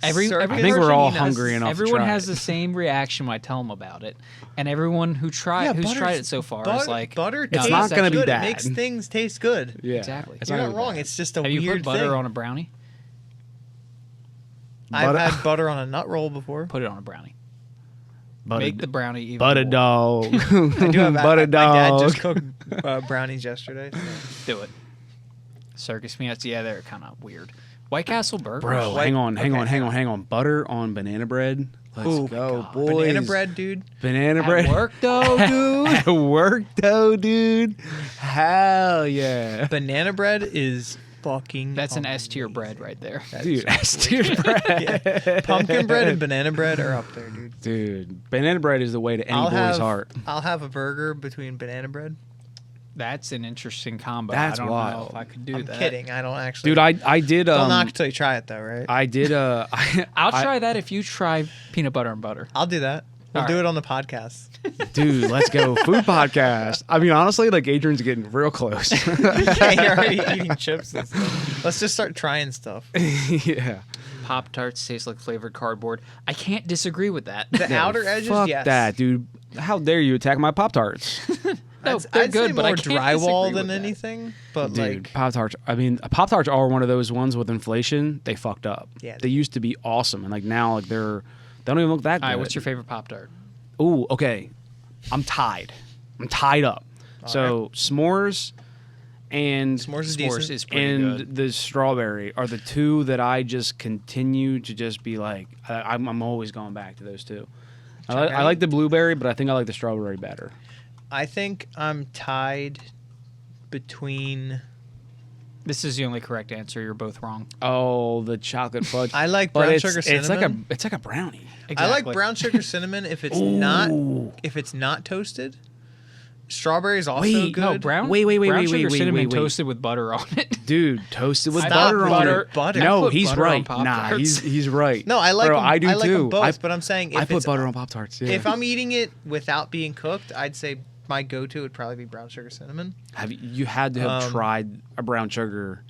Every Circular I think we're all Geninas. hungry enough. everyone to try has it. the same reaction when I tell them about it, and everyone who's tried it so far is like, butter. no, It's tastes not gonna be good. bad. It makes things taste good. Yeah, Exactly. It's You're gonna not be wrong. bad. It's just a have you weird put butter thing. on a brownie? I've Butter- had butter on a nut roll before. Put it on a brownie. butter, Make the brownie even butter more. dog. I do have butter my dad dog. just cooked brownies yesterday. So. Do it. Circus peanuts, yeah, they're kind of weird. White Castle burgers. Bro, White- hang on. okay, hang on. Butter on banana bread. Let's Ooh, go, God. boys. Banana bread, dude. Banana At bread. work though, dude. At work though, dude. Hell yeah, Banana bread is fucking. That's an S tier bread right there. dude. S tier bread. Pumpkin bread and banana bread are up there, dude. Dude, banana bread is the way to any boy's heart. I'll have a burger between banana bread. That's an interesting combo. That's I don't know wild. if I could do I'm that. kidding. I don't actually. Dude, I did. Don't knock it till you try it, though, right? I did. I'll try that if you try peanut butter and butter. I'll do that. We'll All do right. it on the podcast. Dude, let's go food podcast. I mean, honestly, like Adrian's getting real close. Yeah, you're already eating chips and stuff. Let's just start trying stuff. Yeah. Pop Tarts taste like flavored cardboard. I can't disagree with that. The No, outer edges, fuck yes. that, dude. How dare you attack my Pop Tarts? No, I'd, they're I'd good, say but I more can't drywall disagree than with that. anything. But Dude, like, Pop Tarts. I mean, Pop Tarts are one of those ones with inflation. They fucked up. Yeah, They used to be awesome, and like now, like they don't even look that good. All right, what's your favorite Pop Tart? Ooh, okay. I'm tied up. So s'mores and s'mores is S'mores decent. is pretty and good. the strawberry are the two that I just continue to just be like I'm always going back to those two. I like the blueberry, but I think I like the strawberry better. I think I'm tied between. This is the only correct answer. You're both wrong. Oh, the chocolate fudge. I like but brown it's, sugar it's cinnamon. like a brownie. I like brown sugar cinnamon if it's not toasted. Strawberry is also Wait, good. No, brown. Wait, brown sugar wait, cinnamon wait. toasted with butter on it. Dude, toasted with I butter put on butter- it. butter. No, I put he's butter on right. Nah, Pop-Tarts. he's right. No, I like Bro, them. I do like too. them both, but I'm saying if I put it's, butter on Pop Tarts. Yeah. if I'm eating it without being cooked, I'd say my go-to would probably be brown sugar cinnamon. Have you had to have Um, tried a brown sugar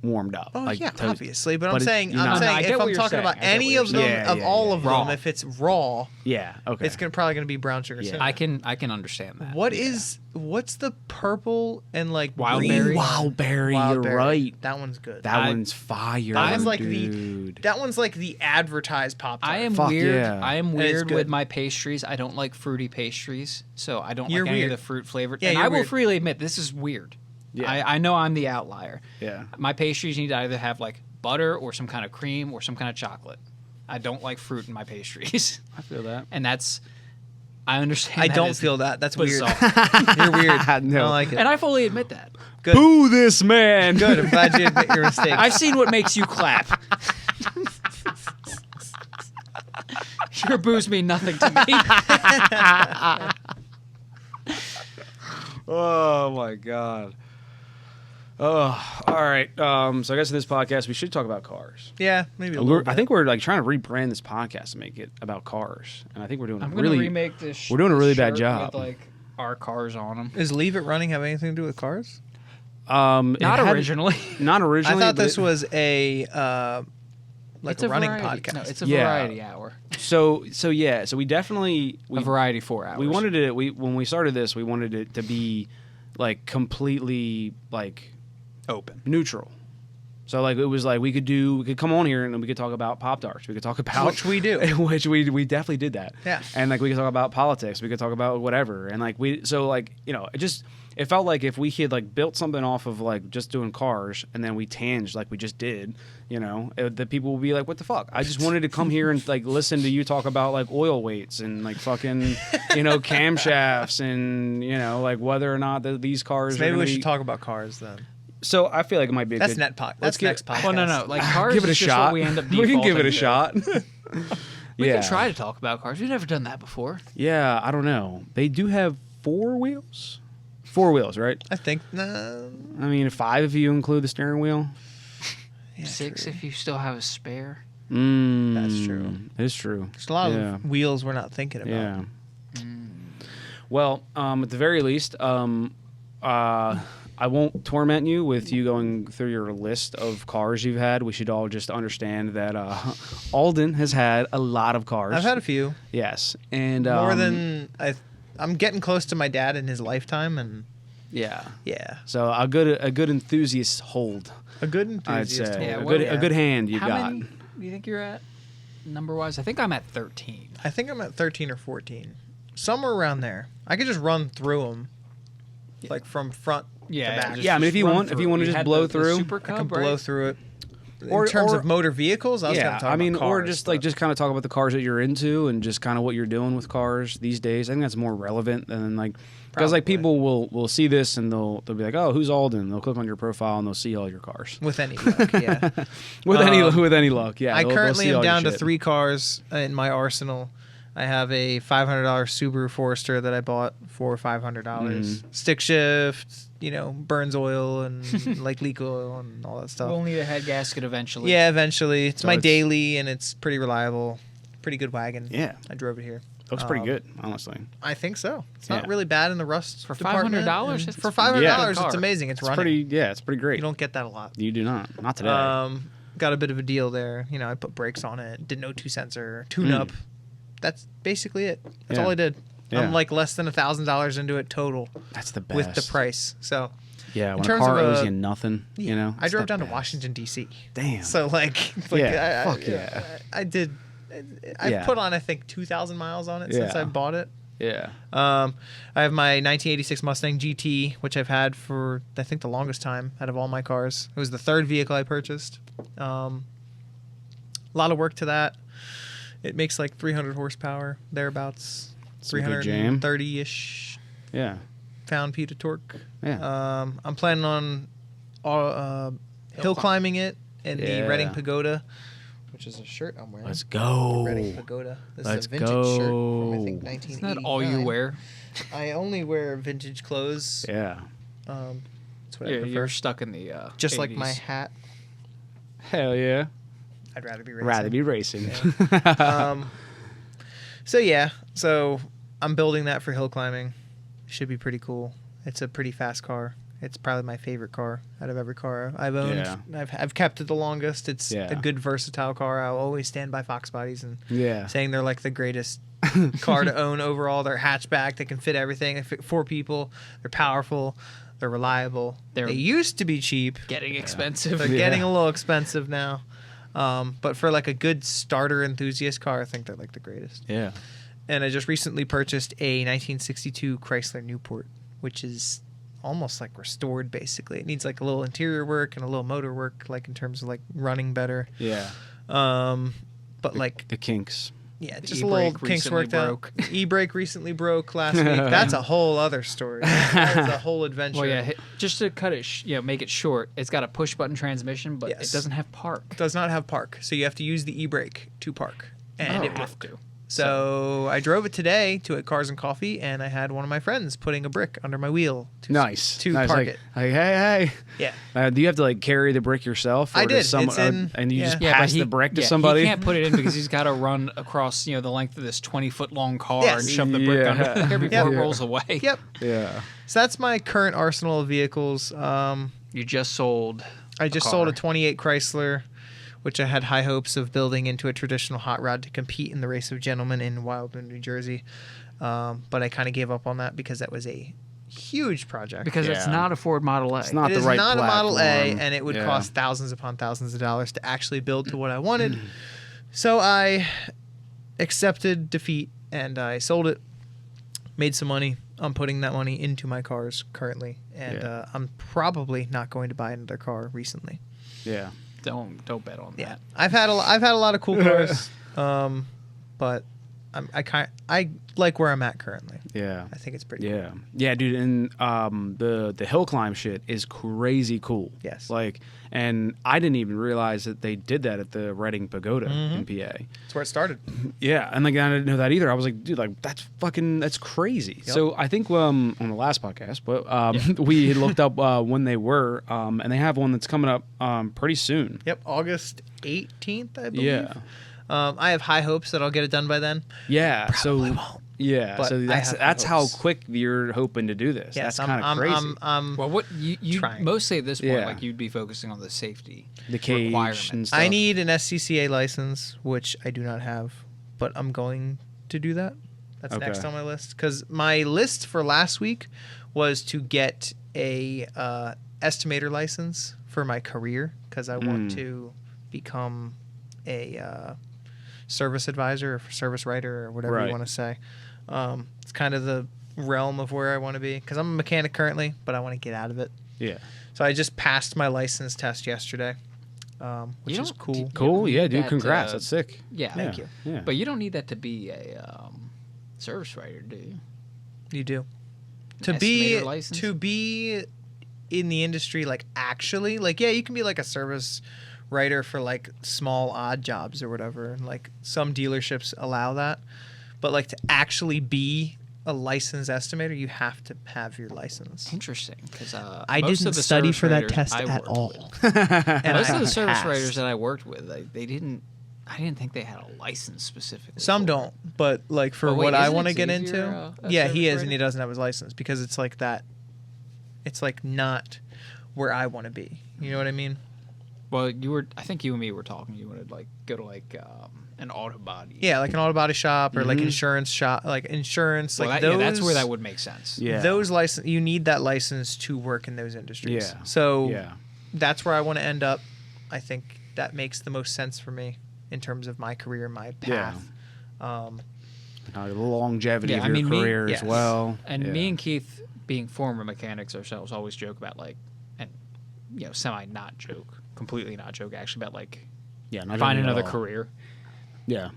warmed up? Oh like yeah, toast- obviously. But, but I'm saying, you're not- No, I if get what I'm you're talking saying. about I get any what of you're them, saying. of Yeah, all yeah, of raw. them, if it's raw, Yeah. Okay. it's probably gonna be brown sugar Yeah. cinnamon. I can understand that. What's the purple and like Wild green berry? one? Wild berry, Wild you're berry. right. That one's good. That one's fire. That one's like dude. that one's like the advertised Pop Tart. I am Fuck weird. yeah. I am it's weird good. with my pastries. I don't like fruity pastries, so I don't You're like any weird. of the fruit flavored. Yeah, and you're I will weird. freely admit this is weird. Yeah. I know I'm the outlier. Yeah. My pastries need to either have like butter or some kind of cream or some kind of chocolate. I don't like fruit in my pastries, I feel that. and that's. I understand. I that don't is feel that. That's weird. bizarre. You're weird. I No. don't like it. And I fully admit that. Good. Boo this man. Good. I'm glad you admit your mistakes. I've seen what makes you clap. Your boos mean nothing to me. Oh my god. Oh, all right. So I guess in this podcast we should talk about cars. Yeah, maybe a little bit. I think we're like trying to rebrand this podcast to make it about cars, and I think we're doing I'm a gonna really remake this. we're doing a really bad shirt job. With like our cars on them. Does Leave It Running have anything to do with cars? Not originally. Not originally. I thought but this was a like It's a running variety. podcast. No, it's a Yeah. variety hour. So we definitely A variety 4 hours. we wanted it. When we started this, we wanted it to be like completely like open. neutral. So like it was like we could come on here and we could talk about Pop-Tarts. We could talk about Which we do. which we definitely did that. Yeah. And like we could talk about politics. We could talk about whatever. And like it felt like if we had like built something off of like just doing cars and then we tanged like we just did, the people would be like, what the fuck? I just wanted to come here and like listen to you talk about like oil weights and like fucking camshafts and like whether or not these cars. So maybe are we gonna should be... talk about cars then. So I feel like it might be a That's good... That's next podcast. Well, no. Like cars Give it a is just shot. what we end up We can give it a defaulting to. shot. We can try to talk about cars. We've never done that before. Yeah, I don't know. They do have 4 wheels. 4 wheels, right? I think I mean, 5 if you include the steering wheel. yeah, 6 true. if you still have a spare. That's true. It's true. There's a lot of wheels we're not thinking about. Yeah. Well, at the very least, I won't torment you with you going through your list of cars you've had. We should all just understand that Alden has had a lot of cars. I've had a few. Yes, and More than I'm getting close to my dad in his lifetime, and yeah. so a good enthusiast hold. a good enthusiast. I'd say Yeah, a good hand you How got. many do you think you're at, number-wise? I think I'm at 13. I think I'm at 13 or 14, somewhere around there. I could just run through them, like from front to back. Yeah, I mean, if you want to just blow through, Super I can Cub, blow right? through it. In Or- terms or- of motor vehicles, I was going to talk about or cars, just but- just kind of talk about the cars that you're into and just kind of what you're doing with cars these days. I think that's more relevant than like because like Probably. people will see this and they'll be like, oh, who's Alden? They'll click on your profile and they'll see all your cars with any luck, yeah. with any luck. Yeah, I they'll currently see am all your down to shit. 3 cars in my arsenal. I have a $500 Subaru Forester that I bought for $500. Mm-hmm. Stick shift, burns oil and like leak oil and all that stuff. We'll need a head gasket eventually. Yeah, eventually. It's So my it's- daily and it's pretty reliable. Pretty good wagon. Yeah, I drove it here. looks pretty good, honestly. I think so. It's not Yeah. really bad in the rust For department, $500? and It's For a $500, Yeah. it's amazing. It's running. It's pretty great. You don't get that a lot. You do not today. Got a bit of a deal there. I put brakes on it. Did an O2 sensor, tune up. That's basically it. That's Yeah. all I did. Yeah. I'm like less than $1,000 into it total That's the best with the price. So Yeah, when a terms car of owes a- you nothing, I it's drove the down to best. Washington D.C. Damn. So Yeah, fuck I, yeah. I did. I Yeah. put on I think 2,000 miles on it since Yeah. I bought it. Yeah. I have my 1986 Mustang GT, which I've had for I think the longest time out of all my cars. It was the 3rd vehicle I purchased. A lot of work to that. It makes like 300 horsepower thereabouts, Some good jam. 330-ish Yeah. pound-feet of torque. Yeah. I'm planning on hill climbing it in the Yeah. Reading Pagoda, which is a shirt I'm wearing. Let's go. Reading Pagoda. This Let's is a vintage shirt from I go. think 1989. Isn't that all you wear? I only wear vintage clothes. Yeah. That's what I prefer. You're stuck in the Just like 80s. my hat. Hell yeah. I'd rather be racing. Rather be racing. So I'm building that for hill climbing. Should be pretty cool. It's a pretty fast car. It's probably my favorite car out of every car I've owned. Yeah. I've kept it the longest. It's Yeah. a good versatile car. I'll always stand by Fox Bodies and Yeah. saying they're like the greatest car to own overall. They're hatchback. They can fit everything. They fit 4 people. They're powerful. They're reliable. They're- They used to be cheap. Getting expensive. They're Yeah. getting a little expensive now. But for like a good starter enthusiast car, I think they're like the greatest. Yeah. And I just recently purchased a 1962 Chrysler Newport, which is almost like restored basically. It needs like a little interior work and a little motor work, like in terms of like running better. Yeah. But like, The kinks. yeah, The just a little e-brake kinks recently worked out. broke. E-brake recently broke last week. That's a whole other story. That's a whole adventure. Well, yeah, just to cut it, make it short. It's got a push button transmission, but Yes. it doesn't have park. Does not have park, so you have to use the e-brake to park, and You it have worked. to. So I drove it today to Cars and Coffee, and I had one of my friends putting a brick under my wheel. Nice. To nice. park like, it. Like, hey. Yeah. Do you have to like carry the brick yourself? Or I does did. It's in- and you yeah. just but pass the brick to yeah, somebody? He can't put it in because he's got to run across, the length of this 20-foot long car Yes. and shove the brick Yeah. under there before Yep. it rolls away. Yep. Yeah. So that's my current arsenal of vehicles. You just sold. I just sold a car. 28 Chrysler, which I had high hopes of building into a traditional hot rod to compete in the Race of Gentlemen in Wildwood, New Jersey. But I kind of gave up on that because that was a huge project. Because it's Yeah. not a Ford Model A. It's not It the is right not a Model A, platform. and it would Yeah. cost thousands upon thousands of dollars to actually build to what I wanted. So I accepted defeat, and I sold it, made some money. I'm putting that money into my cars currently, and Yeah. I'm probably not going to buy another car recently. Yeah. Don't bet on Yeah, that. I've had a lot of cool cars, but I like where I'm at currently. Yeah. I think it's pretty cool. Yeah, yeah, dude, and the hill climb shit is crazy cool. Yes. like, and I didn't even realize that they did that at the Reading Pagoda in PA. That's where it started. Yeah, and like I didn't know that either. I was like, dude, like that's crazy. Yep. So I think on the last podcast, but we looked up when they were, and they have one that's coming up pretty soon. Yep, August 18th, I believe. Yeah, I have high hopes that I'll get it done by then. yeah. Probably So won't, yeah, but so I that's have that's how hopes. quick you're hoping to do this. Yes, that's kind of crazy. Well, what you Trying. mostly at this point, Yeah. like you'd be focusing on the safety the cage requirements. and stuff. I need an SCCA license, which I do not have, but I'm going to do that. That's Okay. next on my list. Because my list for last week was to get a estimator license for my career, because I want to become a service advisor or service writer or whatever Right. you want to say. It's kind of the realm of where I want to be, because I'm a mechanic currently, but I want to get out of it. Yeah. So I just passed my license test yesterday, which You is don't- cool. Cool. Yeah, dude. that, Congrats. That's sick. Yeah, Thank you. Yeah. But you don't need that to be a service writer, do you? You do. An estimator To license? be in the industry, like actually, like yeah, you can be like a service writer for like small odd jobs or whatever, and like some dealerships allow that. But like to actually be a licensed estimator, you have to have your license. Interesting, because I didn't study for that test at all. And Most I of the service passed. writers that I worked with, they didn't. I didn't think they had a license specifically. Some for it. don't, but like for But wait, what I isn't want to get Xavier, into, a yeah, he service is, writer? and he doesn't have his license because it's like that. It's like not where I want to be. You know what I mean? Well, I think you and me were talking. You wanted like go to like an auto body. Yeah, like an auto body shop or like Mhm. insurance shop, like insurance, Well, like that- those. yeah, that's where that would make sense. Yeah. Those license, you need that license to work in those industries. Yeah. So Yeah. that's where I want to end up. I think that makes the most sense for me in terms of my career, my Yeah. path. The longevity Yeah, of I your mean, me- career yes. as well. And Yeah. me and Keith, being former mechanics ourselves, always joke about like, and semi not joke, completely not joke, actually about like Yeah, not find even at another all. career. Yeah.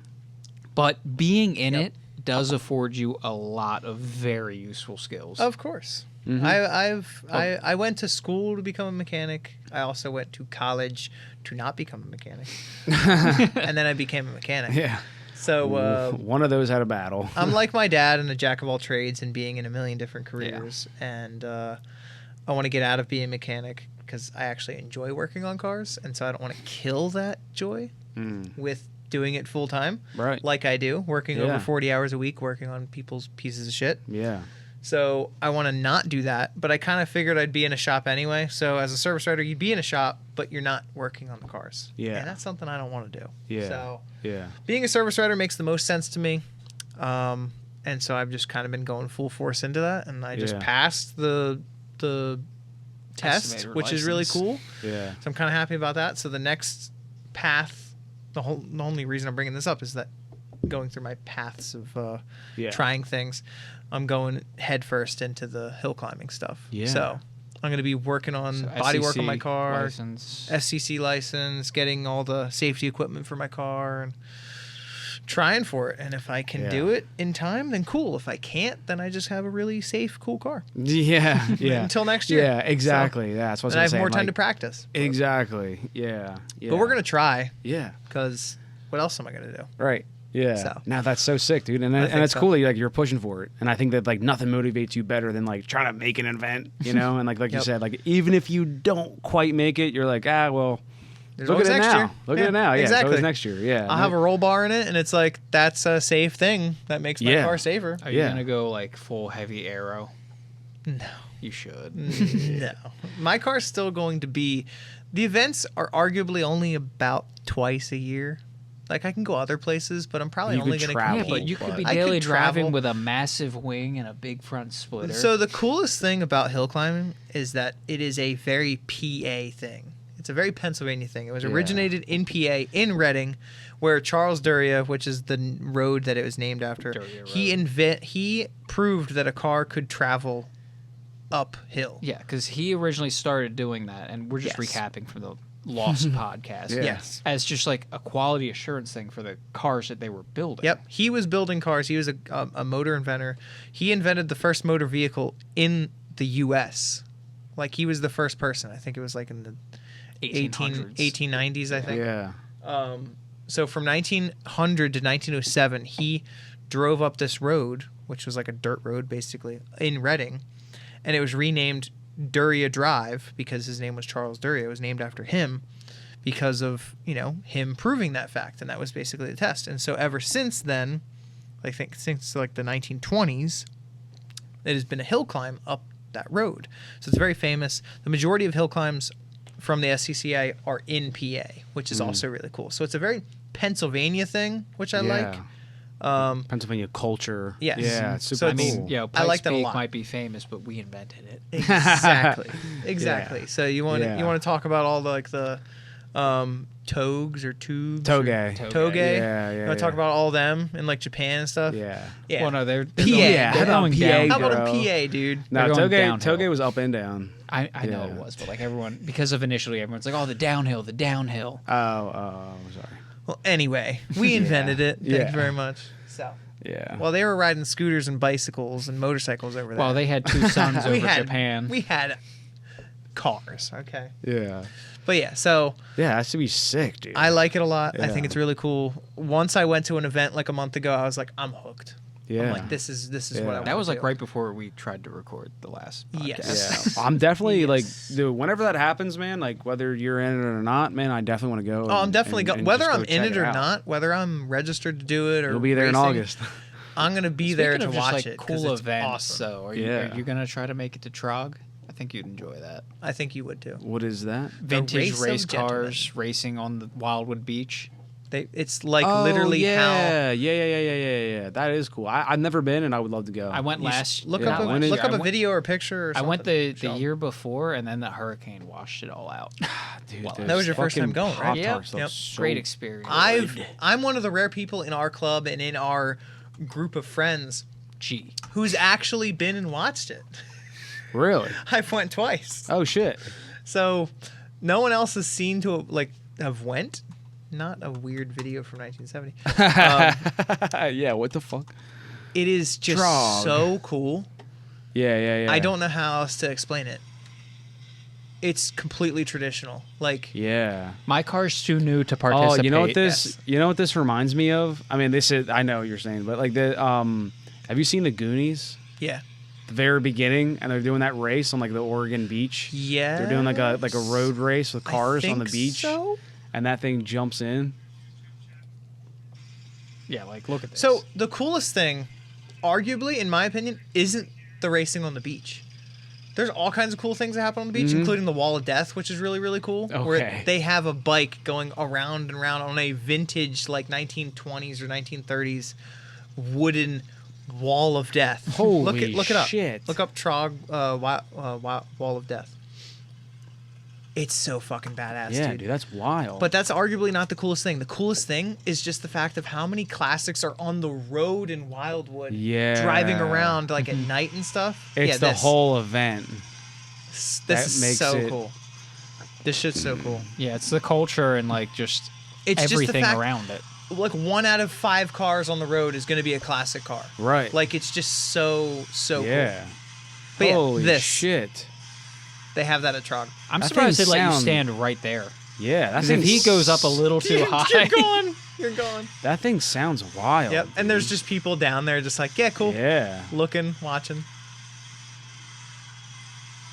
But being in Yep. it does afford you a lot of very useful skills. Of course. Mhm. I went to school to become a mechanic. I also went to college to not become a mechanic. And then I became a mechanic. Yeah. So One of those had a battle. I'm like my dad and a jack of all trades and being in a million different careers. And I want to get out of being a mechanic because I actually enjoy working on cars. And so I don't want to kill that joy with doing it full time. Right. Like I do, working Yeah. over 40 hours a week, working on people's pieces of shit. Yeah. So I want to not do that, but I kind of figured I'd be in a shop anyway. So as a service writer, you'd be in a shop, but you're not working on the cars. Yeah. And that's something I don't want to do. Yeah. So Yeah. being a service writer makes the most sense to me. And so I've just kind of been going full force into that. And I just Yeah. passed the test, Estimator which is really license. cool. Yeah. So I'm kind of happy about that. So the next path, the only reason I'm bringing this up is that going through my paths of Yeah. trying things, I'm going head first into the hill climbing stuff. Yeah. So I'm going to be working on So body work on my SEC car, license. SCC license, getting all the safety equipment for my car, and trying for it. And if I can Yeah. do it in time, then cool. If I can't, then I just have a really safe, cool car. Yeah. Yeah. Until next year. Yeah. Exactly. Yeah. That's what And I I have was more time saying. to practice. Exactly. Yeah. Yeah. But we're going to try, Yeah. because what else am I going to do? Right. Yeah. So. Now that's so sick, dude. And think it's so. cool that you're pushing for it. And I think that like nothing motivates you better than like trying to make an event, you know? And like you Yep. said, like even if you don't quite make it, you're like, well, There's look at always it next now. year. Look at it now. Yeah, exactly. it's always next year. Yeah. I'll have a roll bar in it, and it's like that's a safe thing that makes my Yeah. car safer. Are you Yeah. gonna go like full heavy aero? No. You should. No. My car's still going to be. The events are arguably only about twice a year. Like I can go other places, but I'm probably You only could going to travel. Yeah, compete. but you could be I daily driving travel. with a massive wing and a big front splitter. So the coolest thing about hill climbing is that it is a very PA thing. It's a very Pennsylvania thing. It was Yeah. originated in PA, in Reading, where Charles Duryea, which is the road that it was named after, Duryea he proved that a car could travel uphill. yeah, because he originally started doing that, and we're just Yes. recapping from the Lost podcast. Yeah. Yes. As just like a quality assurance thing for the cars that they were building. Yep, he was building cars. He was a motor inventor. He invented the first motor vehicle in the U.S. Like he was the first person. I think it was like in the 1800s. 1890s, I think. Yeah. So from 1900 to 1907, he drove up this road, which was like a dirt road basically, in Reading, and it was renamed Duryea Drive because his name was Charles Duryea. It was named after him because of, him proving that fact, and that was basically the test. And so ever since then, I think since like the 1920s, it has been a hill climb up that road. So it's very famous. The majority of hill climbs from the SCCA are in PA, which is also really cool. So it's a very Pennsylvania thing, which I like. Pennsylvania culture. Yes. Yeah. It's super So I it's- cool. mean, I Pikes like that a Peak lot. might be famous, but we invented it. Exactly. So you want Yeah. you want to talk about all the togs or tubes? Toge. Toge. Yeah, You want to talk about all them in like Japan and stuff? Yeah. Yeah. Well, no, they're PA. going, Yeah, they're how about going PA, down. How about a bro. PA, dude? No, They're going Toge downhill. was up and down. I know it Yeah. was, but like everyone, because of initially everyone's like, oh, the downhill. Oh, sorry. Well, anyway, we invented it. Thank Yeah. you very much. So, Yeah. well, they were riding scooters and bicycles and motorcycles over there. Well, they had two sons over we had Japan. We had cars. Okay. Yeah. But yeah, so Yeah, that should be sick, dude. I like it a lot. I Yeah. think it's really cool. Once I went to an event like a month ago, I was like, I'm hooked. Yeah. I'm like, this is Yeah. what I want. That was to like do. right before we tried to record the last podcast. Yes. Yeah. I'm definitely like, Yes. dude, whenever that happens, man, like whether you're in it or not, man, I definitely want to go. Oh, I'm and- definitely and- going. and Whether just I'm go in check it or out. not, whether I'm registered to do it or You'll be there in racing, August. I'm gonna be there Speaking to of just, watch like, it. 'cause cool it's events. awesome. So, are Yeah. you gonna try to make it to Trog? I think you'd enjoy that. I think you would too. What is that? Vintage race race of cars racing on the Wildwood Beach. It's like literally how. Yeah. That is cool. I've never been, and I would love to go. I went You last. Look Yeah, up when a, did look you- up I a went- video or a picture. Or I went something. the Show 'em. year before, and then the hurricane washed it all out. Dude, Well, those that was your first fucking time going, right? Pop-Tarts Yep. look so Great experience. I'm one of the rare people in our club and in our group of friends Gee. who's actually been and watched it. Really? I've went twice. Oh shit. So no one else has seen to have went. Not a weird video from 1970. Yeah. What the fuck? It is just Trog. so cool. Yeah. I don't know how else to explain it. It's completely traditional. Like Yeah. My car's too new to Oh, participate. you know what this? yes. You know what this reminds me of? I mean, this is. I know what you're saying, but like the. Have you seen the Goonies? yeah. The very beginning, and they're doing that race on like the Oregon beach. Yeah. They're doing like a road race with cars on the think beach, so. and that thing jumps in. Yeah, like look at this. So the coolest thing, arguably, in my opinion, isn't the racing on the beach. There's all kinds of cool things that happen on the beach, including the Wall of Death, which is really, really cool. Where Okay. they have a bike going around and around on a vintage, like 1920s or 1930s wooden Wall of Death. Holy look it up. shit. Look up Trog Wall of Death. It's so fucking badass, Yeah, dude. dude, that's wild. But that's arguably not the coolest thing. The coolest thing is just the fact of how many classics are on the road in Wildwood. Yeah. Driving around like at night and stuff. it's yeah, the this, whole event. This that is makes so it- cool. This shit's so cool. yeah, it's the culture and like just It's just the everything fact, around it. Like 1 out of 5 cars on the road is going to be a classic car. Right. Like it's just so yeah. cool. But yeah, Holy this. shit. They have that at Trog. I'm That surprised thing they let you sound- stand right there. Yeah, that's Because if he goes up a little too high, Keep going. You're gone. That thing sounds wild. Yep. And there's dude. just people down there just like, yeah, cool. Yeah. Looking, watching.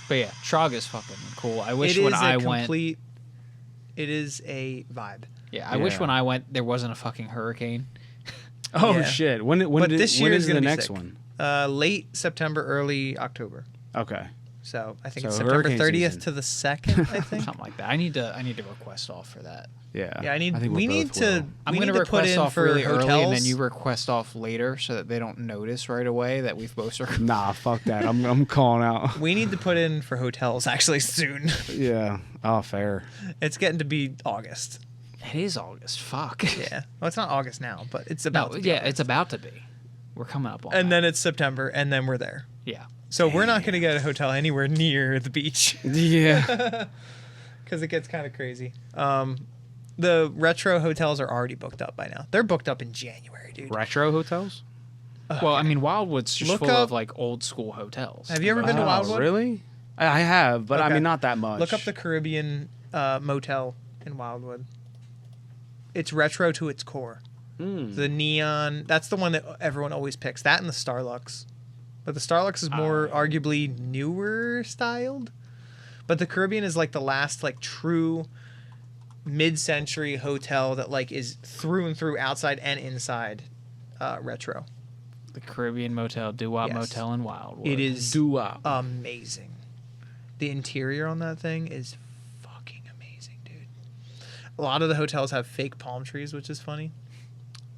But yeah, Trog is fucking cool. I wish It when is I a went. complete. It is a vibe. Yeah, I wish Yeah. when I went there wasn't a fucking hurricane. Oh Yeah. shit. When But this year when is is gonna the be next sick. one? Late September, early October. Okay. So I think So it's September hurricane 30th season. to the 2nd, I think. Something like that. I need to request off for that. Yeah. Yeah, think we we need both to. will. I'm we going need to to put request in off for really hotels. early, and then you request off later so that they don't notice right away that we've both. Nah, fuck that. I'm calling out. We need to put in for hotels actually soon. Yeah. Oh, fair. It's getting to be August. It is August. Fuck. Yeah. Well, it's not August now, but it's No, about. to be yeah, August. it's about to be. We're coming up on. And that. then it's September, and then we're there. Yeah. So we're not going to get a hotel anywhere near the beach Yeah. because it gets kind of crazy. The retro hotels are already booked up by now. They're booked up in January, dude. Retro hotels? Well, I mean, Wildwood's just Look full up- of like old school hotels. Have you ever been to Oh, Wildwood? really? I have, but I Okay. mean not that much. Look up the Caribbean motel in Wildwood. It's retro to its core. Hmm. The neon, that's the one that everyone always picks. That and the Starlux. But the Starlux is more arguably newer styled. But the Caribbean is like the last like true mid-century hotel that like is through and through outside and inside retro. The Caribbean Motel, Doo-Wop Yes. Motel in Wildwood. It is Doo-wop. amazing. The interior on that thing is fucking amazing, dude. A lot of the hotels have fake palm trees, which is funny.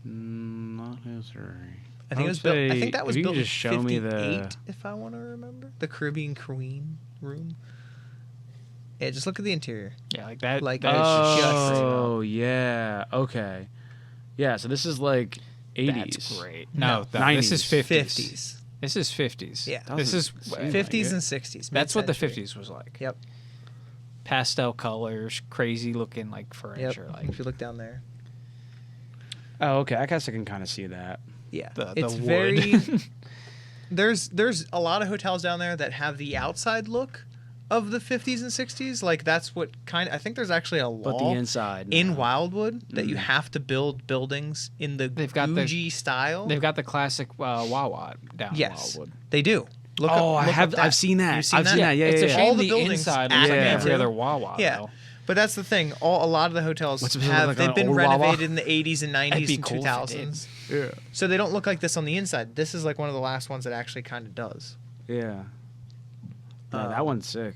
Not history. I think it would was built. I say, think that was if you built could in just show me 58, the. if I want to remember. The Caribbean Queen room. Yeah, just look at the interior. Yeah, like that. Like, that is just Oh yeah. Okay. Yeah. So this is like 80s. That's great. No, No, this is 90s. 50s. 50s. This is 50s. Yeah. This is Doesn't seem 50s like and it. 60s. that's what the mid-century. 50s was like. Yep. Pastel colors, crazy looking like Yep. furniture. Like If you look down there. Oh, okay. I guess I can kind of see that. Yeah. The it's wood. very. There's a lot of hotels down there that have the outside look of the 50s and 60s. Like that's what kind. I think there's actually a But the law inside. in no. Wildwood that you have to build buildings in the They've got the- Gucci style. they've got the classic Wawa down Yes, in Wildwood. they do. Look Oh, up, I look have. up that. I've seen that. You've seen I've that? seen that. Yeah, It's yeah, a yeah. shame All the the buildings inside act looks like like every that. other Wawa. Yeah. Though. But that's the thing. A lot of the hotels What's it supposed to look like, they've an been old Wawa? renovated in the 80s and 90s be and cool if it 2000s. Yeah. So they don't look like this on the inside. This is like one of the last ones that actually kind of does. Yeah. Yeah, that one's sick.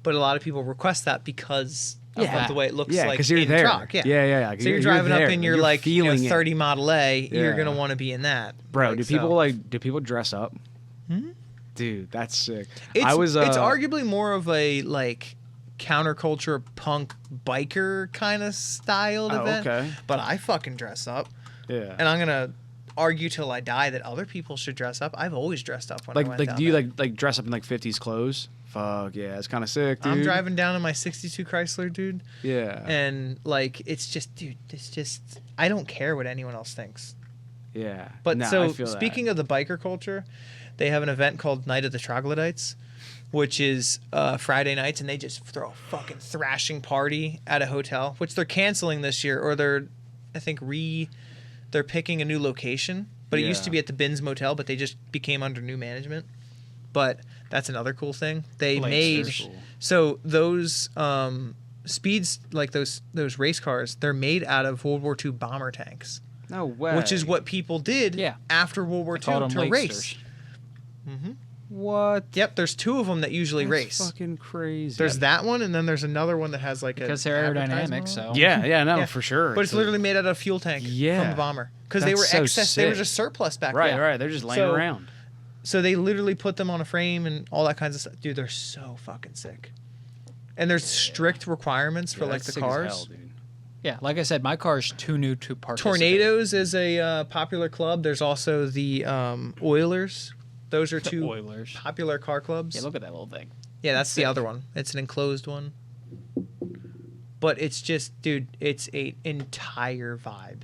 But a lot of people request that because of Yeah. the way it looks Yeah, like because you're in there. Trog. Yeah. yeah. So you're driving up there. in your You're like you know, feeling it. 30 Model A, you're Yeah. going to want to be in that. Bro, Like, do so- people do people dress up? Dude, that's sick. It's, I was. it's arguably more of a like counterculture punk biker kind of styled Oh, event. okay. But I fucking dress up, Yeah. and I'm gonna argue till I die that other people should dress up. I've always dressed up when I went like down do you there. like dress up in like 50s clothes? Fuck yeah, it's kind of sick, dude. I'm driving down in my '62 Chrysler, dude, Yeah. and like it's just, dude, it's just I don't care what anyone else thinks. Yeah. But Nah, so I feel speaking of the biker culture, they have an event called Night of the Troglodytes, which is Friday nights, and they just throw a fucking thrashing party at a hotel, which they're canceling this year, or they're, I think, they're picking a new location. But it used Yeah. to be at the Binns Motel, but they just became under new management. But that's another cool thing. They made Blazers. so those speeds, like those race cars, they're made out of World War II bomber tanks. no way. Which is what people did Yeah. after World War Called II them to race. Lakesters. what? Yep, there's two of them that usually That's race. fucking crazy. There's that one, and then there's another one that has like Because a they're advertisement aerodynamic, on it. so Yeah, no, Yeah. for sure. But it's literally made out of a fuel tank Yeah. from a bomber because they That's were so excess. They were sick. just surplus back right, then. right. They're just laying So- around. So they literally put them on a frame and all that kinds of stuff. Dude, they're so fucking sick. And there's strict requirements for Yeah, like that's the sick as cars. hell, dude. yeah, like I said, my car's too new to participate. Tornadoes is a popular club. There's also the Oilers. Those are The two Oilers. popular car clubs. Yeah, look at that little thing. Yeah, that's the other one. It's an enclosed one. But it's just, dude, it's a entire vibe.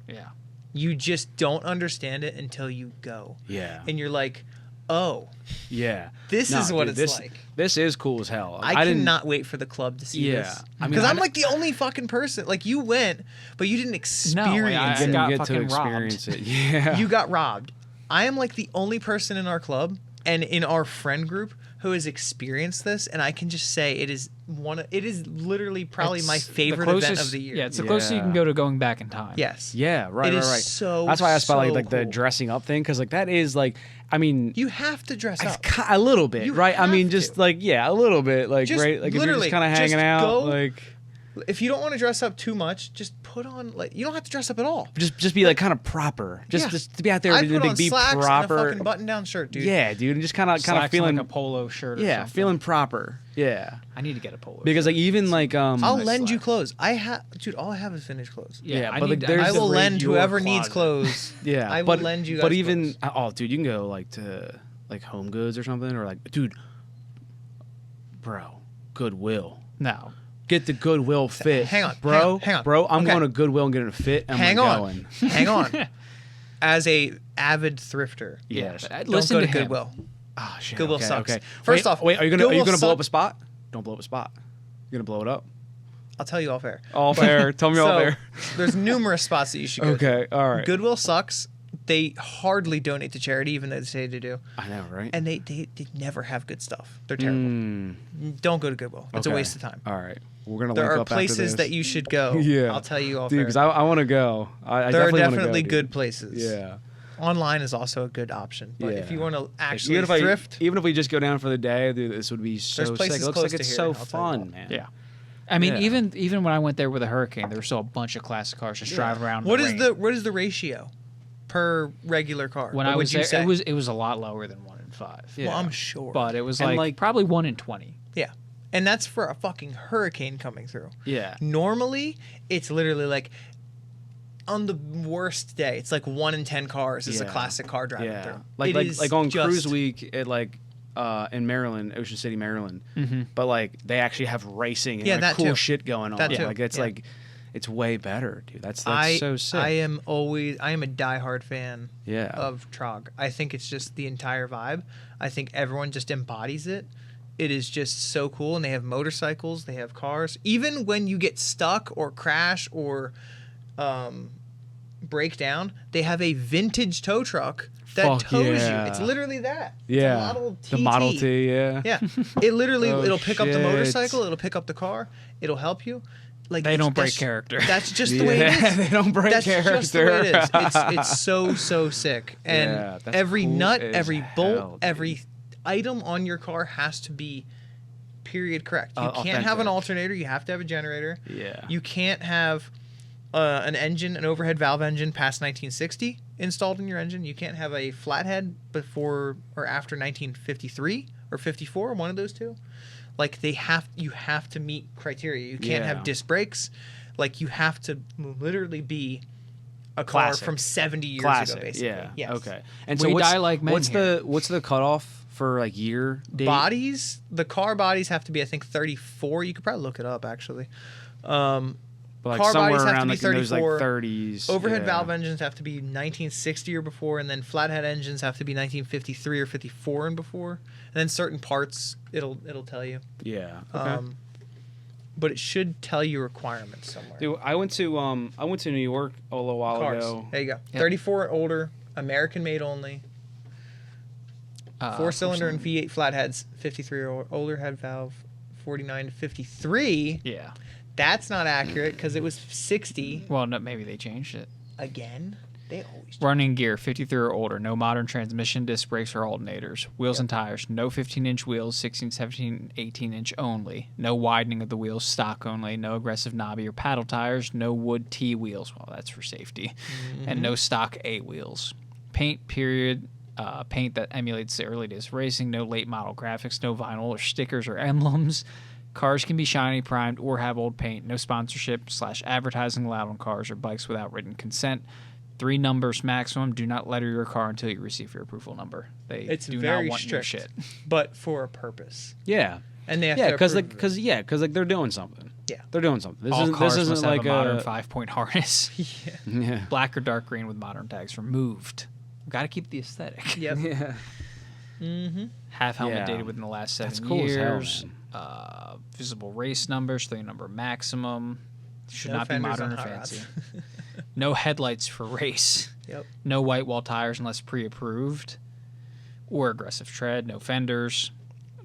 Yeah. You just don't understand it until you go. Yeah. And you're like, oh, Yeah. this is what dude, it's like. This is cool as hell. I didn't. cannot wait for the club to see Yeah. this. I mean, Because I'm I- like the only fucking person. Like, you went, but you didn't I experience Didn't it. got get to fucking experience robbed. it. Yeah. You got robbed. I am like the only person in our club and in our friend group who has experienced this, and I can just say it is literally probably my It's the favorite event closest- of the year. Yeah, it's the closest you can Yeah. go to going back in time. Yes. Yeah, right, It right, is right. so, That's why I asked about so like the cool. dressing up thing, because like that is like, I mean, You have to dress it's up. a little bit, You right? I mean, have just to. like a little bit, like Just right, like if you're literally, just kind of just hanging out, go- like If you don't want to dress up too much, just put on like you don't have to dress up at all. just be like kind of proper, Yeah. just to be out there, I and put on be slacks and a proper. fucking button-down shirt, dude. Yeah, dude, and just kind of Slacks and, feeling, like a polo shirt. Or yeah, something. feeling proper. Yeah, I need to get a polo. because shirt. like even like I'll Nice lend you slacks. clothes. Dude, all I have is vintage clothes. Yeah, I but, need like, to- there's I the will raid lend your whoever needs closet. clothes. yeah, I will but lend you guys but even clothes. dude, you can go like to like Home Goods or something, or like dude, bro, Goodwill. No. Get the Goodwill fit. Hang on, bro. hang on. Bro, I'm Okay. going to Goodwill and getting a fit. And Hang I'm on. going. Hang on. As a avid thrifter, Yes. but don't listen go to to him. Goodwill. Oh shit. Goodwill okay, sucks. Okay. First Wait, off, wait, are you gonna Goodwill blow up suck- a spot? Don't blow up a spot. You're gonna blow it up. I'll tell you off air. All fair. Tell me all So, fair. there's numerous spots that you should go to. Okay. All right. Goodwill sucks. They hardly donate to charity, even though they say they do. I know, right? And they never have good stuff. They're terrible. Don't go to Goodwill. It's a Okay. waste of time. All right. We're gonna There link are up after places this. that you should go. Yeah. I'll tell you off Dude, air. because I want to go. I There are definitely wanna definitely go, good dude. places. Yeah. Online is also a good option. But if Yeah. you want to actually even if thrift, even if we just go down for the day, dude, this would be so There's sick. places It looks close like to it's here, so I'll tell you fun, what. man. Yeah. I mean, Yeah. even when I went there with a hurricane, there was still a bunch of classic cars just driving around. in what the is rain. what is the ratio per regular car? When What I would was you there, say? it was a lot lower than 1 in 5. Yeah. Well, I'm sure. But it was And, like, like- probably 1 in 20. yeah, and that's for a fucking hurricane coming through. Yeah. Normally, it's literally like on the worst day, it's like 1 in 10 cars is a Yeah. classic car driving Yeah. through. Like It is on just- Cruise Week at like in Maryland, Ocean City, Maryland. But like they actually have racing and Yeah, like, that cool too. shit going on. That too. Like it's Yeah. like it's way better, dude. That's I so sick. I am a diehard fan Yeah. of Trog. I think it's just the entire vibe. I think everyone just embodies it. It is just so cool, and they have motorcycles, they have cars. Even when you get stuck or crash or break down, they have a vintage tow truck that Fuck tows yeah. you. It's literally that. yeah. It's a Model The TT. Model T, yeah. Yeah, it literally Oh, it'll pick up the shit. motorcycle, it'll pick up the car, it'll help you. Like They don't break that's- character. That's just the way it Yeah, is. they don't break That's just the way it is. character. It's so sick. And Yeah, that's every cool nut, as every hell, bolt, dude. every item on your car has to be period correct. You can't have Authentic. an alternator. You have to have a generator. Yeah. You can't have an engine, an overhead valve engine past 1960 installed in your engine. You can't have a flathead before or after 1953 or 54, one of those two. Like you have to meet criteria. You can't Yeah. have disc brakes. Like you have to literally be a car Classic. from 70 years Classic. ago, basically. Yeah. Yes. Okay. And We so what's, die like men what's here. the cutoff for like year date? Bodies, the car bodies have to be, I think, 34. You could probably look it up, actually. But like car somewhere bodies have to around be like in those like 34. 30s. Overhead yeah. valve engines have to be 1960 or before, and then flathead engines have to be 1953 or 54 and before. And then certain parts, it'll tell you. Yeah. Okay. But it should tell you requirements somewhere. Dude, I went to New York a little while Cars. ago. There you go. 34 and older, American made only. Four-cylinder and V8 flatheads, 53 or older, head valve, 49 to 53. Yeah. That's not accurate because it was 60 Well, no, maybe they changed it. again. They always Running gear, 53 or older. No modern transmission, disc brakes, or alternators. Wheels and tires. No 15-inch wheels, 16, 17, 18-inch only. No widening of the wheels, stock only. No aggressive knobby or paddle tires. No wood T wheels. Well, that's for safety. And no stock A wheels. Paint, period. Paint that emulates the early days of racing. No late model graphics. No vinyl or stickers or emblems. Cars can be shiny, primed, or have old paint. No sponsorship / advertising allowed on cars or bikes without written consent. 3 numbers maximum. Do not letter your car until you receive your approval number. They It's do very not want strict, new shit. but for a purpose. Yeah. And they have Yeah, to because approve of it. like they're doing something. Yeah. They're doing something. This All isn't cars this isn't must like have a modern 5-point harness. yeah. Black or dark green with modern tags removed. Got to keep the aesthetic. Yep. Yeah. Half helmet Yeah. dated within the last 7 That's cool as hell, years. Visible race numbers, 3-number maximum. Should No not be fenders modern on or hot fancy. rods. No headlights for race. Yep. No white wall tires unless pre-approved. Or aggressive tread. No fenders.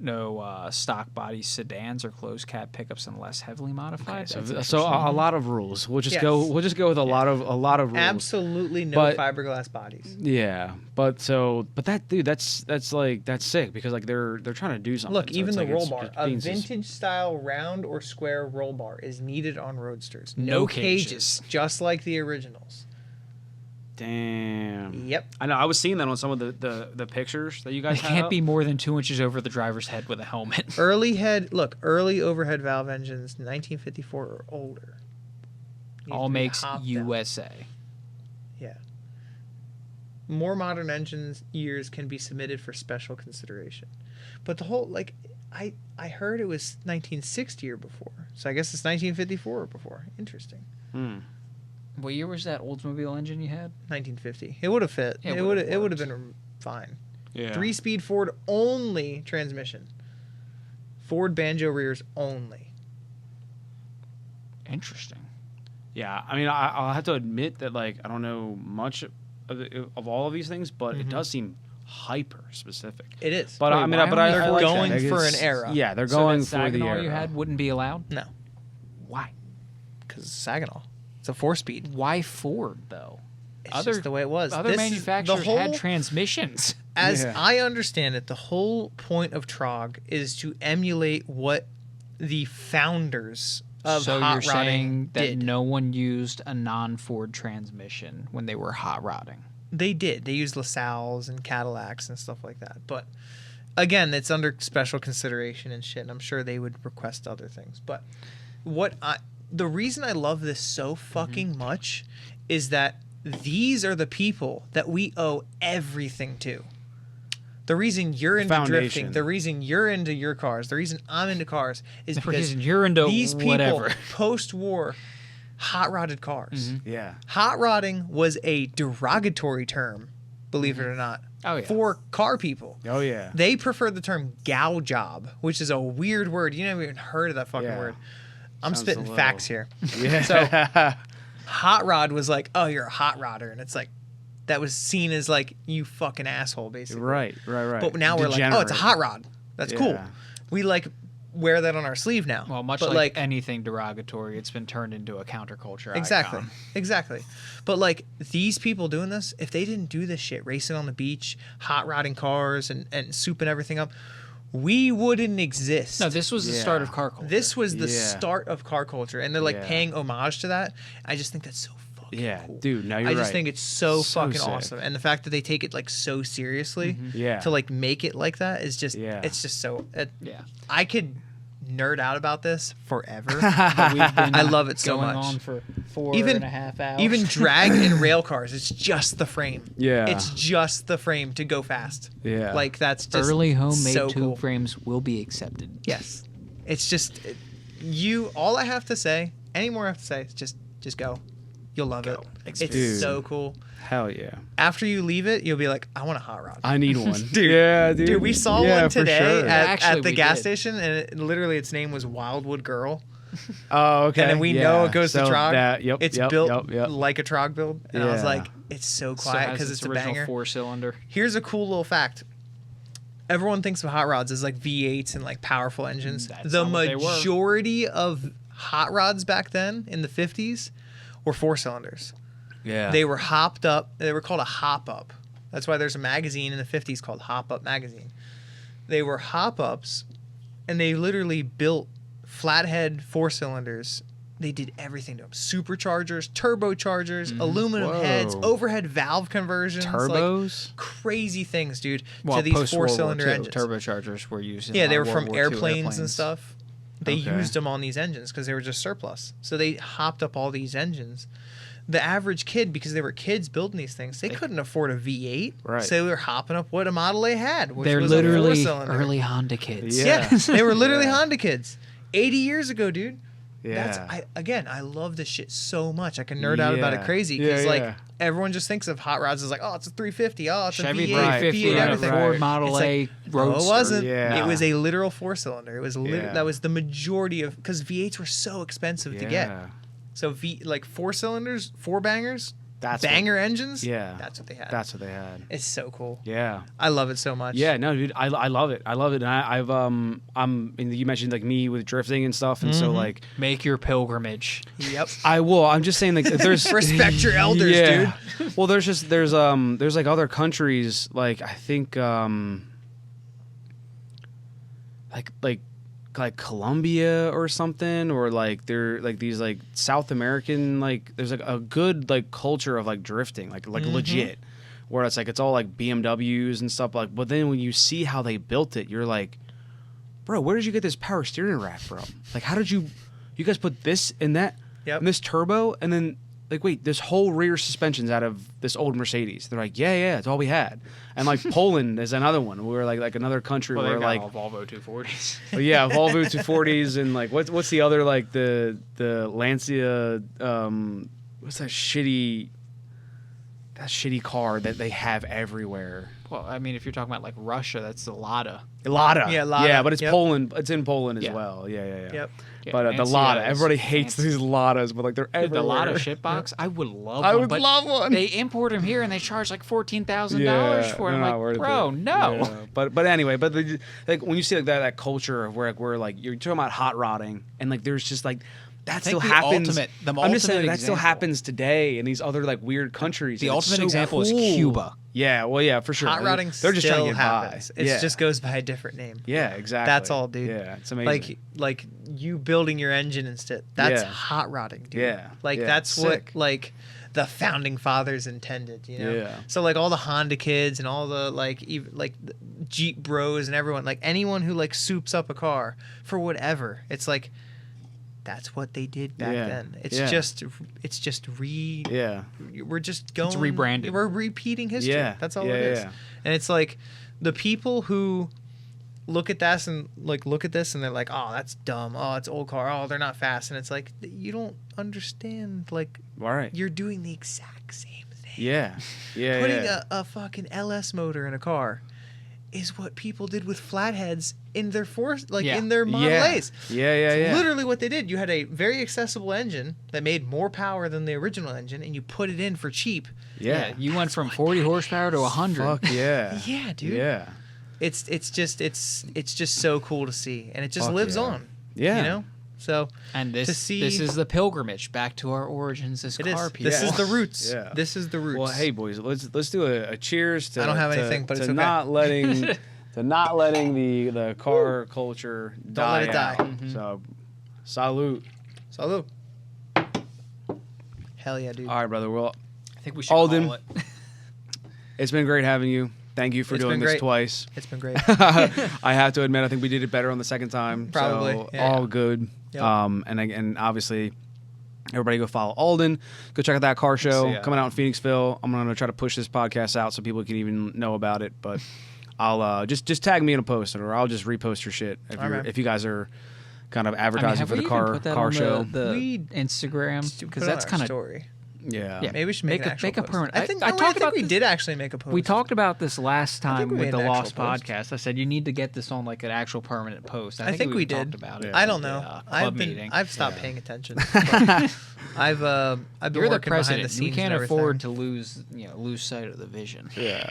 No stock body sedans or closed cab pickups unless heavily modified. So, That's so interesting. a lot of rules. We'll just Yes. go. We'll just go with a lot of rules. Absolutely no But- fiberglass bodies. Yeah, but that dude, that's sick because like they're trying to do something. Look, So even it's the like roll it's bar, just a being sus- vintage style round or square roll bar is needed on roadsters. No No cages. cages, just like the originals. Damn. Yep. I know. I was seeing that on some of the pictures that you It guys can't be more than 2 inches over the driver's head with a helmet. Early overhead valve engines, 1954 or older. Need All to be makes hopped out. USA. Yeah. More modern engines years can be submitted for special consideration. But the whole, like, I heard it was 1960 or before. So I guess it's 1954 or before. Interesting. What year was that Oldsmobile engine you had? 1950. It would have fit. Yeah, it would've would have worked. been fine. Yeah. 3-speed Ford only transmission. Ford banjo rears only. Interesting. Yeah. I mean, I'll have to admit that like I don't know much of all of these things, but it does seem hyper specific. It is. But I Wait, mean, why but aren't I they like going that. for It's- an era? Yeah, they're So going that for the Saginaw era. you had wouldn't be allowed? No, Why? because it's Saginaw. It's a 4-speed. Why Ford, though? It's just the way it was. Other This is- manufacturers the whole, had transmissions. As Yeah. I understand it, the whole point of Trog is to emulate what the founders of So hot you're rodding saying that did. no one used a non-Ford transmission when they were hot rodding? They did. They used LaSalle's and Cadillacs and stuff like that. But again, it's under special consideration and shit, and I'm sure they would request other things. But the reason I love this so fucking much is that these are the people that we owe everything to. The reason you're into Foundation. drifting, the reason you're into your cars, the reason I'm into cars is The because reason you're into these people whatever. post-war hot rodded cars. Yeah. Hot rodding was a derogatory term, believe it or not, Oh, yeah. for car people. Oh yeah. They prefer the term gow job, which is a weird word. You never even heard of that fucking Yeah. word. I'm Sounds spitting a little- facts here. Yeah. So hot rod was like, oh, you're a hot rodder, and it's like that was seen as like you fucking asshole, basically. right. But now we're like, oh, it's a hot rod. That's cool. Yeah. We like wear that on our sleeve now. Well, much but like anything derogatory, it's been turned into a counterculture Exactly. icon. Exactly. But like these people doing this, if they didn't do this shit, racing on the beach, hot rodding cars and souping everything up, we wouldn't exist. No, this was the start Yeah. of car culture. This was the Yeah. start of car culture, and they're like Yeah. paying homage to that. I just think that's so fucking Yeah, cool. dude. No, you're I right. just think it's so, So fucking sick. awesome, and the fact that they take it like so seriously Yeah. to like make it like that is just Yeah. it's just so. Yeah. I could nerd out about this forever. But we've been I love it so going much. on for 4 Even- and a half hours. Even drag and rail cars, it's just the frame. Yeah. It's just the frame to go fast. Yeah. Like that's just early homemade so tube cool. frames will be accepted. Yes. It's just all I have to say, any more I have to say, is just go. You'll love it. It's Dude. so cool. Hell yeah. After you leave it, you'll be like, I want a hot rod. I need one. Dude. Yeah, dude. Dude, we saw Yeah, one for today sure. Actually, at the we gas did. station, and literally its name was Wildwood Girl. Oh, okay. And then we yeah. know it goes So to Trog. that- yep. It's yep, built Yep. like a Trog build. And I was Yeah. like, it's so Still quiet has because it's a original banger. 4-cylinder. Here's a cool little fact. Everyone thinks of hot rods as like V8s and like powerful engines. That's The not what they were. majority of hot rods back then in the 50s were 4-cylinders. Yeah. They were hopped up. They were called a hop up. That's why there's a magazine in the 50s called Hop Up Magazine. They were hop ups, and they literally built flathead 4-cylinders. They did everything to them: superchargers, turbochargers, aluminum Whoa. heads, overhead valve conversions, like Turbos. crazy things, dude. Well, to these post-World War 4-cylinder II, engines. turbochargers were used in Yeah, they were World from War II airplanes and stuff. They Okay. used them on these engines because they were just surplus. So they hopped up all these engines. The average kid, because they were kids building these things, they couldn't afford a V8. Right. So they were hopping up what a model they had, which They're was a literally 4-cylinder. early Honda kids. Yeah. Yeah, they were literally Yeah. Honda kids. 80 years ago, dude. Yeah. I love this shit so much. I can nerd out about it crazy because everyone just thinks of hot rods as like, oh, it's a 350, oh, it's Chevy a V8, 350, V8 everything. Ford Model It's A like, Roadster. No, it wasn't. Yeah. It was a literal 4-cylinder. It was Yeah. that was the majority of because V8s were so expensive to get. So like 4 cylinders, 4 bangers, banger engines. Yeah. That's what they had. That's what they had. It's so cool. Yeah. I love it so much. Yeah, no, dude, I love it. I love it. And and you mentioned like me with drifting and stuff, and so like Make your pilgrimage. Yep. I will. I'm just saying like there's Respect your elders, yeah. dude. Well, there's like other countries like I think like Colombia or something, or like they're like these like South American like there's like a good like culture of like drifting like legit, where it's like it's all like BMWs and stuff like. But then when you see how they built it, you're like, bro, where did you get this power steering rack from? Like, how did you guys put this in that and this turbo, and then like wait, this whole rear suspension's out of this old Mercedes? They're like, yeah, it's all we had. And like Poland is another one. We're like another country where like Volvo 240s. yeah, Volvo 240s and like what's the other like the Lancia what's that shitty car that they have everywhere? Well, I mean, if you're talking about like Russia, that's the Lada. Lada. Yeah, Lada. Yeah, but it's Yep. Poland. It's in Poland as Yeah. well. Yeah. Yep. Yeah, But the Lancia Lada, is everybody hates fancy. these Ladas, but like they're Dude, everywhere. the Lada shitbox, I would love I one. would but love one. They import them here and they charge like $14,000 for they're them. not Like, worth bro, it. no. Yeah. But anyway, like when you see like that culture of where like you're talking about hot rodding and like there's just like that still happens. The I'm just saying ultimate that still example. happens today in these other like weird countries. The and it's ultimate so example is cool. Cuba. Yeah, well, yeah, for sure. Hot rodding They're just trying still to get happens. by. It Yeah. just goes by a different name. Yeah, exactly. That's all, dude. Yeah, it's amazing. Like you building your engine instead. That's Yeah. hot rodding, dude. Yeah. Like Yeah. that's Sick. what like the founding fathers intended, you know. Yeah. So like all the Honda kids and all the like even like the Jeep bros and everyone, like anyone who like soups up a car for whatever, it's like that's what they did back Yeah. then. It's Yeah. just Yeah. we're just going rebranded. We're repeating history. Yeah. That's all Yeah, it is. yeah. And it's like the people who look at this and they're like, oh, that's dumb. Oh, it's old car. Oh, they're not fast. And it's like you don't understand. Like All right. you're doing the exact same thing. Yeah. Yeah. Putting yeah. a fucking LS motor in a car is what people did with flatheads in their in their Model A's. Yeah. It's literally what they did. You had a very accessible engine that made more power than the original engine, and you put it in for cheap. Yeah. You went from 40 horsepower to 100. Fuck yeah. Yeah, dude. Yeah. It's just so cool to see, and it just Fuck lives yeah. on. Yeah. You know. So And to see this is the pilgrimage back to our origins as it is. car people. This is the roots. Yeah. This is the roots. Well, hey boys, let's do a cheers to. I don't have to- anything, but to it's okay. not letting the car culture die let it die. out. So, salute. Salud. Hell yeah, dude. All right, brother. Well, I think we should Alden. call it. it's been great having you. Thank you for It's doing been this great. twice. It's been great. I have to admit, I think we did it better on the second time. Probably, So, yeah. all good. Yep. And obviously, everybody go follow Alden. Go check out that car show See ya. coming out in Phoenixville. I'm going to try to push this podcast out so people can even know about it. But I'll just tag me in a post, or I'll just repost your shit Okay. if you guys are kind of I mean, advertising have for we the even car put that car on show. the We Instagram? Put Because it that's on our kind of story. Yeah. Yeah. Maybe we should make, an actual make a post. permanent. I think I no, talked I think about we this- did actually make a post. We talked about this last think time we with made the an Lost actual post. podcast. I said you need to get this on like an actual permanent post. I think we did. talked about it. I don't know. Club meeting. I've stopped paying attention. But I've been You're the working behind the president. scenes. You can't and afford everything. to lose sight of the vision. Yeah.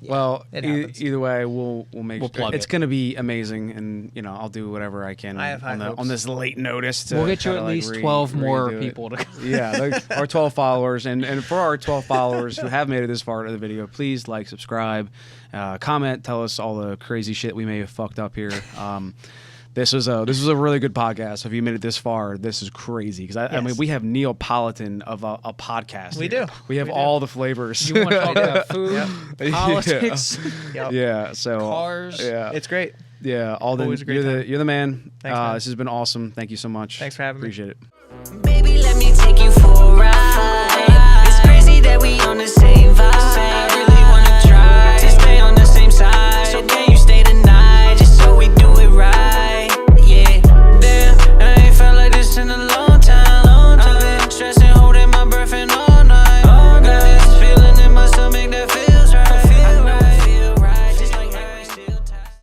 Yeah, Well, it happens. either way, we'll make We'll plug it's it. going to be amazing, and I'll do whatever I can I have high hopes. on this late notice. To We'll get you kinda, at like, least 12 more redo it. people to. Yeah, like our 12 followers, and for our 12 followers who have made it this far in the video, please like, subscribe, comment, tell us all the crazy shit we may have fucked up here. This was a really good podcast. If you made it this far, this is crazy because I mean Yes. we have Neapolitan of a podcast. We here. do. We have We do. all the flavors. You want to talk about food, Yeah. politics, Yep. Yeah. So cars? Yeah. It's great. Yeah. Alden, Always a great you're the man. Thanks, man. This has been awesome. Thank you so much. Thanks for having me. Appreciate it. Baby, let me take you for a ride. It's crazy that we on the same